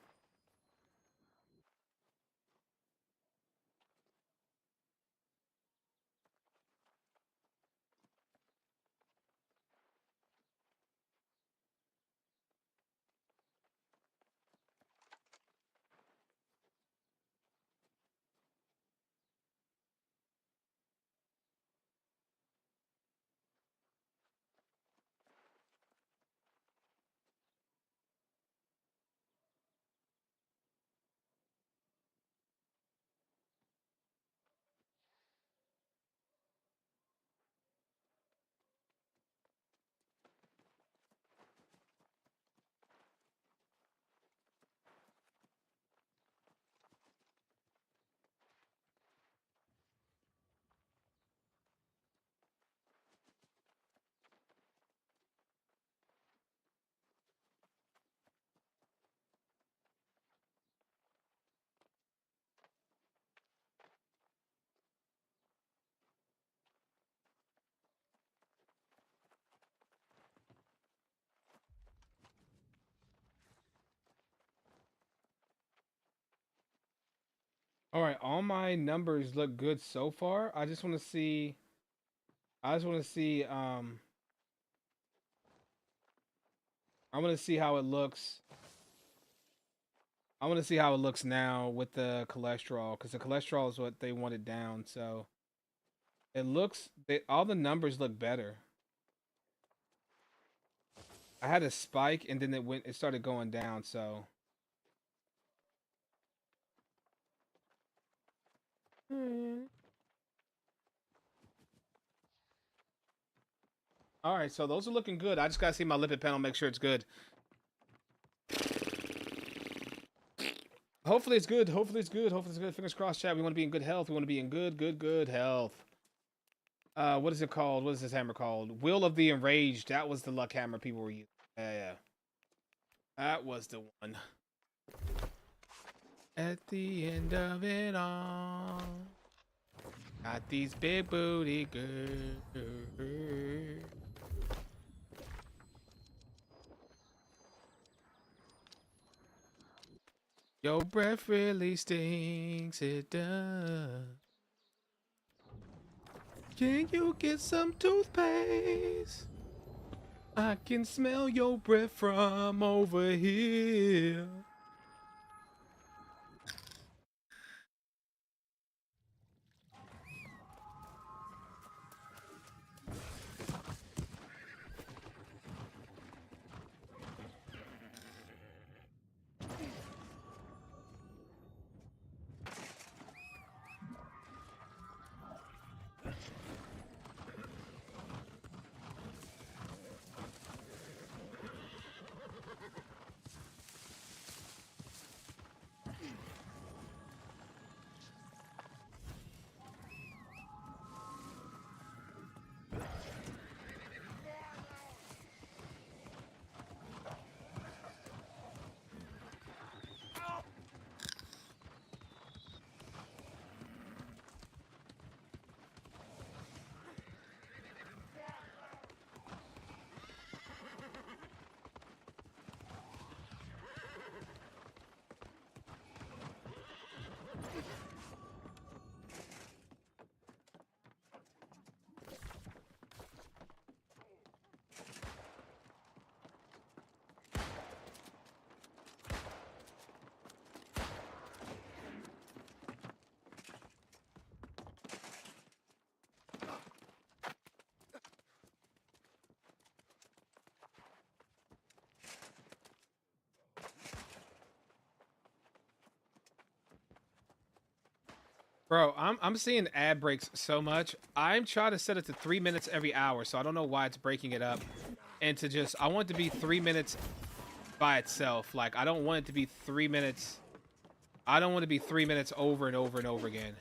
All right, all my numbers look good so far. I just want to see. I just want to see. I want to see how it looks. I want to see how it looks now with the cholesterol, because the cholesterol is what they wanted down. So it looks. All the numbers look better. I had a spike and then it started going down. So. All right, so those are looking good. I just gotta see my lipid panel, make sure it's good. Hopefully it's good. Hopefully it's good. Hopefully it's good. Fingers crossed, chat. We want to be in good health. We want to be in good health. What is it called? What is this hammer called? Will of the Enraged. That was the luck hammer people were using. Yeah. That was the one. At the end of it all, got these big booty girls. Your breath really stinks, it does. Can you get some toothpaste? I can smell your breath from over here. Bro, I'm seeing ad breaks so much. I'm trying to set it to 3 minutes every hour, so I don't know why it's breaking it up. And to just, I want it to be 3 minutes by itself. Like, I don't want it to be 3 minutes. I don't want to be 3 minutes over and over and over again.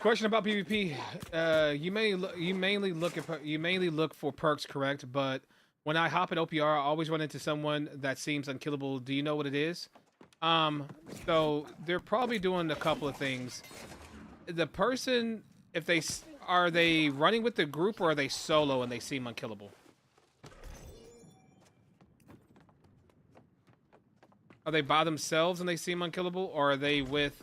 Question about PvP. You mainly look for perks, correct? But when I hop at OPR, I always run into someone that seems unkillable. Do you know what it is? So they're probably doing a couple of things. The person, if are they running with the group, or are they solo and they seem unkillable? Are they by themselves and they seem unkillable, or are they with?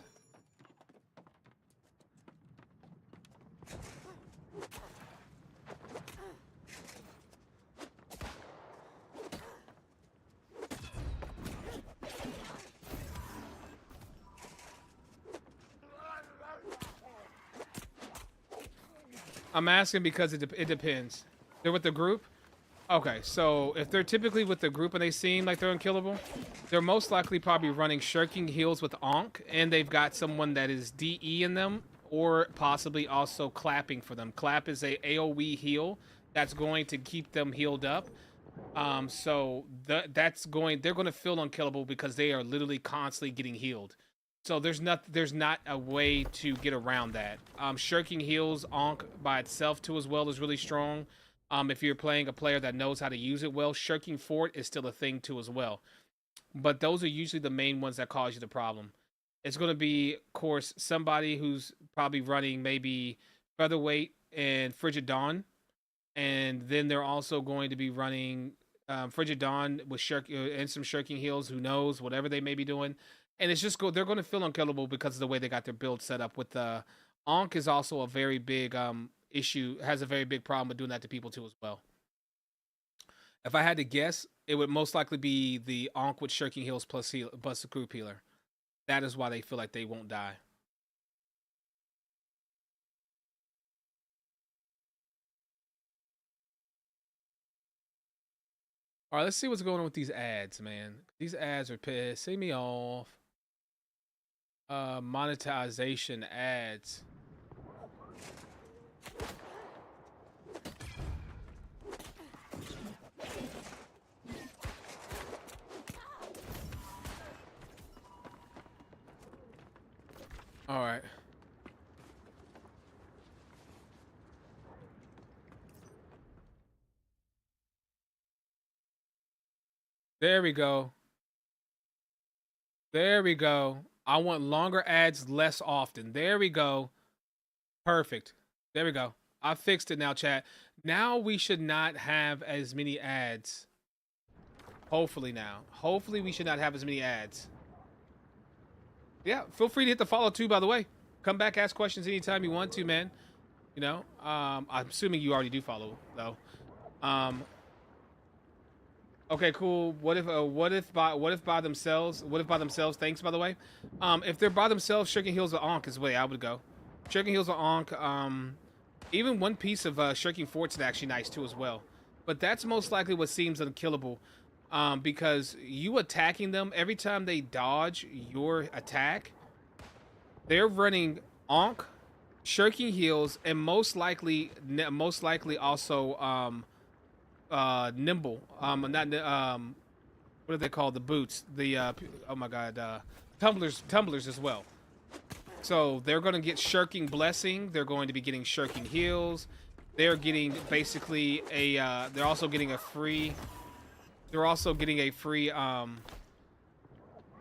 I'm asking because it depends. They're with the group? Okay, so if they're typically with the group and they seem like they're unkillable, they're most likely probably running shirking heals with Ankh, and they've got someone that is DE in them, or possibly also clapping for them. Clap is a AoE heal that's going to keep them healed up. So they're going to feel unkillable because they are literally constantly getting healed. So there's not a way to get around that. Shirking heals Ankh by itself too as well is really strong. If you're playing a player that knows how to use it well, shirking fort is still a thing too as well. But those are usually the main ones that cause you the problem. It's going to be, of course, somebody who's probably running maybe featherweight and frigid dawn, and then they're also going to be running frigid dawn with and some shirking heals. Who knows? Whatever they may be doing, and it's just they're going to feel unkillable because of the way they got their build set up. With the Ankh is also a very big issue. Has a very big problem with doing that to people too as well. If I had to guess, it would most likely be the Ankh with shirking heals plus the group healer. That is why they feel like they won't die. All right, let's see what's going on with these ads, man. These ads are pissing me off. Monetization ads. All right. There we go. There we go. I want longer ads less often. There we go. Perfect. There we go. I fixed it now, chat. Now we should not have as many ads. Hopefully now. Hopefully we should not have as many ads. Yeah, feel free to hit the follow too, by the way. Come back, ask questions anytime you want to, man. You know, I'm assuming you already do follow, though. Okay, cool. What if by themselves? What if by themselves? Thanks, by the way. If they're by themselves, Shirking Heels or Ankh is the way I would go. Shirking Heels or Ankh. Even one piece of Shirking Forts is actually nice too as well. But that's most likely what seems unkillable. Because you attacking them every time they dodge your attack, they're running Ankh, Shirking Heels, and most likely also nimble. Not what are they called? The boots. The oh my god, tumblers as well. So they're going to get Shirking Blessing. They're going to be getting Shirking Heals. They're getting basically a. They're also getting a free. They're also getting a free.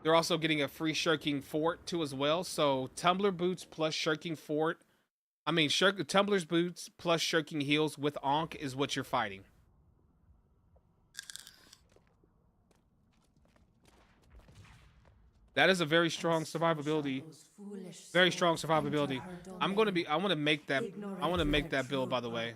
They're also getting a free Shirking Fort too as well. So Tumbler Boots plus Shirking Fort. I mean, Tumbler's Boots plus Shirking Heals with Ankh is what you're fighting. That is a very strong survivability. Very strong survivability. I want to make that build, by the way.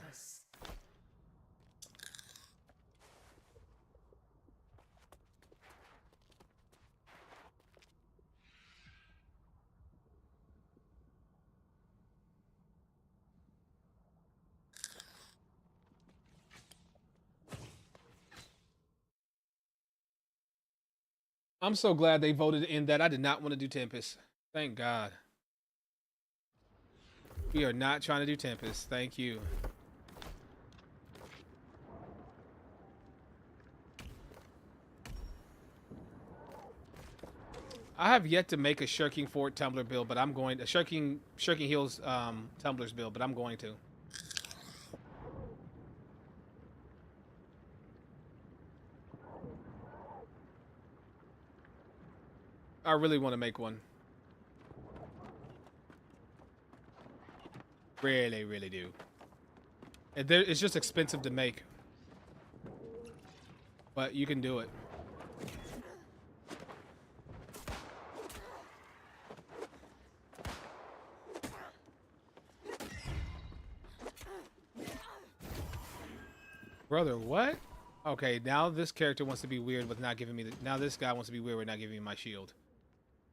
I'm so glad they voted in that. I did not want to do Tempest. Thank God. We are not trying to do Tempest. Thank you. I have yet to make a Shirking Fort Tumbler build, but I'm going to Shirking Heels Tumblers build, but I'm going to. I really want to make one. Really, really do. It's just expensive to make. But you can do it. Brother, what? Okay, now this character wants to be weird with not giving me now this guy wants to be weird with not giving me my shield.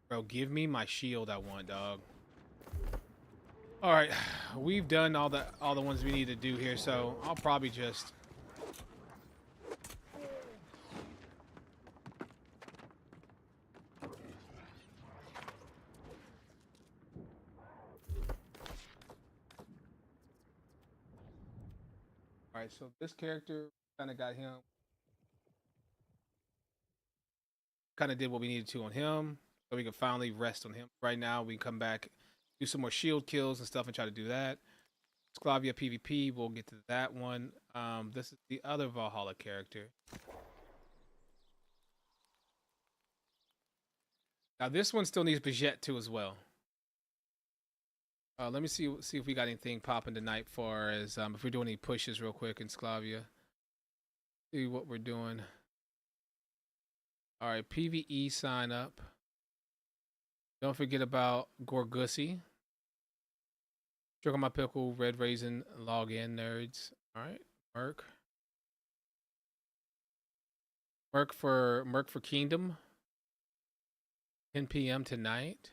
Bro, give me my shield I want, dog. All right, we've done all the ones we need to do here, so I'll probably just. All right, so this character kind of got him. Kind of did what we needed to on him. So we can finally rest on him. Right now, we can come back, do some more shield kills and stuff and try to do that. Sclavia PvP, we'll get to that one. This is the other Valhalla character. Now this one still needs budget too as well. Let me see if we got anything popping tonight for as if we're doing any pushes real quick in Sklavia. See what we're doing. All right, PvE sign up. Don't forget about Gorgussy. Check out my pickle, red raisin, log in nerds. All right, Merc. Merc for Kingdom. 10 p.m. tonight.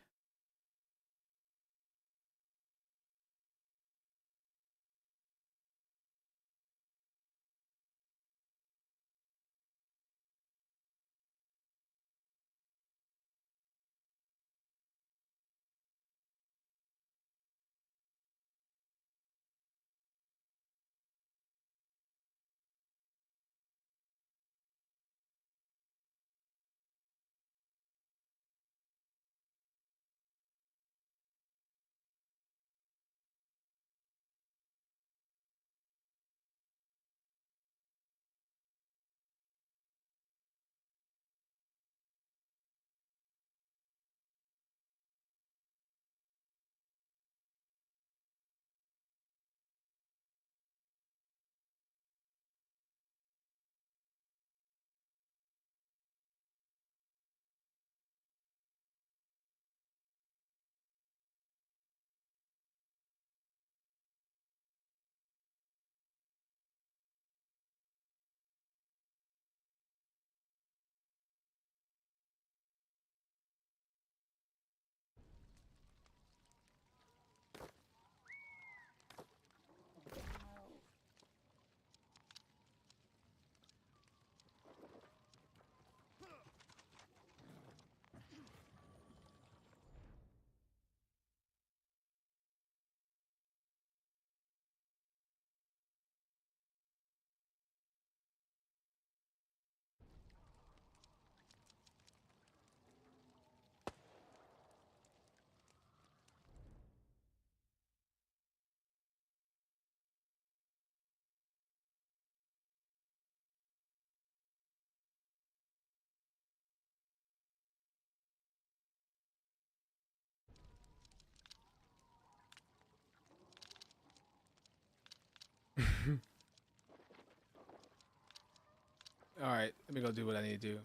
All right, let me go do what I need to do.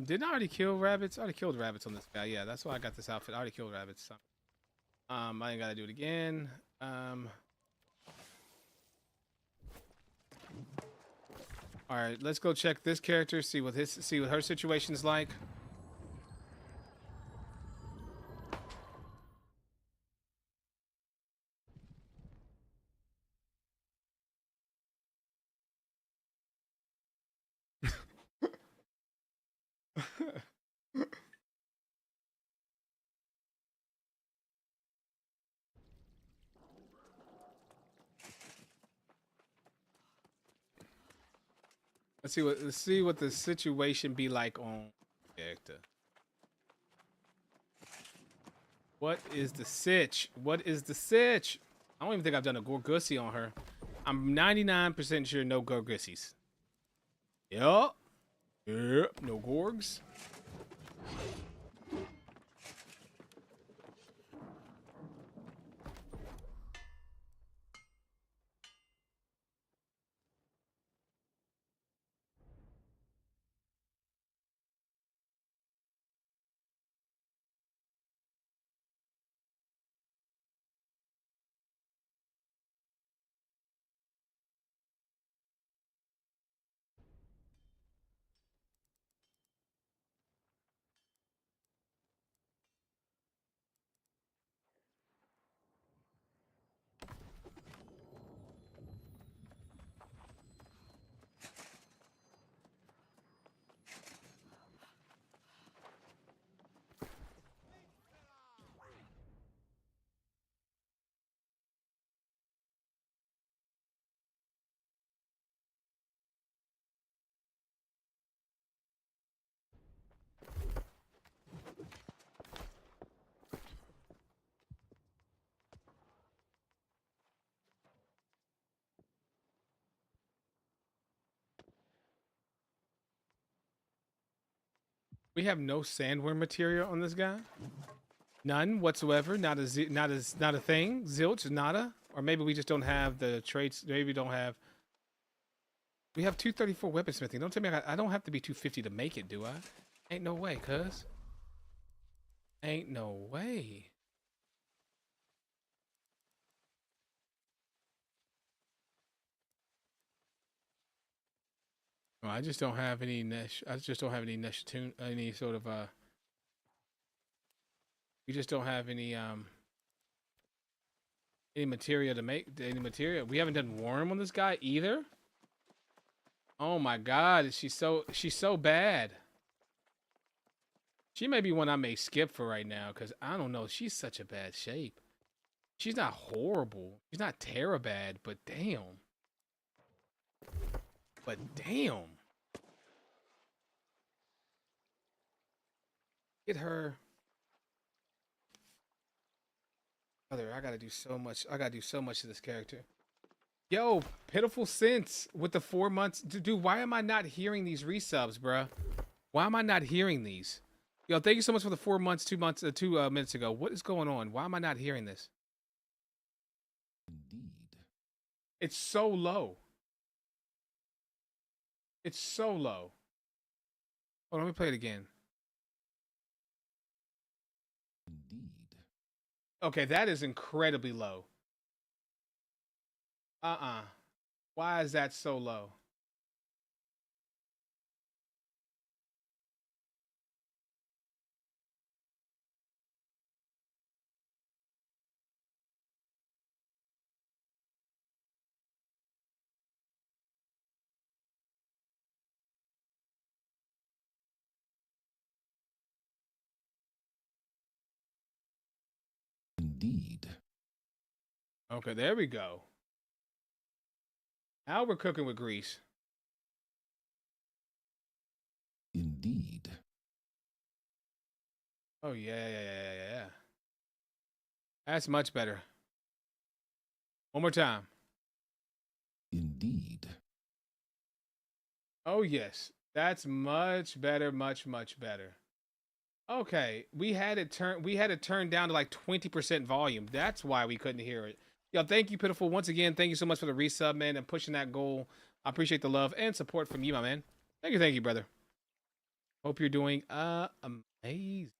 Didn't I already kill rabbits? I already killed rabbits on this guy. Yeah, that's why I got this outfit. I already killed rabbits. So. I ain't gotta do it again. All right, let's go check this character. See what her situation's like. Let's see what the situation be like on character. What is the sitch? What is the sitch? I don't even think I've done a Gorgussy on her. I'm 99% sure no Gorgussies. Yup. Yep, no Gorgs. We have no sandworm material on this guy. None whatsoever. Not a thing. Zilch, nada. Or maybe we just don't have the traits. Maybe we don't have. We have 234 weaponsmithing. Don't tell me I don't have to be 250 to make it, do I? Ain't no way, cuz. Ain't no way. Well, I just don't have any Nesh. I just don't have any Nesh tune. Any sort of We just don't have any material to make any material. We haven't done worm on this guy either. Oh my god, she's so bad. She may be one I may skip for right now because I don't know. She's such a bad shape. She's not horrible. She's not terror bad, but damn. But damn. Get her. Brother, I gotta do so much. I gotta do so much to this character. Yo, Pitiful Sense with the 4 months. Dude, why am I not hearing these resubs, bruh? Why am I not hearing these? Yo, thank you so much for the 4 months, 2 months, 2 minutes ago. What is going on? Why am I not hearing this? Indeed. It's so low. It's so low. Hold on, let me play it again. Indeed. Okay, that is incredibly low. Why is that so low? Indeed. Okay, there we go. Now we're cooking with grease. Indeed. Oh, yeah. That's much better. One more time. Indeed. Oh, yes. That's much better, much better. Okay, we had it turned down to like 20% volume. That's why we couldn't hear it. Yo, thank you, Pitiful. Once again, thank you so much for the resub, man, and pushing that goal. I appreciate the love and support from you, my man. Thank you, brother. Hope you're doing amazing.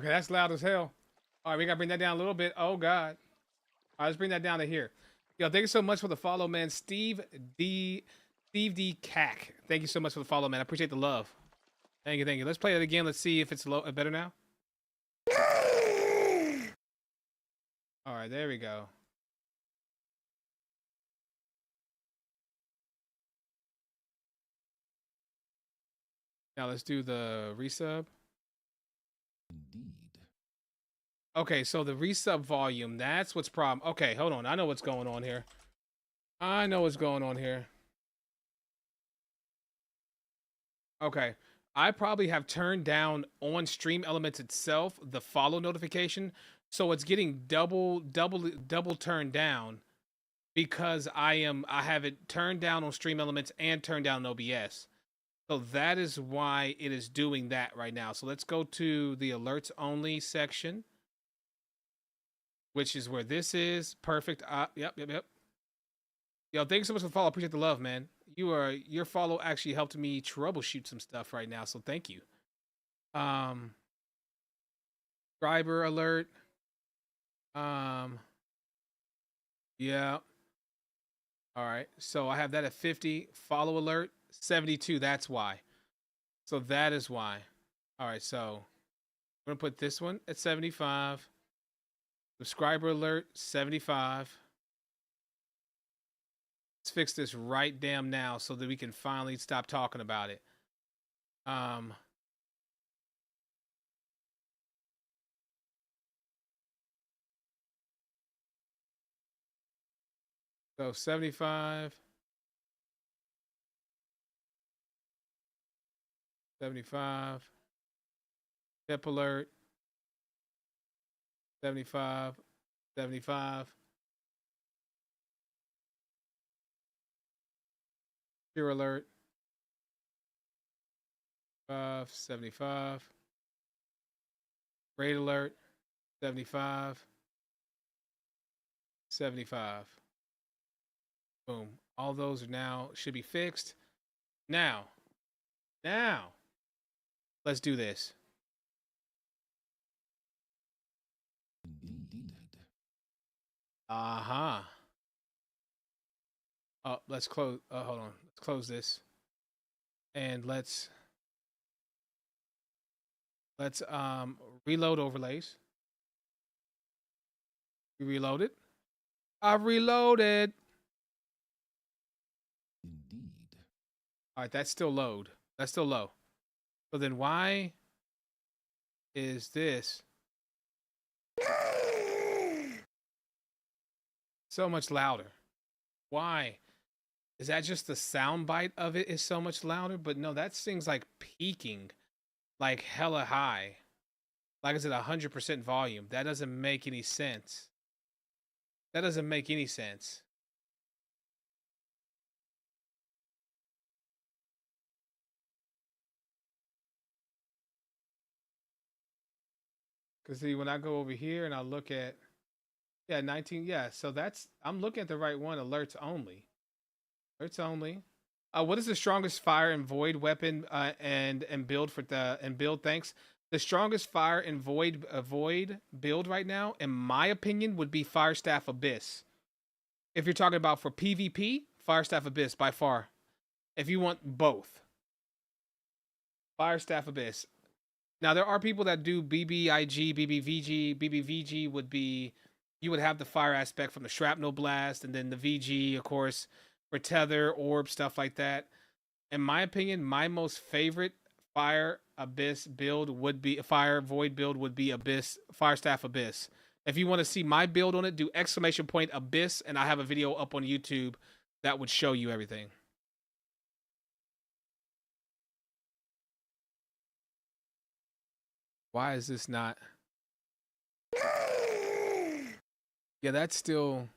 Okay, that's loud as hell. All right, we gotta bring that down a little bit. Oh God. All right, let's bring that down to here. Yo, thank you so much for the follow, man. Steve D. Cack. Thank you so much for the follow, man. I appreciate the love. Thank you, thank you. Let's play it again. Let's see if it's better now. All right, there we go. Now let's do the resub. Indeed. Okay, so the resub volume, that's what's problem. Okay, hold on. I know what's going on here. I know what's going on here. Okay. I probably have turned down on Stream Elements itself the follow notification, so it's getting double turned down because I have it turned down on Stream Elements and turned down on OBS. So that is why it is doing that right now. So let's go to the alerts only section, which is where this is. Perfect. Yep. Yo, thanks so much for the follow. Appreciate the love, man. Your follow actually helped me troubleshoot some stuff right now, so thank you. Subscriber alert. Yeah. All right. So I have that at 50. Follow alert 72. That's why. So that is why. All right. So I'm gonna put this one at 75. Subscriber alert 75. Let's fix this right damn now so that we can finally stop talking about it. So 75. 75. Tip alert. 75. 75. Pure alert. 75. Raid alert. 75. 75. Boom. All those are now should be fixed. Now, let's do this. Indeed. Oh, let's close. Hold on. Let's close this, and let's reload overlays. You reloaded. I've reloaded. Indeed. All right, that's still load. That's still low. So then why is this so much louder? Why? Is that just the sound bite of it is so much louder? But no, that thing's like peaking like hella high. Like it's at 100% volume. That doesn't make any sense. That doesn't make any sense. Because see, when I go over here and I look at, yeah, 19, yeah, so that's, I'm looking at the right one, alerts only. Alerts only. What is the strongest fire and void weapon and build for the, and build, thanks. The strongest fire and void build right now, in my opinion, would be Fire Staff Abyss. If you're talking about for PvP, Fire Staff Abyss by far. If you want both. Fire Staff Abyss. Now, there are people that do BBIG, BBVG. BBVG would be, you would have the fire aspect from the shrapnel blast, and then the VG, of course, for tether, orb, stuff like that. In my opinion, my most favorite Fire Abyss build would be, Fire Void build would be Abyss, Fire Staff Abyss. If you want to see my build on it, do ! Abyss, and I have a video up on YouTube that would show you everything. Why is this not? Yeah, that's still,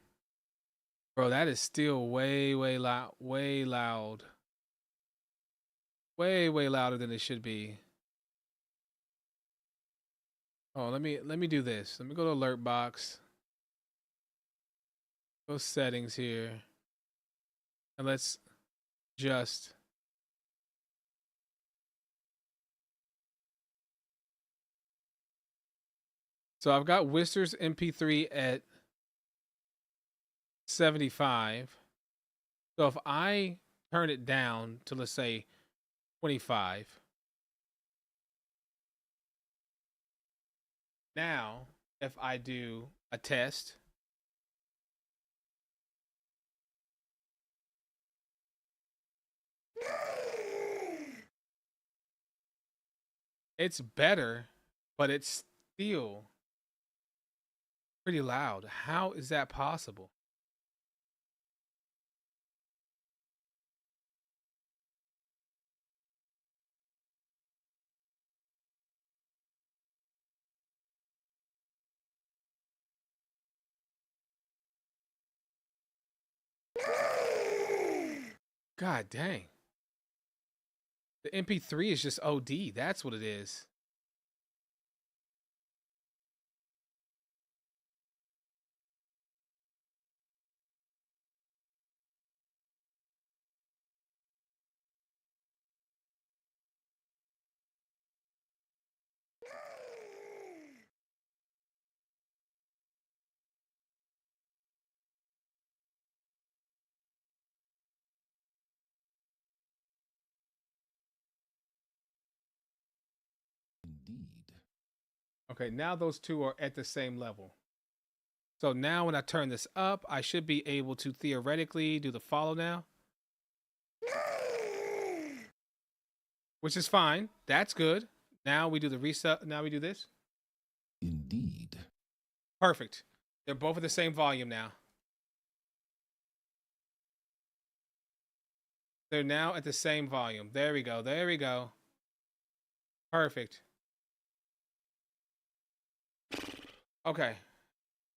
bro, that is still way loud, way loud. Way louder than it should be. Oh, let me do this. Let me go to alert box. Go settings here. And let's just So I've got Whistler's MP3 at 75. So if I turn it down to, let's say, 25. Now, if I do a test, it's better, but it's still pretty loud. How is that possible? God dang. The MP3 is just OD. That's what it is. Indeed. Okay, now those two are at the same level. So now when I turn this up, I should be able to theoretically do the follow now. Which is fine. That's good. Now we do the reset. Now we do this. Indeed. Perfect. They're both at the same volume now. They're now at the same volume. There we go. There we go. Perfect. Okay.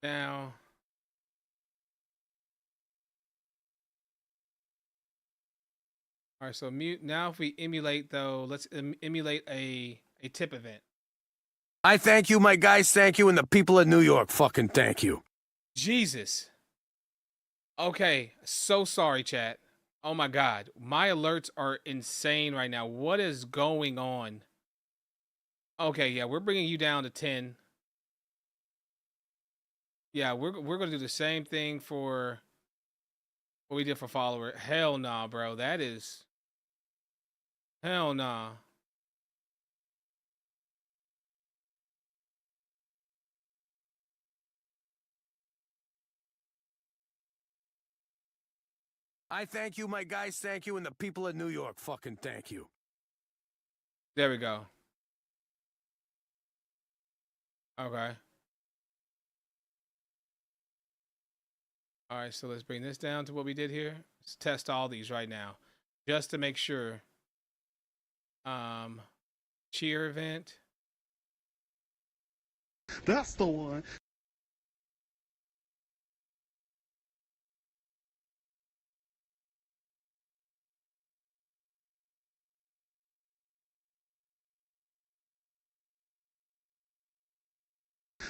Now. All right, so mute. Now if we emulate, though, let's emulate a tip event. I thank you, my guys, thank you, and the people of New York fucking thank you. Jesus. Okay, so sorry, chat. Oh my God, my alerts are insane right now. What is going on? Okay, yeah, we're bringing you down to 10. Yeah, we're gonna do the same thing for what we did for follower. Hell nah, bro. That is hell nah. I thank you, my guys, thank you, and the people of New York fucking thank you. There we go. Okay. All right, so let's bring this down to what we did here. Let's test all these right now, just to make sure. Cheer event. That's the one.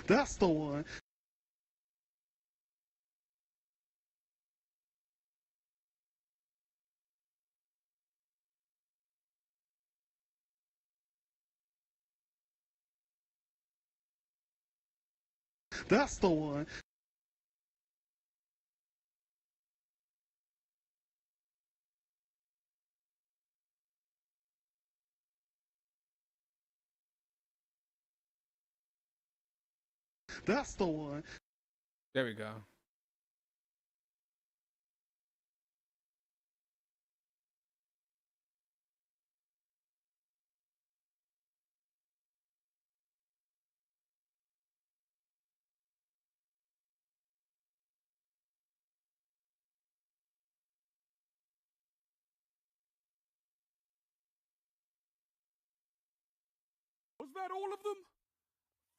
That's the one. That's the one. That's the one. There we go. Was that all of them?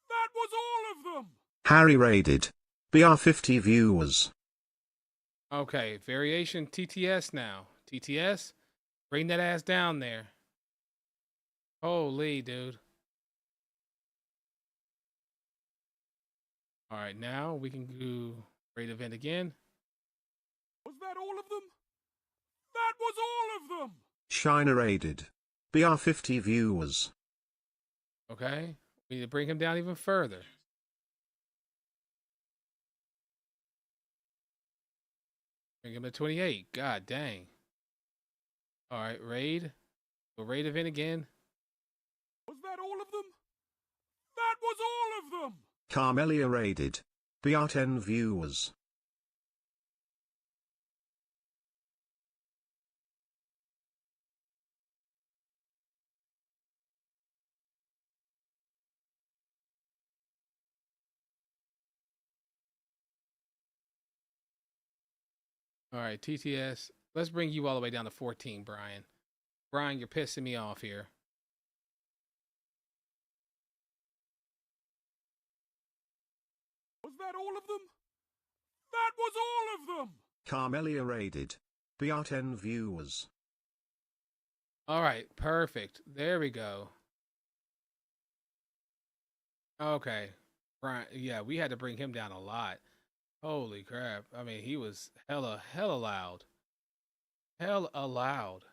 That was all of them! Harry raided. BR50 viewers. Okay, variation TTS now. TTS, bring that ass down there. Holy dude. All right, now we can do raid event again. Was that all of them? That was all of them! Shiner raided. BR50 viewers. Okay, we need to bring him down even further. Bring him to 28. God dang. All right, raid. We'll raid event again. Was that all of them? That was all of them! Carmelia raided. BR10 viewers. All right, TTS. Let's bring you all the way down to 14, Brian. Brian, you're pissing me off here. Was that all of them? That was all of them! Carmelia raided. BR10 viewers. All right, perfect. There we go. Okay. Brian, yeah, we had to bring him down a lot. Holy crap. I mean, he was hella loud. Hella loud.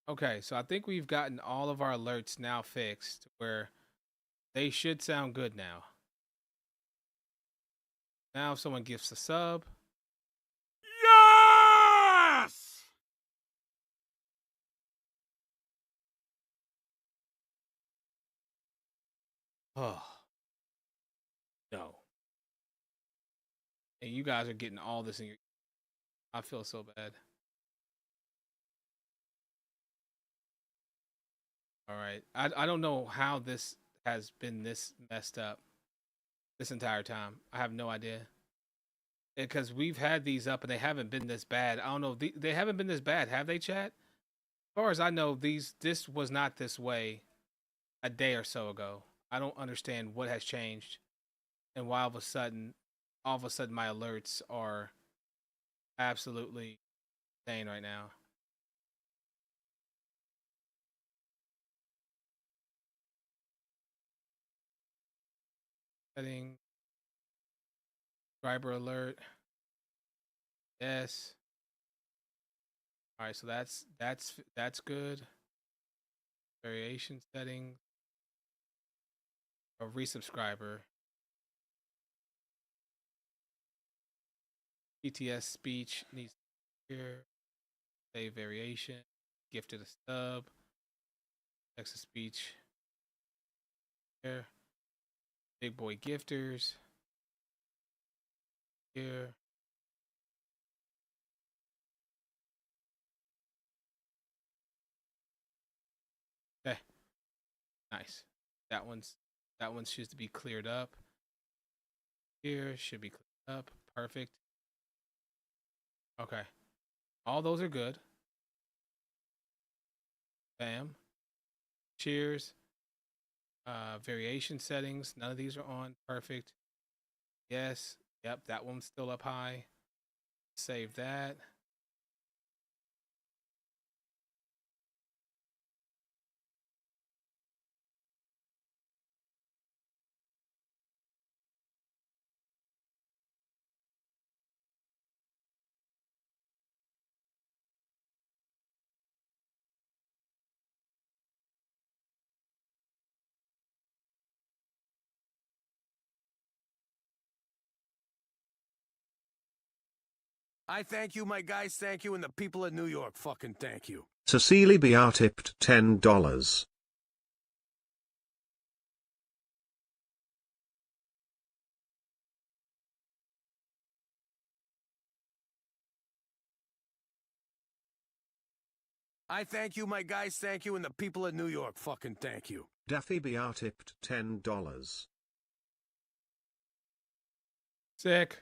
Okay, so I think we've gotten all of our alerts now fixed where they should sound good now. Now if someone gives a sub. Yes! Oh. No. And you guys are getting all this in your... I feel so bad. All right. I don't know how this has been this messed up this entire time. I have no idea. Because we've had these up and they haven't been this bad. I don't know. They haven't been this bad, have they, chat? As far as I know, this was not this way a day or so ago. I don't understand what has changed and why all of a sudden my alerts are absolutely insane right now. Setting subscriber alert. Yes. All right, so that's good. Variation settings. A resubscriber. PTS speech needs to appear. Save variation. Gifted a stub. Text to speech. Here. Big boy gifters. Here. Okay. Nice. That one's should be cleared up. Here should be cleared up. Perfect. Okay. All those are good. Bam. Cheers. Variation settings. None of these are on. Perfect. Yes. Yep. That one's still up high. Save that. I thank you, my guys, thank you, and the people of New York fucking thank you. Cecily BR tipped $10. I thank you, my guys, thank you, and the people of New York fucking thank you. Daffy BR tipped $10. Sick.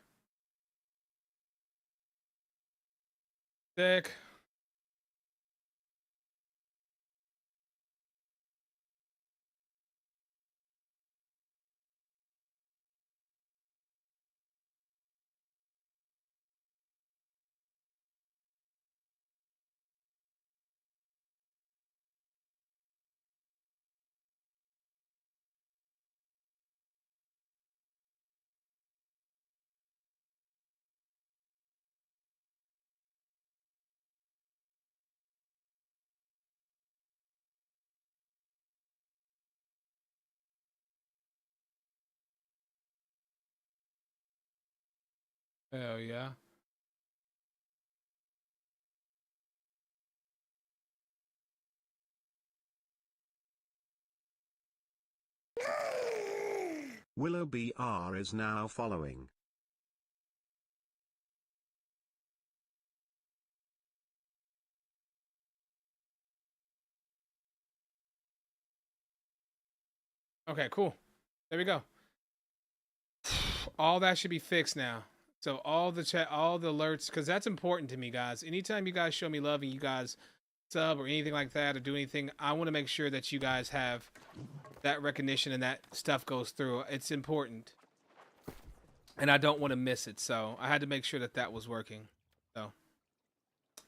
Sick. Hell yeah. Willow BR is now following. Okay, cool. There we go. All that should be fixed now. So all the chat, all the alerts, because that's important to me, guys. Anytime you guys show me love and you guys sub or anything like that or do anything, I want to make sure that you guys have that recognition and that stuff goes through. It's important. And I don't want to miss it. So I had to make sure that that was working. So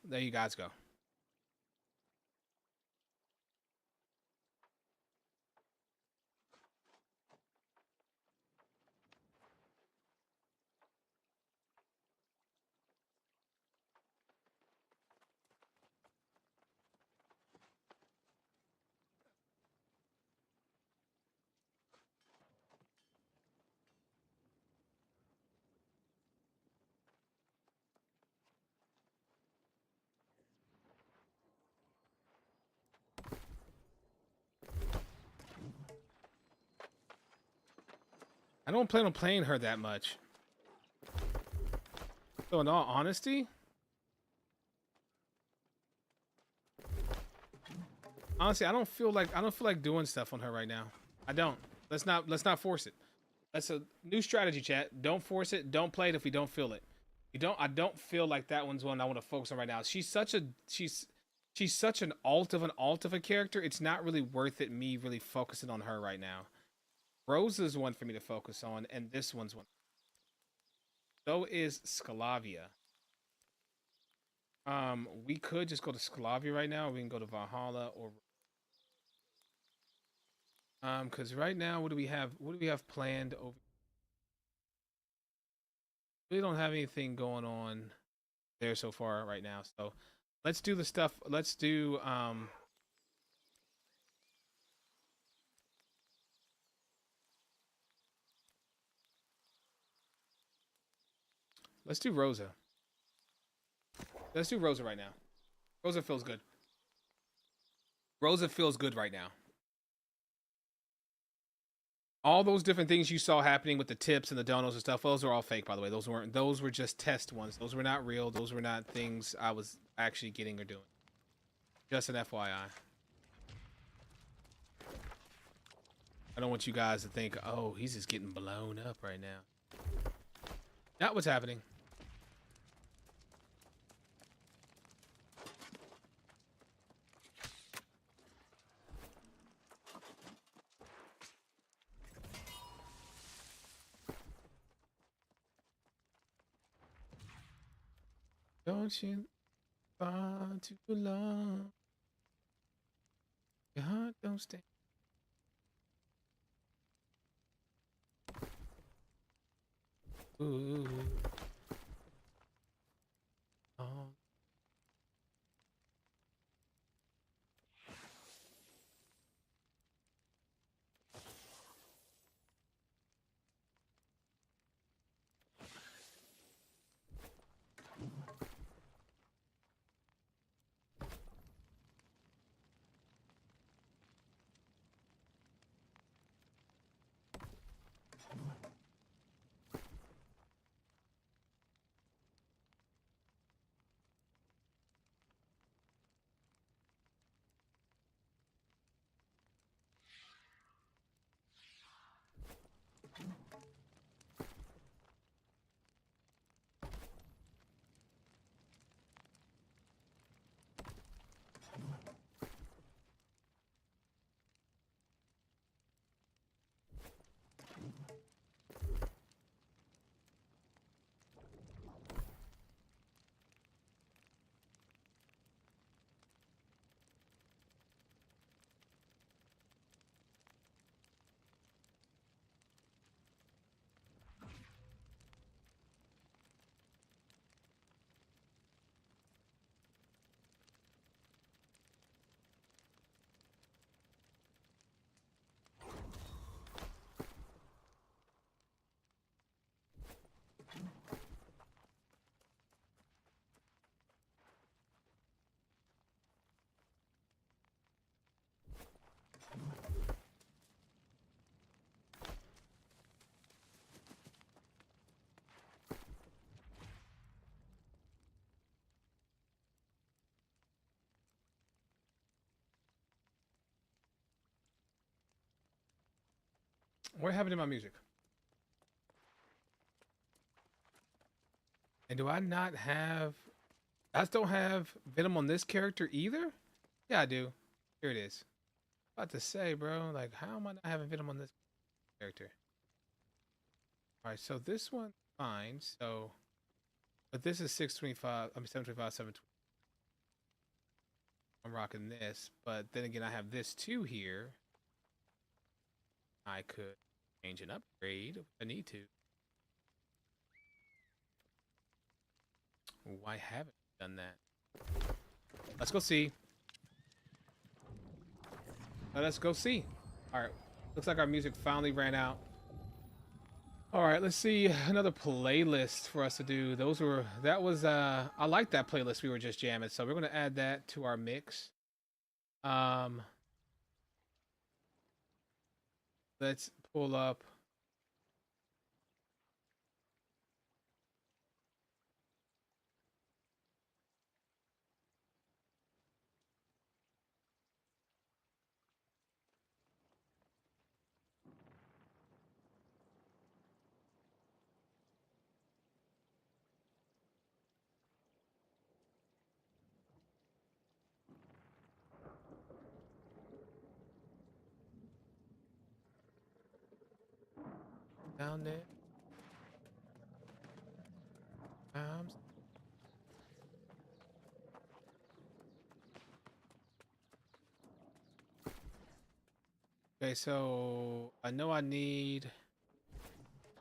there you guys go. I don't plan on playing her that much. So in all honesty, I don't feel like doing stuff on her right now. I don't. Let's not force it. That's a new strategy, chat. Don't force it. Don't play it if we don't feel it. I don't feel like that one's one I want to focus on right now. She's such an alt of a character. It's not really worth it me really focusing on her right now. Rosa's one for me to focus on, and this one's one. So is Scalavia. We could just go to Scalavia right now. Or we can go to Valhalla or because right now, what do we have planned over? We don't have anything going on there so far right now. So let's do the stuff. Let's do Rosa. Let's do Rosa right now. Rosa feels good. Rosa feels good right now. All those different things you saw happening with the tips and the donos and stuff, those are all fake, by the way. Those were just test ones. Those were not real. Those were not things I was actually getting or doing. Just an FYI. I don't want you guys to think, oh, he's just getting blown up right now. Not what's happening. Don't you far too long? Your heart don't stay. Ooh. Oh. What happened to my music? And do I not have... I don't have Venom on this character either? Yeah, I do. Here it is. About to say, bro, like, how am I not having Venom on this character? Alright, so this one, fine. So, but this is 625. I mean, 725, 720. I'm rocking this. But then again, I have this too here. I could change and upgrade if I need to. Why haven't I done that? Let's go see. Let's go see. All right. Looks like our music finally ran out. All right, let's see another playlist for us to do. I like that playlist we were just jamming, so we're gonna add that to our mix. Let's pull up. Down there. Okay, so I know I need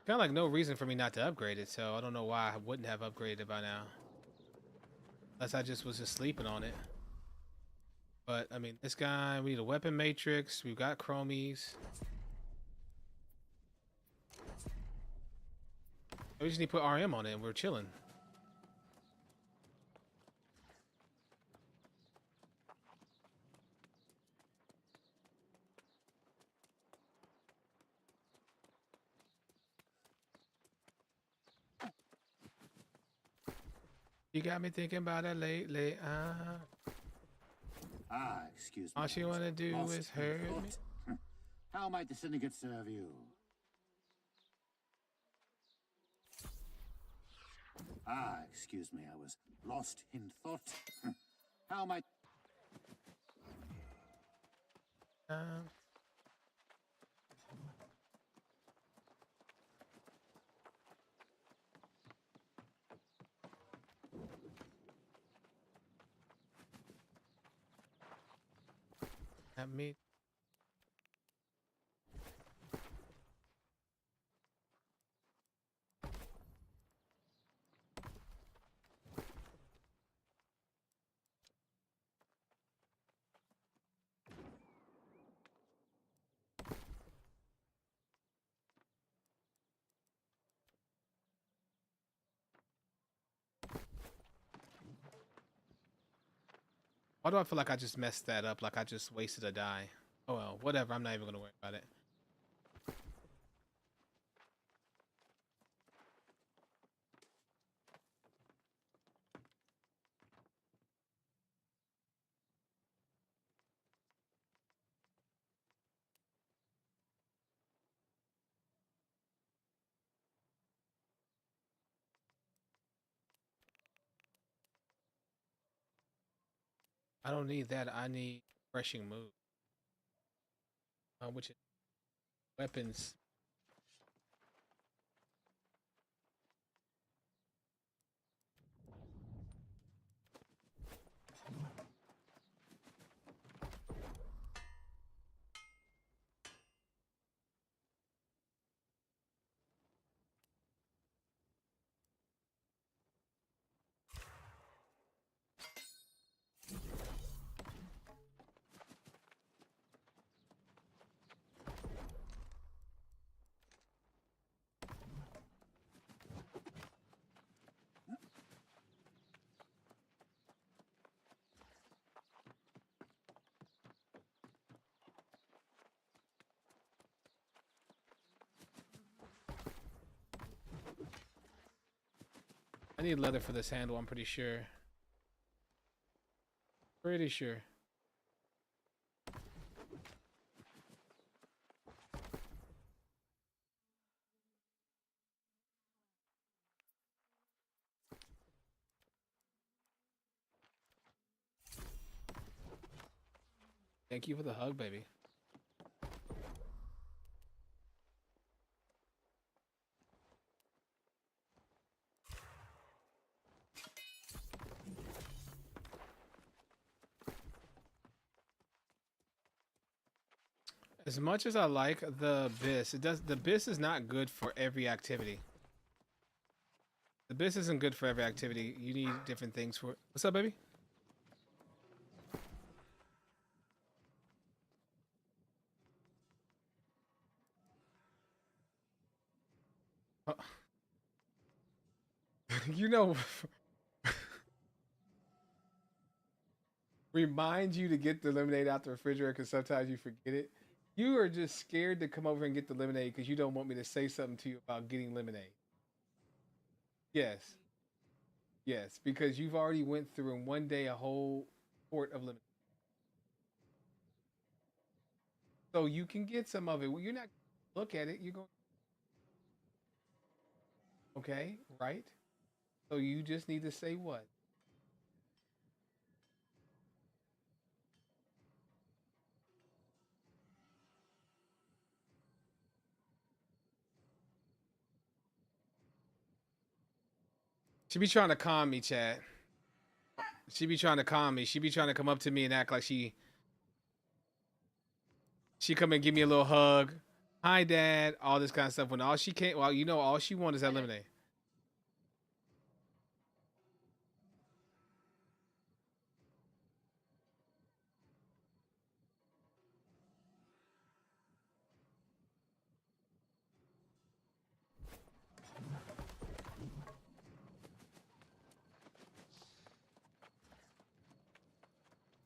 kind of like no reason for me not to upgrade it, so I don't know why I wouldn't have upgraded it by now. Unless I just was just sleeping on it. But I mean, this guy, we need a weapon matrix, we've got chromies. We just need to put RM on it and we're chilling. You got me thinking about it lately. Excuse me. All she wanna do is hurt me. How might the syndicate serve you? Excuse me, I was lost in thought. How might... At me. Why do I feel like I just messed that up? Like I just wasted a die. Oh well, whatever. I'm not even gonna worry about it. I don't need that. I need refreshing move. Which is weapons. I need leather for this handle, I'm pretty sure. Pretty sure. Thank you for the hug, baby. As much as I like the BIS, the BIS is not good for every activity. The BIS isn't good for every activity. You need different things for it. What's up, baby? Oh. You know, remind you to get the lemonade out the refrigerator because sometimes you forget it. You are just scared to come over and get the lemonade because you don't want me to say something to you about getting lemonade. Yes. Yes, because you've already went through in one day a whole quart of lemonade. So you can get some of it. Well, you're not look at it. You're going, okay, right? So you just need to say what? She be trying to calm me, Chad. She be trying to calm me. She be trying to come up to me and act like she come and give me a little hug. Hi, Dad. All this kind of stuff. When all she can't, well, you know, all she wants is that lemonade.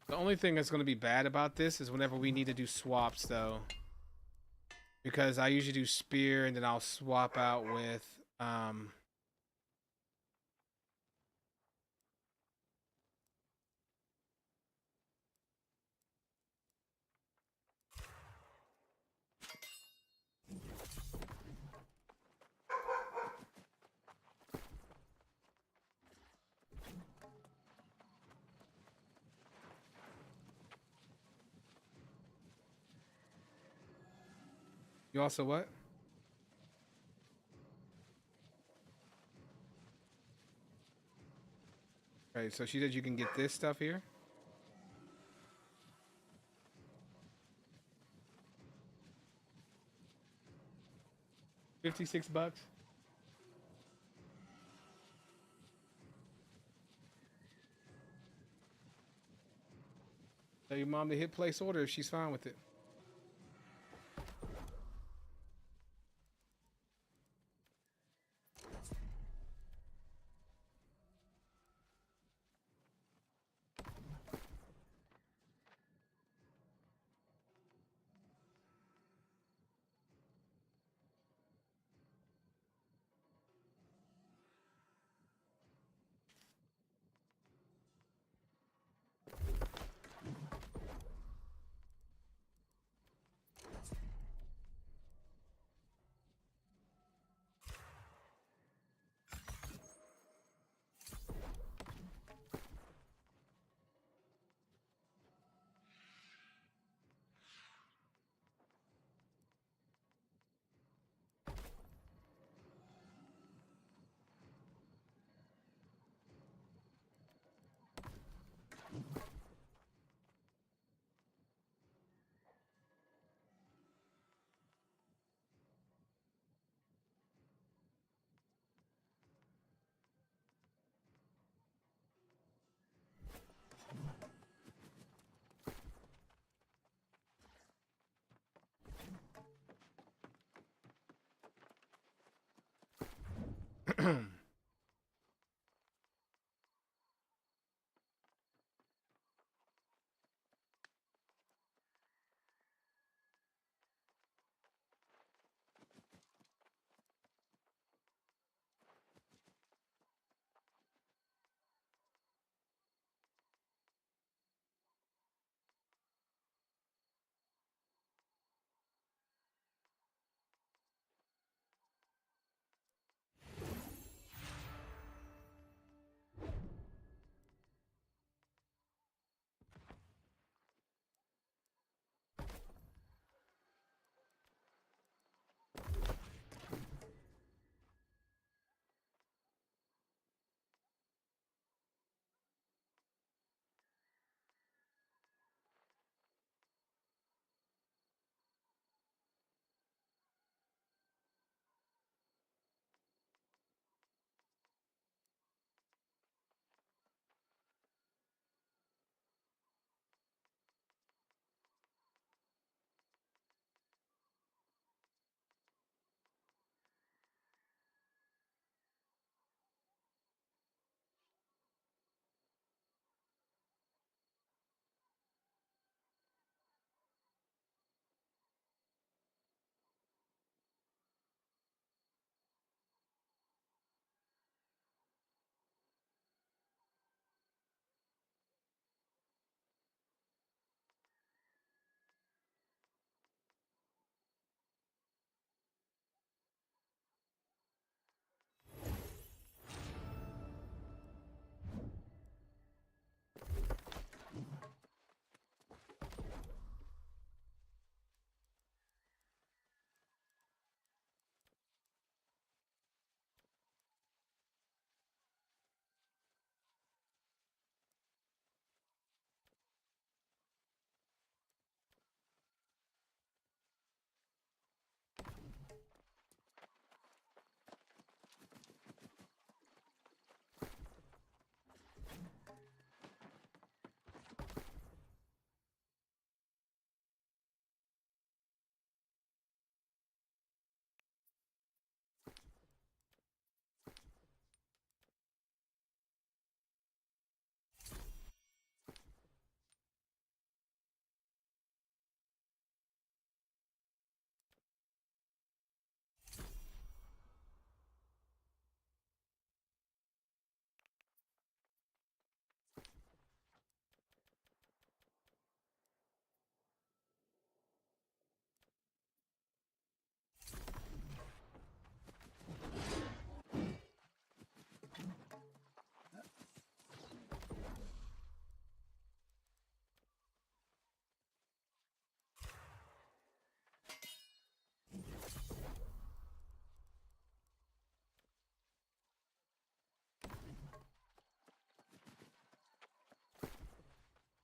The only thing that's going to be bad about this is whenever we need to do swaps, though. Because I usually do spear and then I'll swap out with you also what? Okay, so she said you can get this stuff here. $56. Tell your mom to hit place order if she's fine with it.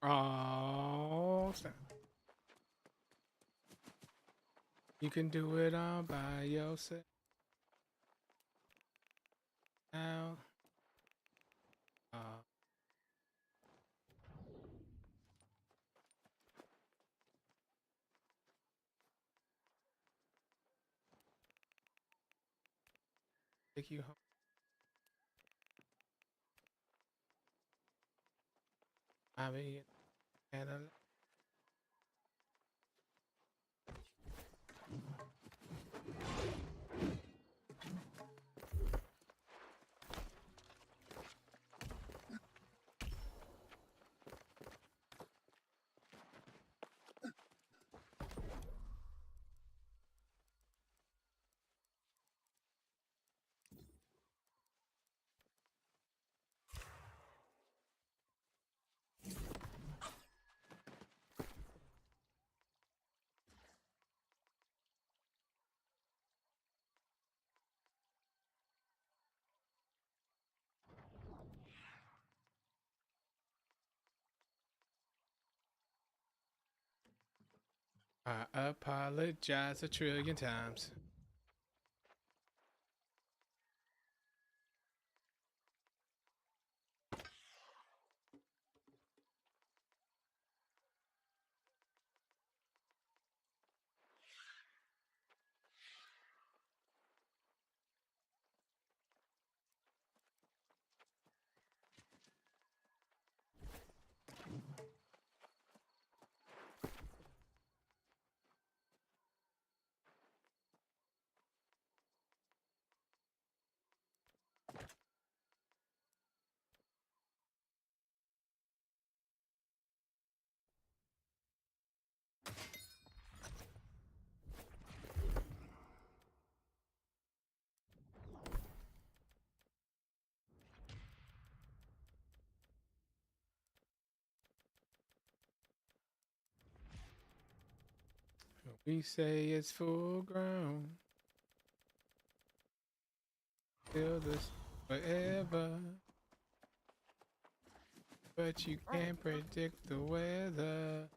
Oh, snap. You can do it all by yourself. Now. Take you home. I mean, and I apologize 1,000,000,000 times. We say it's full grown. Feel this forever. But you can't predict the weather.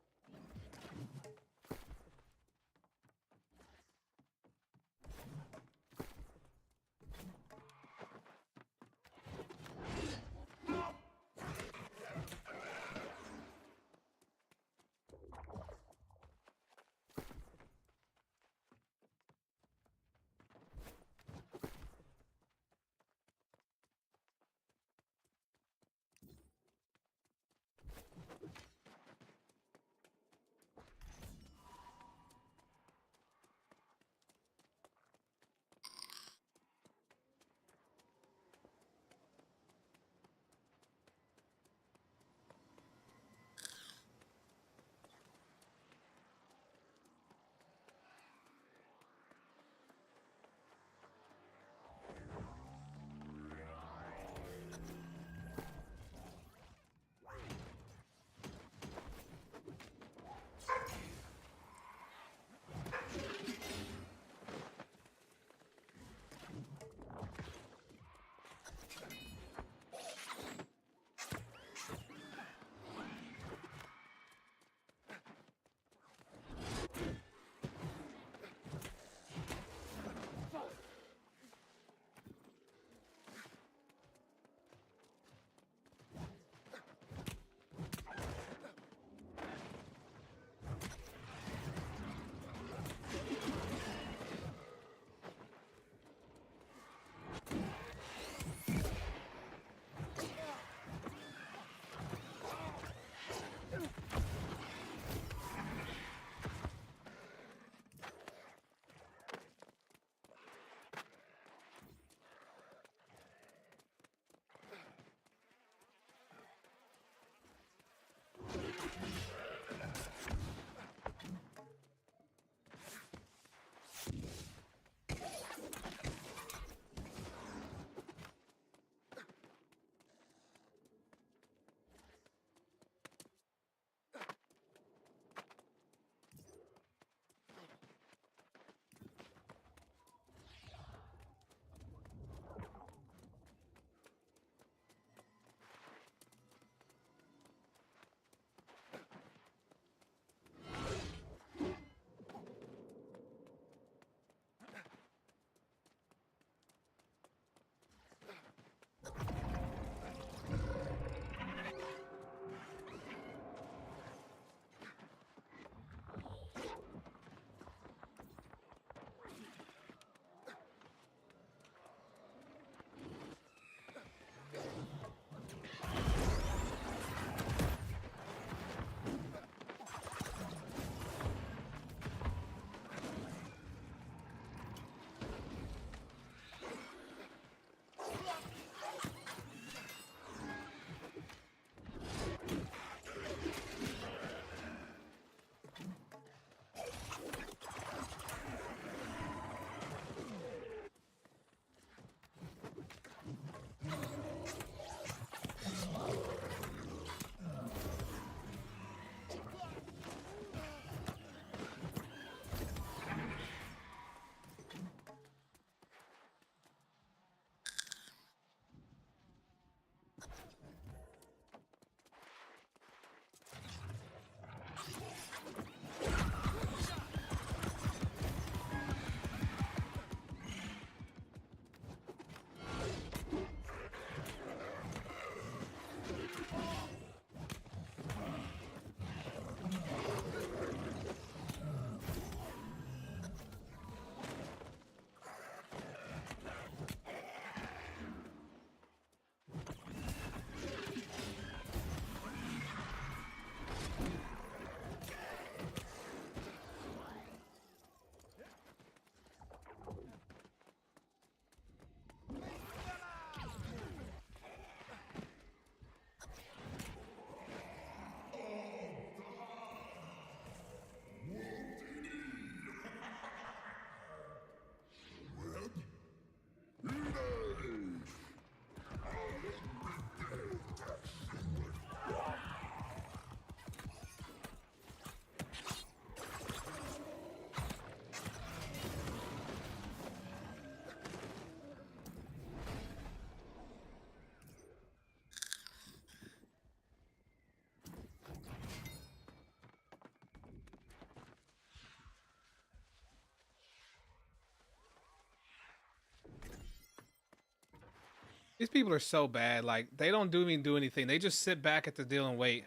These people are so bad. Like, they don't even do anything. They just sit back at the deal and wait.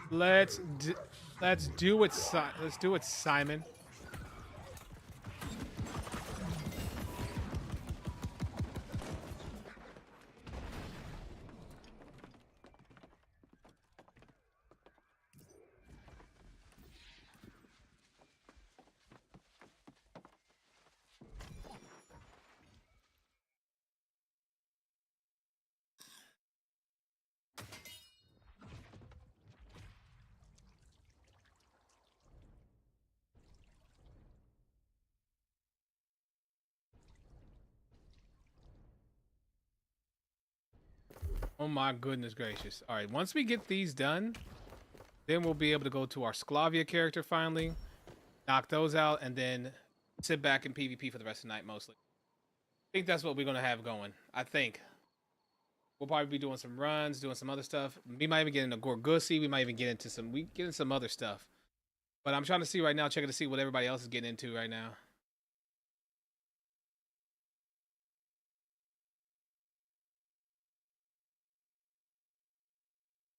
Let's do it, let's do it, Simon. Oh my goodness gracious. All right, once we get these done, then we'll be able to go to our Sklavia character finally. knock those out, and then sit back in PvP for the rest of the night mostly. I think that's what we're gonna have going. I think we'll probably be doing some runs, doing some other stuff. We might even get into Gorgussy. We might even get into some other stuff. But I'm trying to see right now, checking to see what everybody else is getting into right now.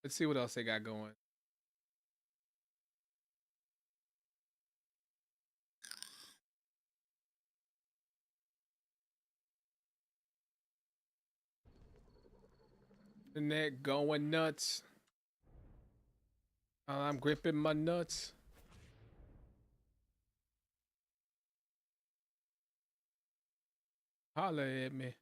Let's see what else they got going. The net going nuts. I'm gripping my nuts. Holla at me.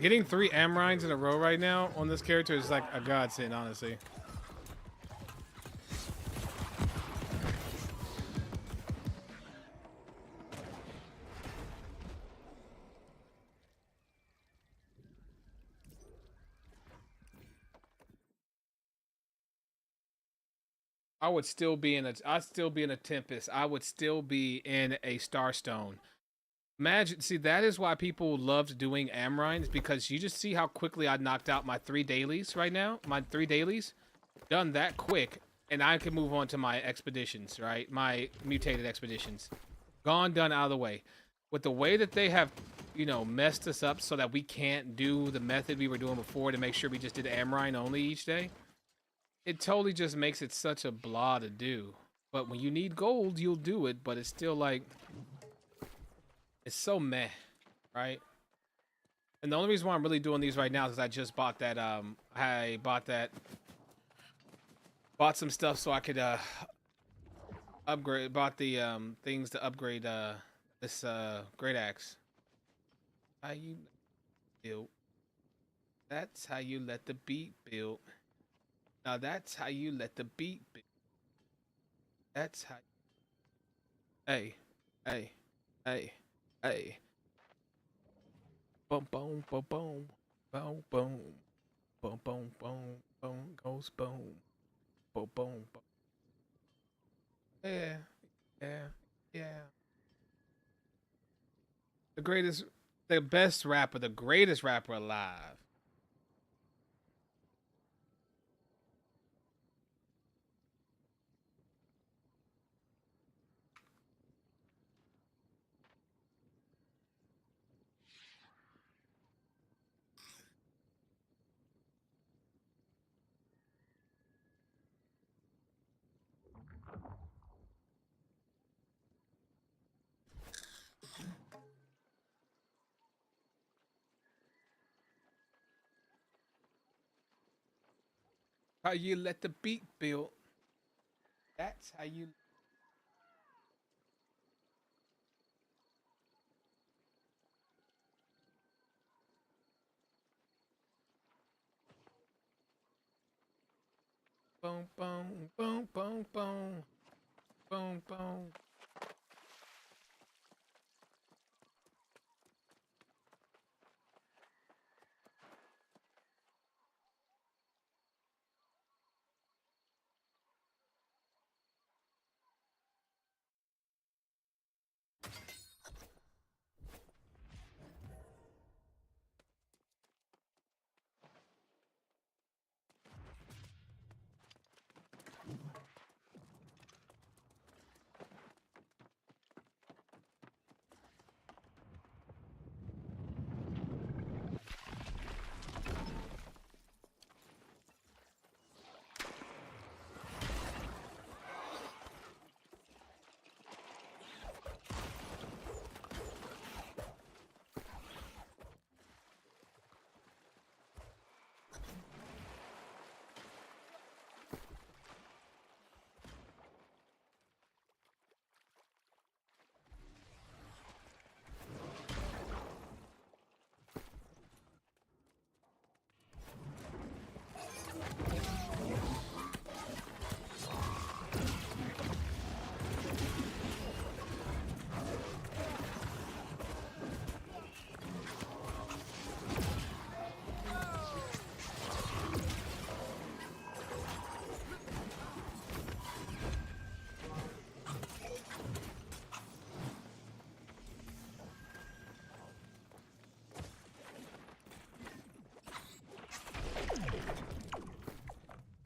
Getting 3 Amrines in a row right now on this character is like a godsend, honestly. I'd still be in a Tempest. I would still be in a Starstone. Imagine, see, that is why people loved doing Amrines, because you just see how quickly I knocked out my 3 dailies right now. My 3 dailies done that quick, and I can move on to my expeditions, right? My mutated expeditions. Gone, done, out of the way. With the way that they have, you know, messed us up so that we can't do the method we were doing before to make sure we just did Amrine only each day, it totally just makes it such a blah to do. But when you need gold, you'll do it, but it's still like, it's so meh, right? And the only reason why I'm really doing these right now is I just bought that, bought some stuff so I could, upgrade, bought the, things to upgrade, this, great axe. How you build. That's how you let the beat build. Now that's how you let the beat build. That's how. Hey, hey, hey, hey. Boom, boom, boom, boom, boom, boom, boom, boom, boom, boom, goes boom, boom, boom, boom. Yeah, yeah, yeah. The greatest, the best rapper, the greatest rapper alive. How you let the beat build. That's how you. Boom, boom, boom, boom, boom, boom, boom.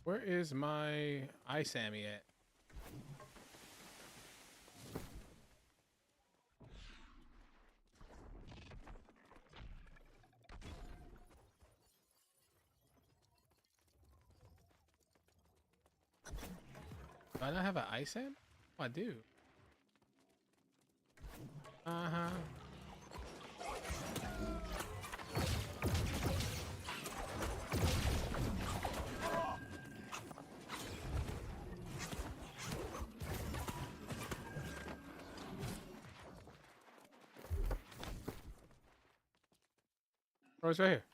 Where is my iSammy at? Do I not have an iSam? Oh, I do. Uh-huh. Oh, it's right here.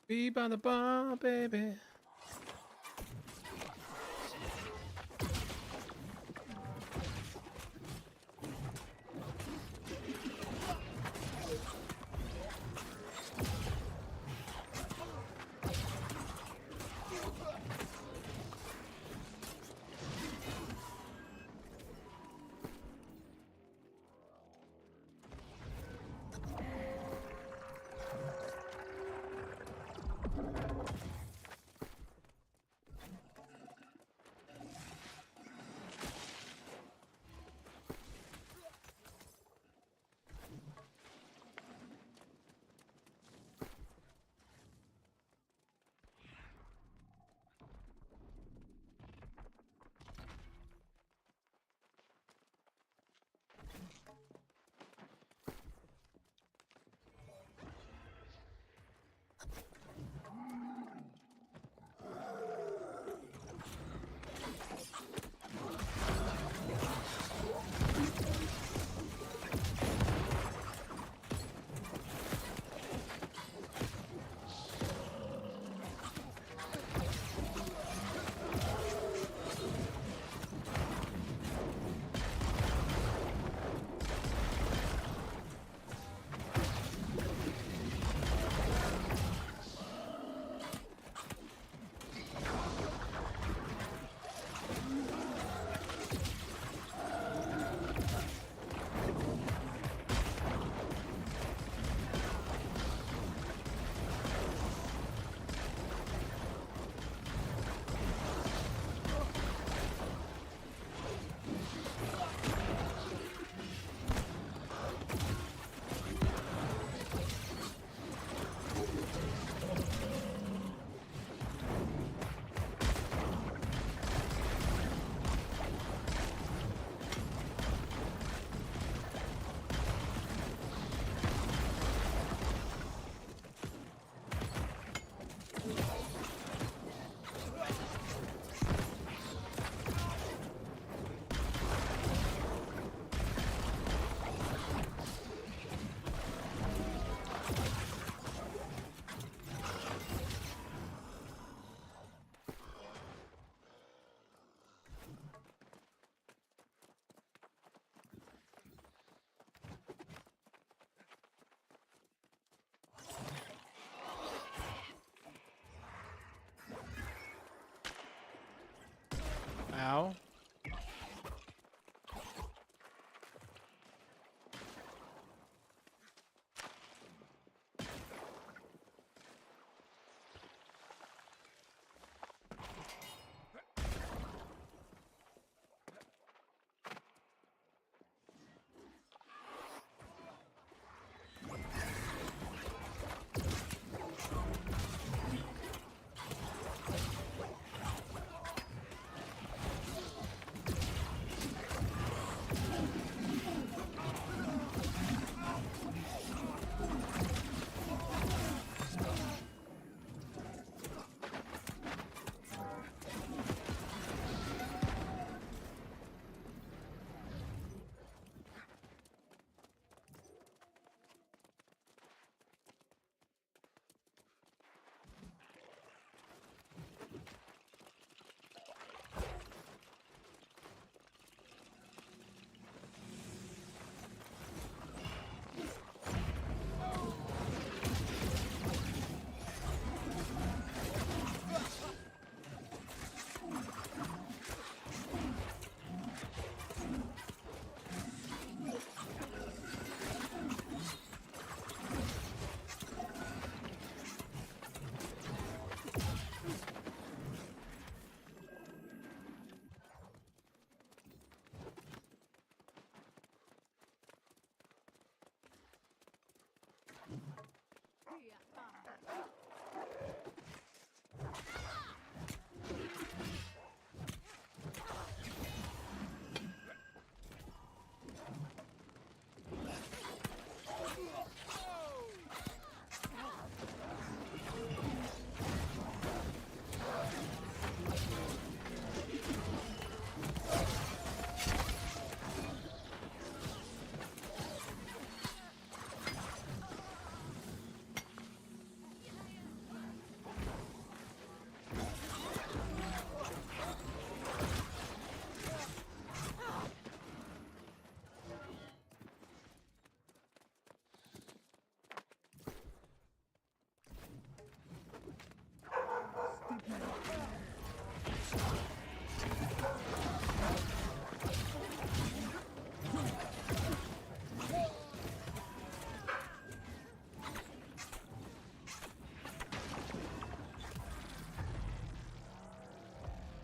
Be by the bar, baby. Ow.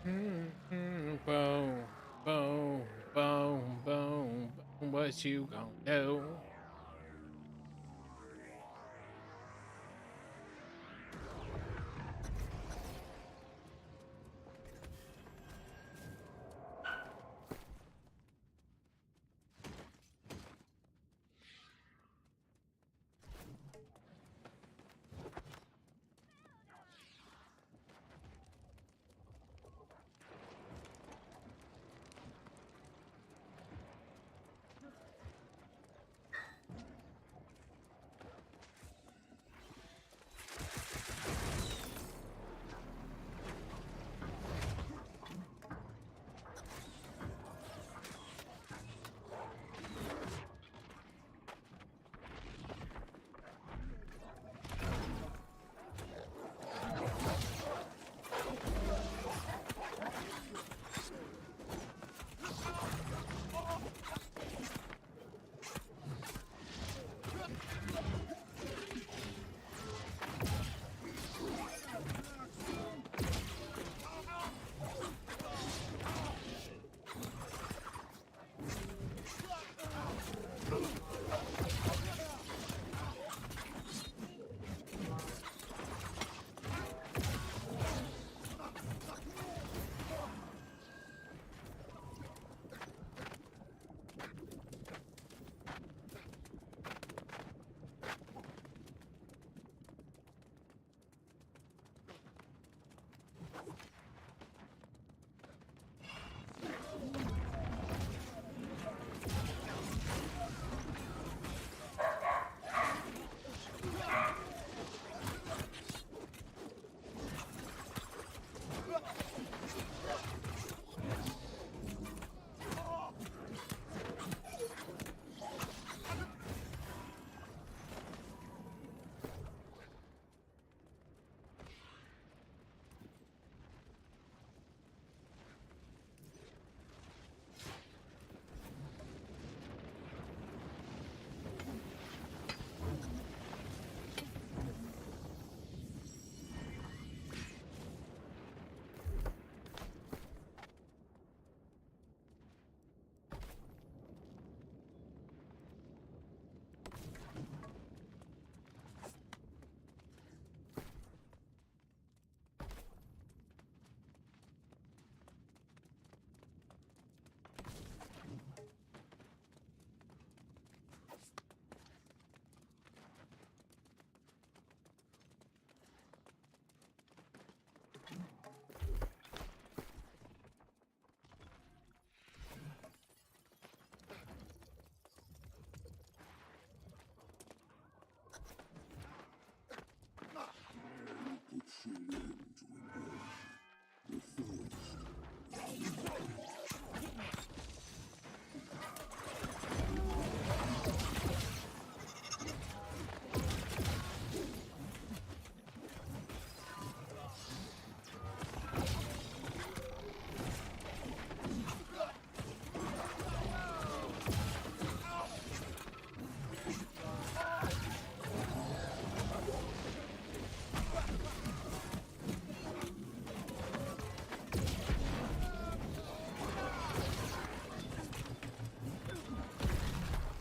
Boom, boom, boom, boom, boom. What you gonna do?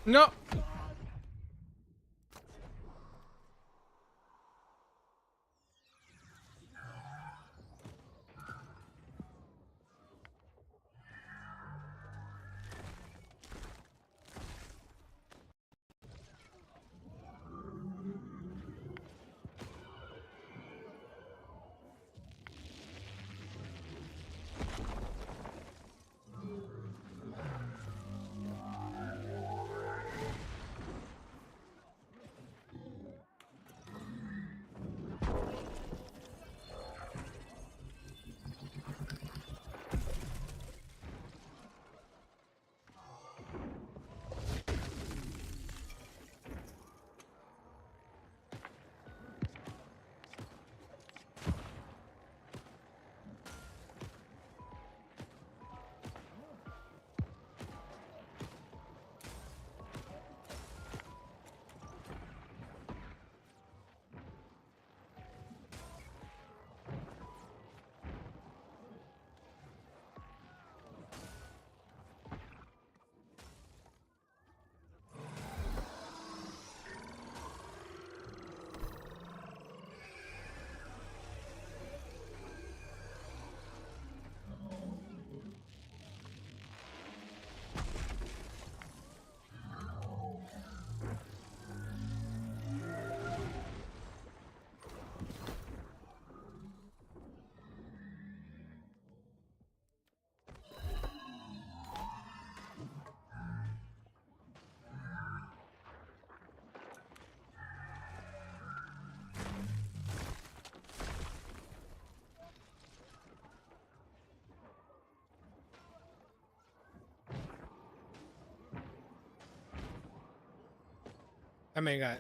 No.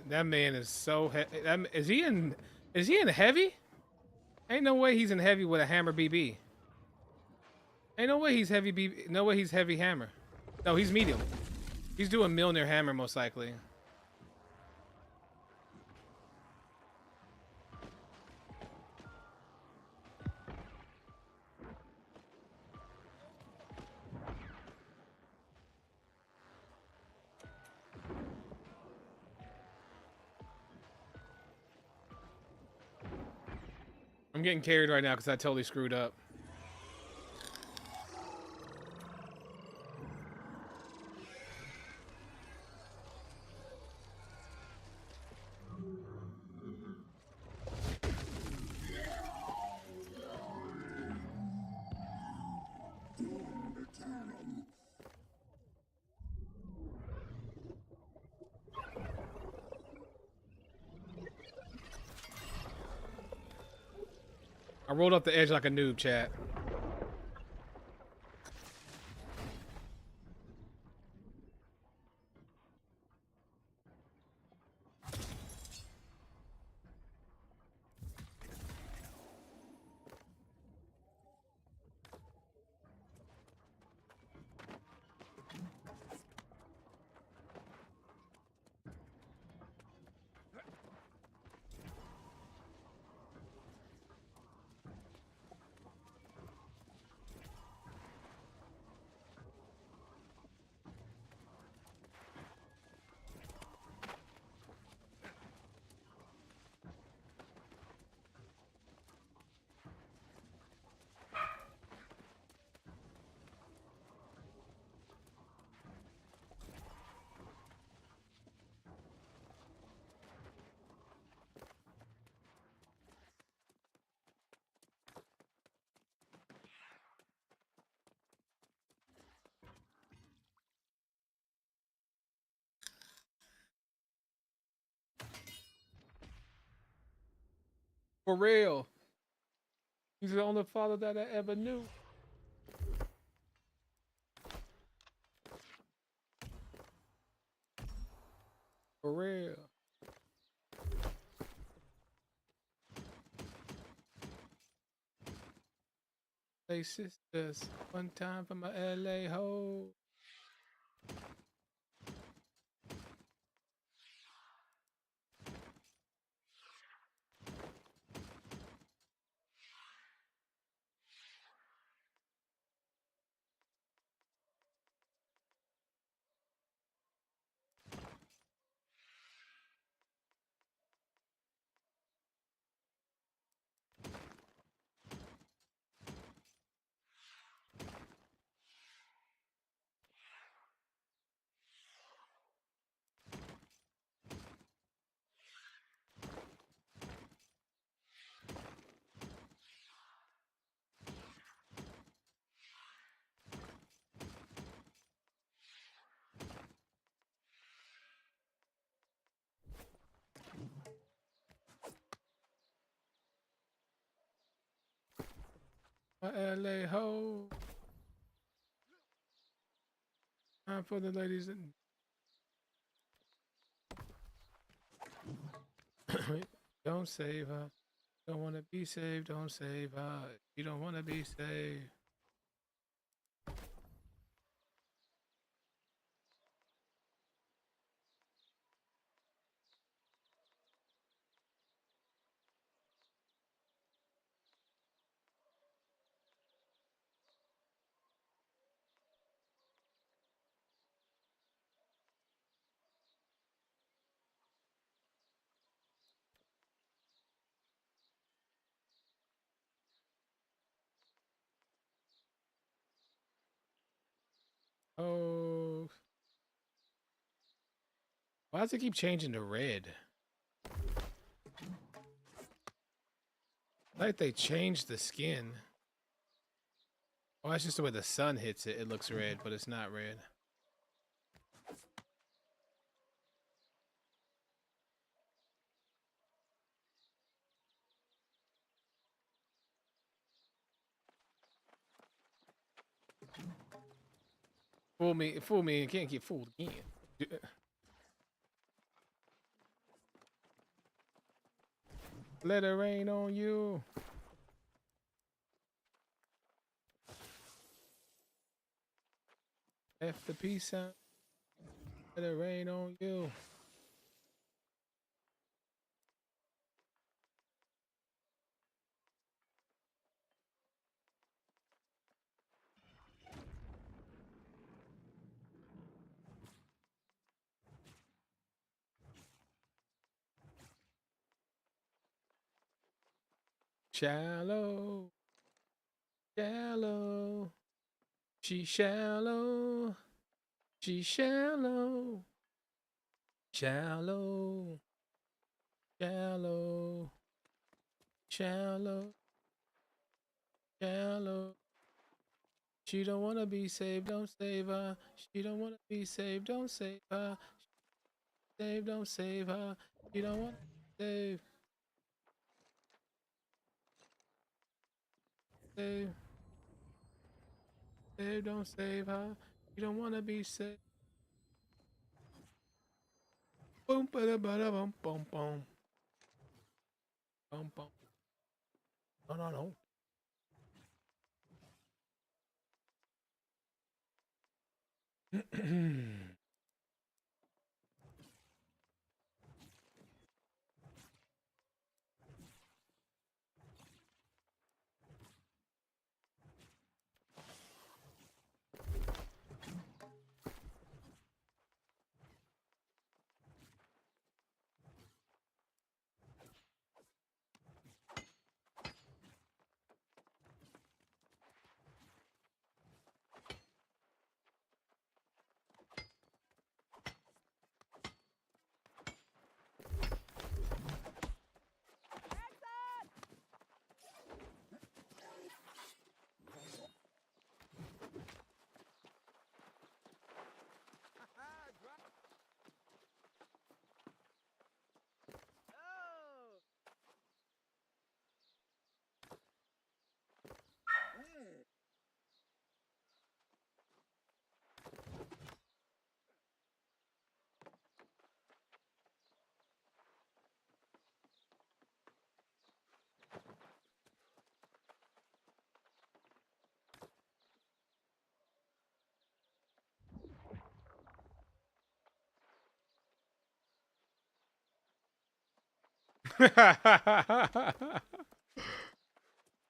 That man is so is he in heavy? Ain't no way he's in heavy with a hammer BB. Ain't no way he's heavy BB. No way he's heavy hammer. No, he's medium. He's doing Milner hammer most likely. I'm getting carried right now because I totally screwed up. I rolled up the edge like a noob, chat. For real. He's the only father that I ever knew. For real. Hey sisters, one time for my LA hoe. My LA hoe. Time for the ladies and don't save her. Don't wanna be saved, don't save her. You don't wanna be saved. Oh, why does it keep changing to red? Like they changed the skin. Oh, that's just the way the sun hits it. It looks red, but it's not red. Fool me, and can't get fooled again. Let it rain on you. F the peace sign. Let it rain on you. Shallow, shallow. She shallow, she shallow, shallow, shallow, shallow, shallow. She don't wanna be saved, don't save her. She don't wanna be saved, don't save her. Save, don't save her. She don't wanna save, save, save, don't save her. She don't wanna be saved. Boom, ba da boom, boom, boom, boom, boom. No, no, no.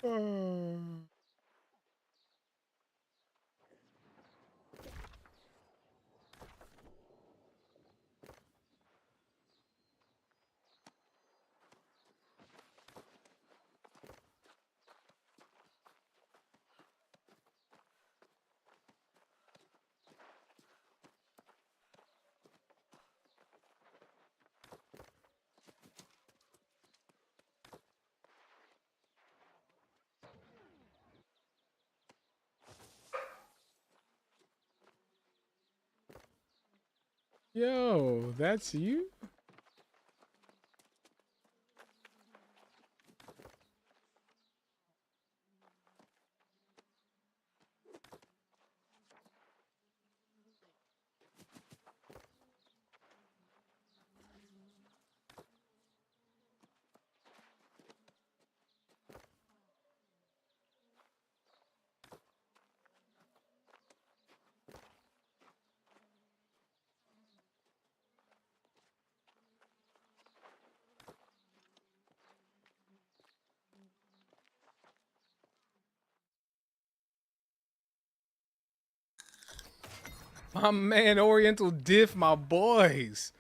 Oh. Yo, that's you? My man, Oriental Diff, my boys.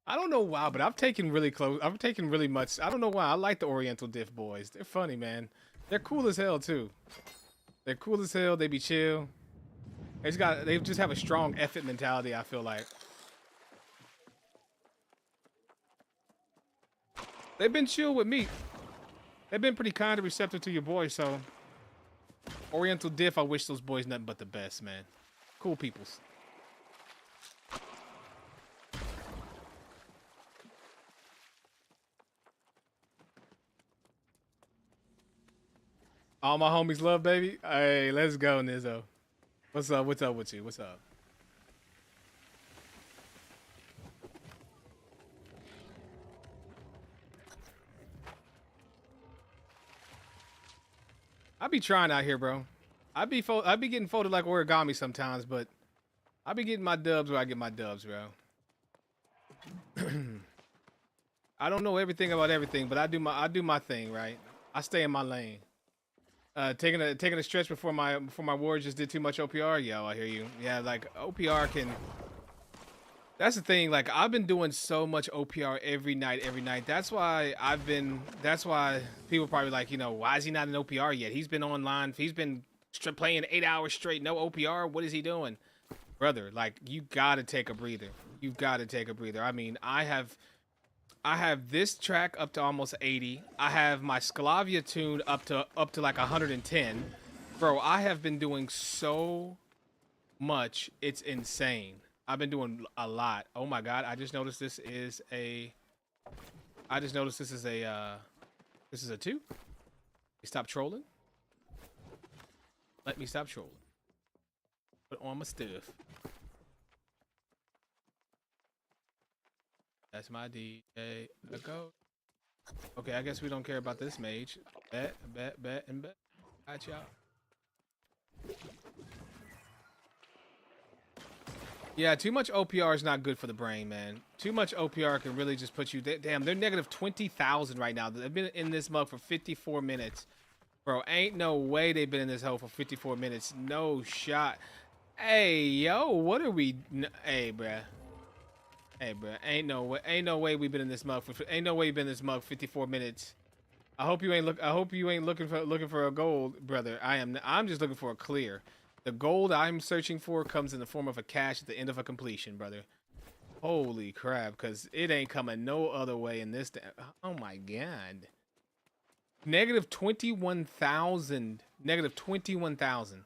I don't know why, but I've taken really close. I've taken really much. I don't know why. I like the Oriental Diff boys. They're funny, man. They're cool as hell too. They're cool as hell. They be chill. They just have a strong effort mentality, I feel like. They've been chill with me. They've been pretty kind and receptive to your boy, so Oriental Diff, I wish those boys nothing but the best, man. Cool peoples. All my homies love, baby. Hey, let's go, Nizzo. What's up? What's up with you? What's up? I be trying out here, bro. I be getting folded like origami sometimes, but I be getting my dubs where I get my dubs, bro. I don't know everything about everything, but I do my thing, right? I stay in my lane. Taking a stretch before my ward just did too much OPR. Yo, I hear you. Yeah, like OPR can. That's the thing. Like I've been doing so much OPR every night. That's why people probably like, you know, why is he not an OPR yet? He's been online. He's been playing 8 hours straight, no OPR. What is he doing, brother? Like you gotta take a breather. You've got to take a breather. I mean, I have this track up to almost 80. I have my Sclavia tune up to like 110. Bro, I have been doing so much. It's insane. I've been doing a lot. Oh my god, I just noticed this is a 2. Stop trolling. Let me stop trolling. Put on my stuff. That's my DJ. Go. Okay, I guess we don't care about this mage. Bet. Got y'all. Yeah, too much OPR is not good for the brain, man. Too much OPR can really just put you... Damn, they're negative 20,000 right now. They've been in this mug for 54 minutes. Bro, ain't no way they've been in this hole for 54 minutes. No shot. Hey, yo, what are we... Hey, bruh. Hey, bruh. Ain't no way we've been in this mug for... Ain't no way you've been in this mug 54 minutes. I hope you ain't looking for a gold, brother. I'm just looking for a clear. The gold I'm searching for comes in the form of a cash at the end of a completion, brother. Holy crap, because it ain't coming no other way in this. Oh my god. Negative 21,000. Negative 21,000.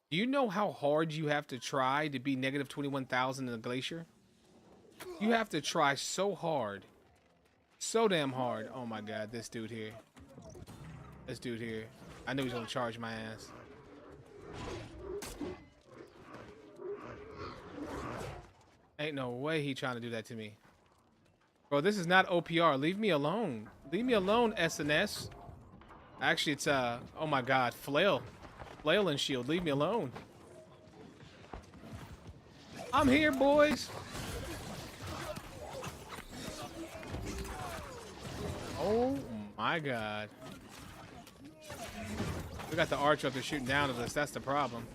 Do you know how hard you have to try to be negative 21,000 in a glacier? You have to try so hard. So damn hard. Oh my god, this dude here. This dude here. I knew he was going to charge my ass. Ain't no way he trying to do that to me. Bro, this is not OPR. Leave me alone. Leave me alone, SNS. Actually, it's, oh my god, Flail. Flail and shield. Leave me alone. I'm here, boys. Oh my god. We got the archer up there shooting down at us. That's the problem.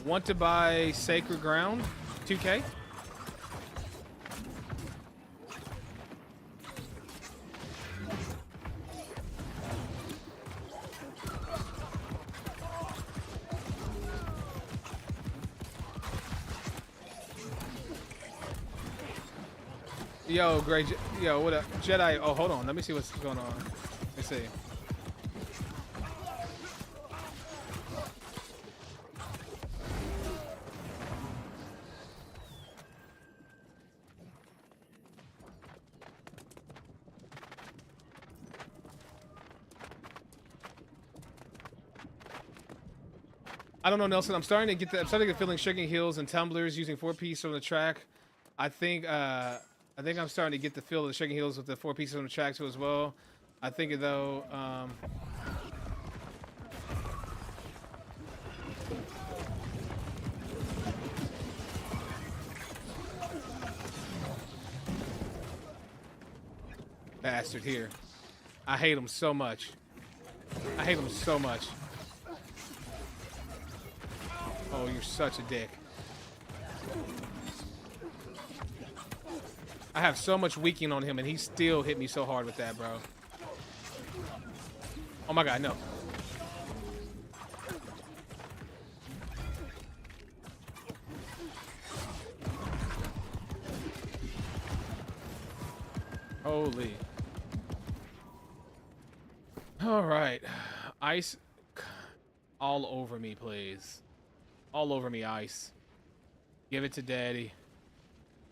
Want to buy Sacred Ground? 2K? Yo, great. Yo, what up? Jedi. Oh, hold on. Let me see what's going on. Let me see. I don't know, Nelson. I'm starting to get feeling shaking heels and tumblers using 4-piece on the track. I think I'm starting to get the feel of the shaking heels with the 4 pieces on the track too as well. I think though, bastard here. I hate him so much. I hate him so much. Oh, you're such a dick. I have so much weakening on him, and he still hit me so hard with that, bro. Oh my god, no. Holy. All right. Ice all over me, please. All over me, ice. Give it to daddy.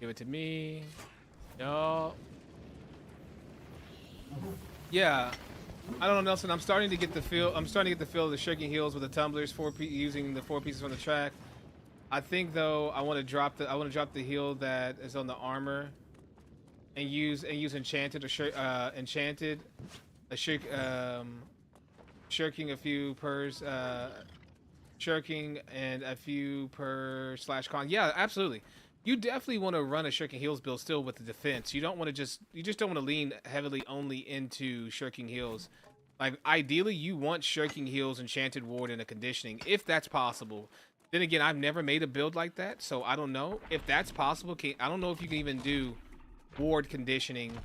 Give it to me. No. Yeah. I don't know, Nelson. I'm starting to get the feel. I'm starting to get the feel of the shaking heels with the tumblers, using the 4 pieces from the track. I think though I want to drop the heel that is on the armor, and use enchanted or enchanted, shirking a few pers, shirking and a few per /con. Yeah, absolutely. You definitely want to run a shirking heals build still with the defense. You don't want to you just don't want to lean heavily only into shirking heals. Like ideally, you want shirking heals, enchanted ward, and a conditioning if that's possible. Then again, I've never made a build like that, so I don't know if that's possible. I don't know if you can even do ward conditioning.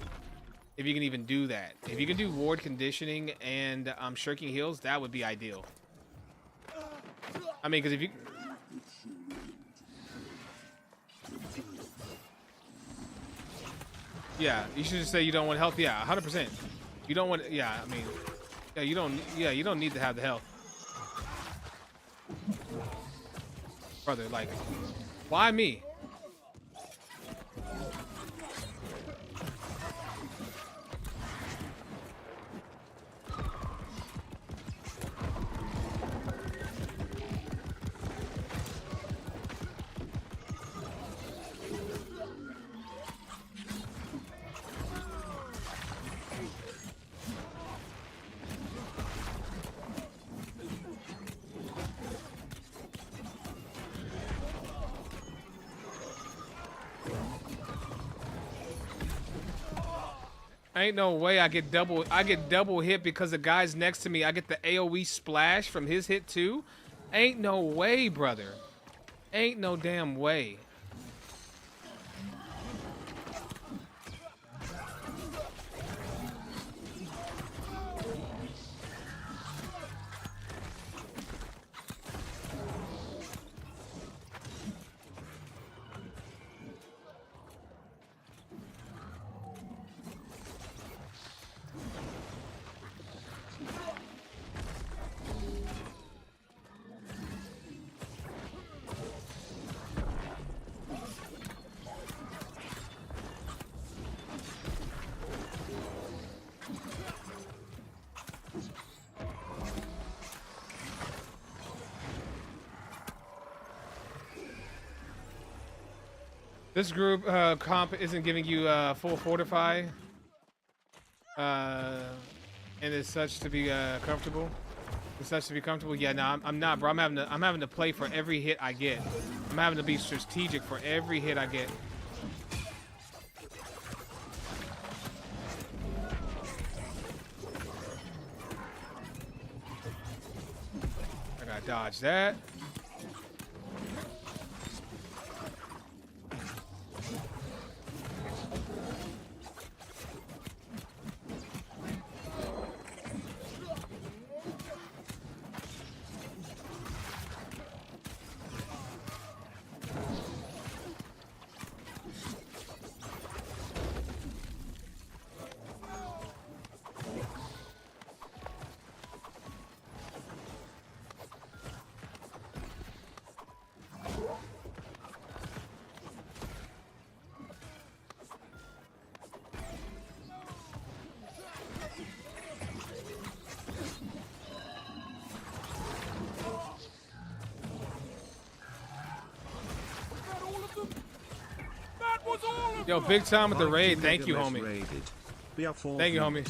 If you can even do that. If you can do ward conditioning and shirking heals, that would be ideal. I mean, because if you... Yeah, you should just say you don't want health. Yeah, 100%. You don't want... Yeah, I mean... Yeah, you don't... Yeah, you don't need to have the health. Brother, like... Why me? Ain't no way I get double hit because the guy's next to me. I get the AoE splash from his hit too. Ain't no way, brother. Ain't no damn way. This group comp isn't giving you full fortify, and it's such to be comfortable. It's such to be comfortable. Yeah, no, I'm not, bro. I'm having to play for every hit I get. I'm having to be strategic for every hit I get. I gotta dodge that. Yo, big time with the raid. Thank you, homie. Thank you, homie.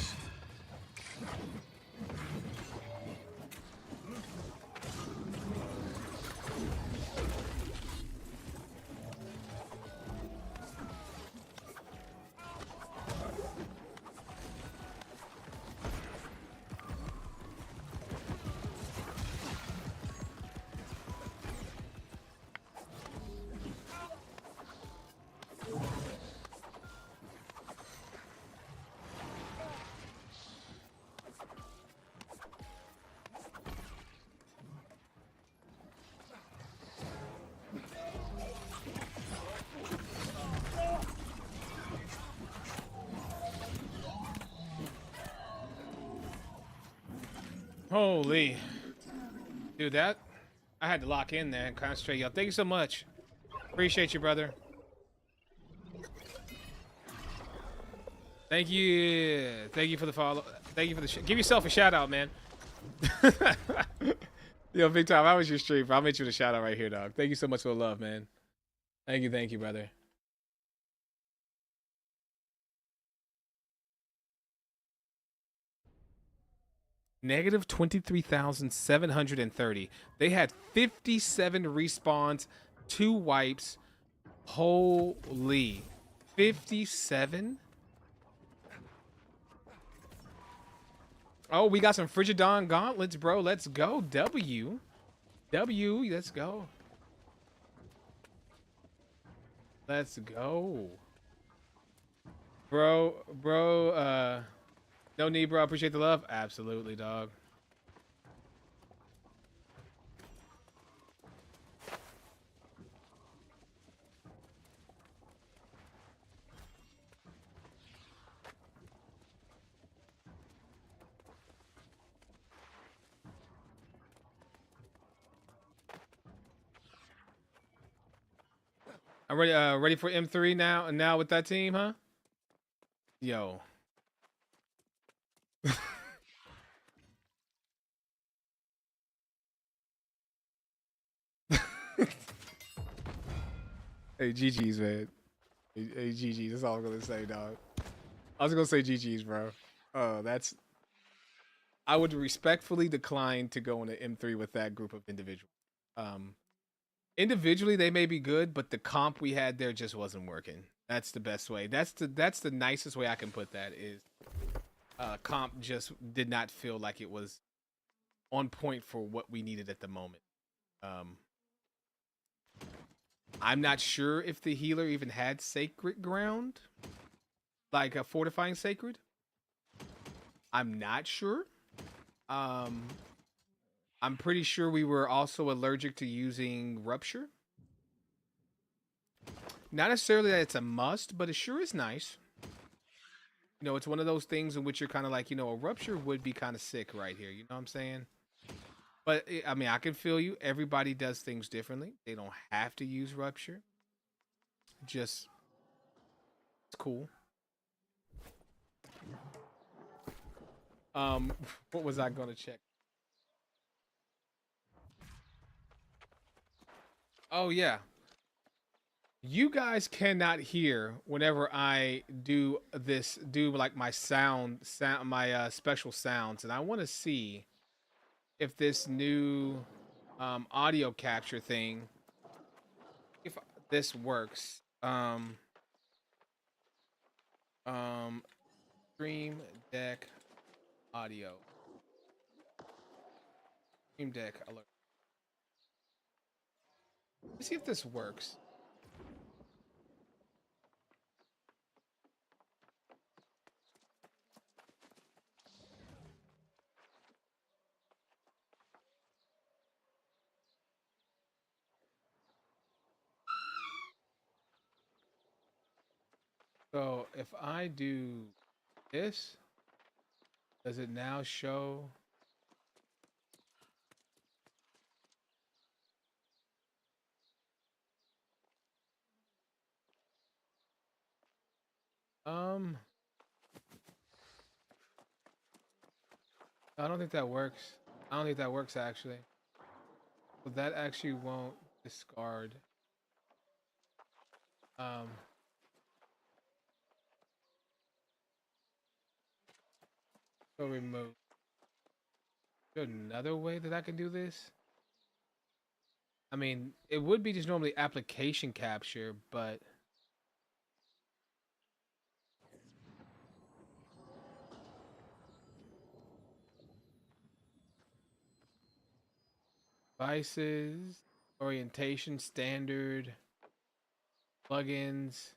Holy. Dude, that I had to lock in there and concentrate. Yo, thank you so much. Appreciate you, brother. Thank you. Thank you for the follow. Thank you for the give yourself a shout out, man. Yo, big time. How was your stream? I'll make you the shout out right here, dog. Thank you so much for the love, man. Thank you, brother. Negative 23,730. They had 57 respawns, 2 wipes. Holy. 57? Oh, we got some Frigidon gauntlets, bro. Let's go. W, let's go. Let's go. Bro, no need, bro. Appreciate the love. Absolutely, dog. I'm ready. Ready for M3 now. And now with that team, huh? Yo. Hey, GG's, man. Hey, GG's. That's all I'm gonna say, dog. I was gonna say GG's, bro. That's. I would respectfully decline to go into M3 with that group of individuals. Individually, they may be good, but the comp we had there just wasn't working. That's the best way. That's the nicest way I can put that is comp just did not feel like it was on point for what we needed at the moment. I'm not sure if the healer even had sacred ground, like a fortifying sacred. I'm not sure. I'm pretty sure we were also allergic to using rupture. Not necessarily that it's a must, but it sure is nice. You know, it's one of those things in which you're kind of like, you know, a rupture would be kind of sick right here. You know what I'm saying? But I mean, I can feel you. Everybody does things differently. They don't have to use rupture. Just, it's cool. What was I gonna check? Oh yeah. You guys cannot hear whenever I do this, like my my special sounds, and I want to see if this new audio capture thing, if this works. Stream deck audio. Stream deck alert. Let's see if this works. So if I do this, does it now show? I don't think that works. I don't think that works actually. So that actually won't discard. So remove. Is there another way that I can do this? I mean, it would be just normally application capture, but devices, orientation, standard, plugins.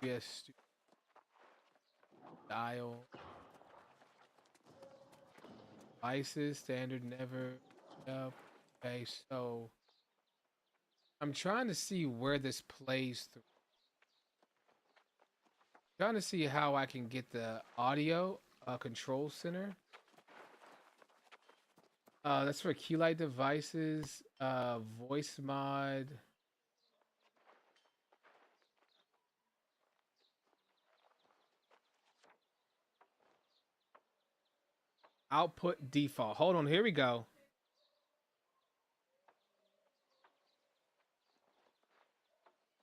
Yes, dial. Devices, standard, never. Yep. Okay, so I'm trying to see where this plays through. Trying to see how I can get the audio control center. That's for key light devices. Voice mod. Output default. Hold on, here we go.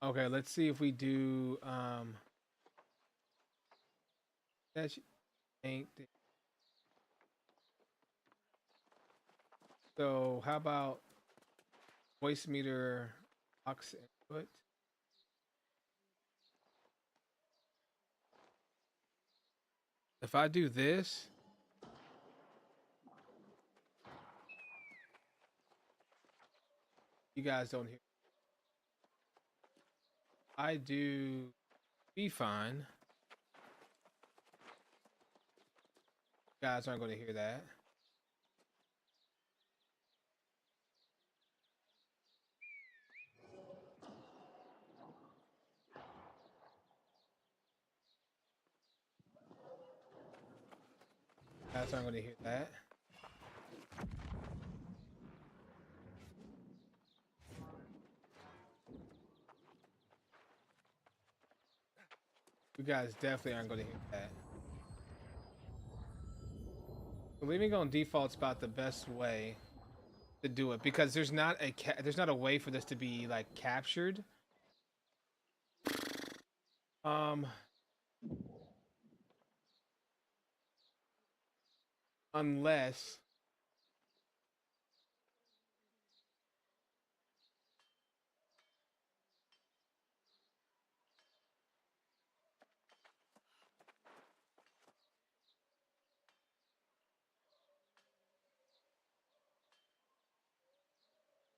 Okay, let's see if we do that ain't so how about voice meter aux input? If I do this, you guys don't hear. I do be fine. You guys aren't going to hear that. You guys aren't going to hear that. You guys definitely aren't going to hear that. So leaving on default's about the best way to do it because there's not a way for this to be like captured. Unless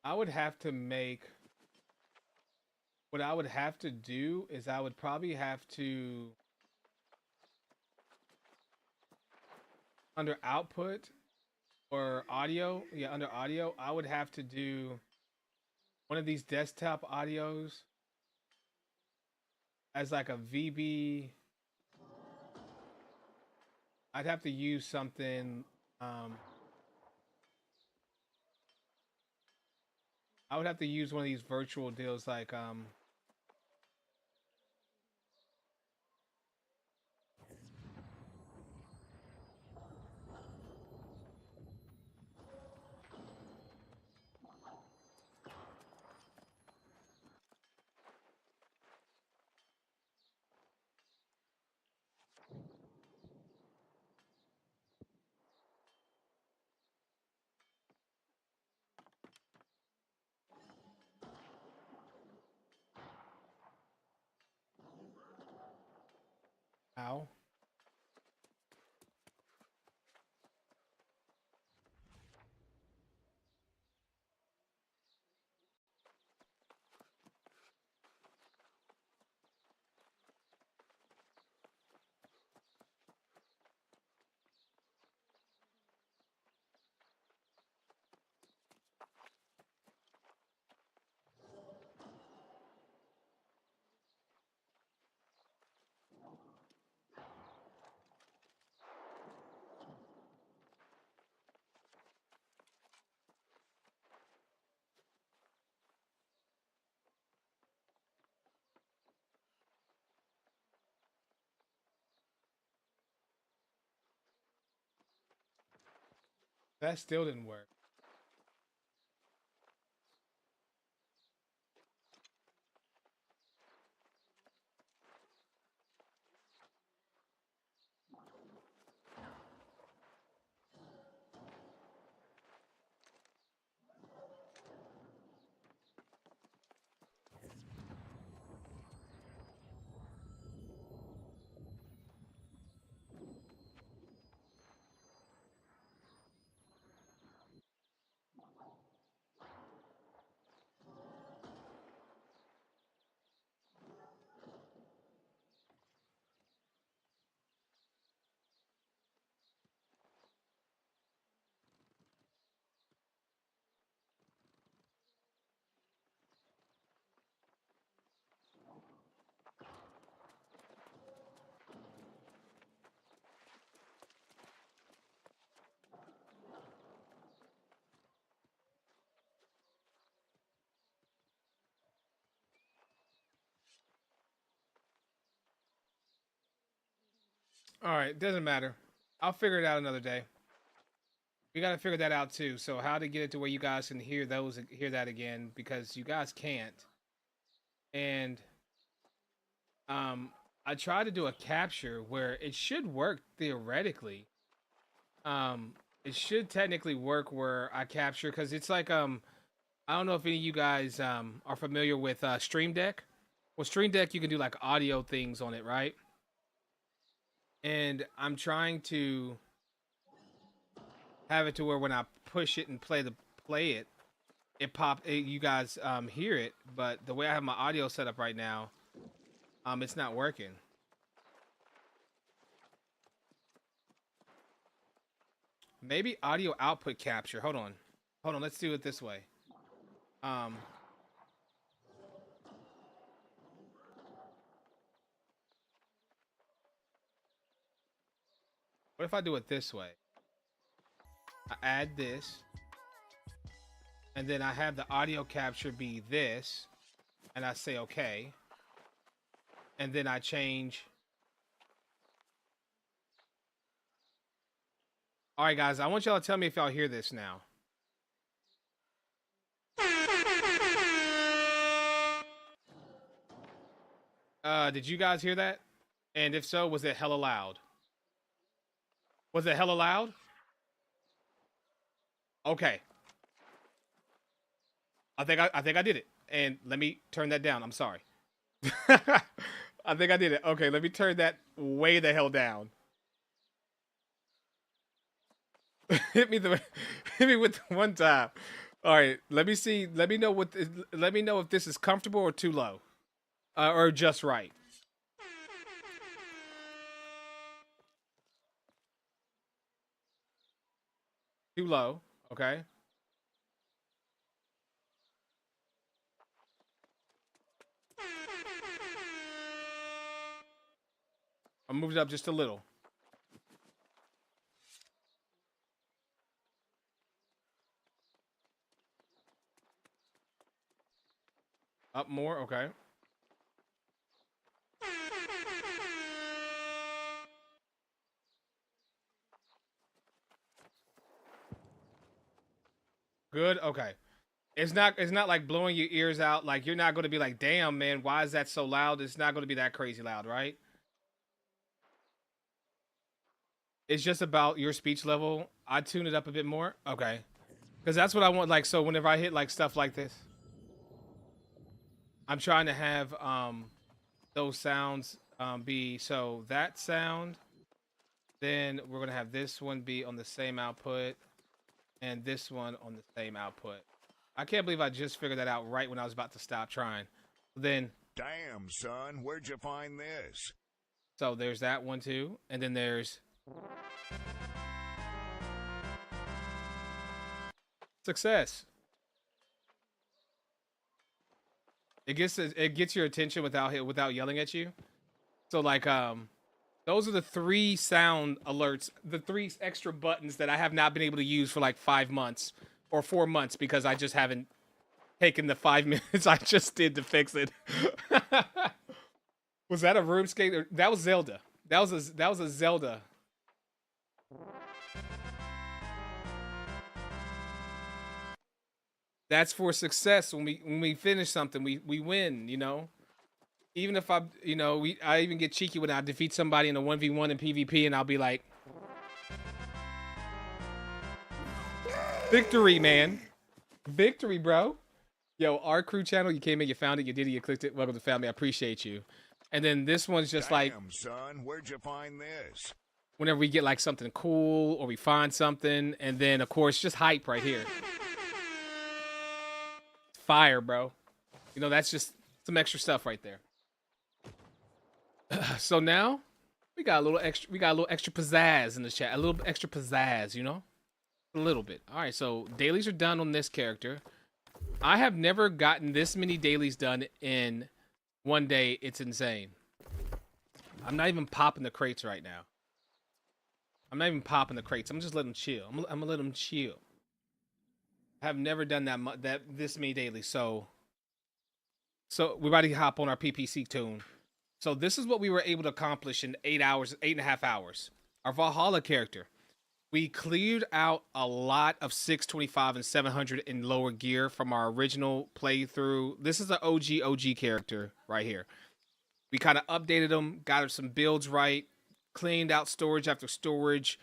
I would have to make what I would have to do is I would probably have to under output or audio, yeah, under audio, I would have to do one of these desktop audios as like a VB. I'd have to use something I would have to use one of these virtual deals like how? That still didn't work. All right, doesn't matter. I'll figure it out another day. We got to figure that out too. So how to get it to where you guys can hear that again, because you guys can't. And I tried to do a capture where it should work theoretically. It should technically work where I capture, because it's like I don't know if any of you guys are familiar with Stream Deck. Well, Stream Deck, you can do like audio things on it, right? And I'm trying to have it to where when I push it and play it, you guys hear it. But the way I have my audio set up right now, it's not working. Maybe audio output capture. Hold on. Let's do it this way. What if I do it this way? I add this, and then I have the audio capture be this, and I say okay, and then I change. All right, guys, I want y'all to tell me if y'all hear this now. Did you guys hear that? And if so, was it hella loud? Was it hella loud? Okay. I think I did it. And let me turn that down. I'm sorry. I think I did it. Okay, let me turn that way the hell down. hit me with the one time. All right, let me see. Let me know if this is comfortable or too low. Or just right. Too low. Okay. I'll move it up just a little. Up more, okay. Good, okay. It's not like blowing your ears out. Like, you're not going to be like, damn, man, why is that so loud? It's not going to be that crazy loud, right? It's just about your speech level. I tune it up a bit more. Okay. Because that's what I want. Like, so whenever I hit like stuff like this, I'm trying to have those sounds be, so that sound, then we're going to have this one be on the same output, and this one on the same output. I can't believe I just figured that out right when I was about to stop trying. Then, damn, son, where'd you find this? So there's that one too, and then there's success. It gets your attention without yelling at you. So like those are the 3 sound alerts, the 3 extra buttons that I have not been able to use for like 5 months or 4 months because I just haven't taken the 5 minutes I just did to fix it. Was that a RuneScape? That was Zelda. That was a Zelda. That's for success. When we finish something, we win, you know? Even if I even get cheeky when I defeat somebody in a 1v1 in PvP, and I'll be like, victory, man. Victory, bro. Yo, our crew channel, you came in, you found it, you did it, you clicked it. Welcome to the family. I appreciate you. And then this one's just damn, like, son, where'd you find this? Whenever we get like something cool or we find something, and then of course just hype right here. Fire, bro. You know, that's just some extra stuff right there. So now we got a little extra pizzazz in the chat. A little extra pizzazz, you know? A little bit. All right, so dailies are done on this character. I have never gotten this many dailies done in one day. It's insane. I'm not even popping the crates right now. I'm not even popping the crates. I'm just letting them chill. I'm gonna let them chill. I have never done this many dailies. So we about to hop on our PPC tune. So this is what we were able to accomplish in 8.5 hours. Our Valhalla character. We cleared out a lot of 625 and 700 in lower gear from our original playthrough. This is an OG character right here. We kind of updated him, got some builds right, cleaned out storage after storage.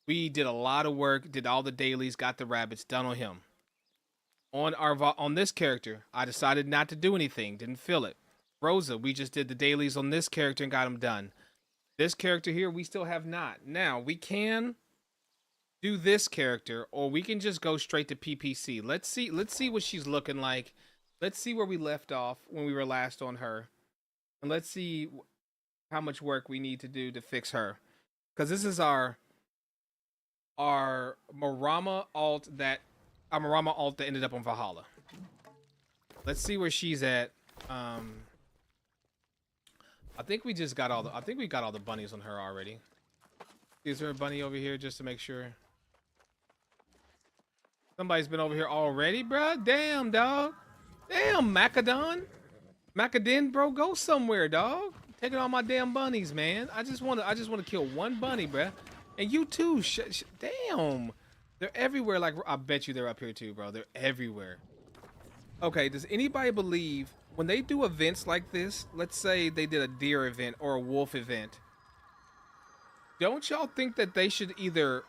We did a lot of work, did all the dailies, got the rabbits done on him. On this character, I decided not to do anything, didn't feel it. Rosa, we just did the dailies on this character and got him done. This character here, we still have not. Now, we can do this character, or we can just go straight to PPC. Let's see what she's looking like. Let's see where we left off when we were last on her. And let's see how much work we need to do to fix her. Because this is our Marama alt that ended up on Valhalla. Let's see where she's at. I think we just got all the bunnies on her already. Is there a bunny over here just to make sure? Somebody's been over here already, bro. Damn, dog. Damn, Macadon. Macadin, bro, go somewhere, dog. Taking all my damn bunnies, man. I just want to kill one bunny, bro. And you too. Damn. They're everywhere. Like, I bet you they're up here too, bro. They're everywhere. Okay, does anybody believe when they do events like this, let's say they did a deer event or a wolf event, don't y'all think that they should either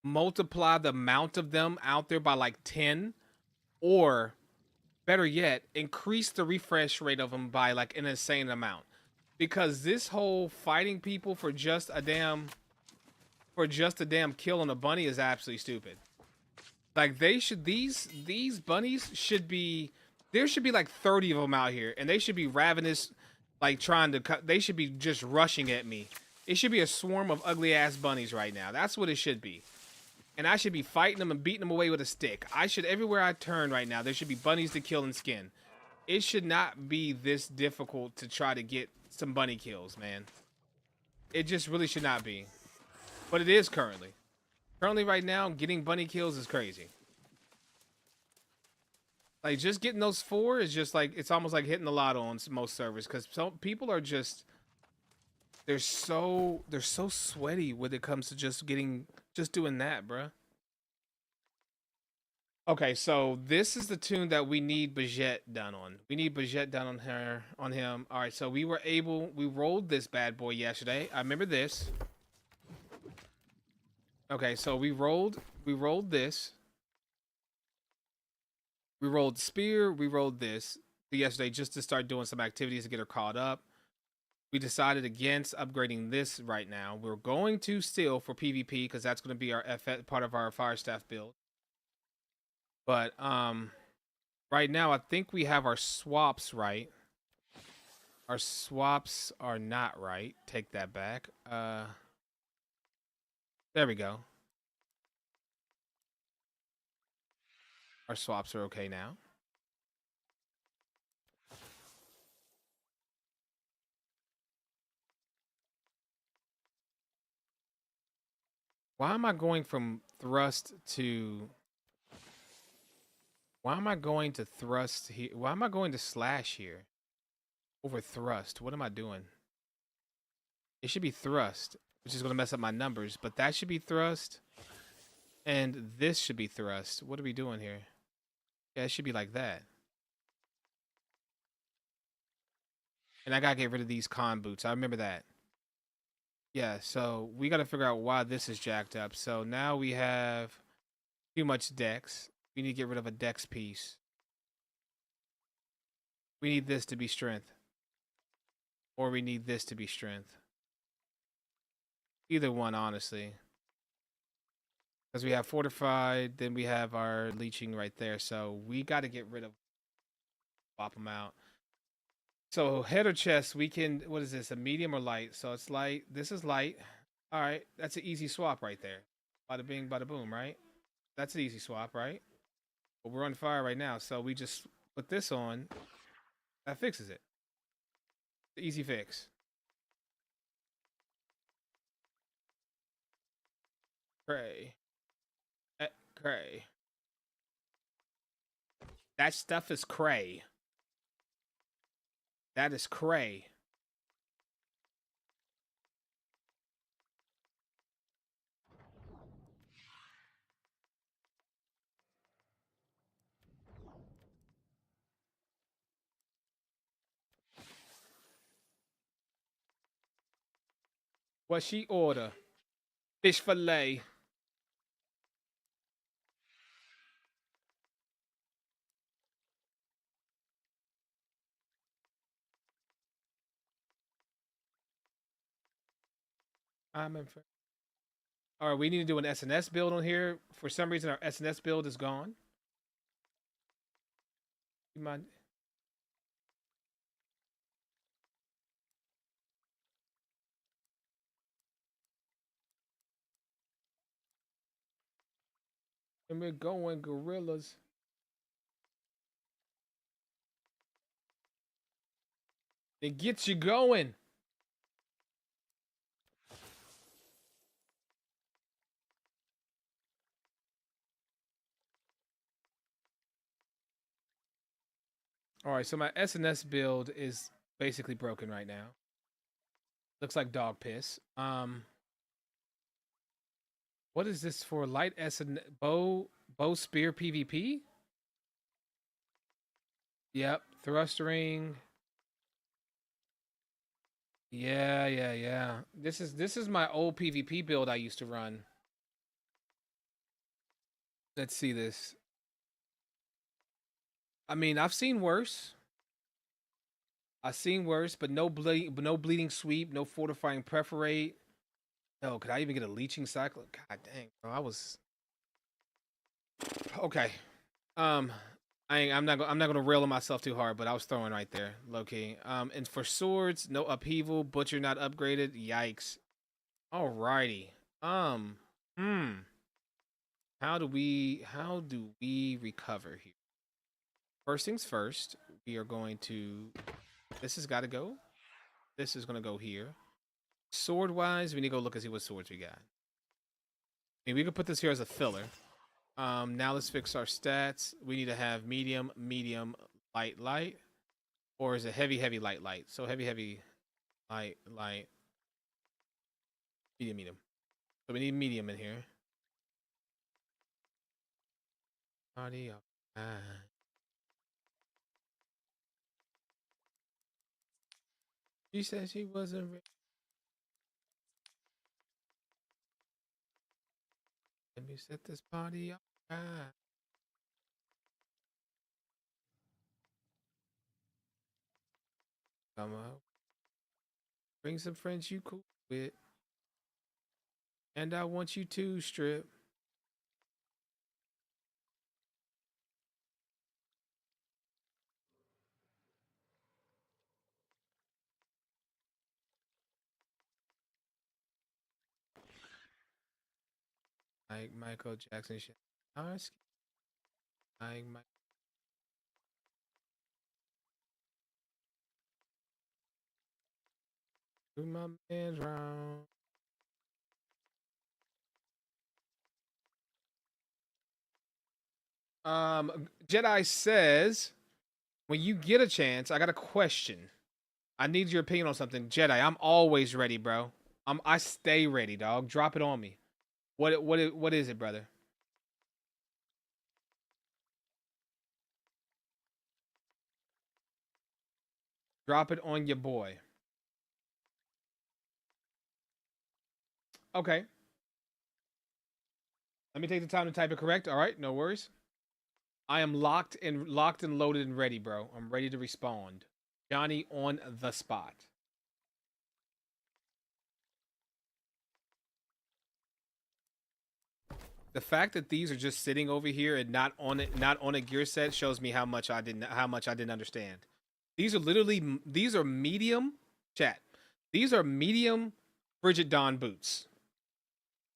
multiply the amount of them out there by like 10, or better yet, increase the refresh rate of them by like an insane amount? Because this whole fighting people for just a damn kill on a bunny is absolutely stupid. Like, these bunnies should be, there should be like 30 of them out here, and they should be ravenous, like trying to cut. They should be just rushing at me. It should be a swarm of ugly ass bunnies right now. That's what it should be. And I should be fighting them and beating them away with a stick. Everywhere I turn right now, there should be bunnies to kill and skin. It should not be this difficult to try to get some bunny kills, man. It just really should not be. But it is currently. Currently right now, getting bunny kills is crazy. Like, just getting those 4 is just like, it's almost like hitting the lotto on most servers. Because some people are just, they're so sweaty when it comes to just doing that, bruh. Okay, so this is the tune that we need Bajet done on. We need Bajet done on him. All right, so we rolled this bad boy yesterday. I remember this. Okay, so we rolled this. We rolled spear, we rolled this yesterday just to start doing some activities to get her caught up. We decided against upgrading this right now. We're going to steal for PvP because that's going to be our part of our fire staff build. But right now I think we have our swaps right. Our swaps are not right. Take that back. There we go. Our swaps are okay now. Why am I going from thrust to... Why am I going to thrust here? Why am I going to slash here? Over thrust. What am I doing? It should be thrust, which is going to mess up my numbers, but that should be thrust. And this should be thrust. What are we doing here? Yeah, it should be like that. And I gotta get rid of these con boots. I remember that. Yeah, so we gotta figure out why this is jacked up. So now we have too much dex. We need to get rid of a dex piece. We need this to be strength. Or we need this to be strength. Either one, honestly. Because we have fortified, then we have our leeching right there. So we got to get rid of, swap them out. So head or chest, we can, what is this, a medium or light? So it's light. This is light. All right, that's an easy swap right there. Bada bing, bada boom, right? That's an easy swap, right? But we're on fire right now, so we just put this on. That fixes it. Easy fix. Cray. Cray. That stuff is cray. That is cray. What she order? Fish fillet. I'm in. All right, we need to do an SNS build on here. For some reason, our SNS build is gone. You mind? And we're going gorillas. It gets you going. All right, so my SNS build is basically broken right now. Looks like dog piss. What is this for? Light SN bow spear PvP? Yep, thrust ring. Yeah. This is my old PvP build I used to run. Let's see this. I mean, I've seen worse. But no bleeding sweep, no fortifying perforate. No, could I even get a leeching cycle? God dang, bro, I was okay. I'm not gonna rail on myself too hard, but I was throwing right there, low key. And for swords, no upheaval, butcher not upgraded. Yikes. Alrighty. How do we recover here? First things first, we are going to. This has got to go. This is gonna go here. Sword wise, we need to go look and see what swords we got. I mean, we could put this here as a filler. Now let's fix our stats. We need to have medium, light, or is it heavy, light? So heavy, light, medium. So we need medium in here. Party up. She said she wasn't ready. Let me set this party up. Come on. Bring some friends you cool with. And I want you to strip. Like Michael Jackson shit. Like Mike. Do my man's round. Jedi says, when you get a chance, I got a question. I need your opinion on something. Jedi, I'm always ready, bro. I stay ready, dog. Drop it on me. What is it, brother? Drop it on your boy. Okay. Let me take the time to type it correct. All right, no worries. I am locked and loaded and ready, bro. I'm ready to respond. Johnny on the spot. The fact that these are just sitting over here and not on a gear set shows me how much I didn't understand. These are medium chat. These are medium Frigid Dawn boots.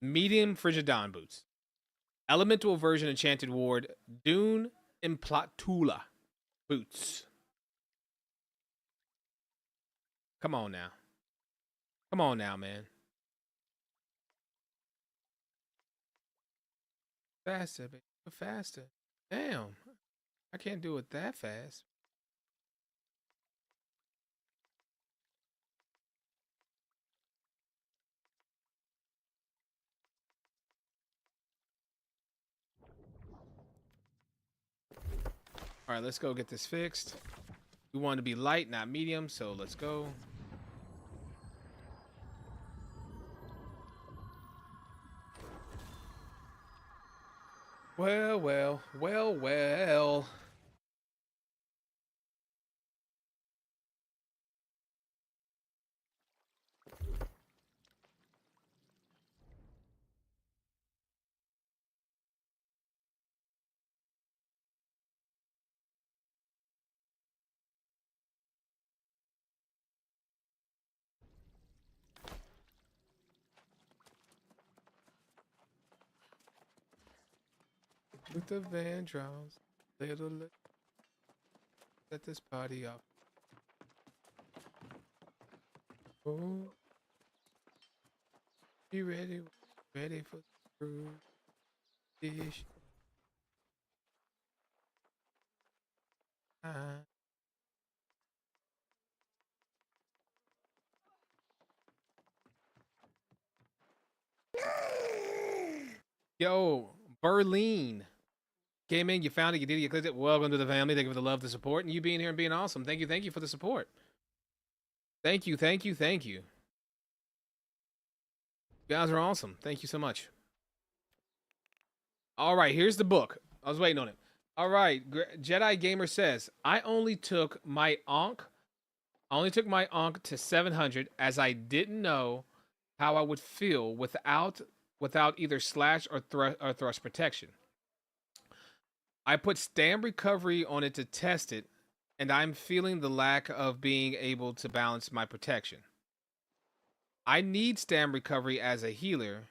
Medium Frigid Dawn boots. Elemental version Enchanted Ward Dune Implatula boots. Come on now. Come on now, man. Faster, baby. Faster. Damn. I can't do it that fast. All right, let's go get this fixed. We want to be light, not medium, so let's go. Well. With the van draws, little let this party up. Oh, you ready for the cruise? Dish. Yo, Berlin. Came in, you found it, you did it, you clicked it. Welcome to the family. Thank you for the love, the support, and you being here and being awesome. Thank you for the support. Thank you. You guys are awesome. Thank you so much. All right, here's the book. I was waiting on it. All right, Jedi Gamer says, I only took my Ankh to 700 as I didn't know how I would feel without either slash or thrust protection. I put stam recovery on it to test it, and I'm feeling the lack of being able to balance my protection. I need stam recovery as a healer,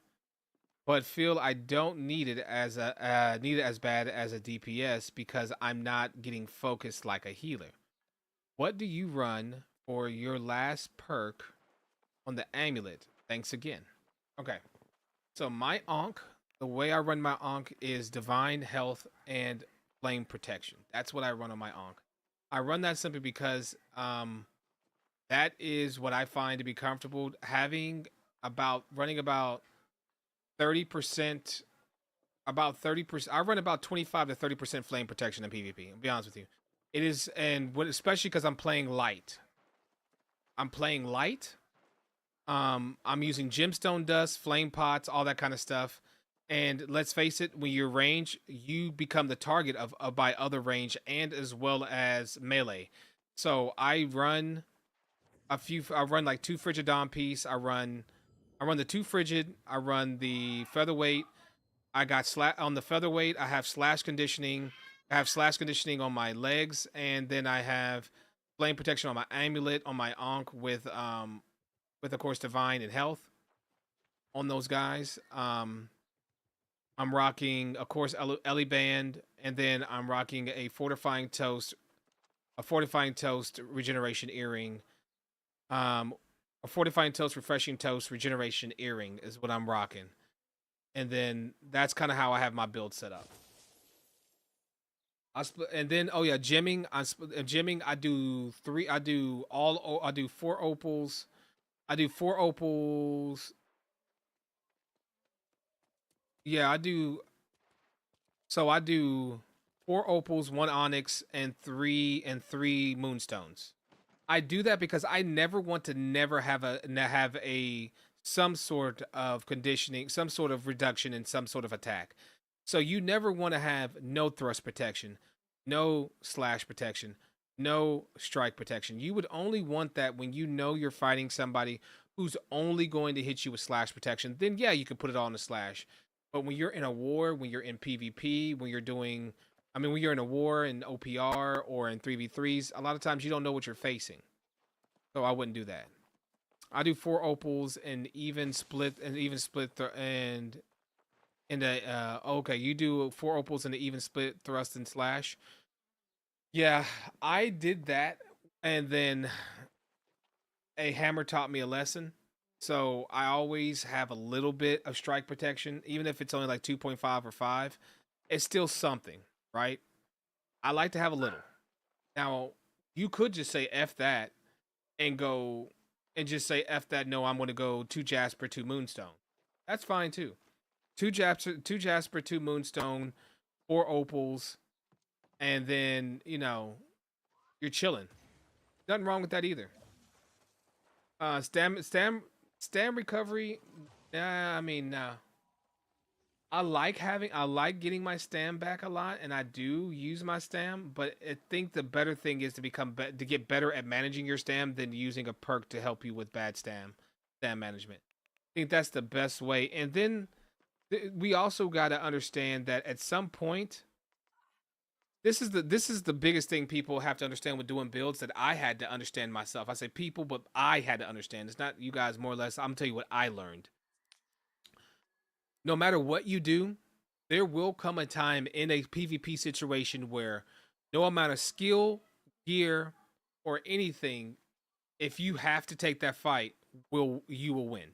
but feel I don't need it as bad as a DPS because I'm not getting focused like a healer. What do you run for your last perk on the amulet? Thanks again. Okay, so my Ankh, the way I run my Ankh is Divine Health and Flame Protection. That's what I run on my Ankh. I run that simply because that is what I find to be comfortable. Running about 30%, I run about 25 to 30% flame protection in PvP. I'll be honest with you. It is, and especially because I'm playing light. I'm using gemstone dust, flame pots, all that kind of stuff. And let's face it, when you're range, you become the target of by other range and as well as melee. So I run like 2 Frigid Dawn Piece. I run the 2 Frigid. I run the Featherweight. I got on the Featherweight. I have slash conditioning. I have slash conditioning on my legs, and then I have flame protection on my amulet, on my Ankh with of course Divine and Health on those guys. I'm rocking, of course, Ellie Band, and then I'm rocking a fortifying toast regeneration earring. A fortifying toast, refreshing toast, regeneration earring is what I'm rocking, and then that's kind of how I have my build set up. And then gemming. Gemming. I do 4 opals. I do 4 opals. Yeah, I do. So I do 4 opals, 1 onyx, and 3 moonstones. I do that because I never want to have some sort of conditioning, some sort of reduction in some sort of attack. So you never want to have no thrust protection, no slash protection, no strike protection. You would only want that when you know you're fighting somebody who's only going to hit you with slash protection. Then yeah, you can put it all on the slash. But when you're in a war, when you're in PvP, when you're in a war in OPR or in 3v3s, a lot of times you don't know what you're facing. So I wouldn't do that. I do 4 opals and even split and in the okay, you do 4 opals and the even split thrust and slash. Yeah, I did that, and then a hammer taught me a lesson. So I always have a little bit of strike protection, even if it's only like 2.5 or 5. It's still something, right? I like to have a little. Now, you could just say F that and go and just say F that. No, I'm going to go 2 Jasper, 2 Moonstone. That's fine too. 2 Jasper, 2 Moonstone, 4 opals, and then you're chilling. Nothing wrong with that either. Stam recovery. I mean, nah. I like getting my stam back a lot, and I do use my stam. But I think the better thing is to to get better at managing your stam than using a perk to help you with bad stam management. I think that's the best way. And then we also got to understand that at some point, this is the biggest thing people have to understand with doing builds that I had to understand myself. I say people, but I had to understand. It's not you guys more or less. I'm telling you what I learned. No matter what you do, there will come a time in a PvP situation where no amount of skill, gear, or anything, if you have to take that fight, you will win.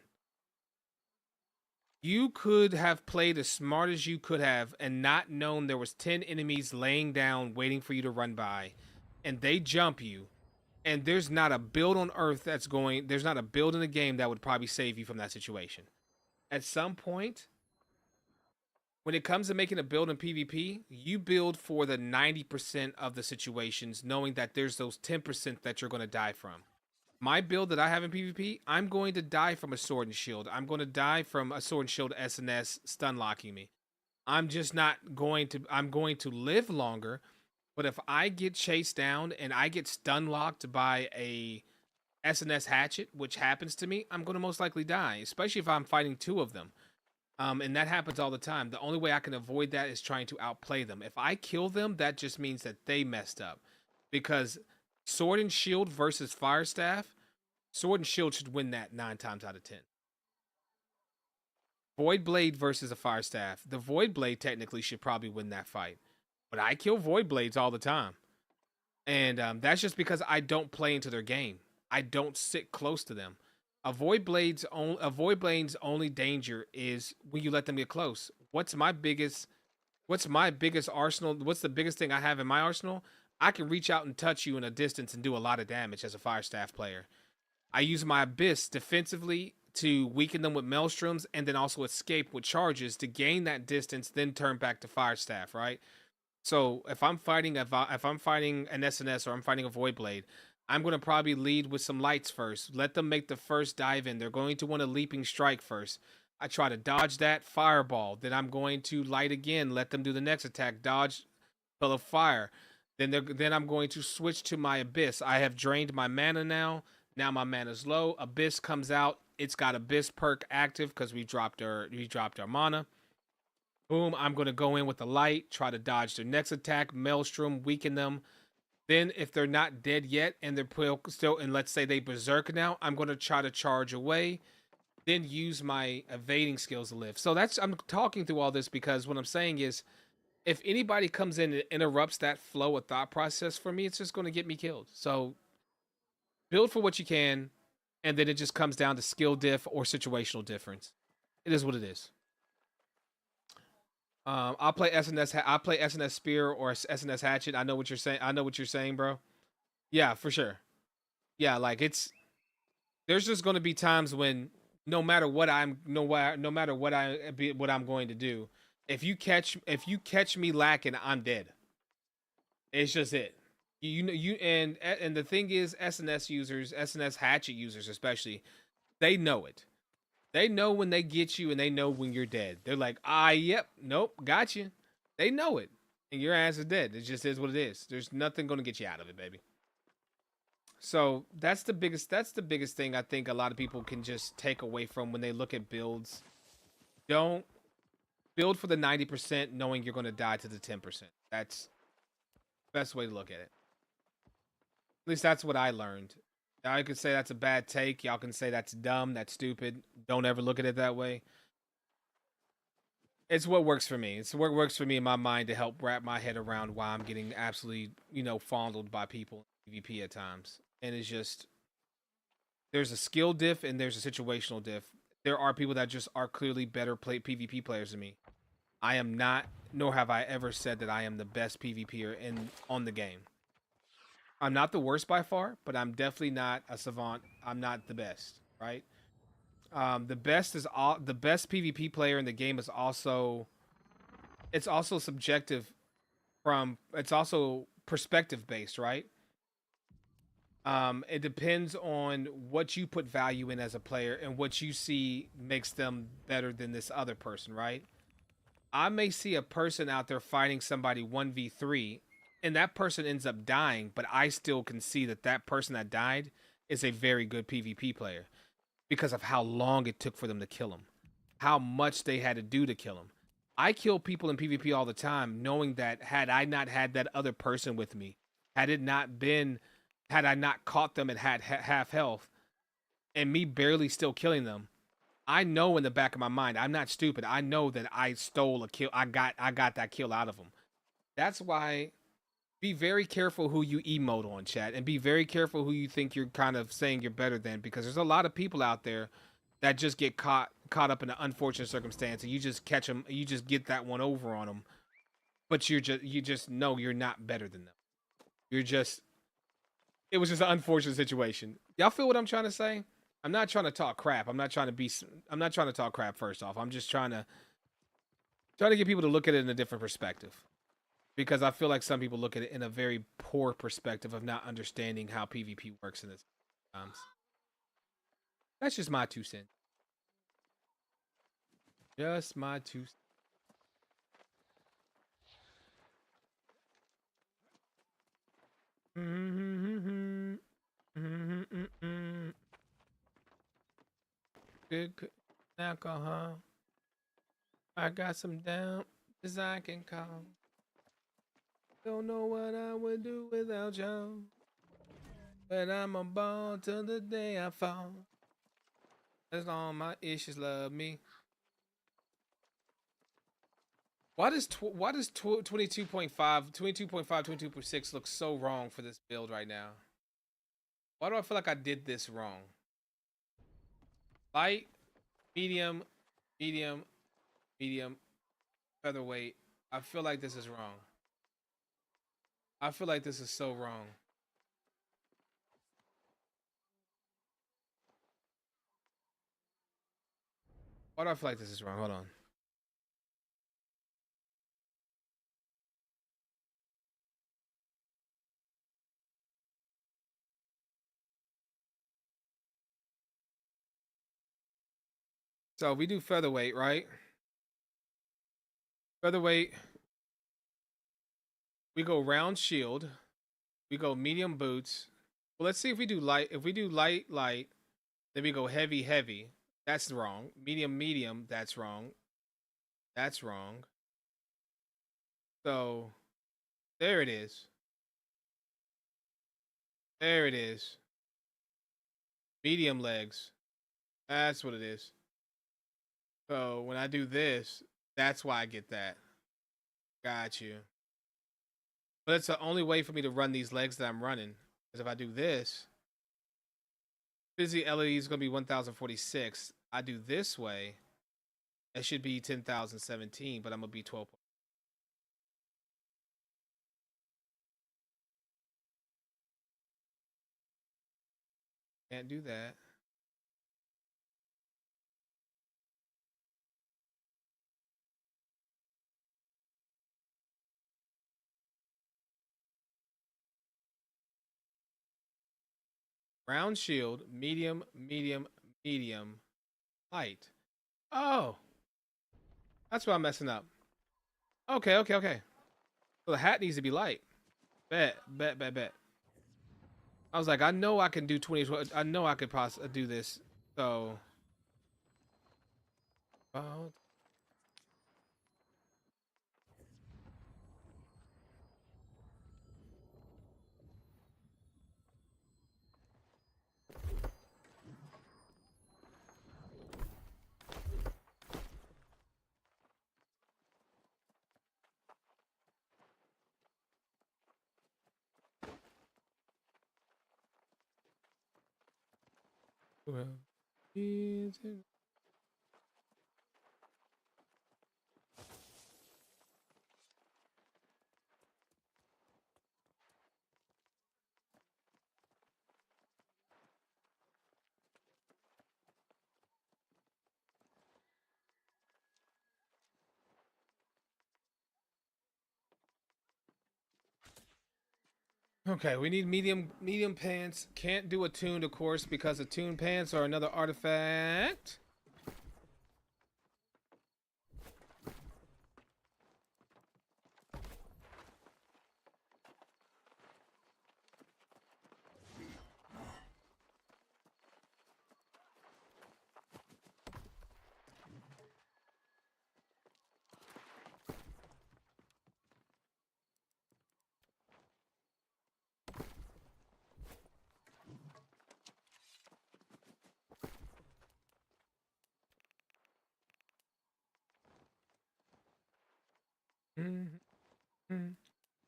You could have played as smart as you could have and not known there was 10 enemies laying down waiting for you to run by, and they jump you, and there's not a build on earth there's not a build in the game that would probably save you from that situation. At some point, when it comes to making a build in PvP, you build for the 90% of the situations, knowing that there's those 10% that you're going to die from. My build that I have in PvP, I'm going to die from a sword and shield. I'm going to die from a sword and shield SNS stun locking me. I'm going to live longer, but if I get chased down and I get stun locked by a SNS hatchet, which happens to me, I'm going to most likely die, especially if I'm fighting two of them. And that happens all the time. The only way I can avoid that is trying to outplay them. If I kill them, that just means that they messed up. Because sword and shield versus fire staff, sword and shield should win that 9 times out of 10. Void blade versus a fire staff, the void blade technically should probably win that fight. But I kill void blades all the time. And that's just because I don't play into their game. I don't sit close to them. A void blade's only danger is when you let them get close. What's my biggest arsenal? What's the biggest thing I have in my arsenal? I can reach out and touch you in a distance and do a lot of damage as a fire staff player. I use my abyss defensively to weaken them with maelstroms and then also escape with charges to gain that distance, then turn back to fire staff, right? So if I'm fighting an SNS or I'm fighting a void blade, I'm going to probably lead with some lights first. Let them make the first dive in. They're going to want a leaping strike first. I try to dodge that fireball. Then I'm going to light again. Let them do the next attack. Dodge, pillar of fire. Then I'm going to switch to my abyss. I have drained my mana now. Now my mana's low. Abyss comes out. It's got abyss perk active because we dropped our mana. Boom. I'm going to go in with the light. Try to dodge their next attack. Maelstrom, weaken them. Then if they're not dead yet and they're still, and let's say they berserk now, I'm going to try to charge away, then use my evading skills to live. So I'm talking through all this because what I'm saying is if anybody comes in and interrupts that flow of thought process for me, it's just going to get me killed. So build for what you can, and then it just comes down to skill diff or situational difference. It is what it is. I'll play SNS. I play SNS Spear or SNS Hatchet. I know what you're saying. Bro. Yeah, for sure. Yeah, like there's just going to be times when no matter what I'm going to do, if you catch me lacking, I'm dead. It's just it. And the thing is, SNS users, SNS Hatchet users especially, they know it. They know when they get you and they know when you're dead. They're like, yep, nope, got you. They know it. And your ass is dead. It just is what it is. There's nothing going to get you out of it, baby. So that's the biggest thing I think a lot of people can just take away from when they look at builds. Don't build for the 90% knowing you're going to die to the 10%. That's the best way to look at it. At least that's what I learned. Y'all can say that's a bad take. Y'all can say that's dumb, that's stupid. Don't ever look at it that way. It's what works for me. It's what works for me in my mind to help wrap my head around why I'm getting absolutely, fondled by people in PvP at times. And it's just, there's a skill diff and there's a situational diff. There are people that just are clearly better PvP players than me. I am not, nor have I ever said that I am the best PvPer on the game. I'm not the worst by far, but I'm definitely not a savant. I'm not the best, right? The best PvP player in the game is also, it's also subjective it's also perspective based, right? It depends on what you put value in as a player and what you see makes them better than this other person, right? I may see a person out there fighting somebody 1v3 and that person ends up dying, but I still can see that that person that died is a very good PvP player because of how long it took for them to kill him, how much they had to do to kill him. I kill people in PvP all the time knowing that had I not had that other person with me, had it not been, had I not caught them and had half health and me barely still killing them, I know in the back of my mind, I'm not stupid. I know that I stole a kill. I got that kill out of them. That's why be very careful who you emote on, chat, and be very careful who you think you're kind of saying you're better than, because there's a lot of people out there that just get caught up in an unfortunate circumstance and you just catch them, you just get that one over on them, but you just know you're not better than them. You're just, it was just an unfortunate situation. Y'all feel what I'm trying to say? I'm not trying to talk crap. I'm not trying to talk crap first off. I'm just trying to get people to look at it in a different perspective. Because I feel like some people look at it in a very poor perspective of not understanding how PvP works in this times. That's just my 2 cents. Just my 2 cents. Good alcohol. I got some down as I can call. Don't know what I would do without y'all. But I'm a ball till the day I fall. As long as my issues love me. Why does 22.5, 22.6 look so wrong for this build right now? Why do I feel like I did this wrong? Light, medium, medium, medium, featherweight. I feel like this is wrong. I feel like this is so wrong. Why do I feel like this is wrong? Hold on. So we do featherweight, right? Featherweight. We go round shield. We go medium boots. Well, let's see if we do light. If we do light, light, then we go heavy, heavy. That's wrong. Medium, medium. That's wrong. That's wrong. So there it is. There it is. Medium legs. That's what it is. So when I do this, that's why I get that. Got you. But it's the only way for me to run these legs that I'm running. Because if I do this, Busy LED is going to be 1046. I do this way, it should be 10,017, but I'm going to be 12. Can't do that. Round shield, medium, medium, medium, light. Oh, that's why I'm messing up. Okay, okay, okay. So the hat needs to be light. Bet, bet, bet, bet. I was like, I know I can do 20. I know I could possibly do this. So, oh. Well, is it? Okay, we need medium pants. Can't do attuned, of course, because attuned pants are another artifact.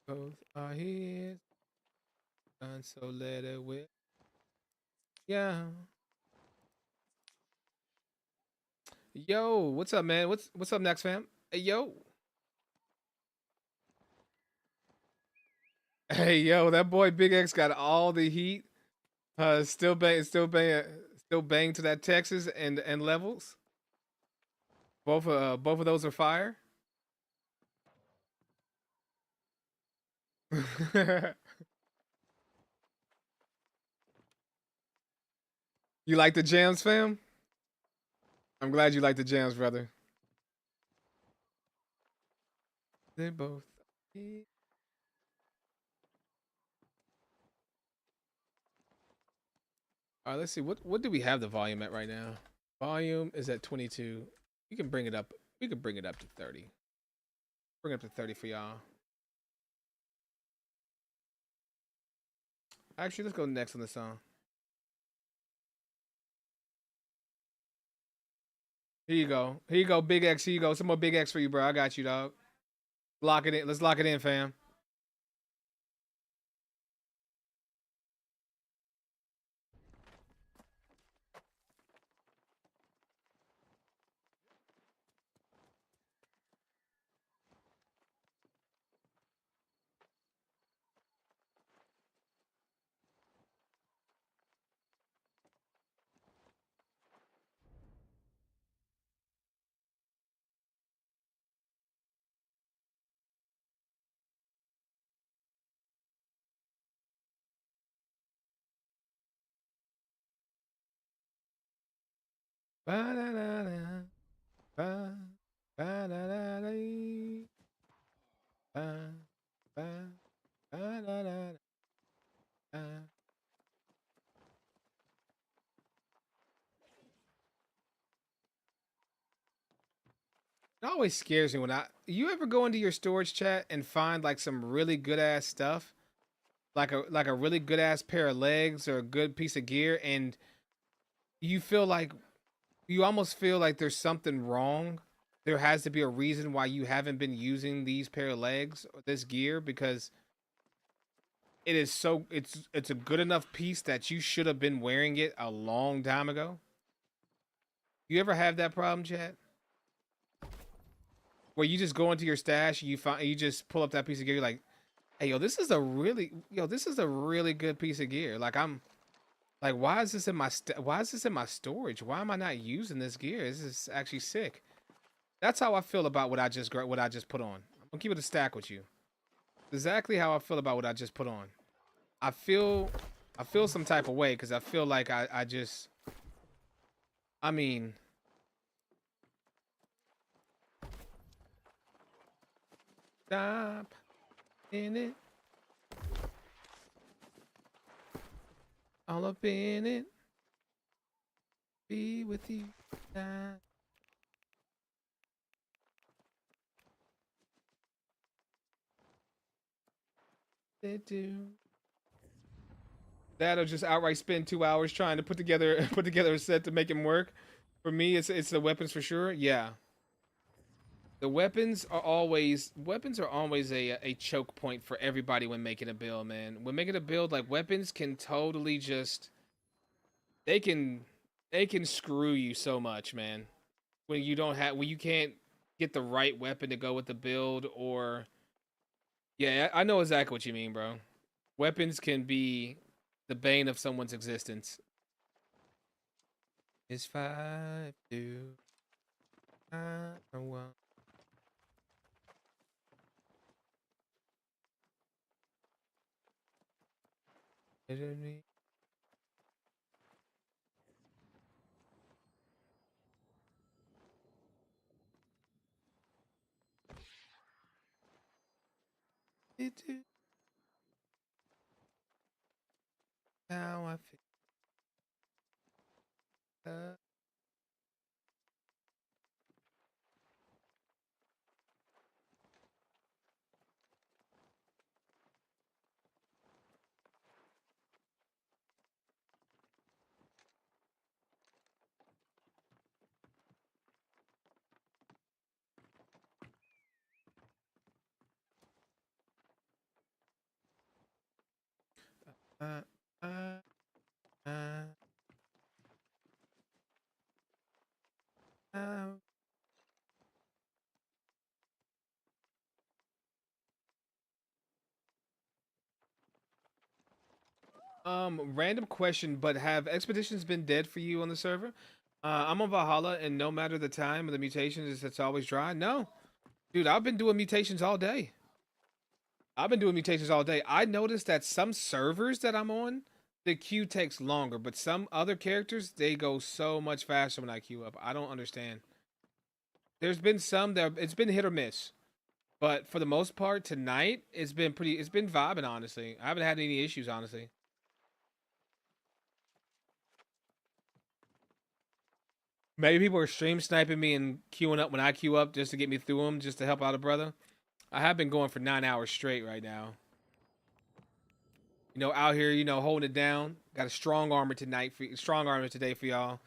Both are his, and so let it whip. Yeah. Yo, what's up, man? What's up next, fam? Hey, yo. Hey, yo, that boy Big X got all the heat. Still bang to that Texas and levels. Both of those are fire. You like the jams, fam? I'm glad you like the jams, brother. They both. All right, let's see. What do we have the volume at right now? Volume is at 22. You can bring it up. We can bring it up to 30. Bring it up to 30 for y'all. Actually, let's go next on the song. Here you go. Here you go, Big X. Here you go. Some more Big X for you, bro. I got you, dog. Lock it in. Let's lock it in, fam. Ba-da-da-da. Ba, ba-da-da-da. Ba, ba, ba-da-da-da. It always scares me when you ever go into your storage chat and find like some really good ass stuff, like a really good ass pair of legs or a good piece of gear, and you feel like you almost feel like there's something wrong. There has to be a reason why you haven't been using these pair of legs or this gear, because it is so it's a good enough piece that you should have been wearing it a long time ago. You ever have that problem, chat? Where you just go into your stash, you just pull up that piece of gear, you're like, hey, this is a really good piece of gear. Like, I'm like, why is this in my storage? Why am I not using this gear? This is actually sick. That's how I feel about what I just put on. I'm gonna keep it a stack with you. Exactly how I feel about what I just put on. I feel some type of way because I feel like I mean, stop in it. All up in it. Be with you. They do. That'll just outright spend 2 hours trying to put together a set to make him work. For me, it's the weapons for sure. Yeah. The weapons are always a choke point for everybody when making a build, man. When making a build, like, weapons can totally just they can screw you so much, man. When you can't get the right weapon to go with the build, or yeah, I know exactly what you mean, bro. Weapons can be the bane of someone's existence. It's 5 2 1. me. How I feel. Uh, uh, uh, uh. Random question, but have expeditions been dead for you on the server? I'm on Valhalla, and no matter the time of the mutations, it's always dry. No, dude, I've been doing mutations all day. I noticed that some servers that I'm on, the queue takes longer, but some other characters, they go so much faster when I queue up. I don't understand. There's been some that it's been hit or miss, but for the most part, tonight it's been vibing. Honestly, I haven't had any issues. Honestly. Maybe people are stream sniping me and queuing up when I queue up just to get me through them, just to help out a brother. I have been going for 9 hours straight right now. You know, out here, you know, holding it down. Got a strong armor today for y'all.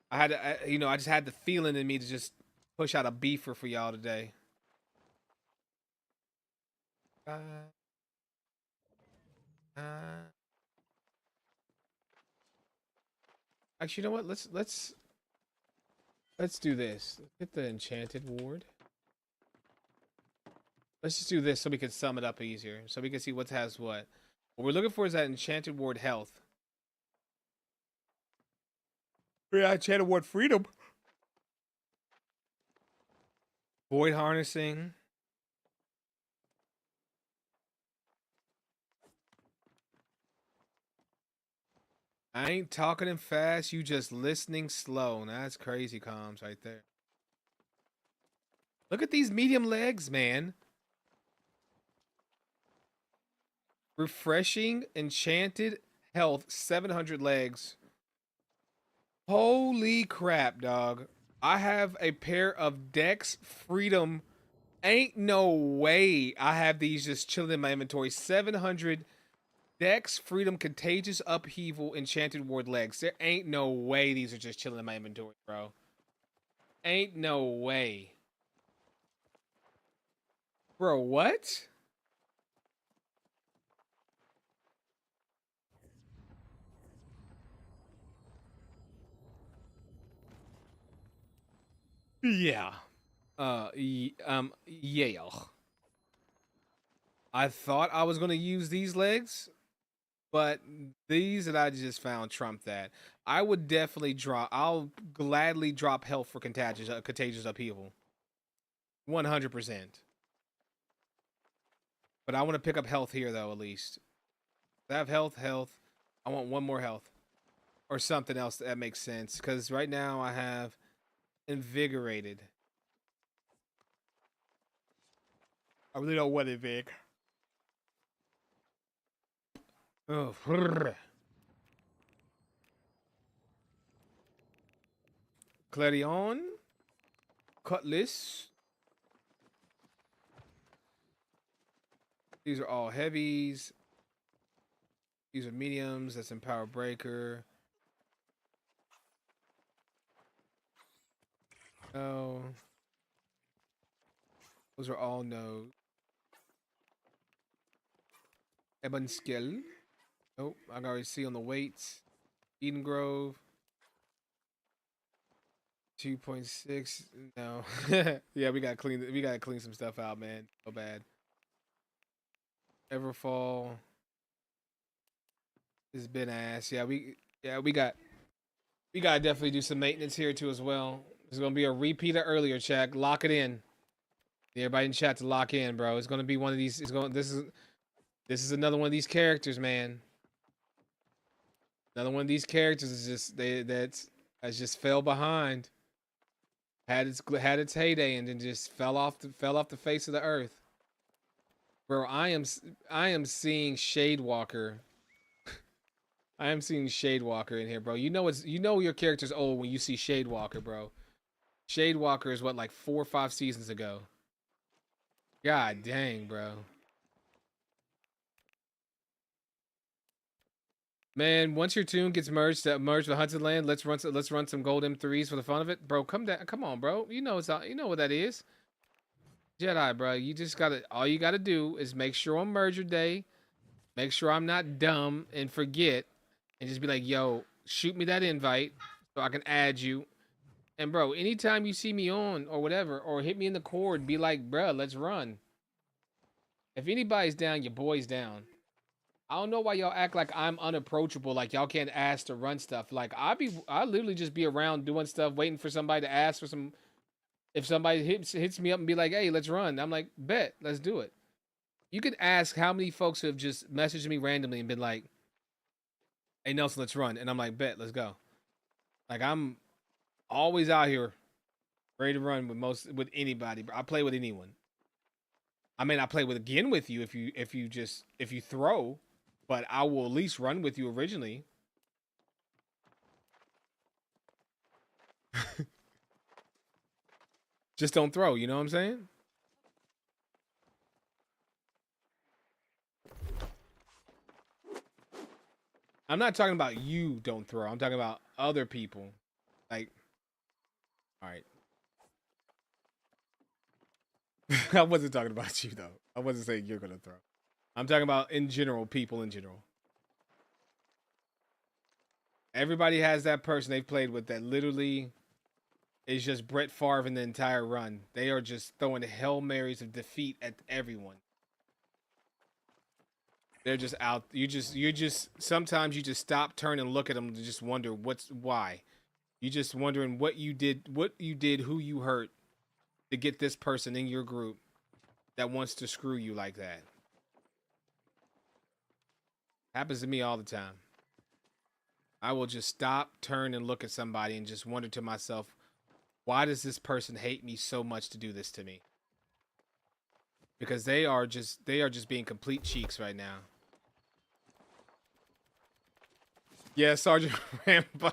I had to, I just had the feeling in me to just push out a beefer for y'all today. Actually, you know what? Let's do this. Let's get the enchanted ward. Let's just do this so we can sum it up easier, so we can see what has what. What we're looking for is that enchanted ward health. Yeah, enchanted ward freedom. Void harnessing. I ain't talking in fast, you just listening slow. Now that's crazy comms right there. Look at these medium legs, man. Refreshing, enchanted, health, 700 legs. Holy crap, dog. I have a pair of Dex Freedom. Ain't no way I have these just chilling in my inventory. 700 Dex Freedom, Contagious Upheaval, Enchanted Ward legs. There ain't no way these are just chilling in my inventory, bro. Ain't no way. Bro, what? Yeah. Yeah. I thought I was gonna use these legs, but these that I just found trump that. I would definitely drop. I'll gladly drop health for contagious upheaval. 100%. But I want to pick up health here though, at least. I have health. I want one more health. Or something else that makes sense. Because right now I have invigorated. I really don't want it, Vic. Oh, Clarion. Cutlass. These are all heavies. These are mediums. That's Empower Breaker. Oh. Those are all nodes. Ebon Skill. Oh, I can already see on the weights. Eden Grove. 2.6. No. Yeah, we gotta clean some stuff out, man. So bad. Everfall. It's been ass. Yeah, we gotta definitely do some maintenance here too as well. There's gonna be a repeat of earlier, chat. Lock it in. Everybody in chat to lock in, bro. It's gonna be one of these. This is another one of these characters, man. Another one of these characters is just that's has just fell behind. Had its heyday and then just fell off the face of the earth. Bro, I am seeing Shadewalker. I am seeing Shadewalker in here, bro. You know your character's old when you see Shadewalker, bro. Shadewalker is what, like 4 or 5 seasons ago. God dang, bro. Man, once your tune gets merged with Hunted Land, let's run some gold M3s for the fun of it, bro. Come on, bro. You know what that is. Jedi, bro. All you gotta do is make sure on merger day, make sure I'm not dumb and forget, and just be like, yo, shoot me that invite so I can add you. And bro, anytime you see me on or whatever, or hit me in the cord, be like, bro, let's run. If anybody's down, your boy's down. I don't know why y'all act like I'm unapproachable, like y'all can't ask to run stuff. Like I literally just be around doing stuff, waiting for somebody to ask for some. If somebody hits me up and be like, "Hey, let's run," I'm like, "Bet, let's do it." You could ask how many folks have just messaged me randomly and been like, "Hey, Nelson, let's run," and I'm like, "Bet, let's go." Like I'm always out here ready to run with anybody. Bro. I play with anyone. I mean, I play with you if you throw, but I will at least run with you originally. Just don't throw, you know what I'm saying? I'm not talking about you don't throw. I'm talking about other people. Like, all right. I wasn't talking about you though. I wasn't saying you're gonna throw. I'm talking about in general, people in general. Everybody has that person they've played with that literally is just Brett Favre in the entire run. They are just throwing Hail Marys of defeat at everyone. They're just out. Sometimes you just stop, turn, and look at them to just wonder why. You just wondering what you did, who you hurt to get this person in your group that wants to screw you like that. Happens to me all the time. I will just stop, turn, and look at somebody and just wonder to myself, why does this person hate me so much to do this to me? Because they are just being complete cheeks right now. Yeah, Sergeant Rambo.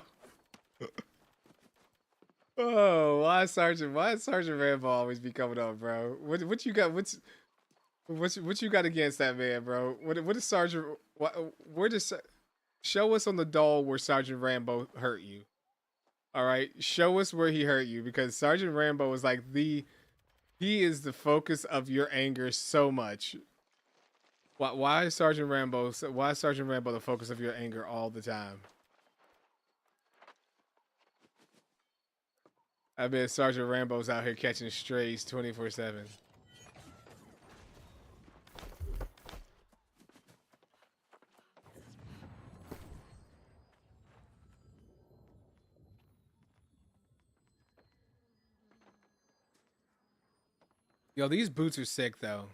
Oh, why Sergeant Rambo always be coming up, bro? What you got? What you got against that man, bro? What is Sergeant? Where does show us on the doll where Sergeant Rambo hurt you? All right, show us where he hurt you, because Sergeant Rambo is like he is the focus of your anger so much. Why is Sergeant Rambo the focus of your anger all the time? I bet Sergeant Rambo's out here catching strays 24/7. Yo, these boots are sick though.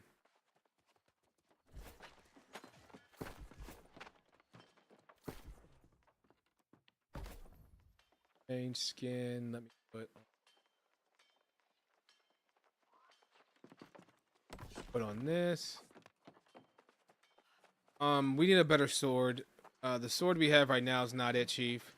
Change skin. Let me put on this. We need a better sword. The sword we have right now is not it, Chief.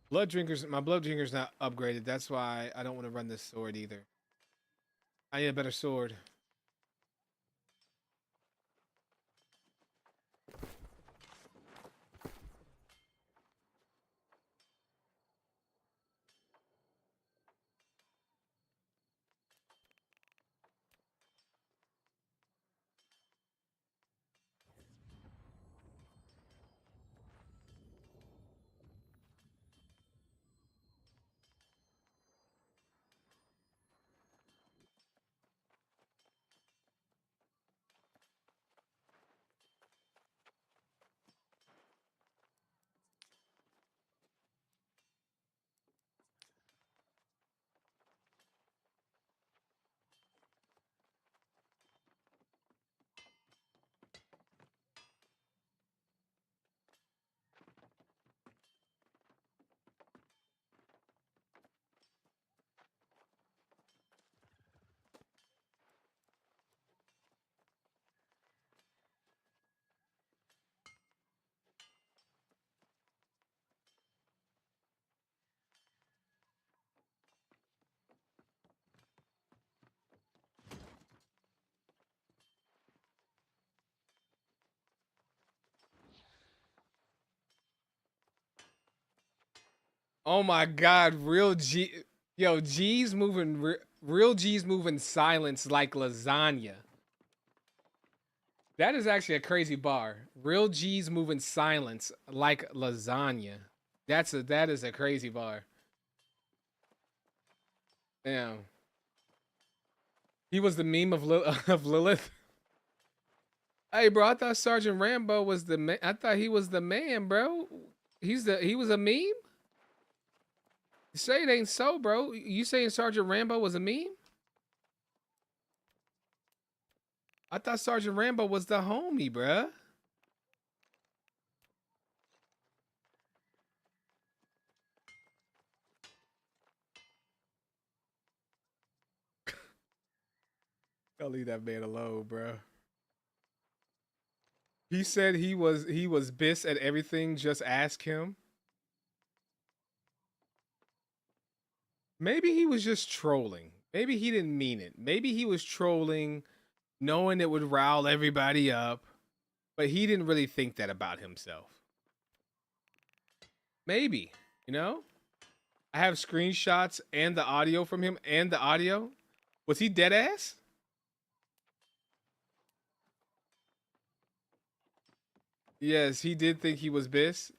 My blood drinker's not upgraded. That's why I don't want to run this sword either. I need a better sword. Oh my God, real G, yo, G's moving, real G's moving silence like lasagna. That is actually a crazy bar. Real G's moving silence like lasagna. That is a crazy bar. Damn. He was the meme of of Lilith. Hey, bro, I thought Sergeant Rambo was the man. I thought he was the man, bro. He was a meme. You say it ain't so, bro. You saying Sergeant Rambo was a meme? I thought Sergeant Rambo was the homie, bruh. I'll leave that man alone, bro. He said he was bis at everything. Just ask him. Maybe he was just trolling. Maybe he didn't mean it. Maybe he was trolling, knowing it would rile everybody up, but he didn't really think that about himself. Maybe, you know? I have screenshots and the audio from him and the audio. Was he dead ass? Yes, he did think he was bis.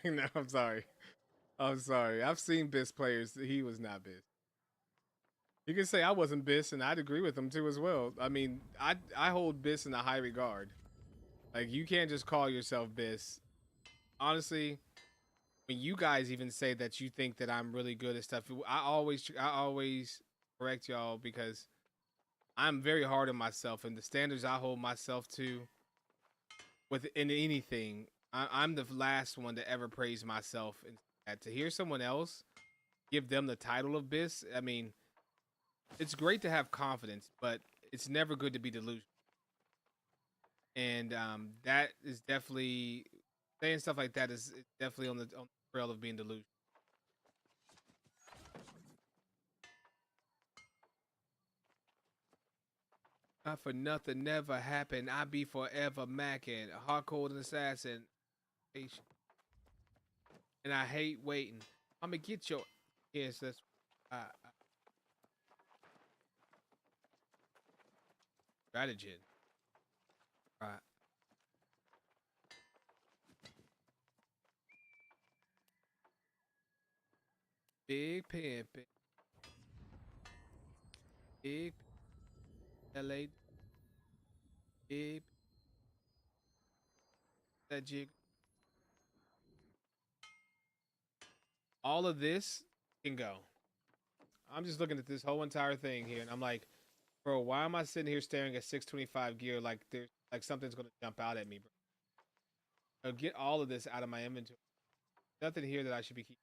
No, I'm sorry. I'm sorry. I've seen bis players. He was not bis. You can say I wasn't bis, and I'd agree with him too as well. I mean, I hold bis in a high regard. Like, you can't just call yourself bis. Honestly, when you guys even say that you think that I'm really good at stuff, I always correct y'all because I'm very hard on myself, and the standards I hold myself to within anything, I'm the last one to ever praise myself. And to hear someone else give them the title of bis, I mean, it's great to have confidence, but it's never good to be delusional. And that is definitely saying stuff like that is definitely on the trail of being delusional. Not for nothing never happened. I be forever macking, hardcore and assassin, and I hate waiting. I'ma get your yes. That's strategy. Right. Big pimpin'. Big LA. Big that jig. All of this can go. I'm just looking at this whole entire thing here, and I'm like, bro, why am I sitting here staring at 625 gear like there's like something's gonna jump out at me, bro? Get all of this out of my inventory. Nothing here that I should be keeping.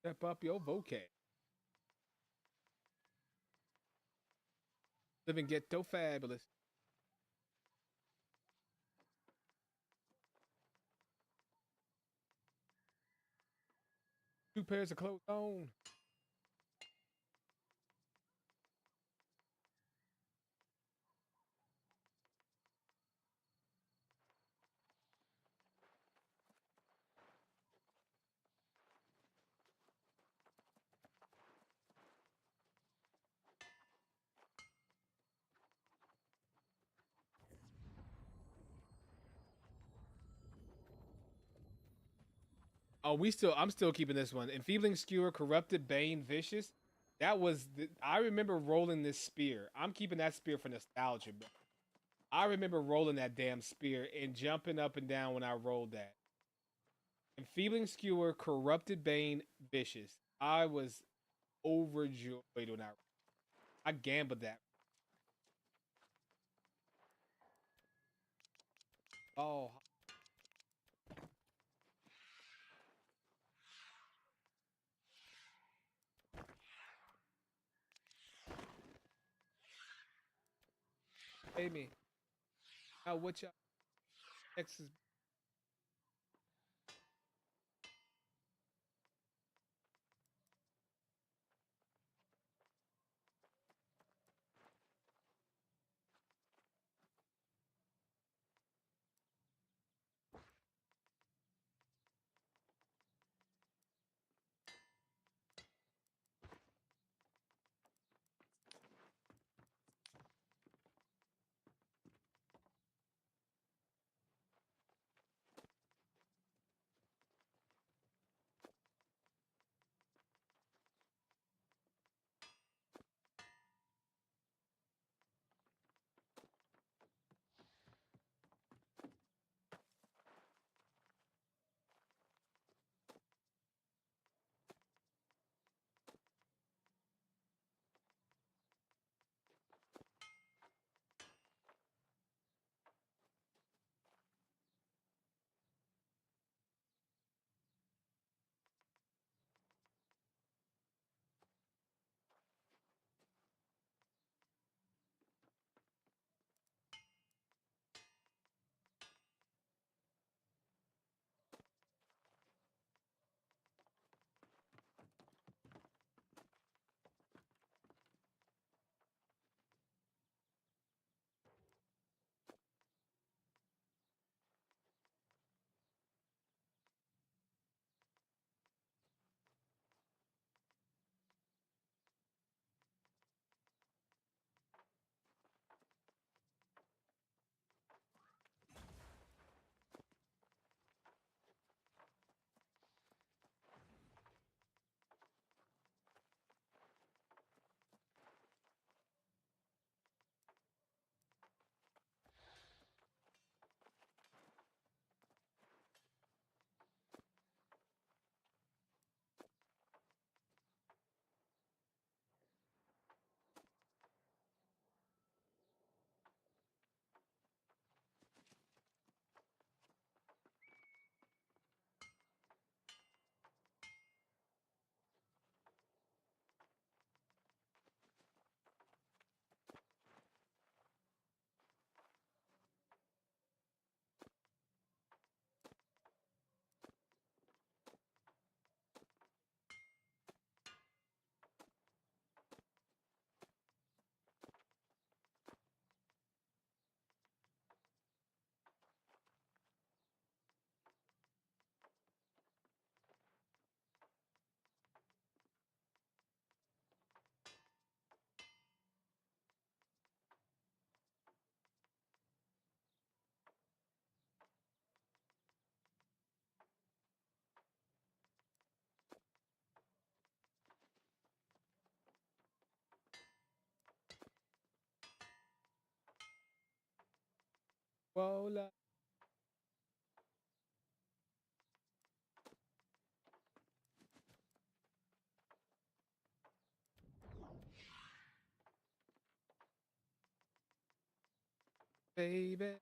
Step up your vocab. Living ghetto fabulous. Two pairs of clothes on. Oh, I'm still keeping this one. Enfeebling Skewer, Corrupted Bane, Vicious. I remember rolling this spear. I'm keeping that spear for nostalgia, bro. I remember rolling that damn spear and jumping up and down when I rolled that. Enfeebling Skewer, Corrupted Bane, Vicious. I was overjoyed when I gambled that. Oh, pay me. Now what y'all exes? Whoa, baby.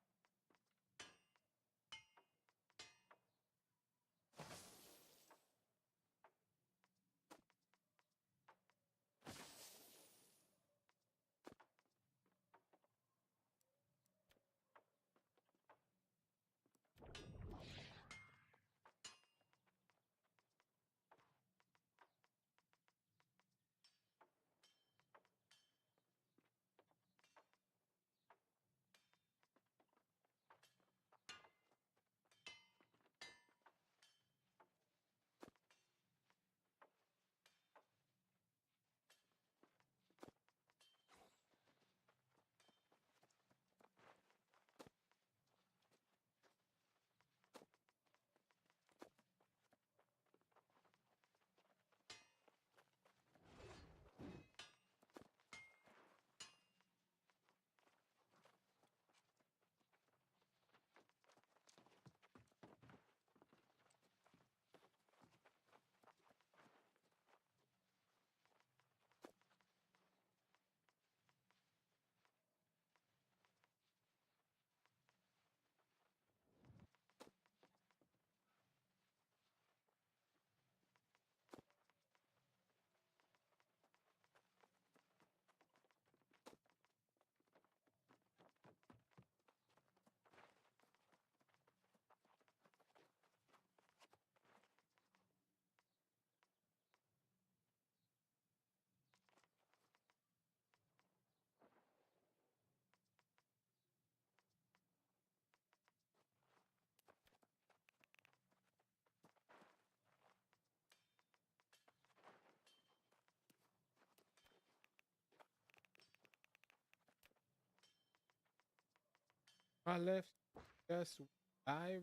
My left just I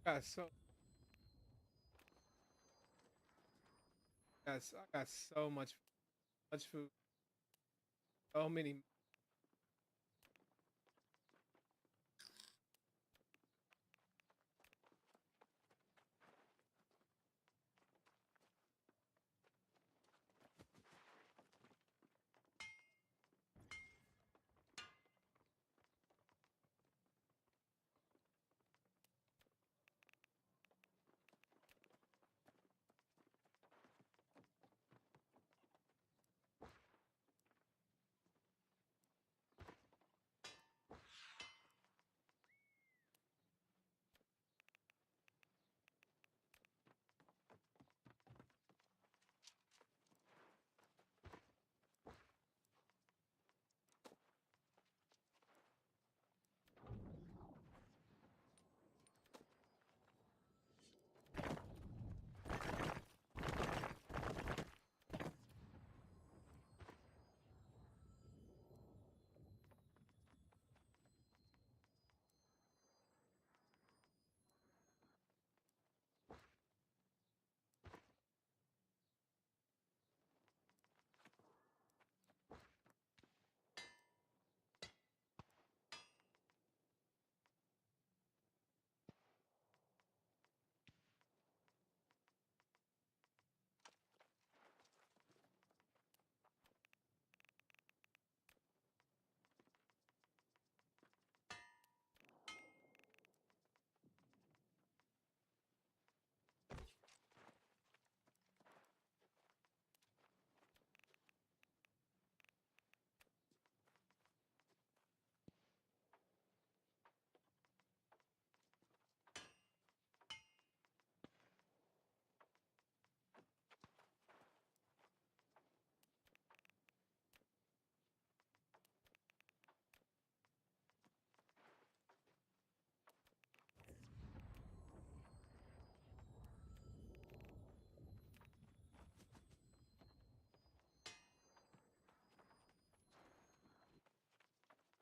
got I got so much food. So many.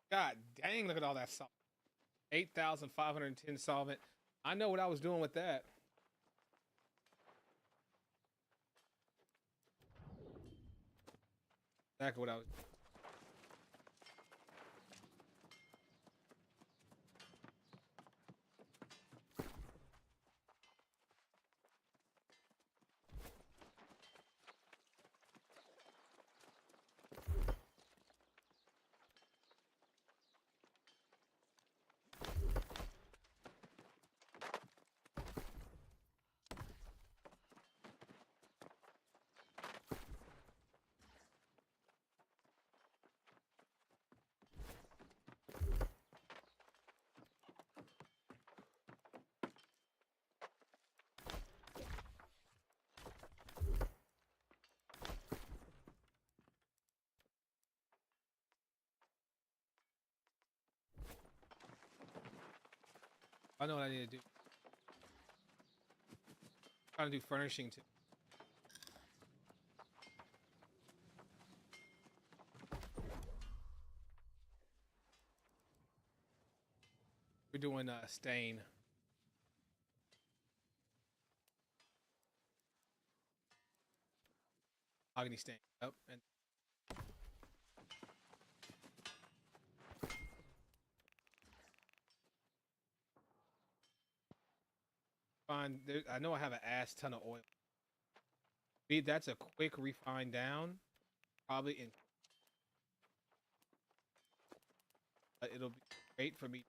God dang! Look at all that salt. 8,510 solvent. I know what I was doing with that. Exactly what I was. I know what I need to do. I'm trying to do furnishing too. We're doing stain. Mahogany stain. Yep. And fine. There, I know I have an ass ton of oil. That's a quick refine down. Probably in. But it'll be great for me.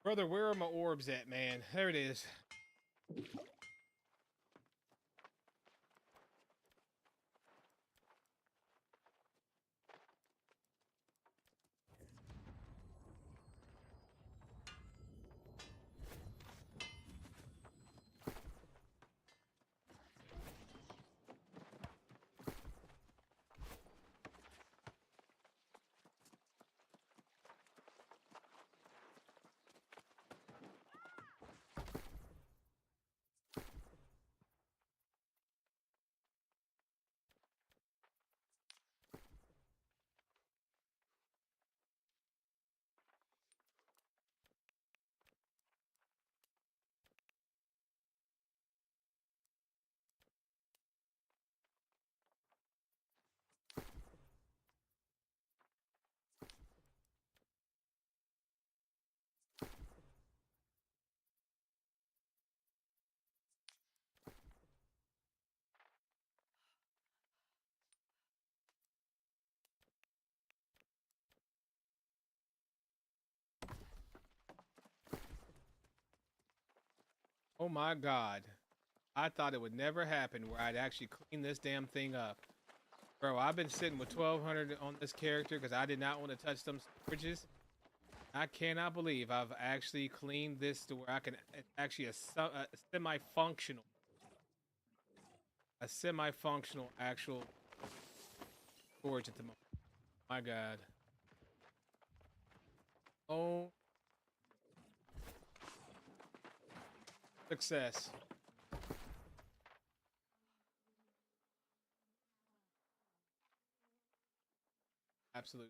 Brother, where are my orbs at, man? There it is. Oh my God. I thought it would never happen where I'd actually clean this damn thing up. Bro, I've been sitting with 1200 on this character because I did not want to touch them storages. I cannot believe I've actually cleaned this to where I can actually a semi-functional actual storage at the moment. My God. Oh. Success. Absolute.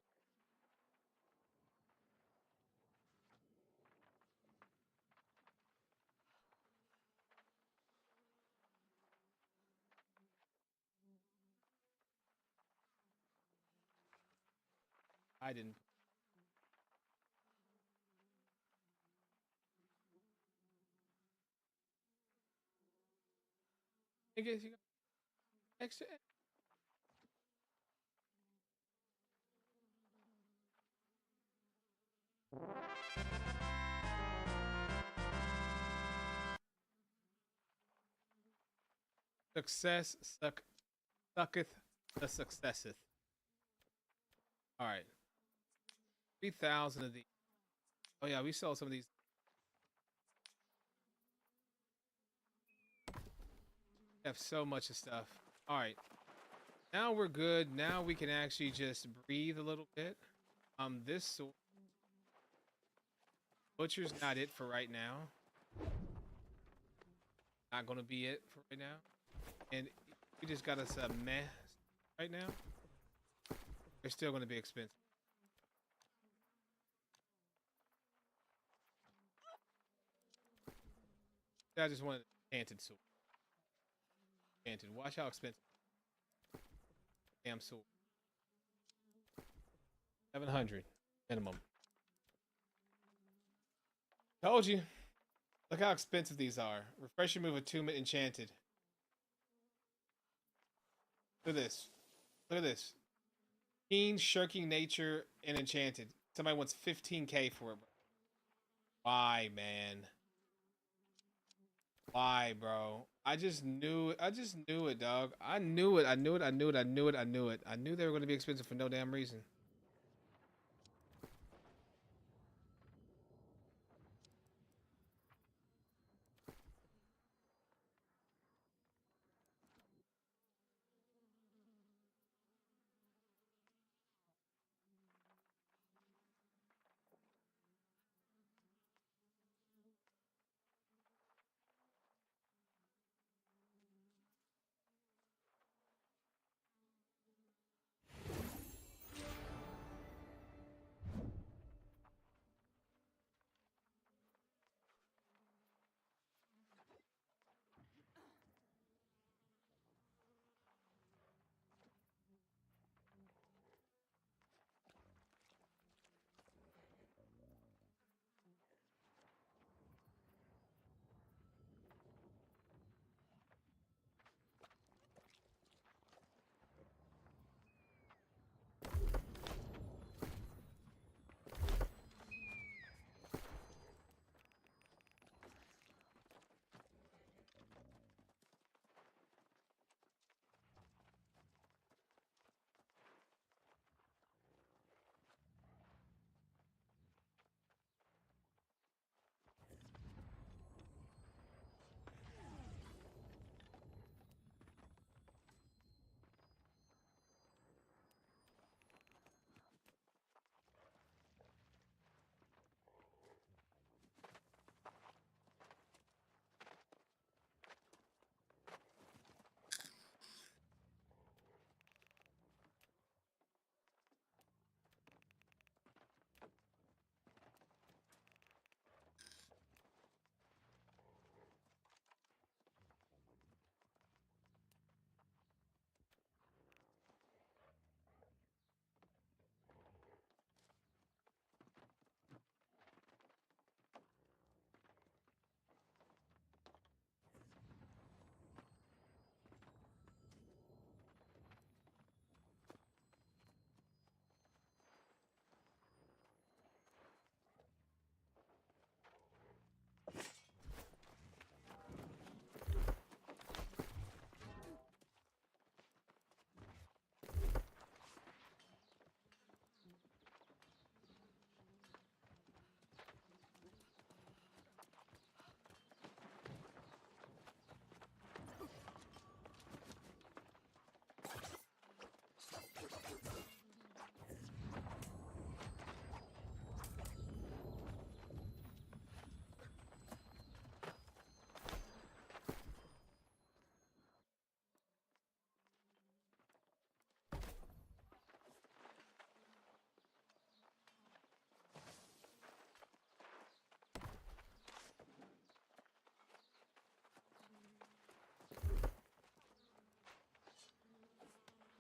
I didn't. I guess you got extra. Success sucketh the successeth. All right. 3,000 of these. Oh yeah, we sold some of these. We have so much of stuff. All right. Now we're good. Now we can actually just breathe a little bit. This butcher's not it for right now. Not gonna be it for right now. And we just got us a meh right now. They're still gonna be expensive. I just wanted enchanted sword. Enchanted. Watch how expensive. Damn sword. 700 minimum. Told you. Look how expensive these are. Refresh your move, attunement, enchanted. Look at this. Look at this. Keen, shirking nature, and enchanted. Somebody wants 15K for it. Why, man? Why, bro? I just knew it. I just knew it, dog. I knew it. I knew it. I knew it. I knew it. I knew it. I knew they were going to be expensive for no damn reason.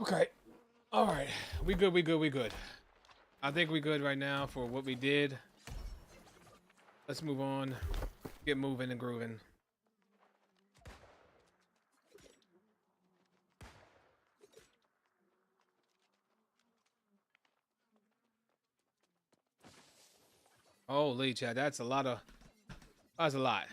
Okay. All right. We good. We good. We good. I think we good right now for what we did. Let's move on. Get moving and grooving. Holy chat, that's a lot of. That's a lot.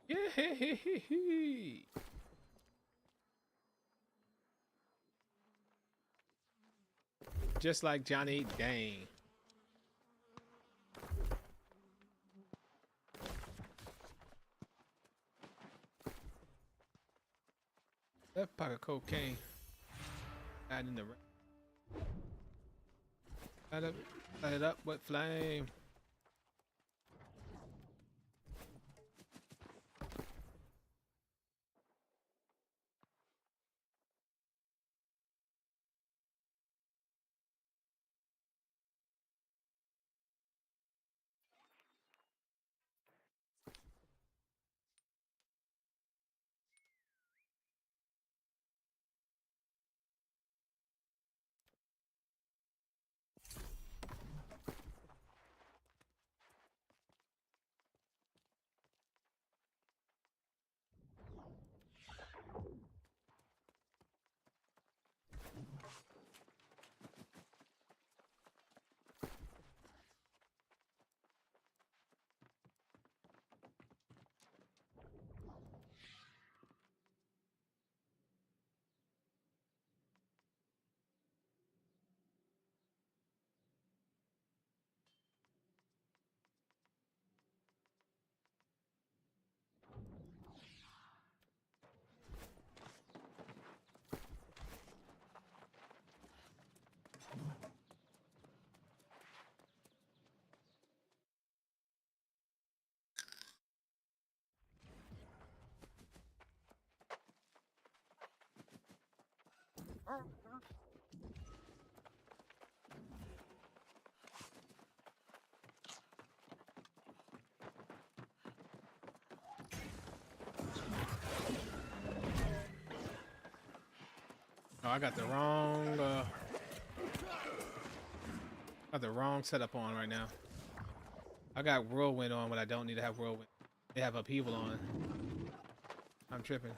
Yeah. Just like Johnny Dang. That pack of cocaine. Add in the light it up with flame. Oh, I got the wrong setup on right now. I got whirlwind on when I don't need to have whirlwind. They have upheaval on. I'm tripping.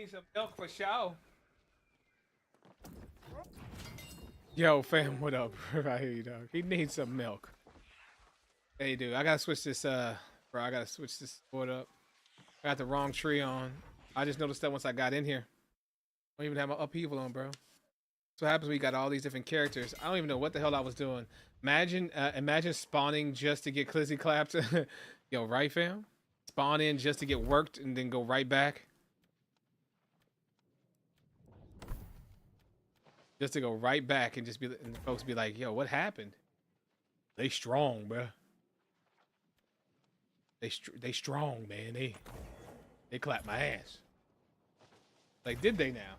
need some milk for show. Yo, fam, what up? Right here, dog. He needs some milk. Hey, dude, I gotta switch this. Bro, I gotta switch this board up. I got the wrong tree on. I just noticed that once I got in here. I don't even have my upheaval on, bro. So what happens when you got all these different characters. I don't even know what the hell I was doing. Imagine spawning just to get Clizzy clapped. Yo, right, fam? Spawn in just to get worked and then go right back. Just to go right back and just be, and folks be like, yo, what happened? They strong, bro. They strong, man. They clap my ass. Like, did they now?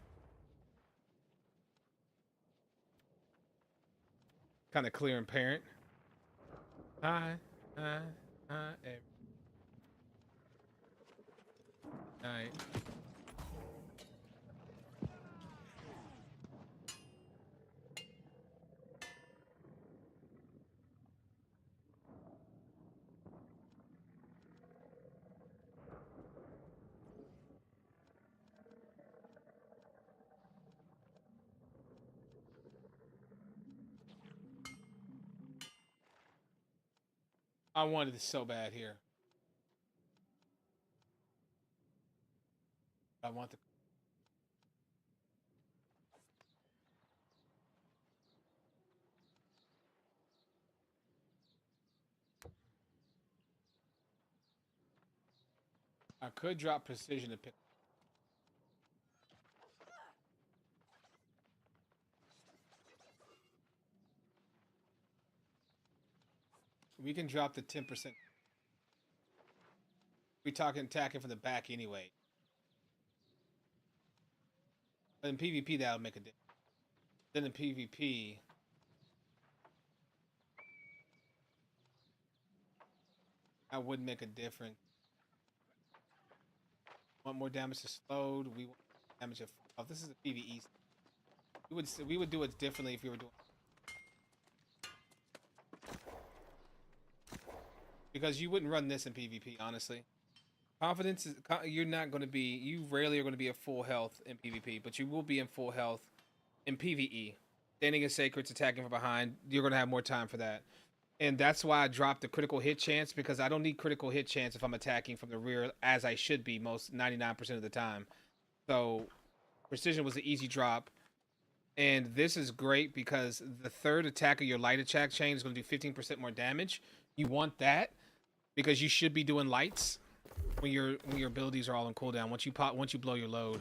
Kind of clear and apparent. Hi. Alright. I wanted this so bad here. I want the. I could drop precision to pick. We can drop the 10%. We talking attacking from the back anyway. But in PvP, that'll make a difference. Then in PvP, that would make a difference. Want more damage to slowed. We want damage to. Oh, this is a PvE. We would do it differently if we were doing. Because you wouldn't run this in PvP, honestly. Confidence is, you're not going to be, you rarely are going to be at full health in PvP, but you will be in full health in PvE. Standing as sacreds, attacking from behind, you're going to have more time for that. And that's why I dropped the critical hit chance, because I don't need critical hit chance if I'm attacking from the rear, as I should be most 99% of the time. So precision was an easy drop. And this is great because the third attack of your light attack chain is going to do 15% more damage. You want that because you should be doing lights when your abilities are all on cooldown. Once you blow your load.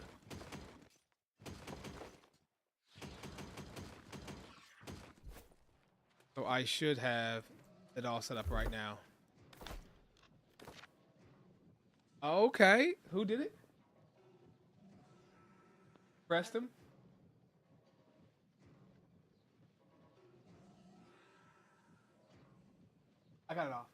So I should have it all set up right now. Okay, who did it? Pressed him. I got it off.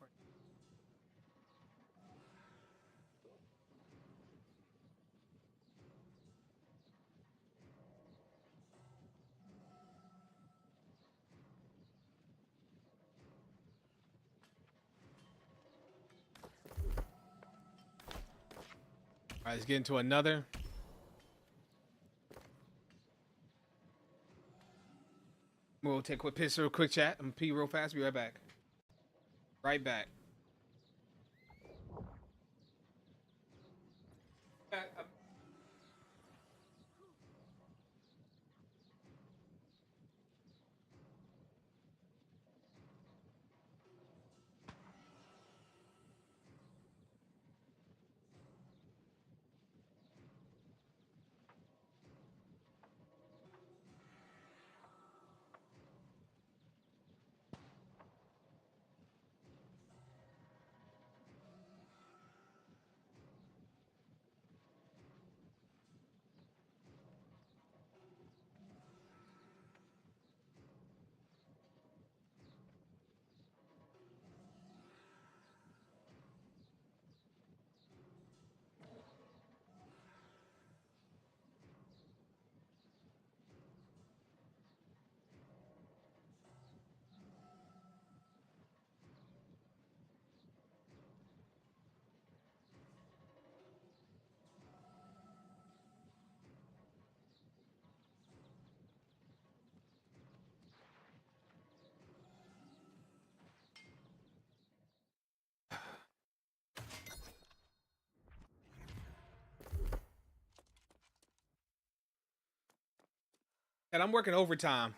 All right, let's get into another. We'll take a quick piss or a quick chat. I'm gonna pee real fast. Be right back. Right back. And I'm working overtime.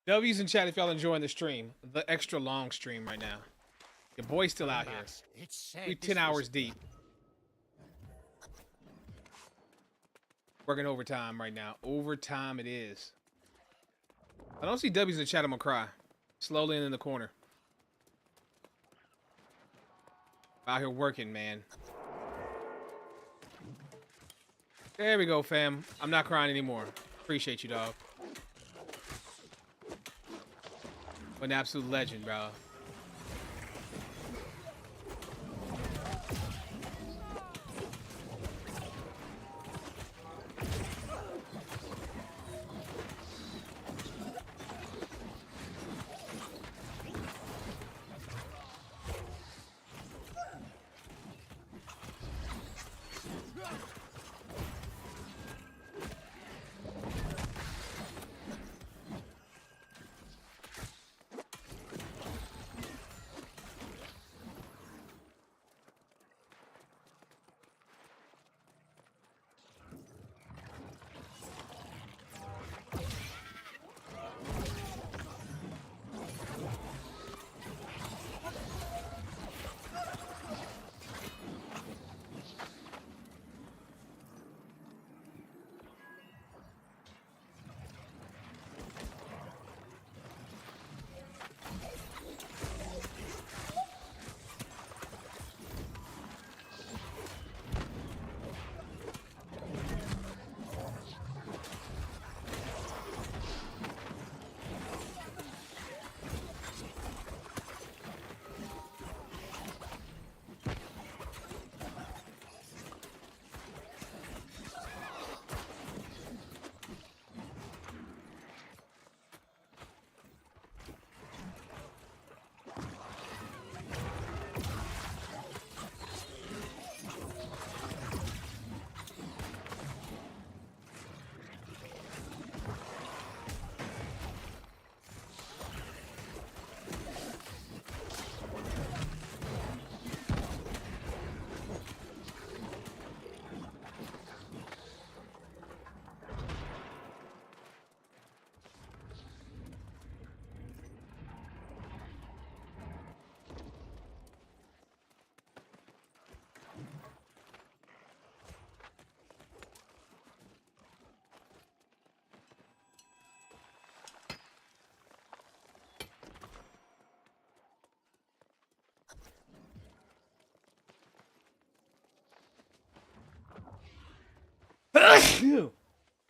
W's in chat if y'all enjoying the stream. The extra long stream right now. Your boy's still out here. We 10 hours deep. Working overtime right now. Overtime it is. I don't see W's in the chat, I'm gonna cry. Slowly in the corner. Out here working, man. There we go, fam. I'm not crying anymore. Appreciate you, dog. An absolute legend, bro.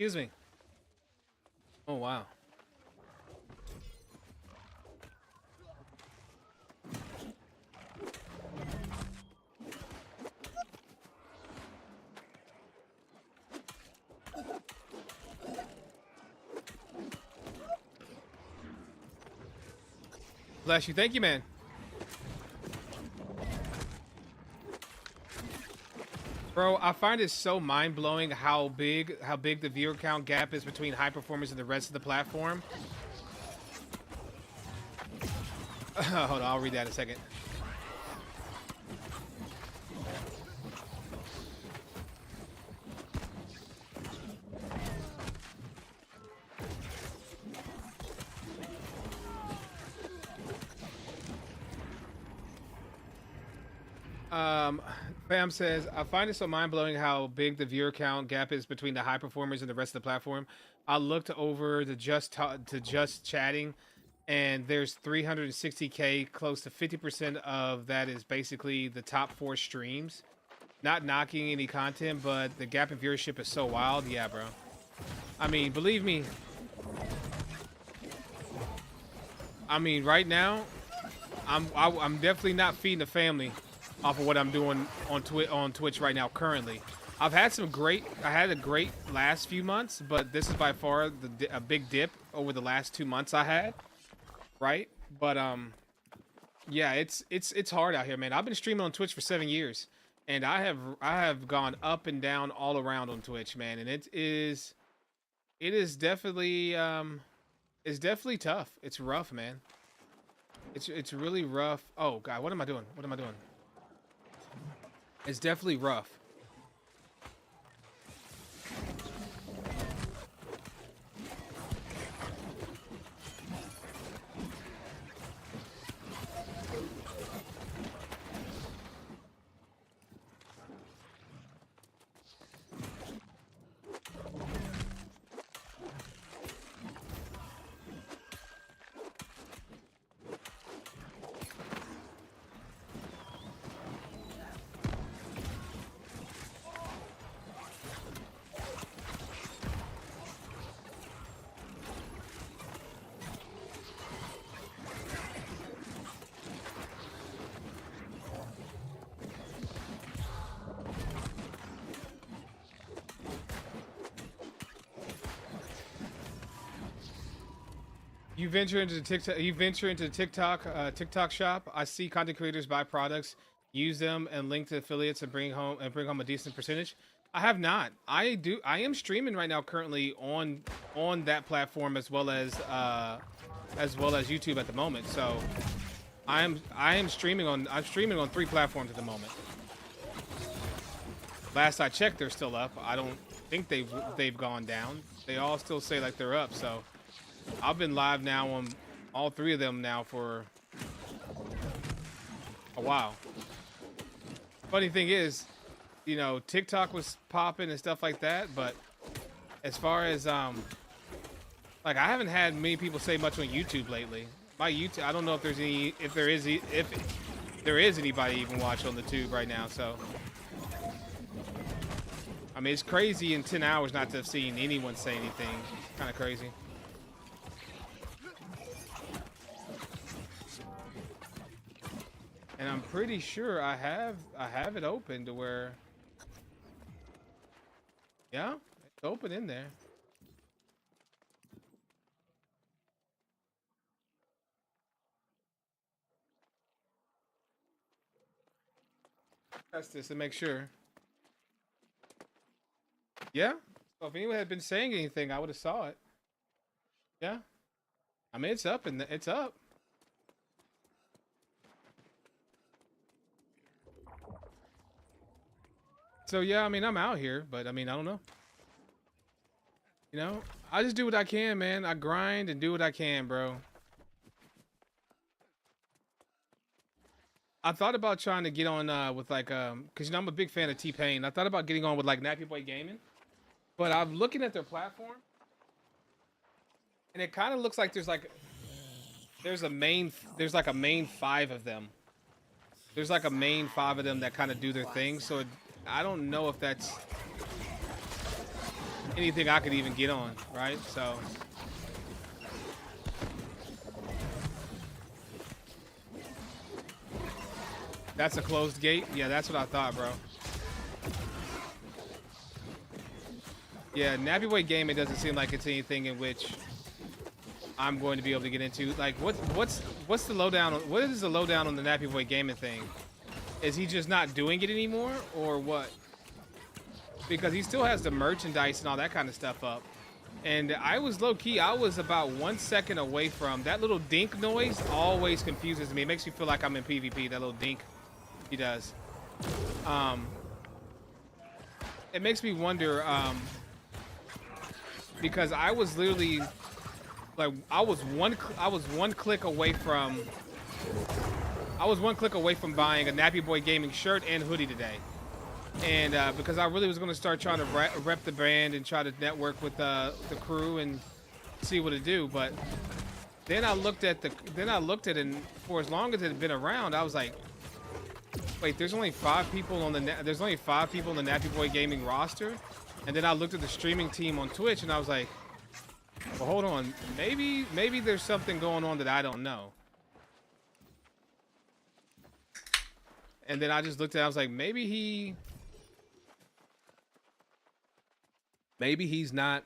Excuse me. Oh, wow. Bless you. Thank you, man. Bro, I find it so mind-blowing how big the viewer count gap is between high performers and the rest of the platform. Hold on, I'll read that in a second. Pam says, I find it so mind-blowing how big the viewer count gap is between the high performers and the rest of the platform. I looked over the just chatting, and there's 360K. Close to 50% of that is basically the top 4 streams. Not knocking any content, but the gap in viewership is so wild. Yeah, bro. I mean, believe me. I mean, right now, I'm definitely not feeding the family off of what I'm doing on Twitch right now currently. I had a great last few months, but this is by far a big dip over the last 2 months I had, right? But yeah, it's hard out here, man. I've been streaming on Twitch for 7 years, and I have gone up and down all around on Twitch, man, and it is definitely it's definitely tough. It's rough, man. It's really rough. Oh God, what am I doing? What am I doing? It's definitely rough. You venture into the TikTok. You venture into the TikTok shop. I see content creators buy products, use them, and link to affiliates and bring home a decent percentage. I have not. I am streaming right now currently on that platform as well as YouTube at the moment. So I'm streaming on 3 platforms at the moment. Last I checked, they're still up. I don't think they've gone down. They all still say like they're up. So I've been live now on all 3 of them now for a while. Funny thing is, you know, TikTok was popping and stuff like that, but as far as like I haven't had many people say much on YouTube lately. My YouTube, I don't know if there is anybody even watch on the tube right now. So I mean, it's crazy in 10 hours not to have seen anyone say anything. It's kind of crazy. And I'm pretty sure I have it open to where, yeah, it's open in there. Test this and make sure. Yeah. So if anyone had been saying anything, I would have saw it. Yeah. I mean, it's up and it's up. So yeah, I mean, I'm out here, but I mean, I don't know. You know, I just do what I can, man. I grind and do what I can, bro. I thought about trying to get on with like cause you know I'm a big fan of T-Pain. I thought about getting on with like Nappy Boy Gaming, but I'm looking at their platform, and it kind of looks like there's like a main 5 of them. There's like a main 5 of them that kind of do their thing. So I don't know if that's anything I could even get on, right? So. That's a closed gate? Yeah, that's what I thought, bro. Yeah, Nappy Boy Gaming doesn't seem like it's anything in which I'm going to be able to get into. Like, what's the lowdown? What is the lowdown on the Nappy Boy Gaming thing? Is he just not doing it anymore, or what? Because he still has the merchandise and all that kind of stuff up. And I was low-key, I was about 1 second away from that little dink noise. Always confuses me. It makes me feel like I'm in PvP. That little dink. He does. It makes me wonder, because I was literally like I was one click away from buying a Nappy Boy Gaming shirt and hoodie today, and because I really was going to start trying to rep the brand and try to network with the crew and see what it do, but then I looked at it, and for as long as it had been around, I was like, wait, there's only 5 people on the Nappy Boy Gaming roster, and then I looked at the streaming team on Twitch, and I was like, well, hold on, maybe there's something going on that I don't know. And then I just looked at it, I was like, maybe he's not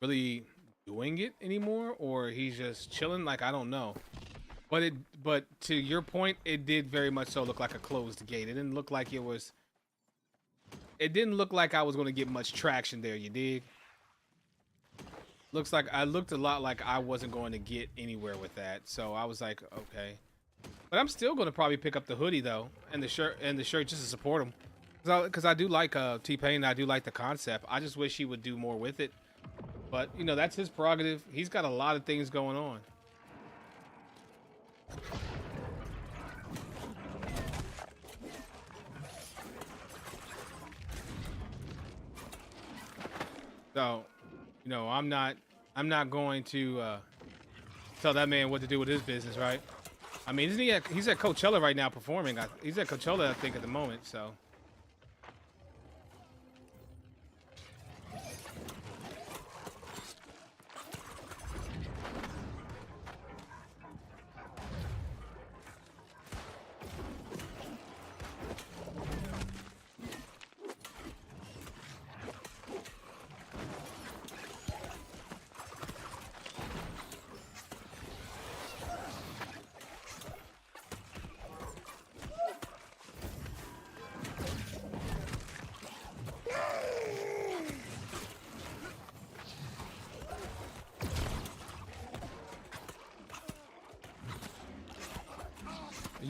really doing it anymore, or he's just chilling. Like, I don't know. But to your point, it did very much so look like a closed gate. It didn't look like I was going to get much traction there, you dig? Looks like I looked a lot like I wasn't going to get anywhere with that. So I was like, okay. But I'm still going to probably pick up the hoodie though, and the shirt just to support him. Cuz I do like T-Pain, I do like the concept. I just wish he would do more with it. But, you know, that's his prerogative. He's got a lot of things going on. So, you know, I'm not going to tell that man what to do with his business, right? I mean, he's at Coachella right now performing. He's at Coachella, I think, at the moment, so.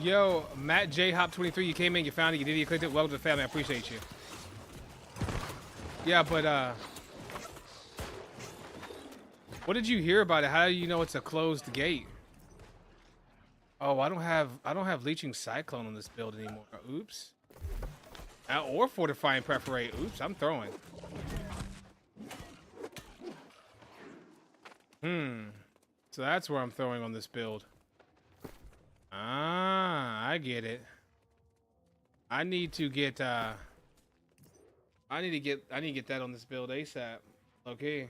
Yo, Matt J Hop 23, you came in, you found it, you did it, you clicked it. Welcome to the family. I appreciate you. Yeah, but what did you hear about it? How do you know it's a closed gate? Oh, I don't have leeching cyclone on this build anymore. Oops. Or fortifying perforate. Oops, I'm throwing. So that's where I'm throwing on this build. Ah, I get it. I need to get that on this build ASAP. Okay.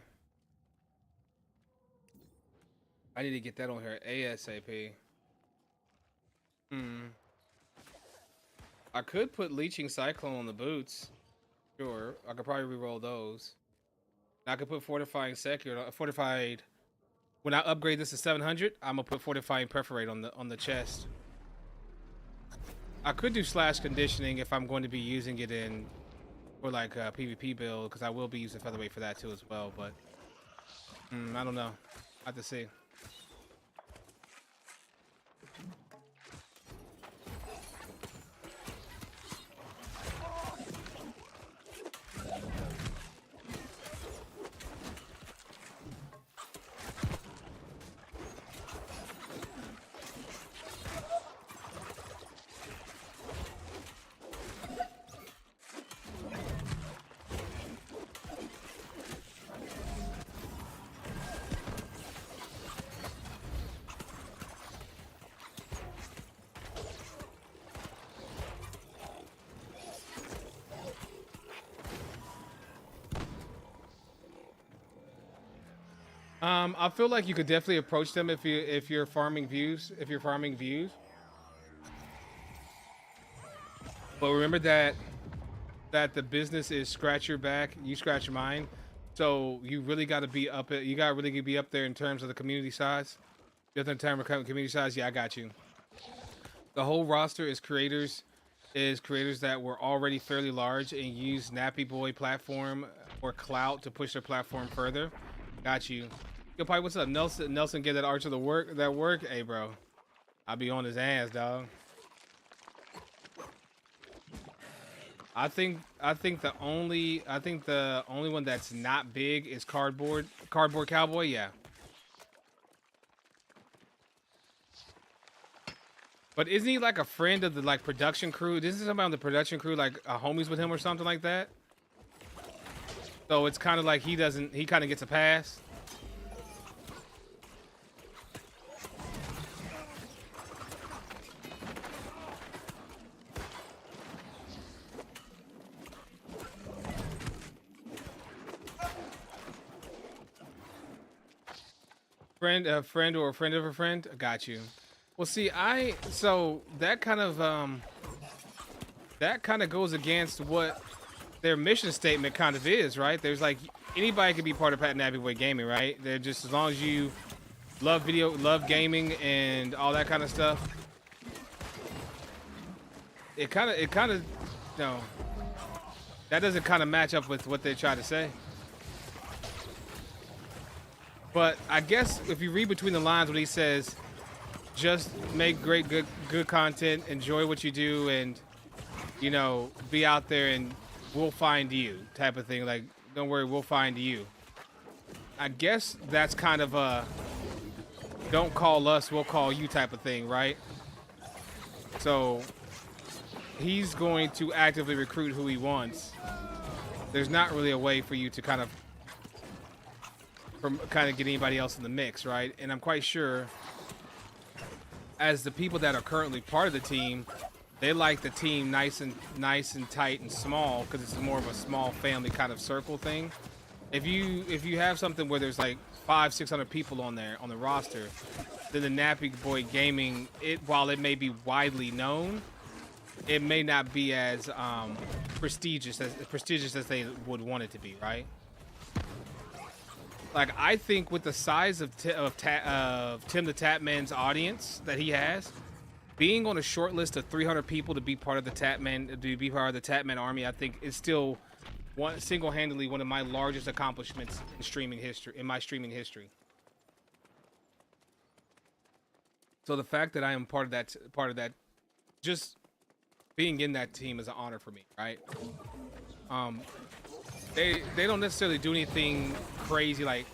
I need to get that on here ASAP. I could put leeching cyclone on the boots. Sure, I could probably re-roll those. I could put fortifying fortified. When I upgrade this to 700, I'm gonna put fortifying perforate on the chest. I could do slash conditioning if I'm going to be using it in for like a PvP build, because I will be using featherweight for that too as well. But I don't know. I have to see. I feel like you could definitely approach them if you're farming views. But remember that the business is scratch your back, you scratch mine. So you really got to be up. You got to really be up there in terms of the community size. In terms of community size, yeah, I got you. The whole roster is creators that were already fairly large and use Nappy Boy platform or clout to push their platform further. Got you. Yo, Pipe, what's up? Nelson get that arch of the work. Hey, bro. I'll be on his ass, dog. I think the only one that's not big is Cardboard Cowboy, yeah. But isn't he like a friend of the like production crew? Isn't somebody on the production crew like homies with him or something like that? So it's kind of like he kind of gets a pass. A friend or a friend of a friend. Got you. Well, see, so that kind of goes against what their mission statement kind of is, right? There's like anybody can be part of TatManArmy Boy Gaming, right? They're just as long as you love gaming and all that kind of stuff. It kind of no, that doesn't kind of match up with what they try to say. But I guess if you read between the lines when he says, just make great, good content, enjoy what you do, and, you know, be out there and we'll find you type of thing. Like, don't worry, we'll find you. I guess that's kind of a don't call us, we'll call you type of thing, right? So he's going to actively recruit who he wants. There's not really a way for you to kind of get anybody else in the mix, right? And I'm quite sure as the people that are currently part of the team, they like the team nice and tight and small because it's more of a small family kind of circle thing. If you have something where there's like 500-600 people on there on the roster, then the Nappy Boy Gaming, while it may be widely known, it may not be as prestigious as they would want it to be, right? Like, I think with the size of Tim the Tatman's audience that he has, being on a short list of 300 people to be part of the TatManArmy, I think is still single-handedly one of my largest accomplishments in my streaming history. So the fact that I am part of that just being in that team is an honor for me, right? They don't necessarily do anything crazy like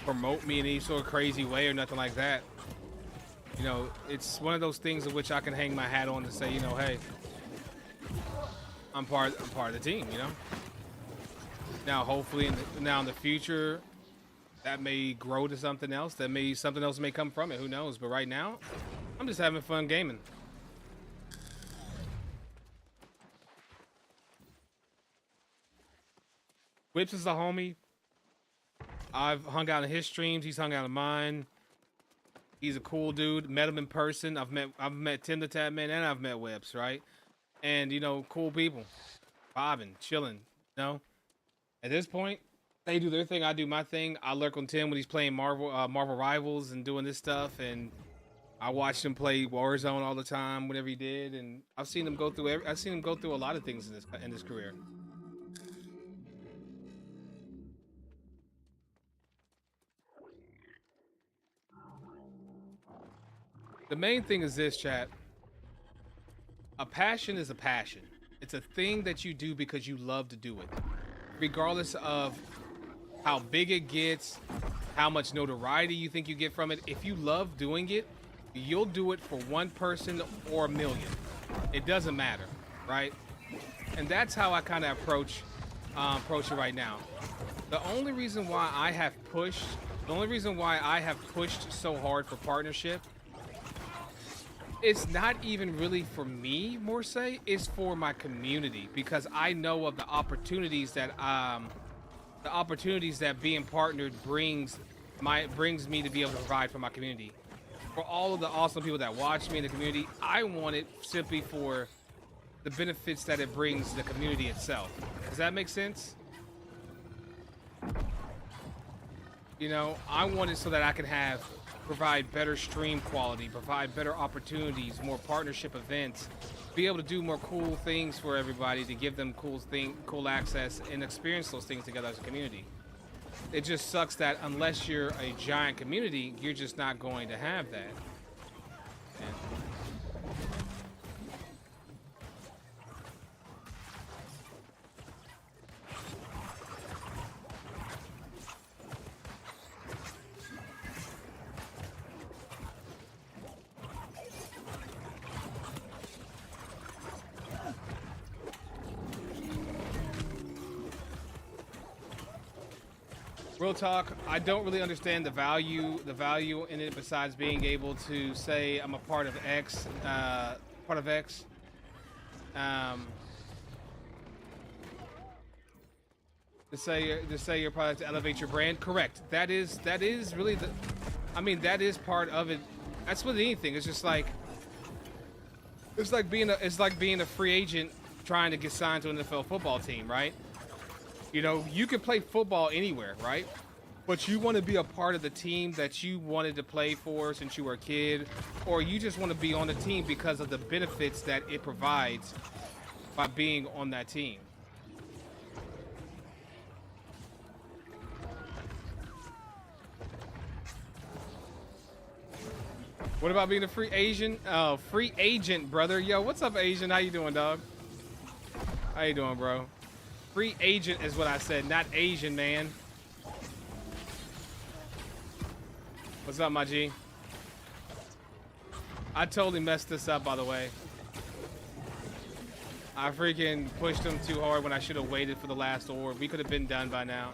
promote me in any sort of crazy way or nothing like that. You know, it's one of those things in which I can hang my hat on to say, you know, hey, I'm part of the team, you know. Now, hopefully, in the future, that may grow to something else. Something else may come from it. Who knows? But right now, I'm just having fun gaming. Whips is a homie. I've hung out in his streams. He's hung out in mine. He's a cool dude. Met him in person. I've met Tim the TatMan, and I've met Whips, right? And you know, cool people, vibing, chilling. You know, at this point, they do their thing. I do my thing. I lurk on Tim when he's playing Marvel Rivals and doing this stuff, and I watched him play Warzone all the time whenever he did, and I've seen him go through. I've seen him go through a lot of things in his career. The main thing is this, chat. A passion is a passion. It's a thing that you do because you love to do it. Regardless of how big it gets, how much notoriety you think you get from it, if you love doing it, you'll do it for one person or a million. It doesn't matter, right? And that's how I kind of approach it right now. The only reason why I have pushed so hard for partnership, it's not even really for me, more say, it's for my community, because I know of the opportunities that being partnered brings me to be able to provide for my community. For all of the awesome people that watch me in the community, I want it simply for the benefits that it brings the community itself. Does that make sense? You know, I want it so that I can provide better stream quality, provide better opportunities, more partnership events, be able to do more cool things for everybody, to give them cool access and experience those things together as a community. It just sucks that unless you're a giant community, you're just not going to have that. And real talk, I don't really understand the value in it besides being able to say I'm a part of X, to say your product to elevate your brand. Correct. That is really that is part of it. That's with anything. It's just like being a free agent trying to get signed to an NFL football team, right? You know, you can play football anywhere, right? But you want to be a part of the team that you wanted to play for since you were a kid, or you just want to be on the team because of the benefits that it provides by being on that team. What about being a free agent? Oh, free agent, brother. Yo, what's up, Asian? How you doing, dog? How you doing, bro? Free agent is what I said, not Asian, man. What's up, my G? I totally messed this up, by the way. I freaking pushed him too hard when I should have waited for the last orb. We could have been done by now.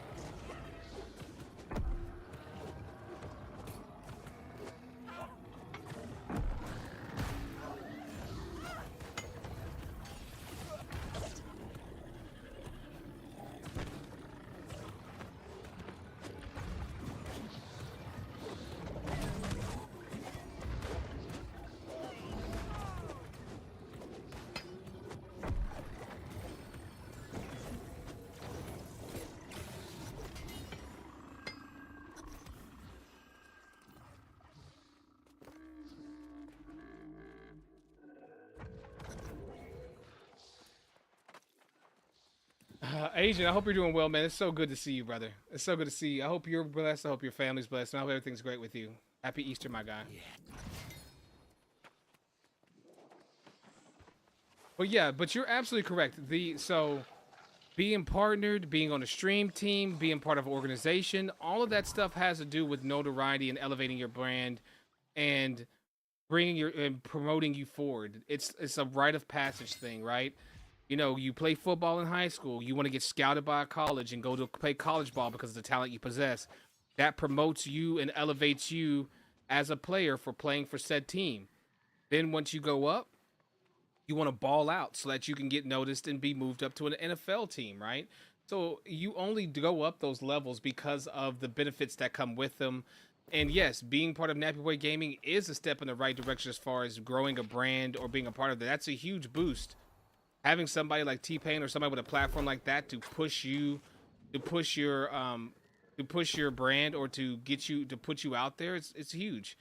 Agent, I hope you're doing well, man. It's so good to see you, brother. It's so good to see you. I hope you're blessed. I hope your family's blessed. And I hope everything's great with you. Happy Easter, my guy. But yeah, but you're absolutely correct. So being partnered, being on a stream team, being part of an organization, all of that stuff has to do with notoriety and elevating your brand and bringing your and promoting you forward. It's a rite of passage thing, right? You know, you play football in high school, you want to get scouted by a college and go to play college ball because of the talent you possess. That promotes you and elevates you as a player for playing for said team. Then once you go up, you want to ball out so that you can get noticed and be moved up to an NFL team, right? So you only go up those levels because of the benefits that come with them. And yes, being part of Nappy Boy Gaming is a step in the right direction as far as growing a brand or being a part of that. That's a huge boost. Having somebody like T-Pain or somebody with a platform like that to push you, to push your brand or to get you to put you out there, it's huge.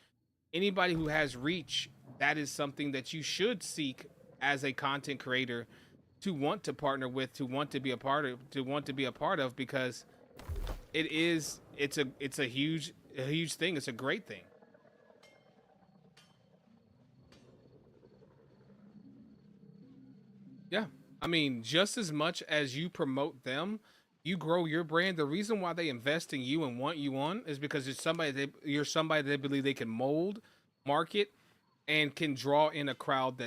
Anybody who has reach, that is something that you should seek as a content creator to want to partner with, to want to be a part of, because it's a huge thing. It's a great thing. Yeah. I mean, just as much as you promote them, you grow your brand. The reason why they invest in you and want you on is because you're somebody they believe they can mold, market, and can draw in a crowd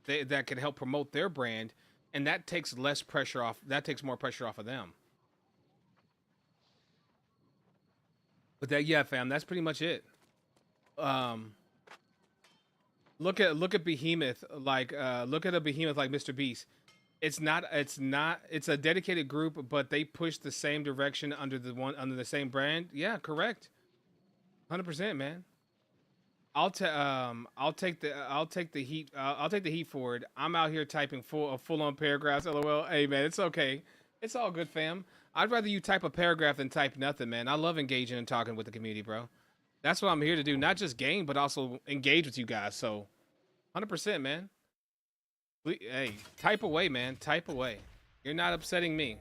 that can help promote their brand, and that takes less pressure off. That takes more pressure off of them. But that, yeah, fam, that's pretty much it. Um, look at Behemoth, look at a Behemoth like Mr. Beast. It's a dedicated group, but they push the same direction under the same brand. Yeah, correct. 100%, man. I'll take the heat. I'll take the heat for it. I'm out here typing full on paragraphs. LOL. Hey man, it's okay. It's all good, fam. I'd rather you type a paragraph than type nothing, man. I love engaging and talking with the community, bro. That's what I'm here to do. Not just game, but also engage with you guys. So, 100%, man. Hey, type away, man. Type away. You're not upsetting me.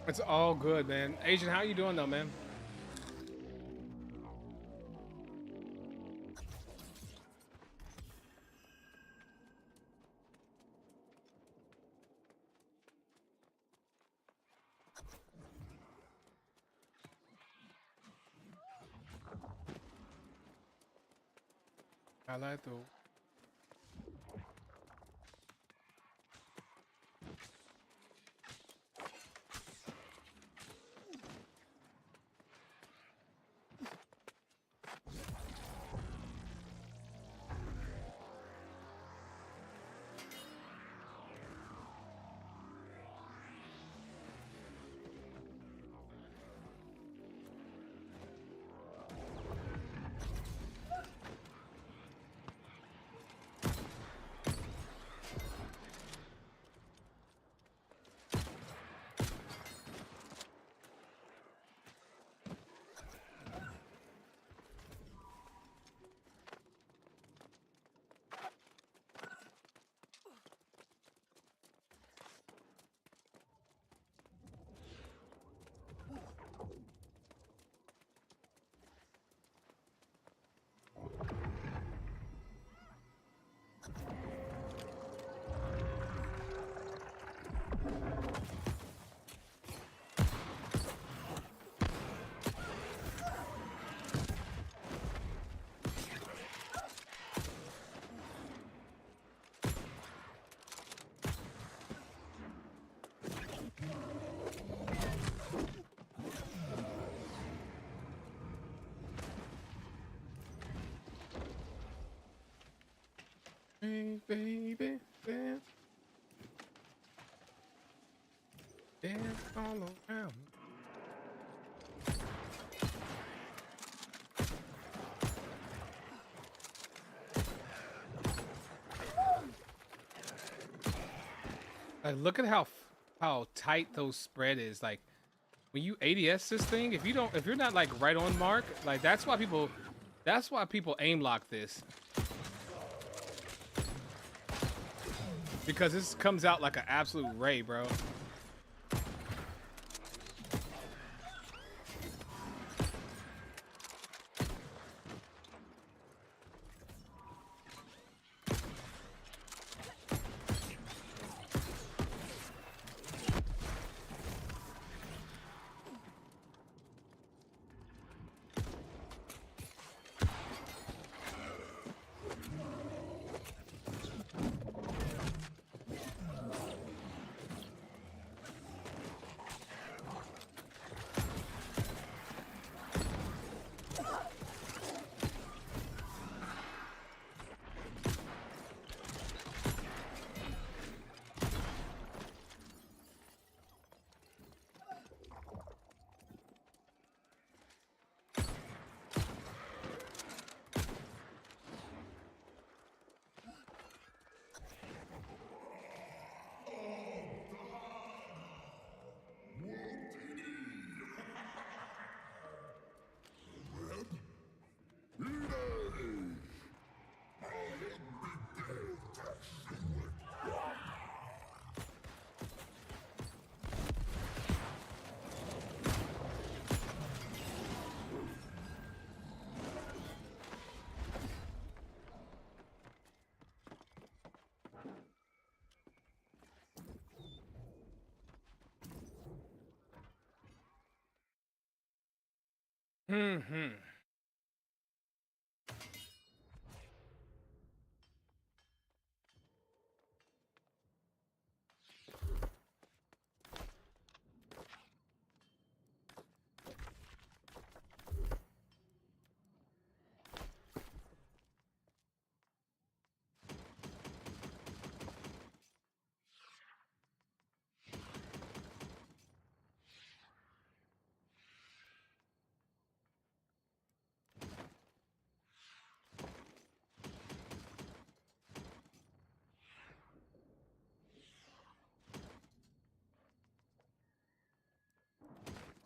It's all good, man. Agent, how you doing though, man? I like the way, baby, dance. Dance all around. Like, look at how tight those spread is. Like, when you ADS this thing, if you're not like right on mark, like that's why people aim lock this. Because this comes out like an absolute ray, bro. Mm-hmm.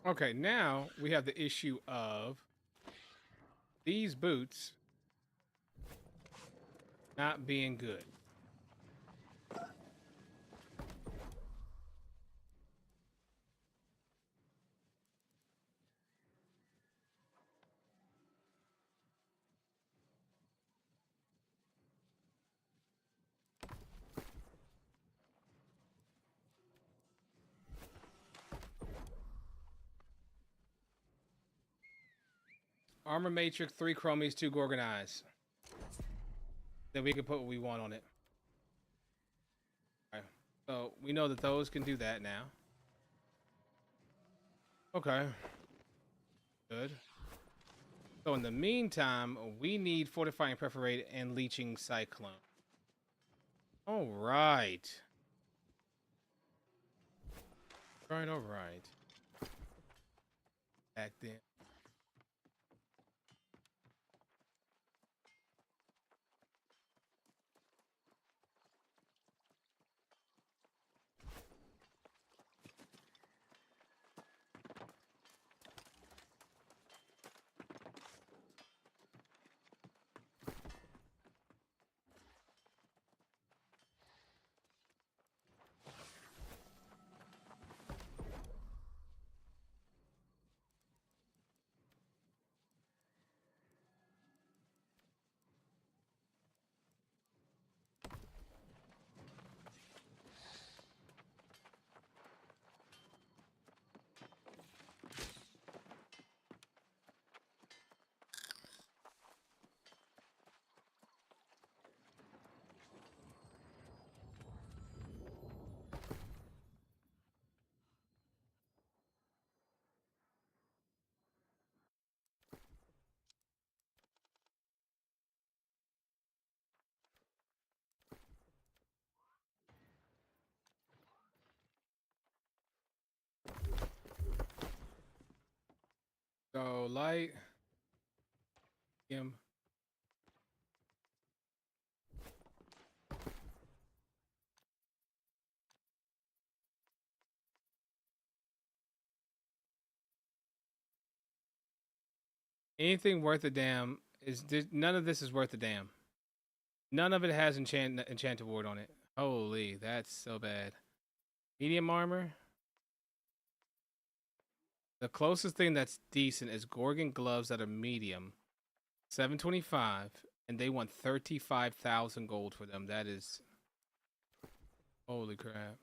Okay, now we have the issue of these boots not being good. Armor Matrix, 3 Chromies, 2 Gorgonized. Then we can put what we want on it. Okay. So we know that those can do that now. Okay. Good. So in the meantime, we need Fortifying Perforate and Leeching Cyclone. All right. All right. Back then. light. Him. Anything worth a damn is none of this is worth a damn. None of it has enchanted ward on it. Holy, that's so bad. Medium armor. The closest thing that's decent is Gorgon gloves that are medium. 725, and they want 35,000 gold for them. That is holy crap.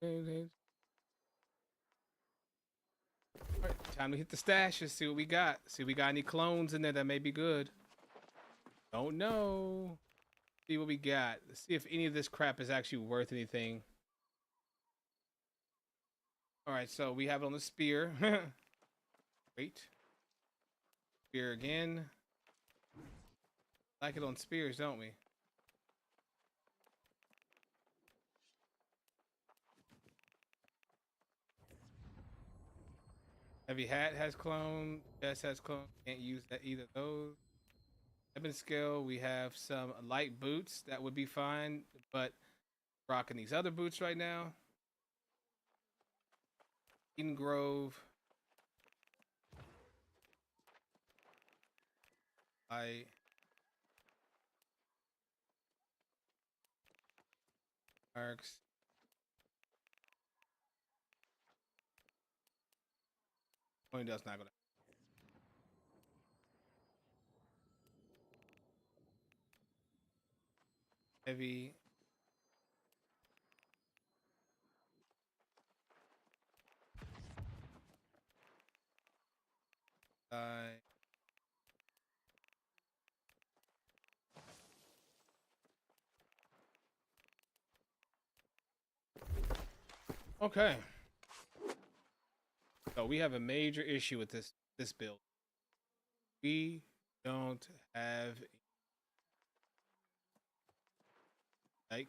Alright, time to hit the stashes, see what we got. See if we got any clones in there that may be good. Don't know. See what we got. Let's see if any of this crap is actually worth anything. Alright, so we have it on the spear. Wait. Spear again. Like it on spears, don't we? Heavy hat has clone. Chest has clone. Can't use that either of those. Weapon skill, we have some light boots. That would be fine, but rocking these other boots right now. Eden Grove. Arcs. Only does not gonna. Heavy. Okay. So we have a major issue with this build. We don't have light.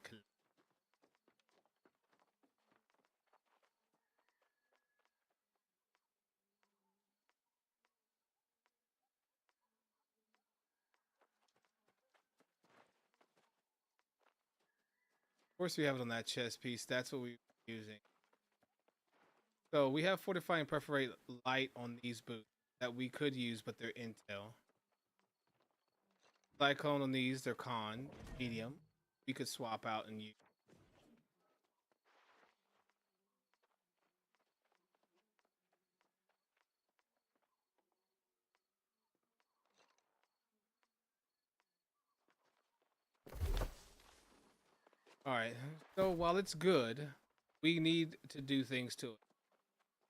Of course, we have it on that chest piece. That's what we're using. So we have Fortify and Perforate light on these boots that we could use, but they're intel. Cyclone on these, they're con, medium. We could swap out and use. All right. So while it's good, we need to do things to it.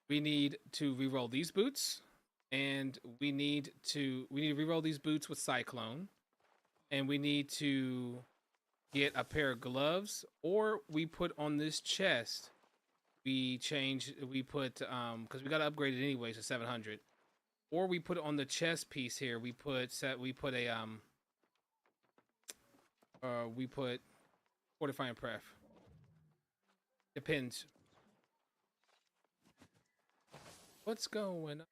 We need to reroll these boots, and we need to reroll these boots with Cyclone, and we need to get a pair of gloves, or we put on this chest. We put because we got to upgrade it anyway to 700, or we put it on the chest piece here. We put Fortify and Pref. Depends. What's going on?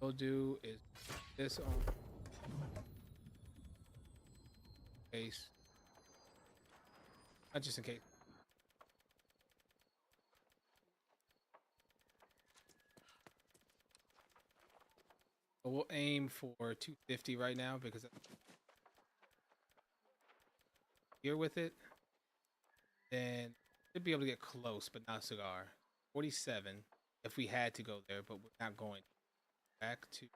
We'll do is this on case, not just in case. So we'll aim for 250 right now because here with it, then should be able to get close, but not cigar. 47. if we had to go there, but we're not going. Back to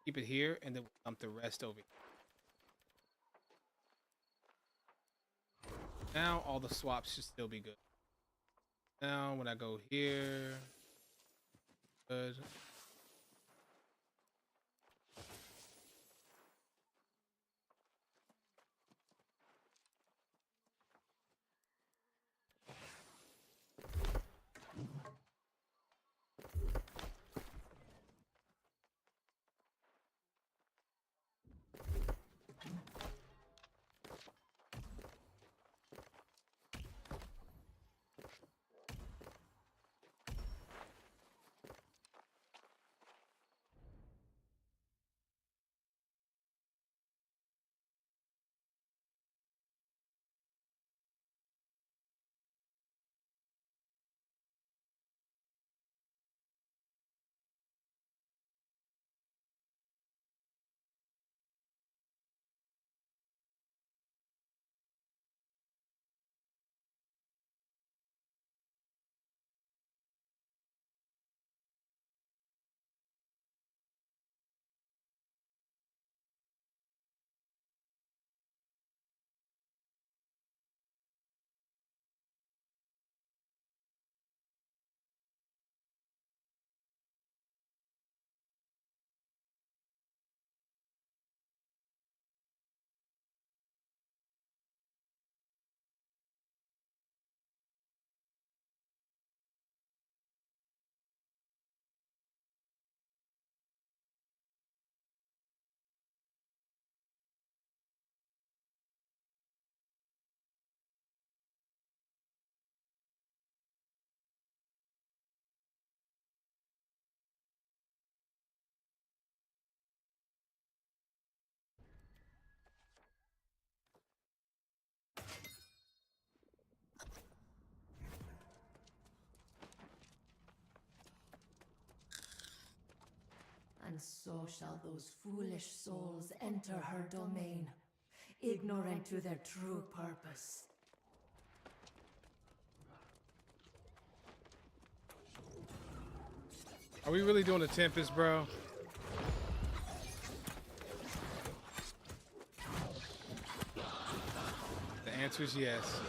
keep it here, and then we'll dump the rest over here. Now all the swaps should still be good. Now when I go here, good. And so shall those foolish souls enter her domain, ignorant to their true purpose. Are we really doing a Tempest, bro? The answer is yes.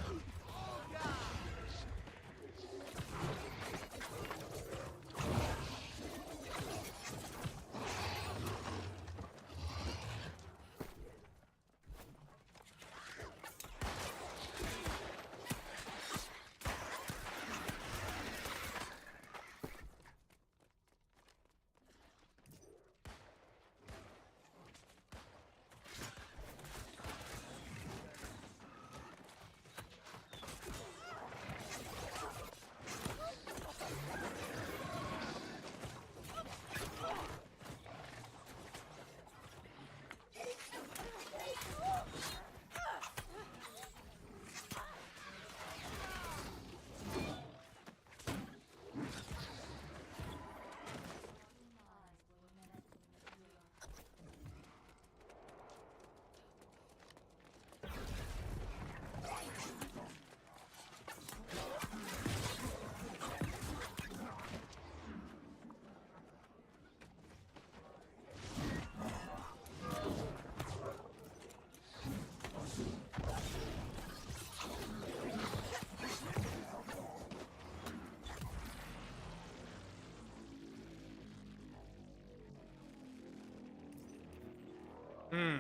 Hmm.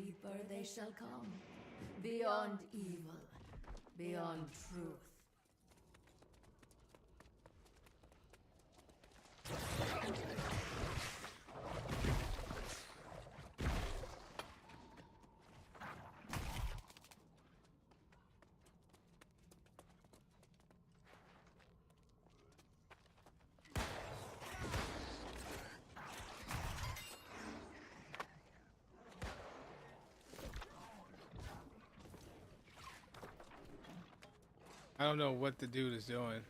deeper they shall come. Beyond evil, beyond truth. I don't know what the dude is doing.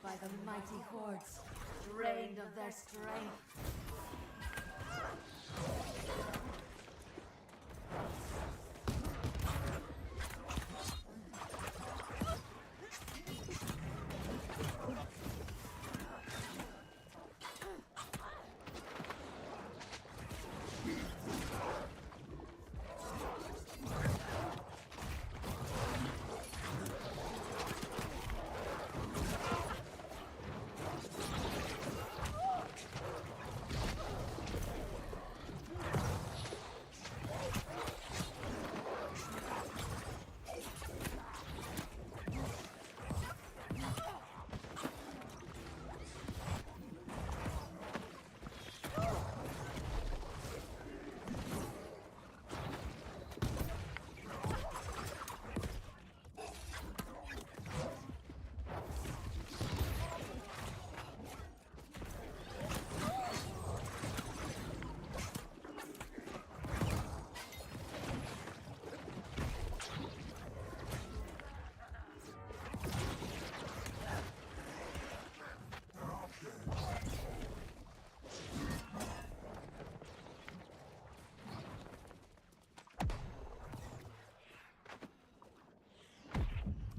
By the mighty hordes, drained of their strength.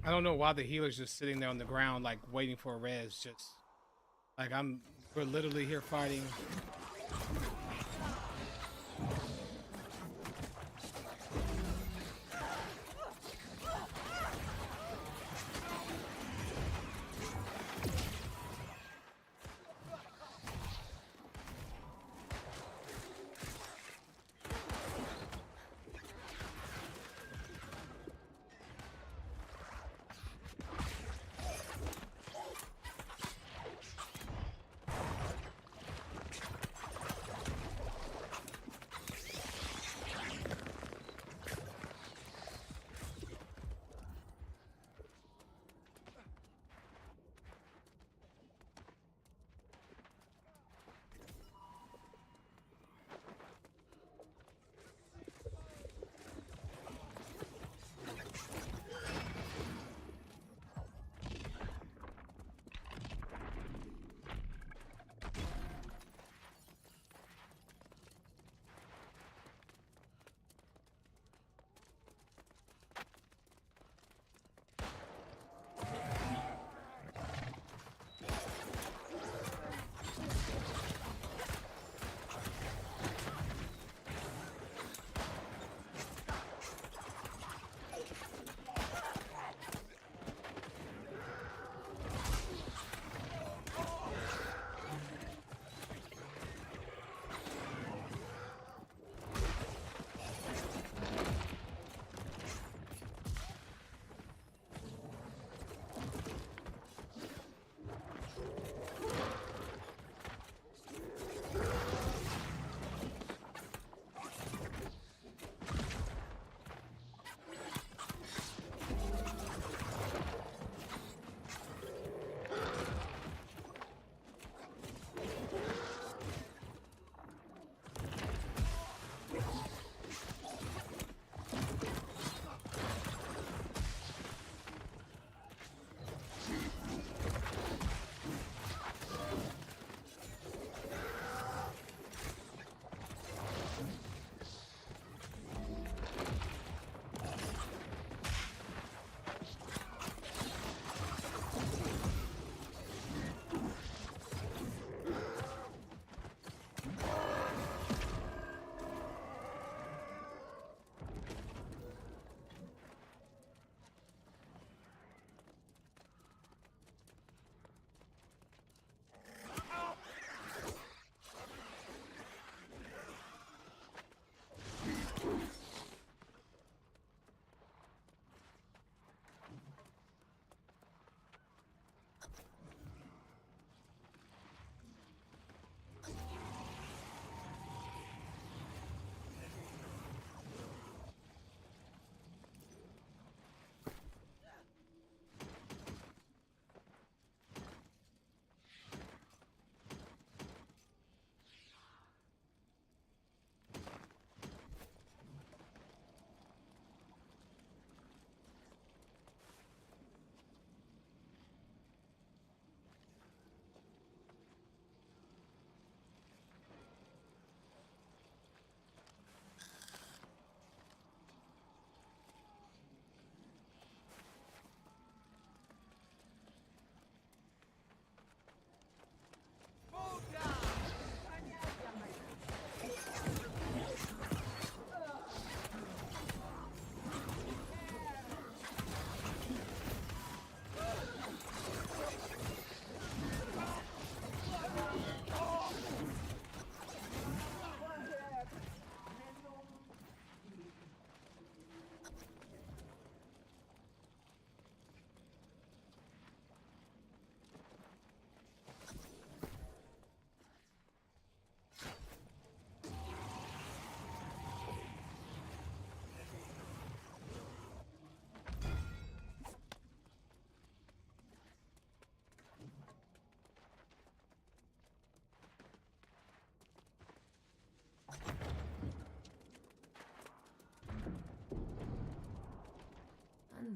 I don't know why the healer's just sitting there on the ground, like waiting for a res. Just like we're literally here fighting.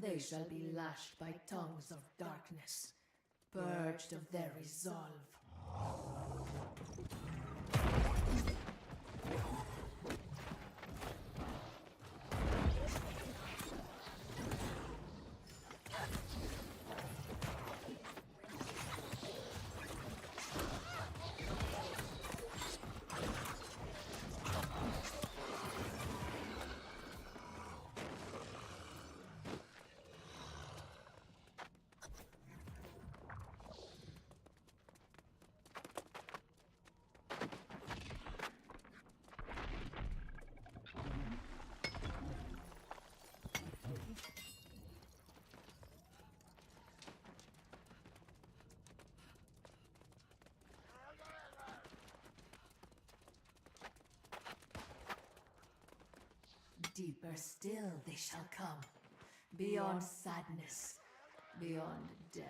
They shall be lashed by tongues of darkness, purged of their resolve. Deeper still they shall come, beyond sadness, beyond death.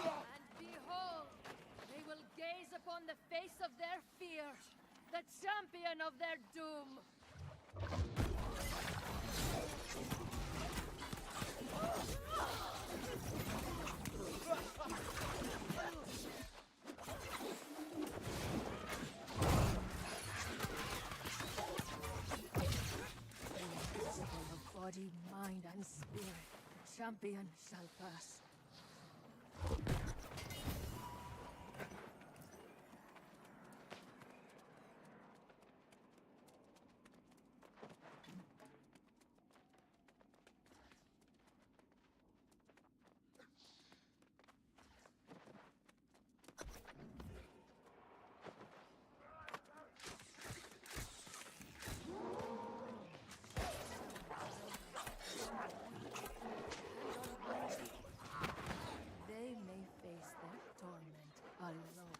And behold, they will gaze upon the face of their fear, the champion of their doom. Invincible of body, mind, and spirit, the champion shall pass. They may face their torment alone.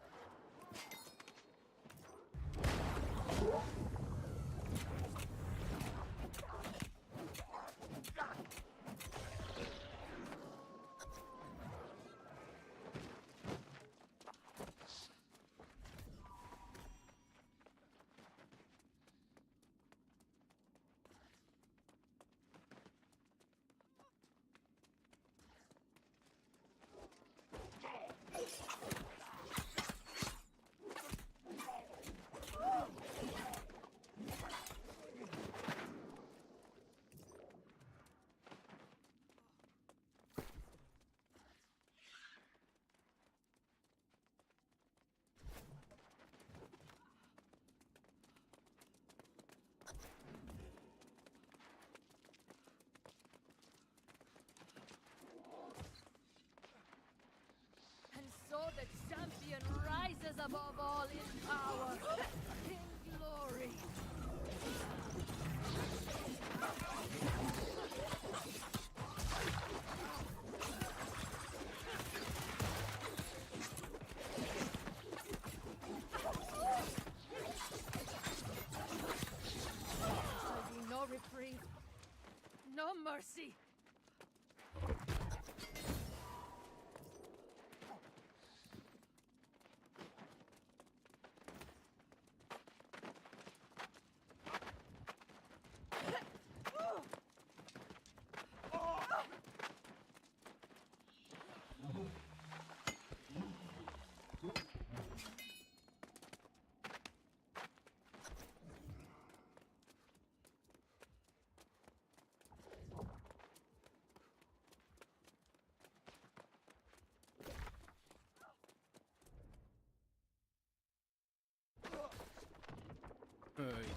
And so the champion rises above all in power, in glory. There'll be no reprieve, no mercy.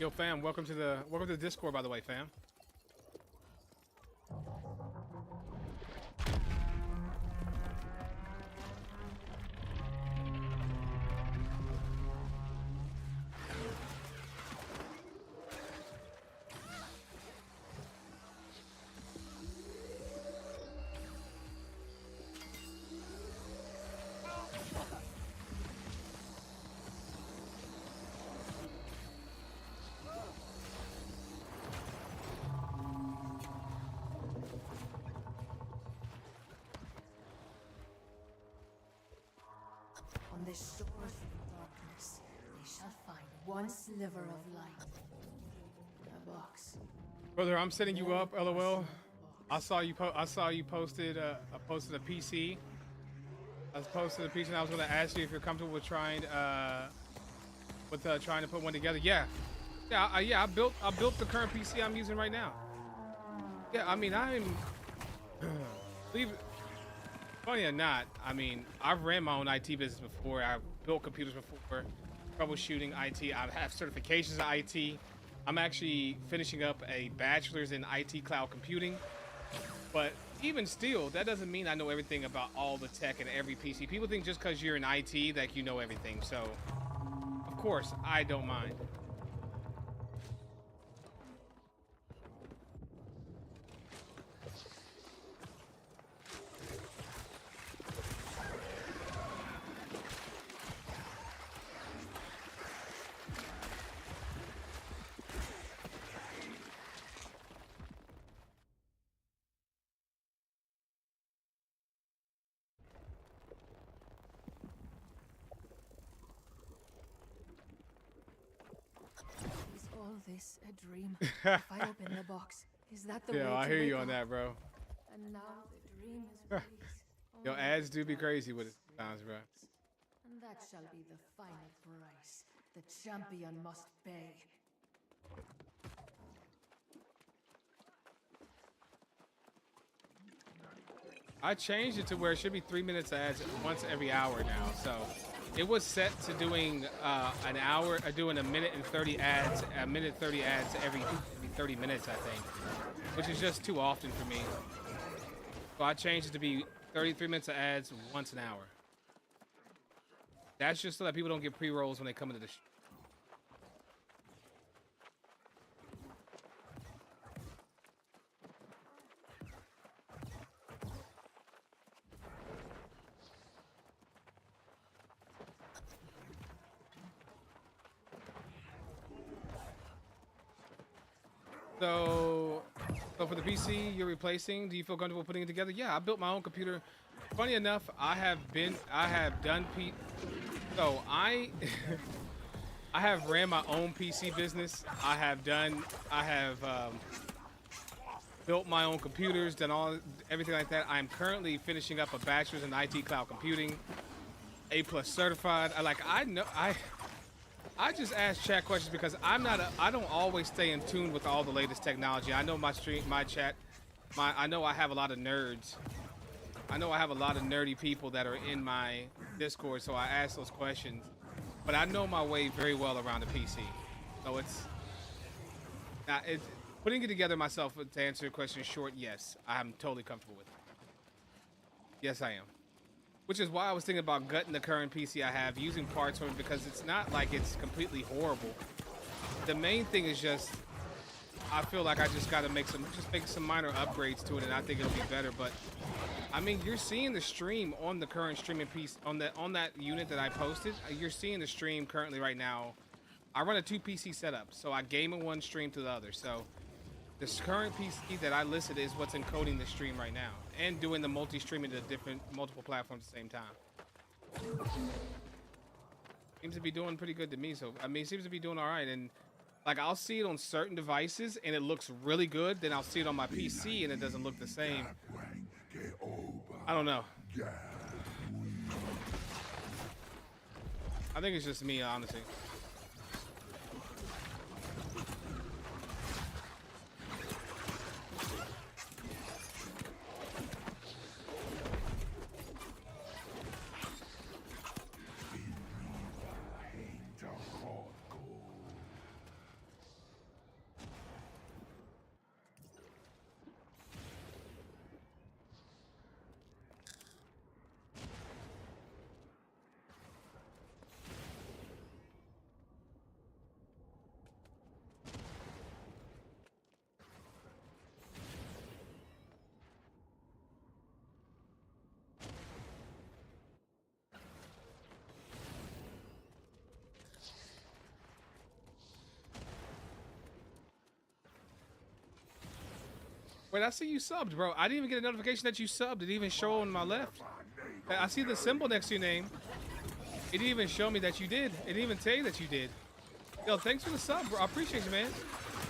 Yo, fam, welcome to the Discord, by the way, fam. On the shores of darkness, they shall find one sliver of light. A box. Brother, I'm setting you up, LOL. I saw you posted I posted a PC. I was posted a PC and I was gonna ask you if you're comfortable with trying to put one together. Yeah. I built the current PC I'm using right now. Yeah, I mean funny or not, I mean, I've ran my own IT business before. I've built computers before, troubleshooting IT. I have certifications in IT. I'm actually finishing up a bachelor's in IT cloud computing. But even still, that doesn't mean I know everything about all the tech and every PC. People think just because you're in IT that you know everything. So, of course, I don't mind. All this a dream. If I open the box, is that the way Yeah, I to hear you wake on up? that, bro. And now the dream is released. Yo, Only ads do the be dark crazy with it must sometimes, bro. And that shall be the final price the champion must pay. I changed it to where it should be 3 minutes ads once every hour now. So it was set to doing an hour, doing a minute and 30 ads, every 30 minutes, I think, which is just too often for me. So I changed it to be 33 minutes of ads once an hour. That's just so that people don't get pre-rolls when they come into the show. So for the PC you're replacing, do you feel comfortable putting it together? Yeah, I built my own computer. Funny enough, I have done so I have ran my own PC business. I have built my own computers, done everything like that. I'm currently finishing up a bachelor's in IT cloud computing, A+ certified. I just ask chat questions because I don't always stay in tune with all the latest technology. I know I know I have a lot of nerds. I know I have a lot of nerdy people that are in my Discord, so I ask those questions. But I know my way very well around the PC. So it's putting it together myself to answer your question short, yes, I'm totally comfortable with it. Yes, I am. Which is why I was thinking about gutting the current PC I have, using parts from it, because it's not like it's completely horrible. The main thing is just, I feel like I just got to make some minor upgrades to it, and I think it'll be better. But I mean, you're seeing the stream on the current streaming piece on that unit that I posted. You're seeing the stream currently right now. I run a 2 PC setup, so I game in one, stream to the other. So this current PC that I listed is what's encoding the stream right now and doing the multi-streaming to multiple platforms at the same time. Seems to be doing pretty good to me. So I mean, it seems to be doing all right. And like, I'll see it on certain devices and it looks really good. Then I'll see it on my PC and it doesn't look the same. I don't know. I think it's just me, honestly. Wait, I see you subbed, bro. I didn't even get a notification that you subbed. It didn't even show on my left. I see the symbol next to your name. It didn't even show me that you did. It didn't even tell you that you did. Yo, thanks for the sub, bro. I appreciate you, man.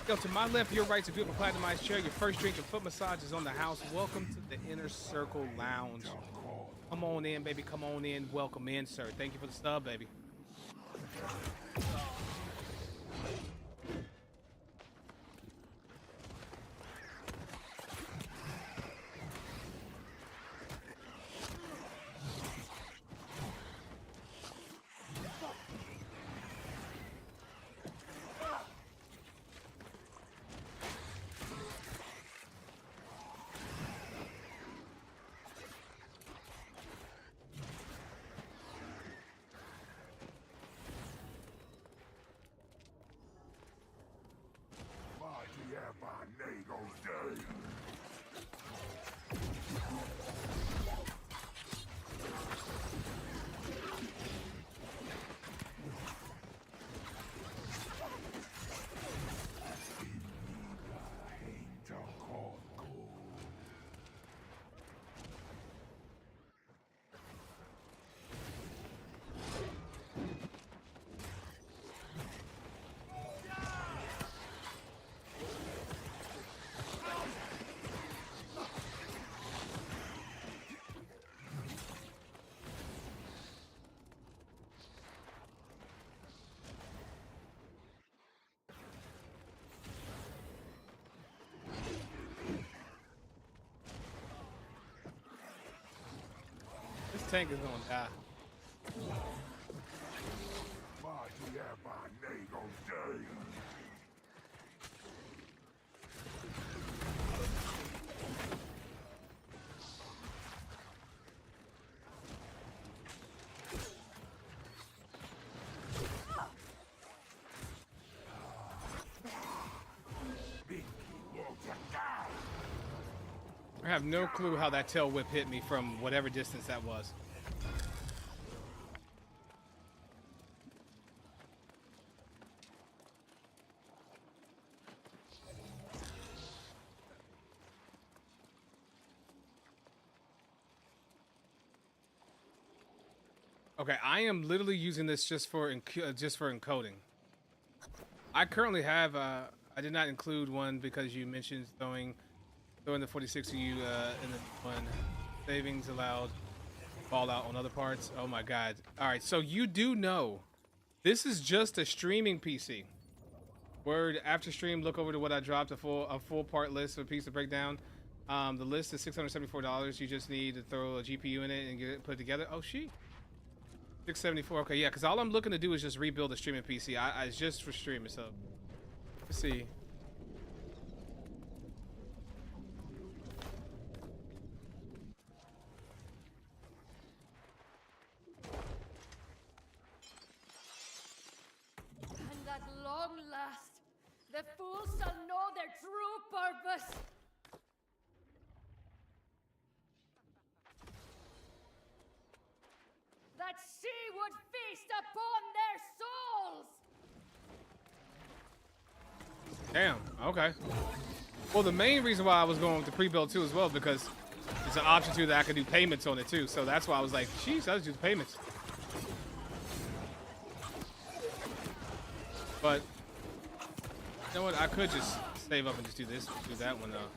Yo, to my left, your right, to beautiful platinumized chair. Your first drink and foot massage is on the house. Welcome to the Inner Circle Lounge. Come on in, baby. Come on in. Welcome in, sir. Thank you for the sub, baby. Tank is gonna die. I have no clue how that tail whip hit me from whatever distance that was. Okay, I am literally using this just for encoding. I currently have I did not include one because you mentioned throwing the 46 to you in the one savings allowed fallout on other parts. Oh my god. All right, so you do know this is just a streaming PC. Word, after stream, look over to what I dropped, a full part list of piece to break down. The list is $674. You just need to throw a GPU in it and get it put together. Oh shit. 674. Okay, yeah, because all I'm looking to do is just rebuild a streaming PC. It's just for streaming, so let's see. And at long last, the fools shall know their true purpose. That she would feast upon their souls. Damn, okay. Well, the main reason why I was going with the pre-build too as well, because it's an option too that I can do payments on it too. So that's why I was like, geez, I'll just do the payments. But you know what? I could just save up and just do this, do that one though.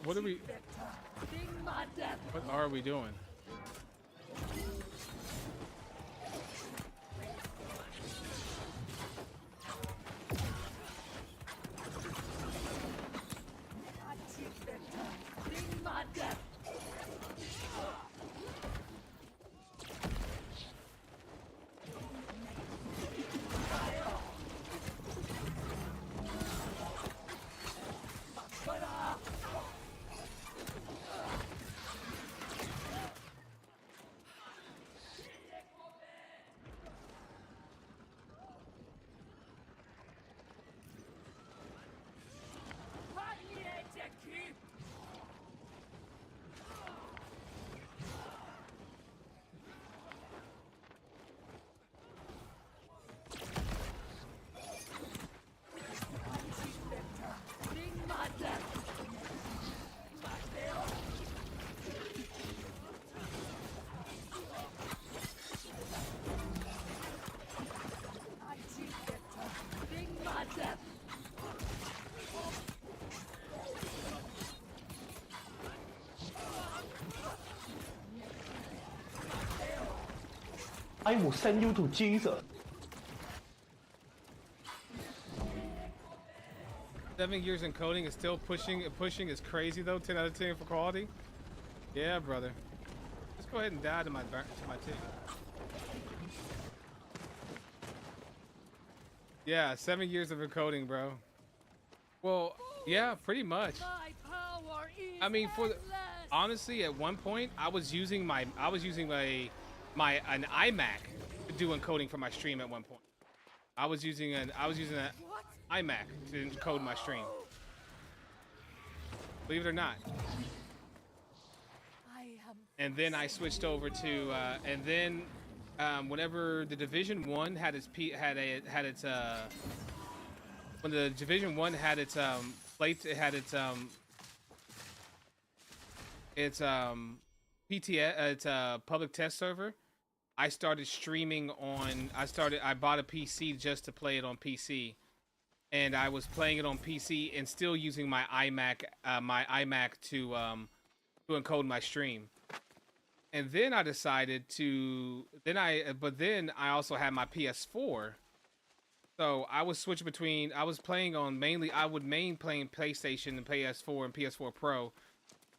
What are we? What are we doing? I will send you to Jesus. 7 years in coding is still pushing is crazy though. 10 out of 10 for quality. Yeah, brother. Let's go ahead and die to my team. Yeah, 7 years of encoding, bro. Well, yeah, pretty much. I mean, honestly, at one point, I was using an iMac to do encoding for my stream. At one point, I was using an iMac to encode my stream. Believe it or not. And then I switched over to, whenever the Division 1 had its when the Division 1 had its public test server, I started streaming on. I bought a PC just to play it on PC, and I was playing it on PC and still using my iMac to encode my stream. And then I decided to, but then I also had my PS4. So I was switching between, I was playing on playing PlayStation and PS4 and PS4 Pro.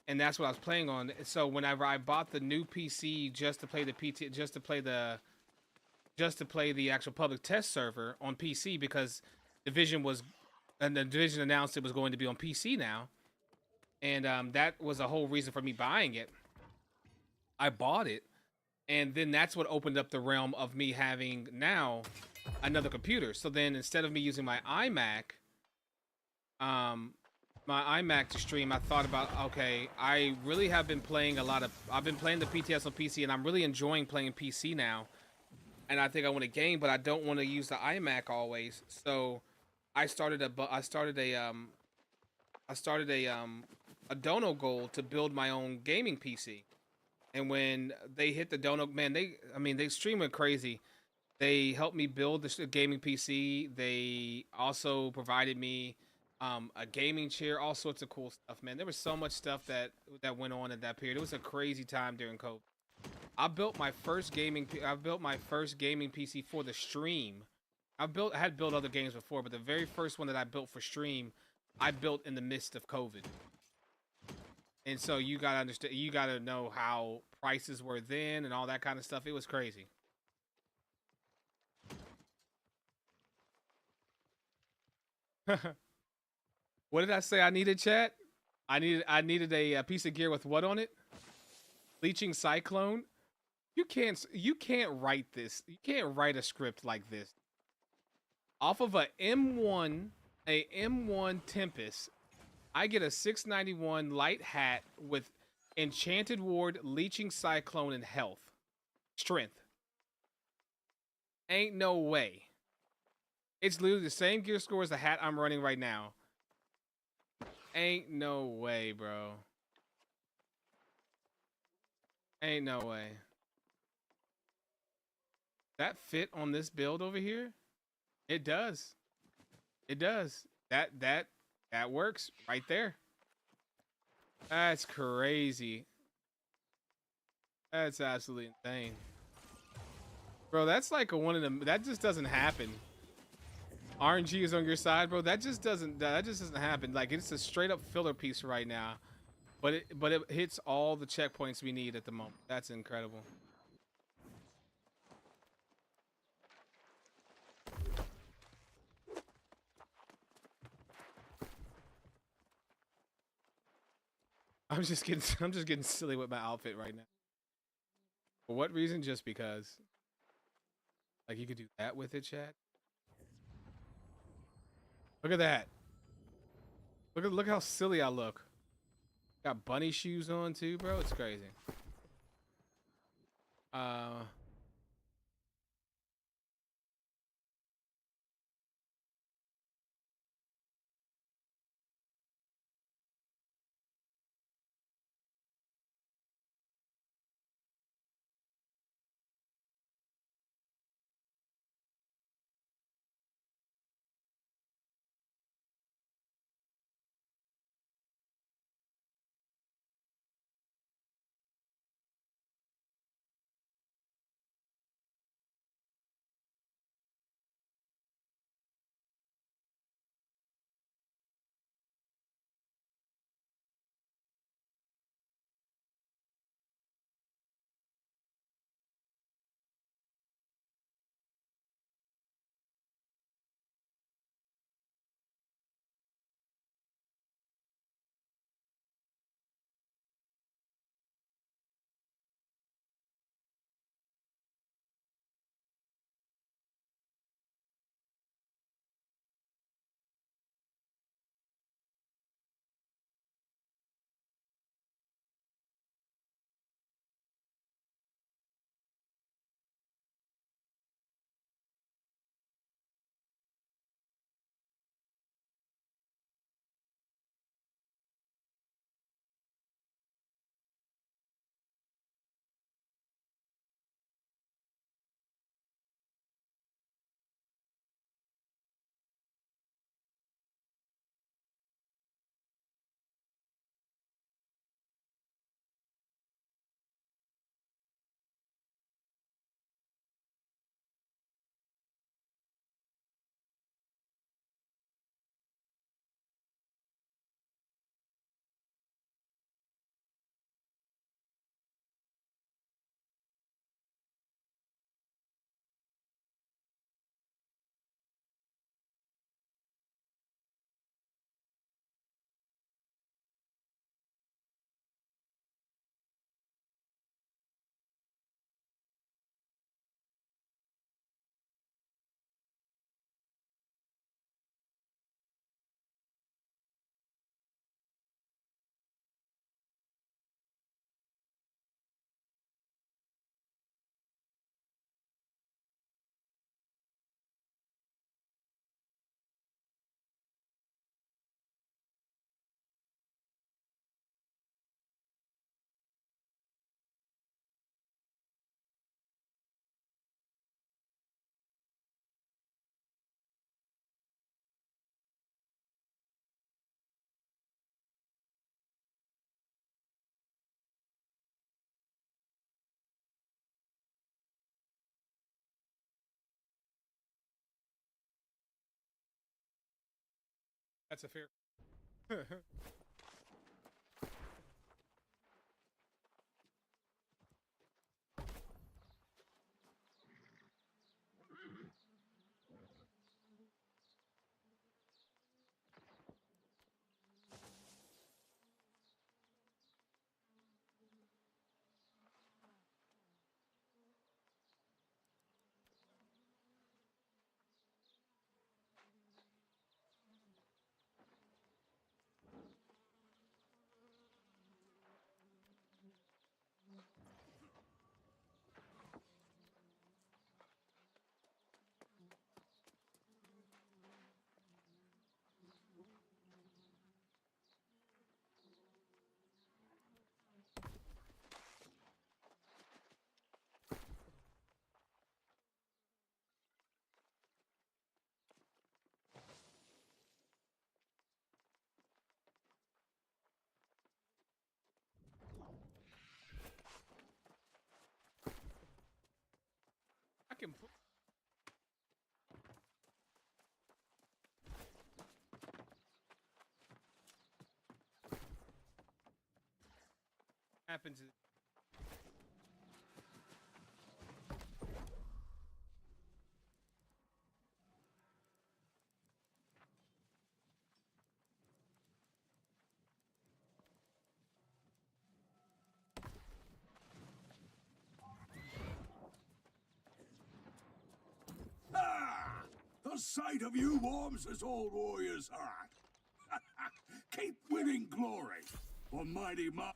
And that's what I was playing on. So whenever I bought the new PC just to play the actual public test server on PC, because the Division announced it was going to be on PC now. And that was a whole reason for me buying it. I bought it, and then that's what opened up the realm of me having now another computer. So then instead of me using my iMac to stream, I thought about, okay, I really have been playing I've been playing the PTS on PC, and I'm really enjoying playing PC now. And I think I want a game, but I don't want to use the iMac always. So I started a dono goal to build my own gaming PC. And when they hit the dono, man, they stream it crazy. They helped me build the gaming PC. They also provided me a gaming chair, all sorts of cool stuff, man. There was so much stuff that went on at that period. It was a crazy time during COVID. I built my first gaming PC for the stream. I had built other games before, but the very first one that I built for stream, I built in the midst of COVID. And so you gotta understand, you gotta know how prices were then and all that kind of stuff. It was crazy. What did I say I needed, chat? I needed a piece of gear with what on it? Bleaching Cyclone. You can't write this. You can't write a script like this. Off of a M1 Tempest, I get a 691 light hat with Enchanted Ward, Leeching Cyclone, and Health. Strength. Ain't no way. It's literally the same gear score as the hat I'm running right now. Ain't no way, bro. Ain't no way. That fit on this build over here? It does. It does. That works right there. That's crazy. That's absolutely insane. Bro, that's like a one of them. That just doesn't happen. RNG is on your side, bro. That just doesn't happen. Like, it's a straight up filler piece right now. But it hits all the checkpoints we need at the moment. That's incredible. I'm just getting silly with my outfit right now. For what reason? Just because. Like, you could do that with it, chat. Look at that. Look how silly I look. Got bunny shoes on too, bro. It's crazy. That's a fair. I can put. Happens. Ah! The sight of you warms this old warrior's heart. Keep winning glory for mighty Ma.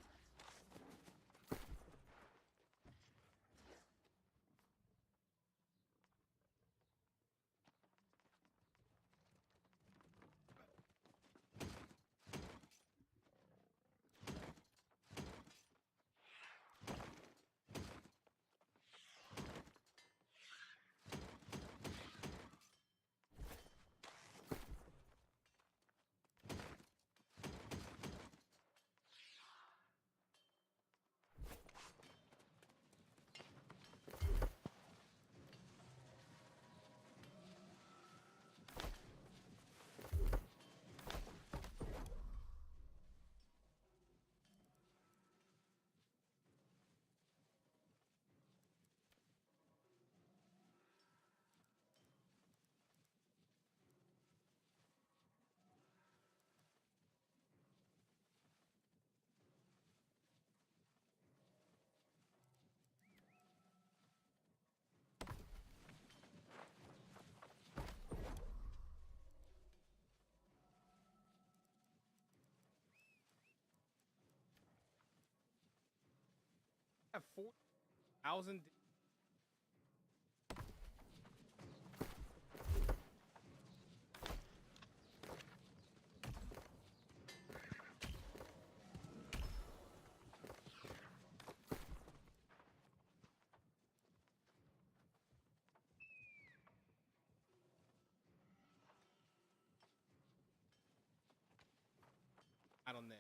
Have 4,000. I don't know.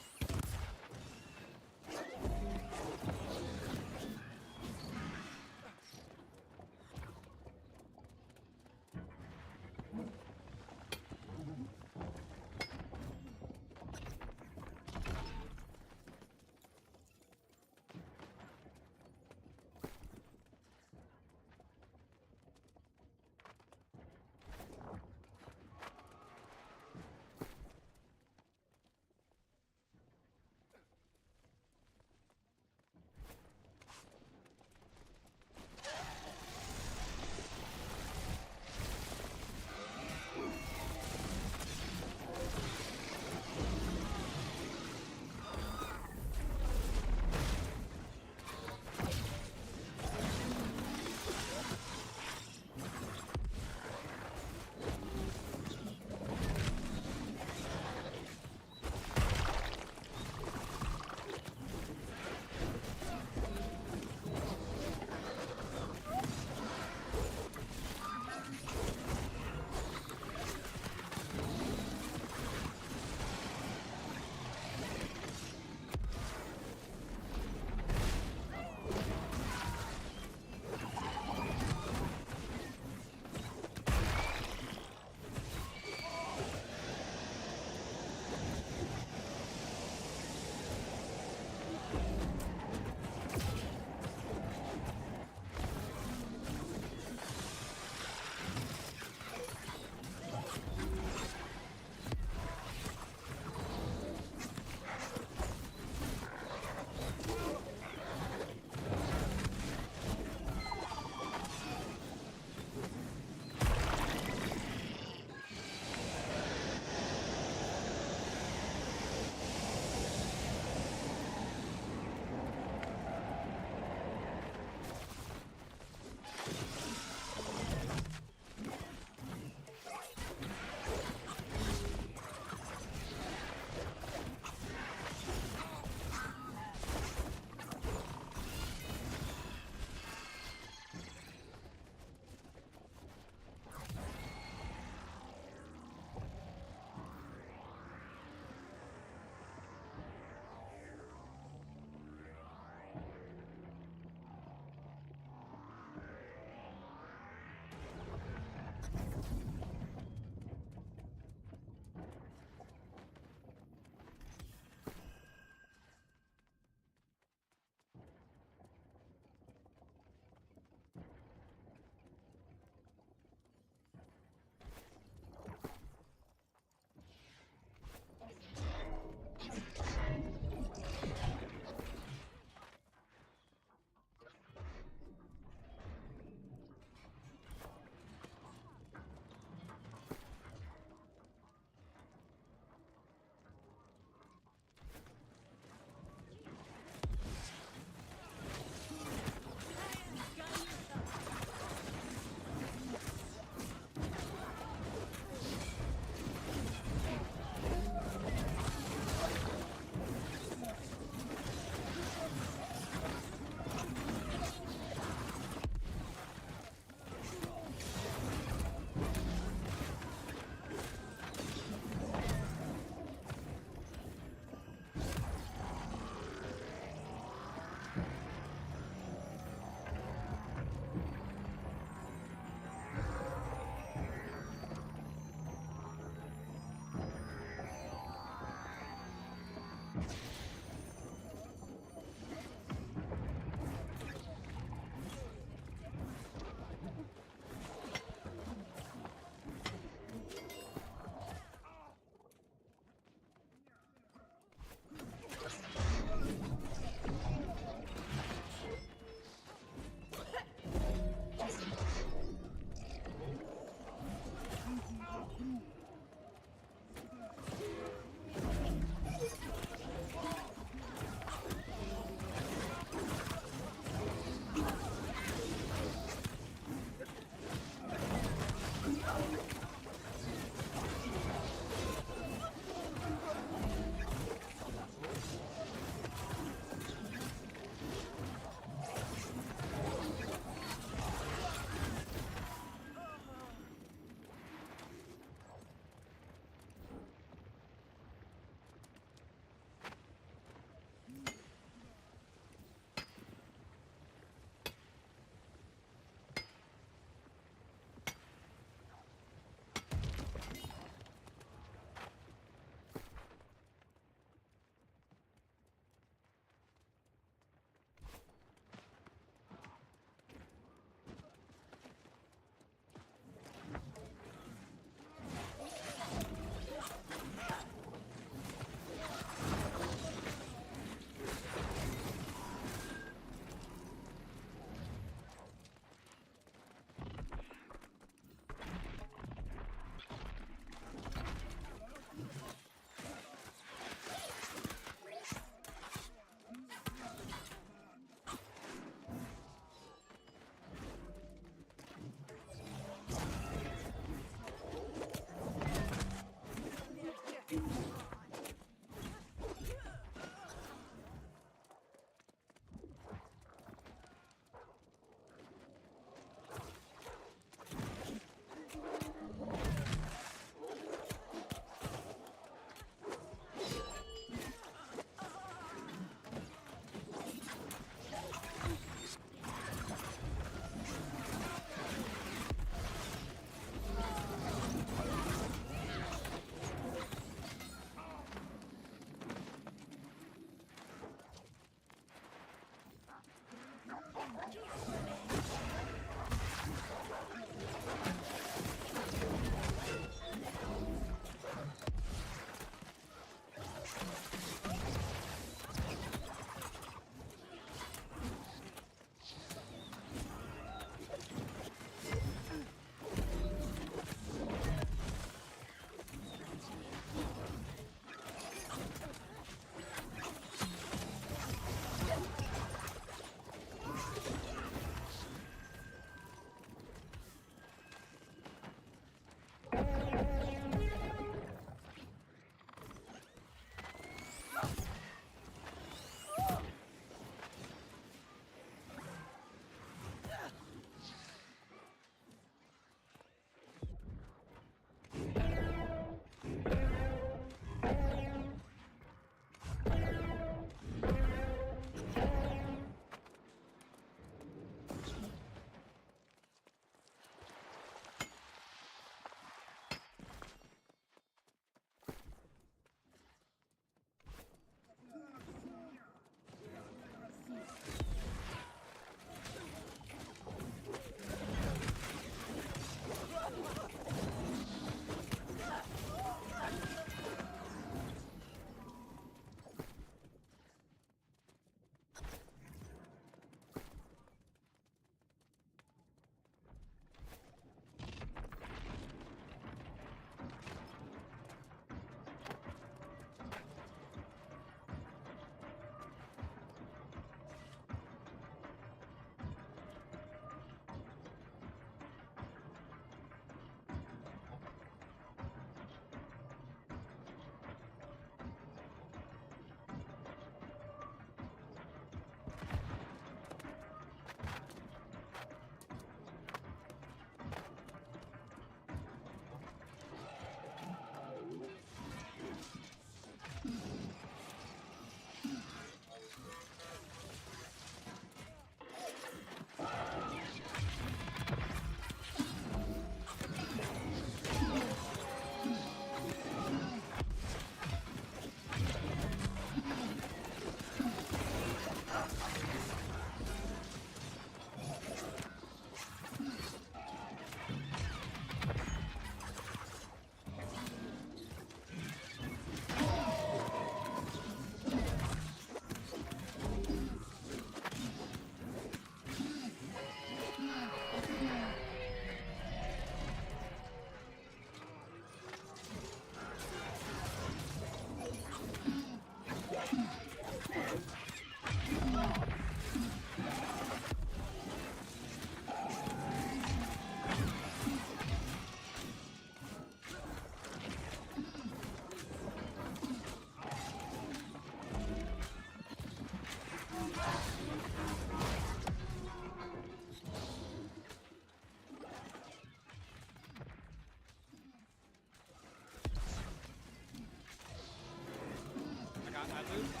I lose?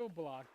Still blocked.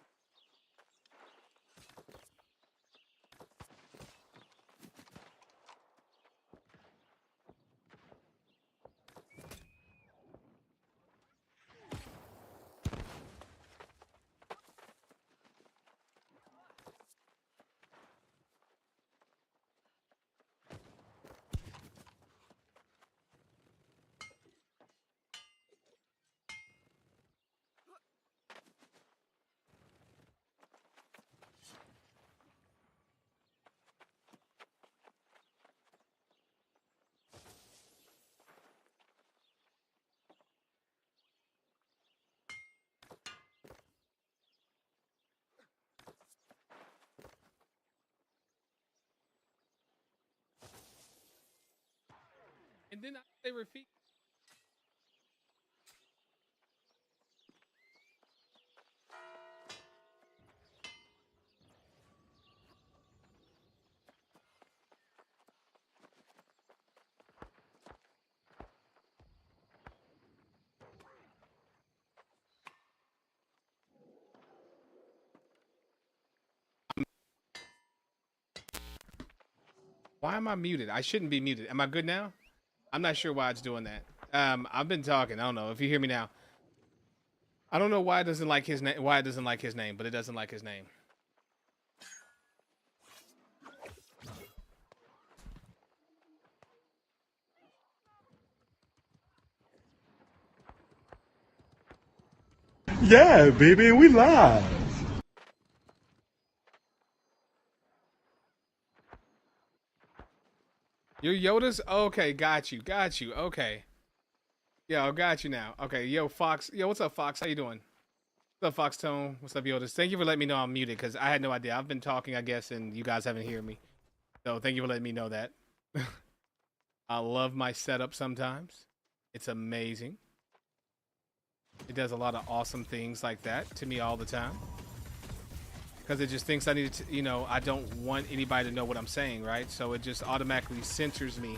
And then they repeat. Why am I muted? I shouldn't be muted. Am I good now? I'm not sure why it's doing that. I've been talking. I don't know if you hear me now. I don't know why it doesn't like his name. Why it doesn't like his name, but it doesn't like his name. Yeah, baby, we live. Your Yoda's? Okay, got you. Got you. Okay. Yo, got you now. Okay, yo, Fox. Yo, what's up, Fox? How you doing? What's up, Fox Tone? What's up, Yodas? Thank you for letting me know I'm muted, because I had no idea. I've been talking, I guess, and you guys haven't heard me. So thank you for letting me know that. I love my setup sometimes. It's amazing. It does a lot of awesome things like that to me all the time. Because it just thinks I need to, you know, I don't want anybody to know what I'm saying, right? So it just automatically censors me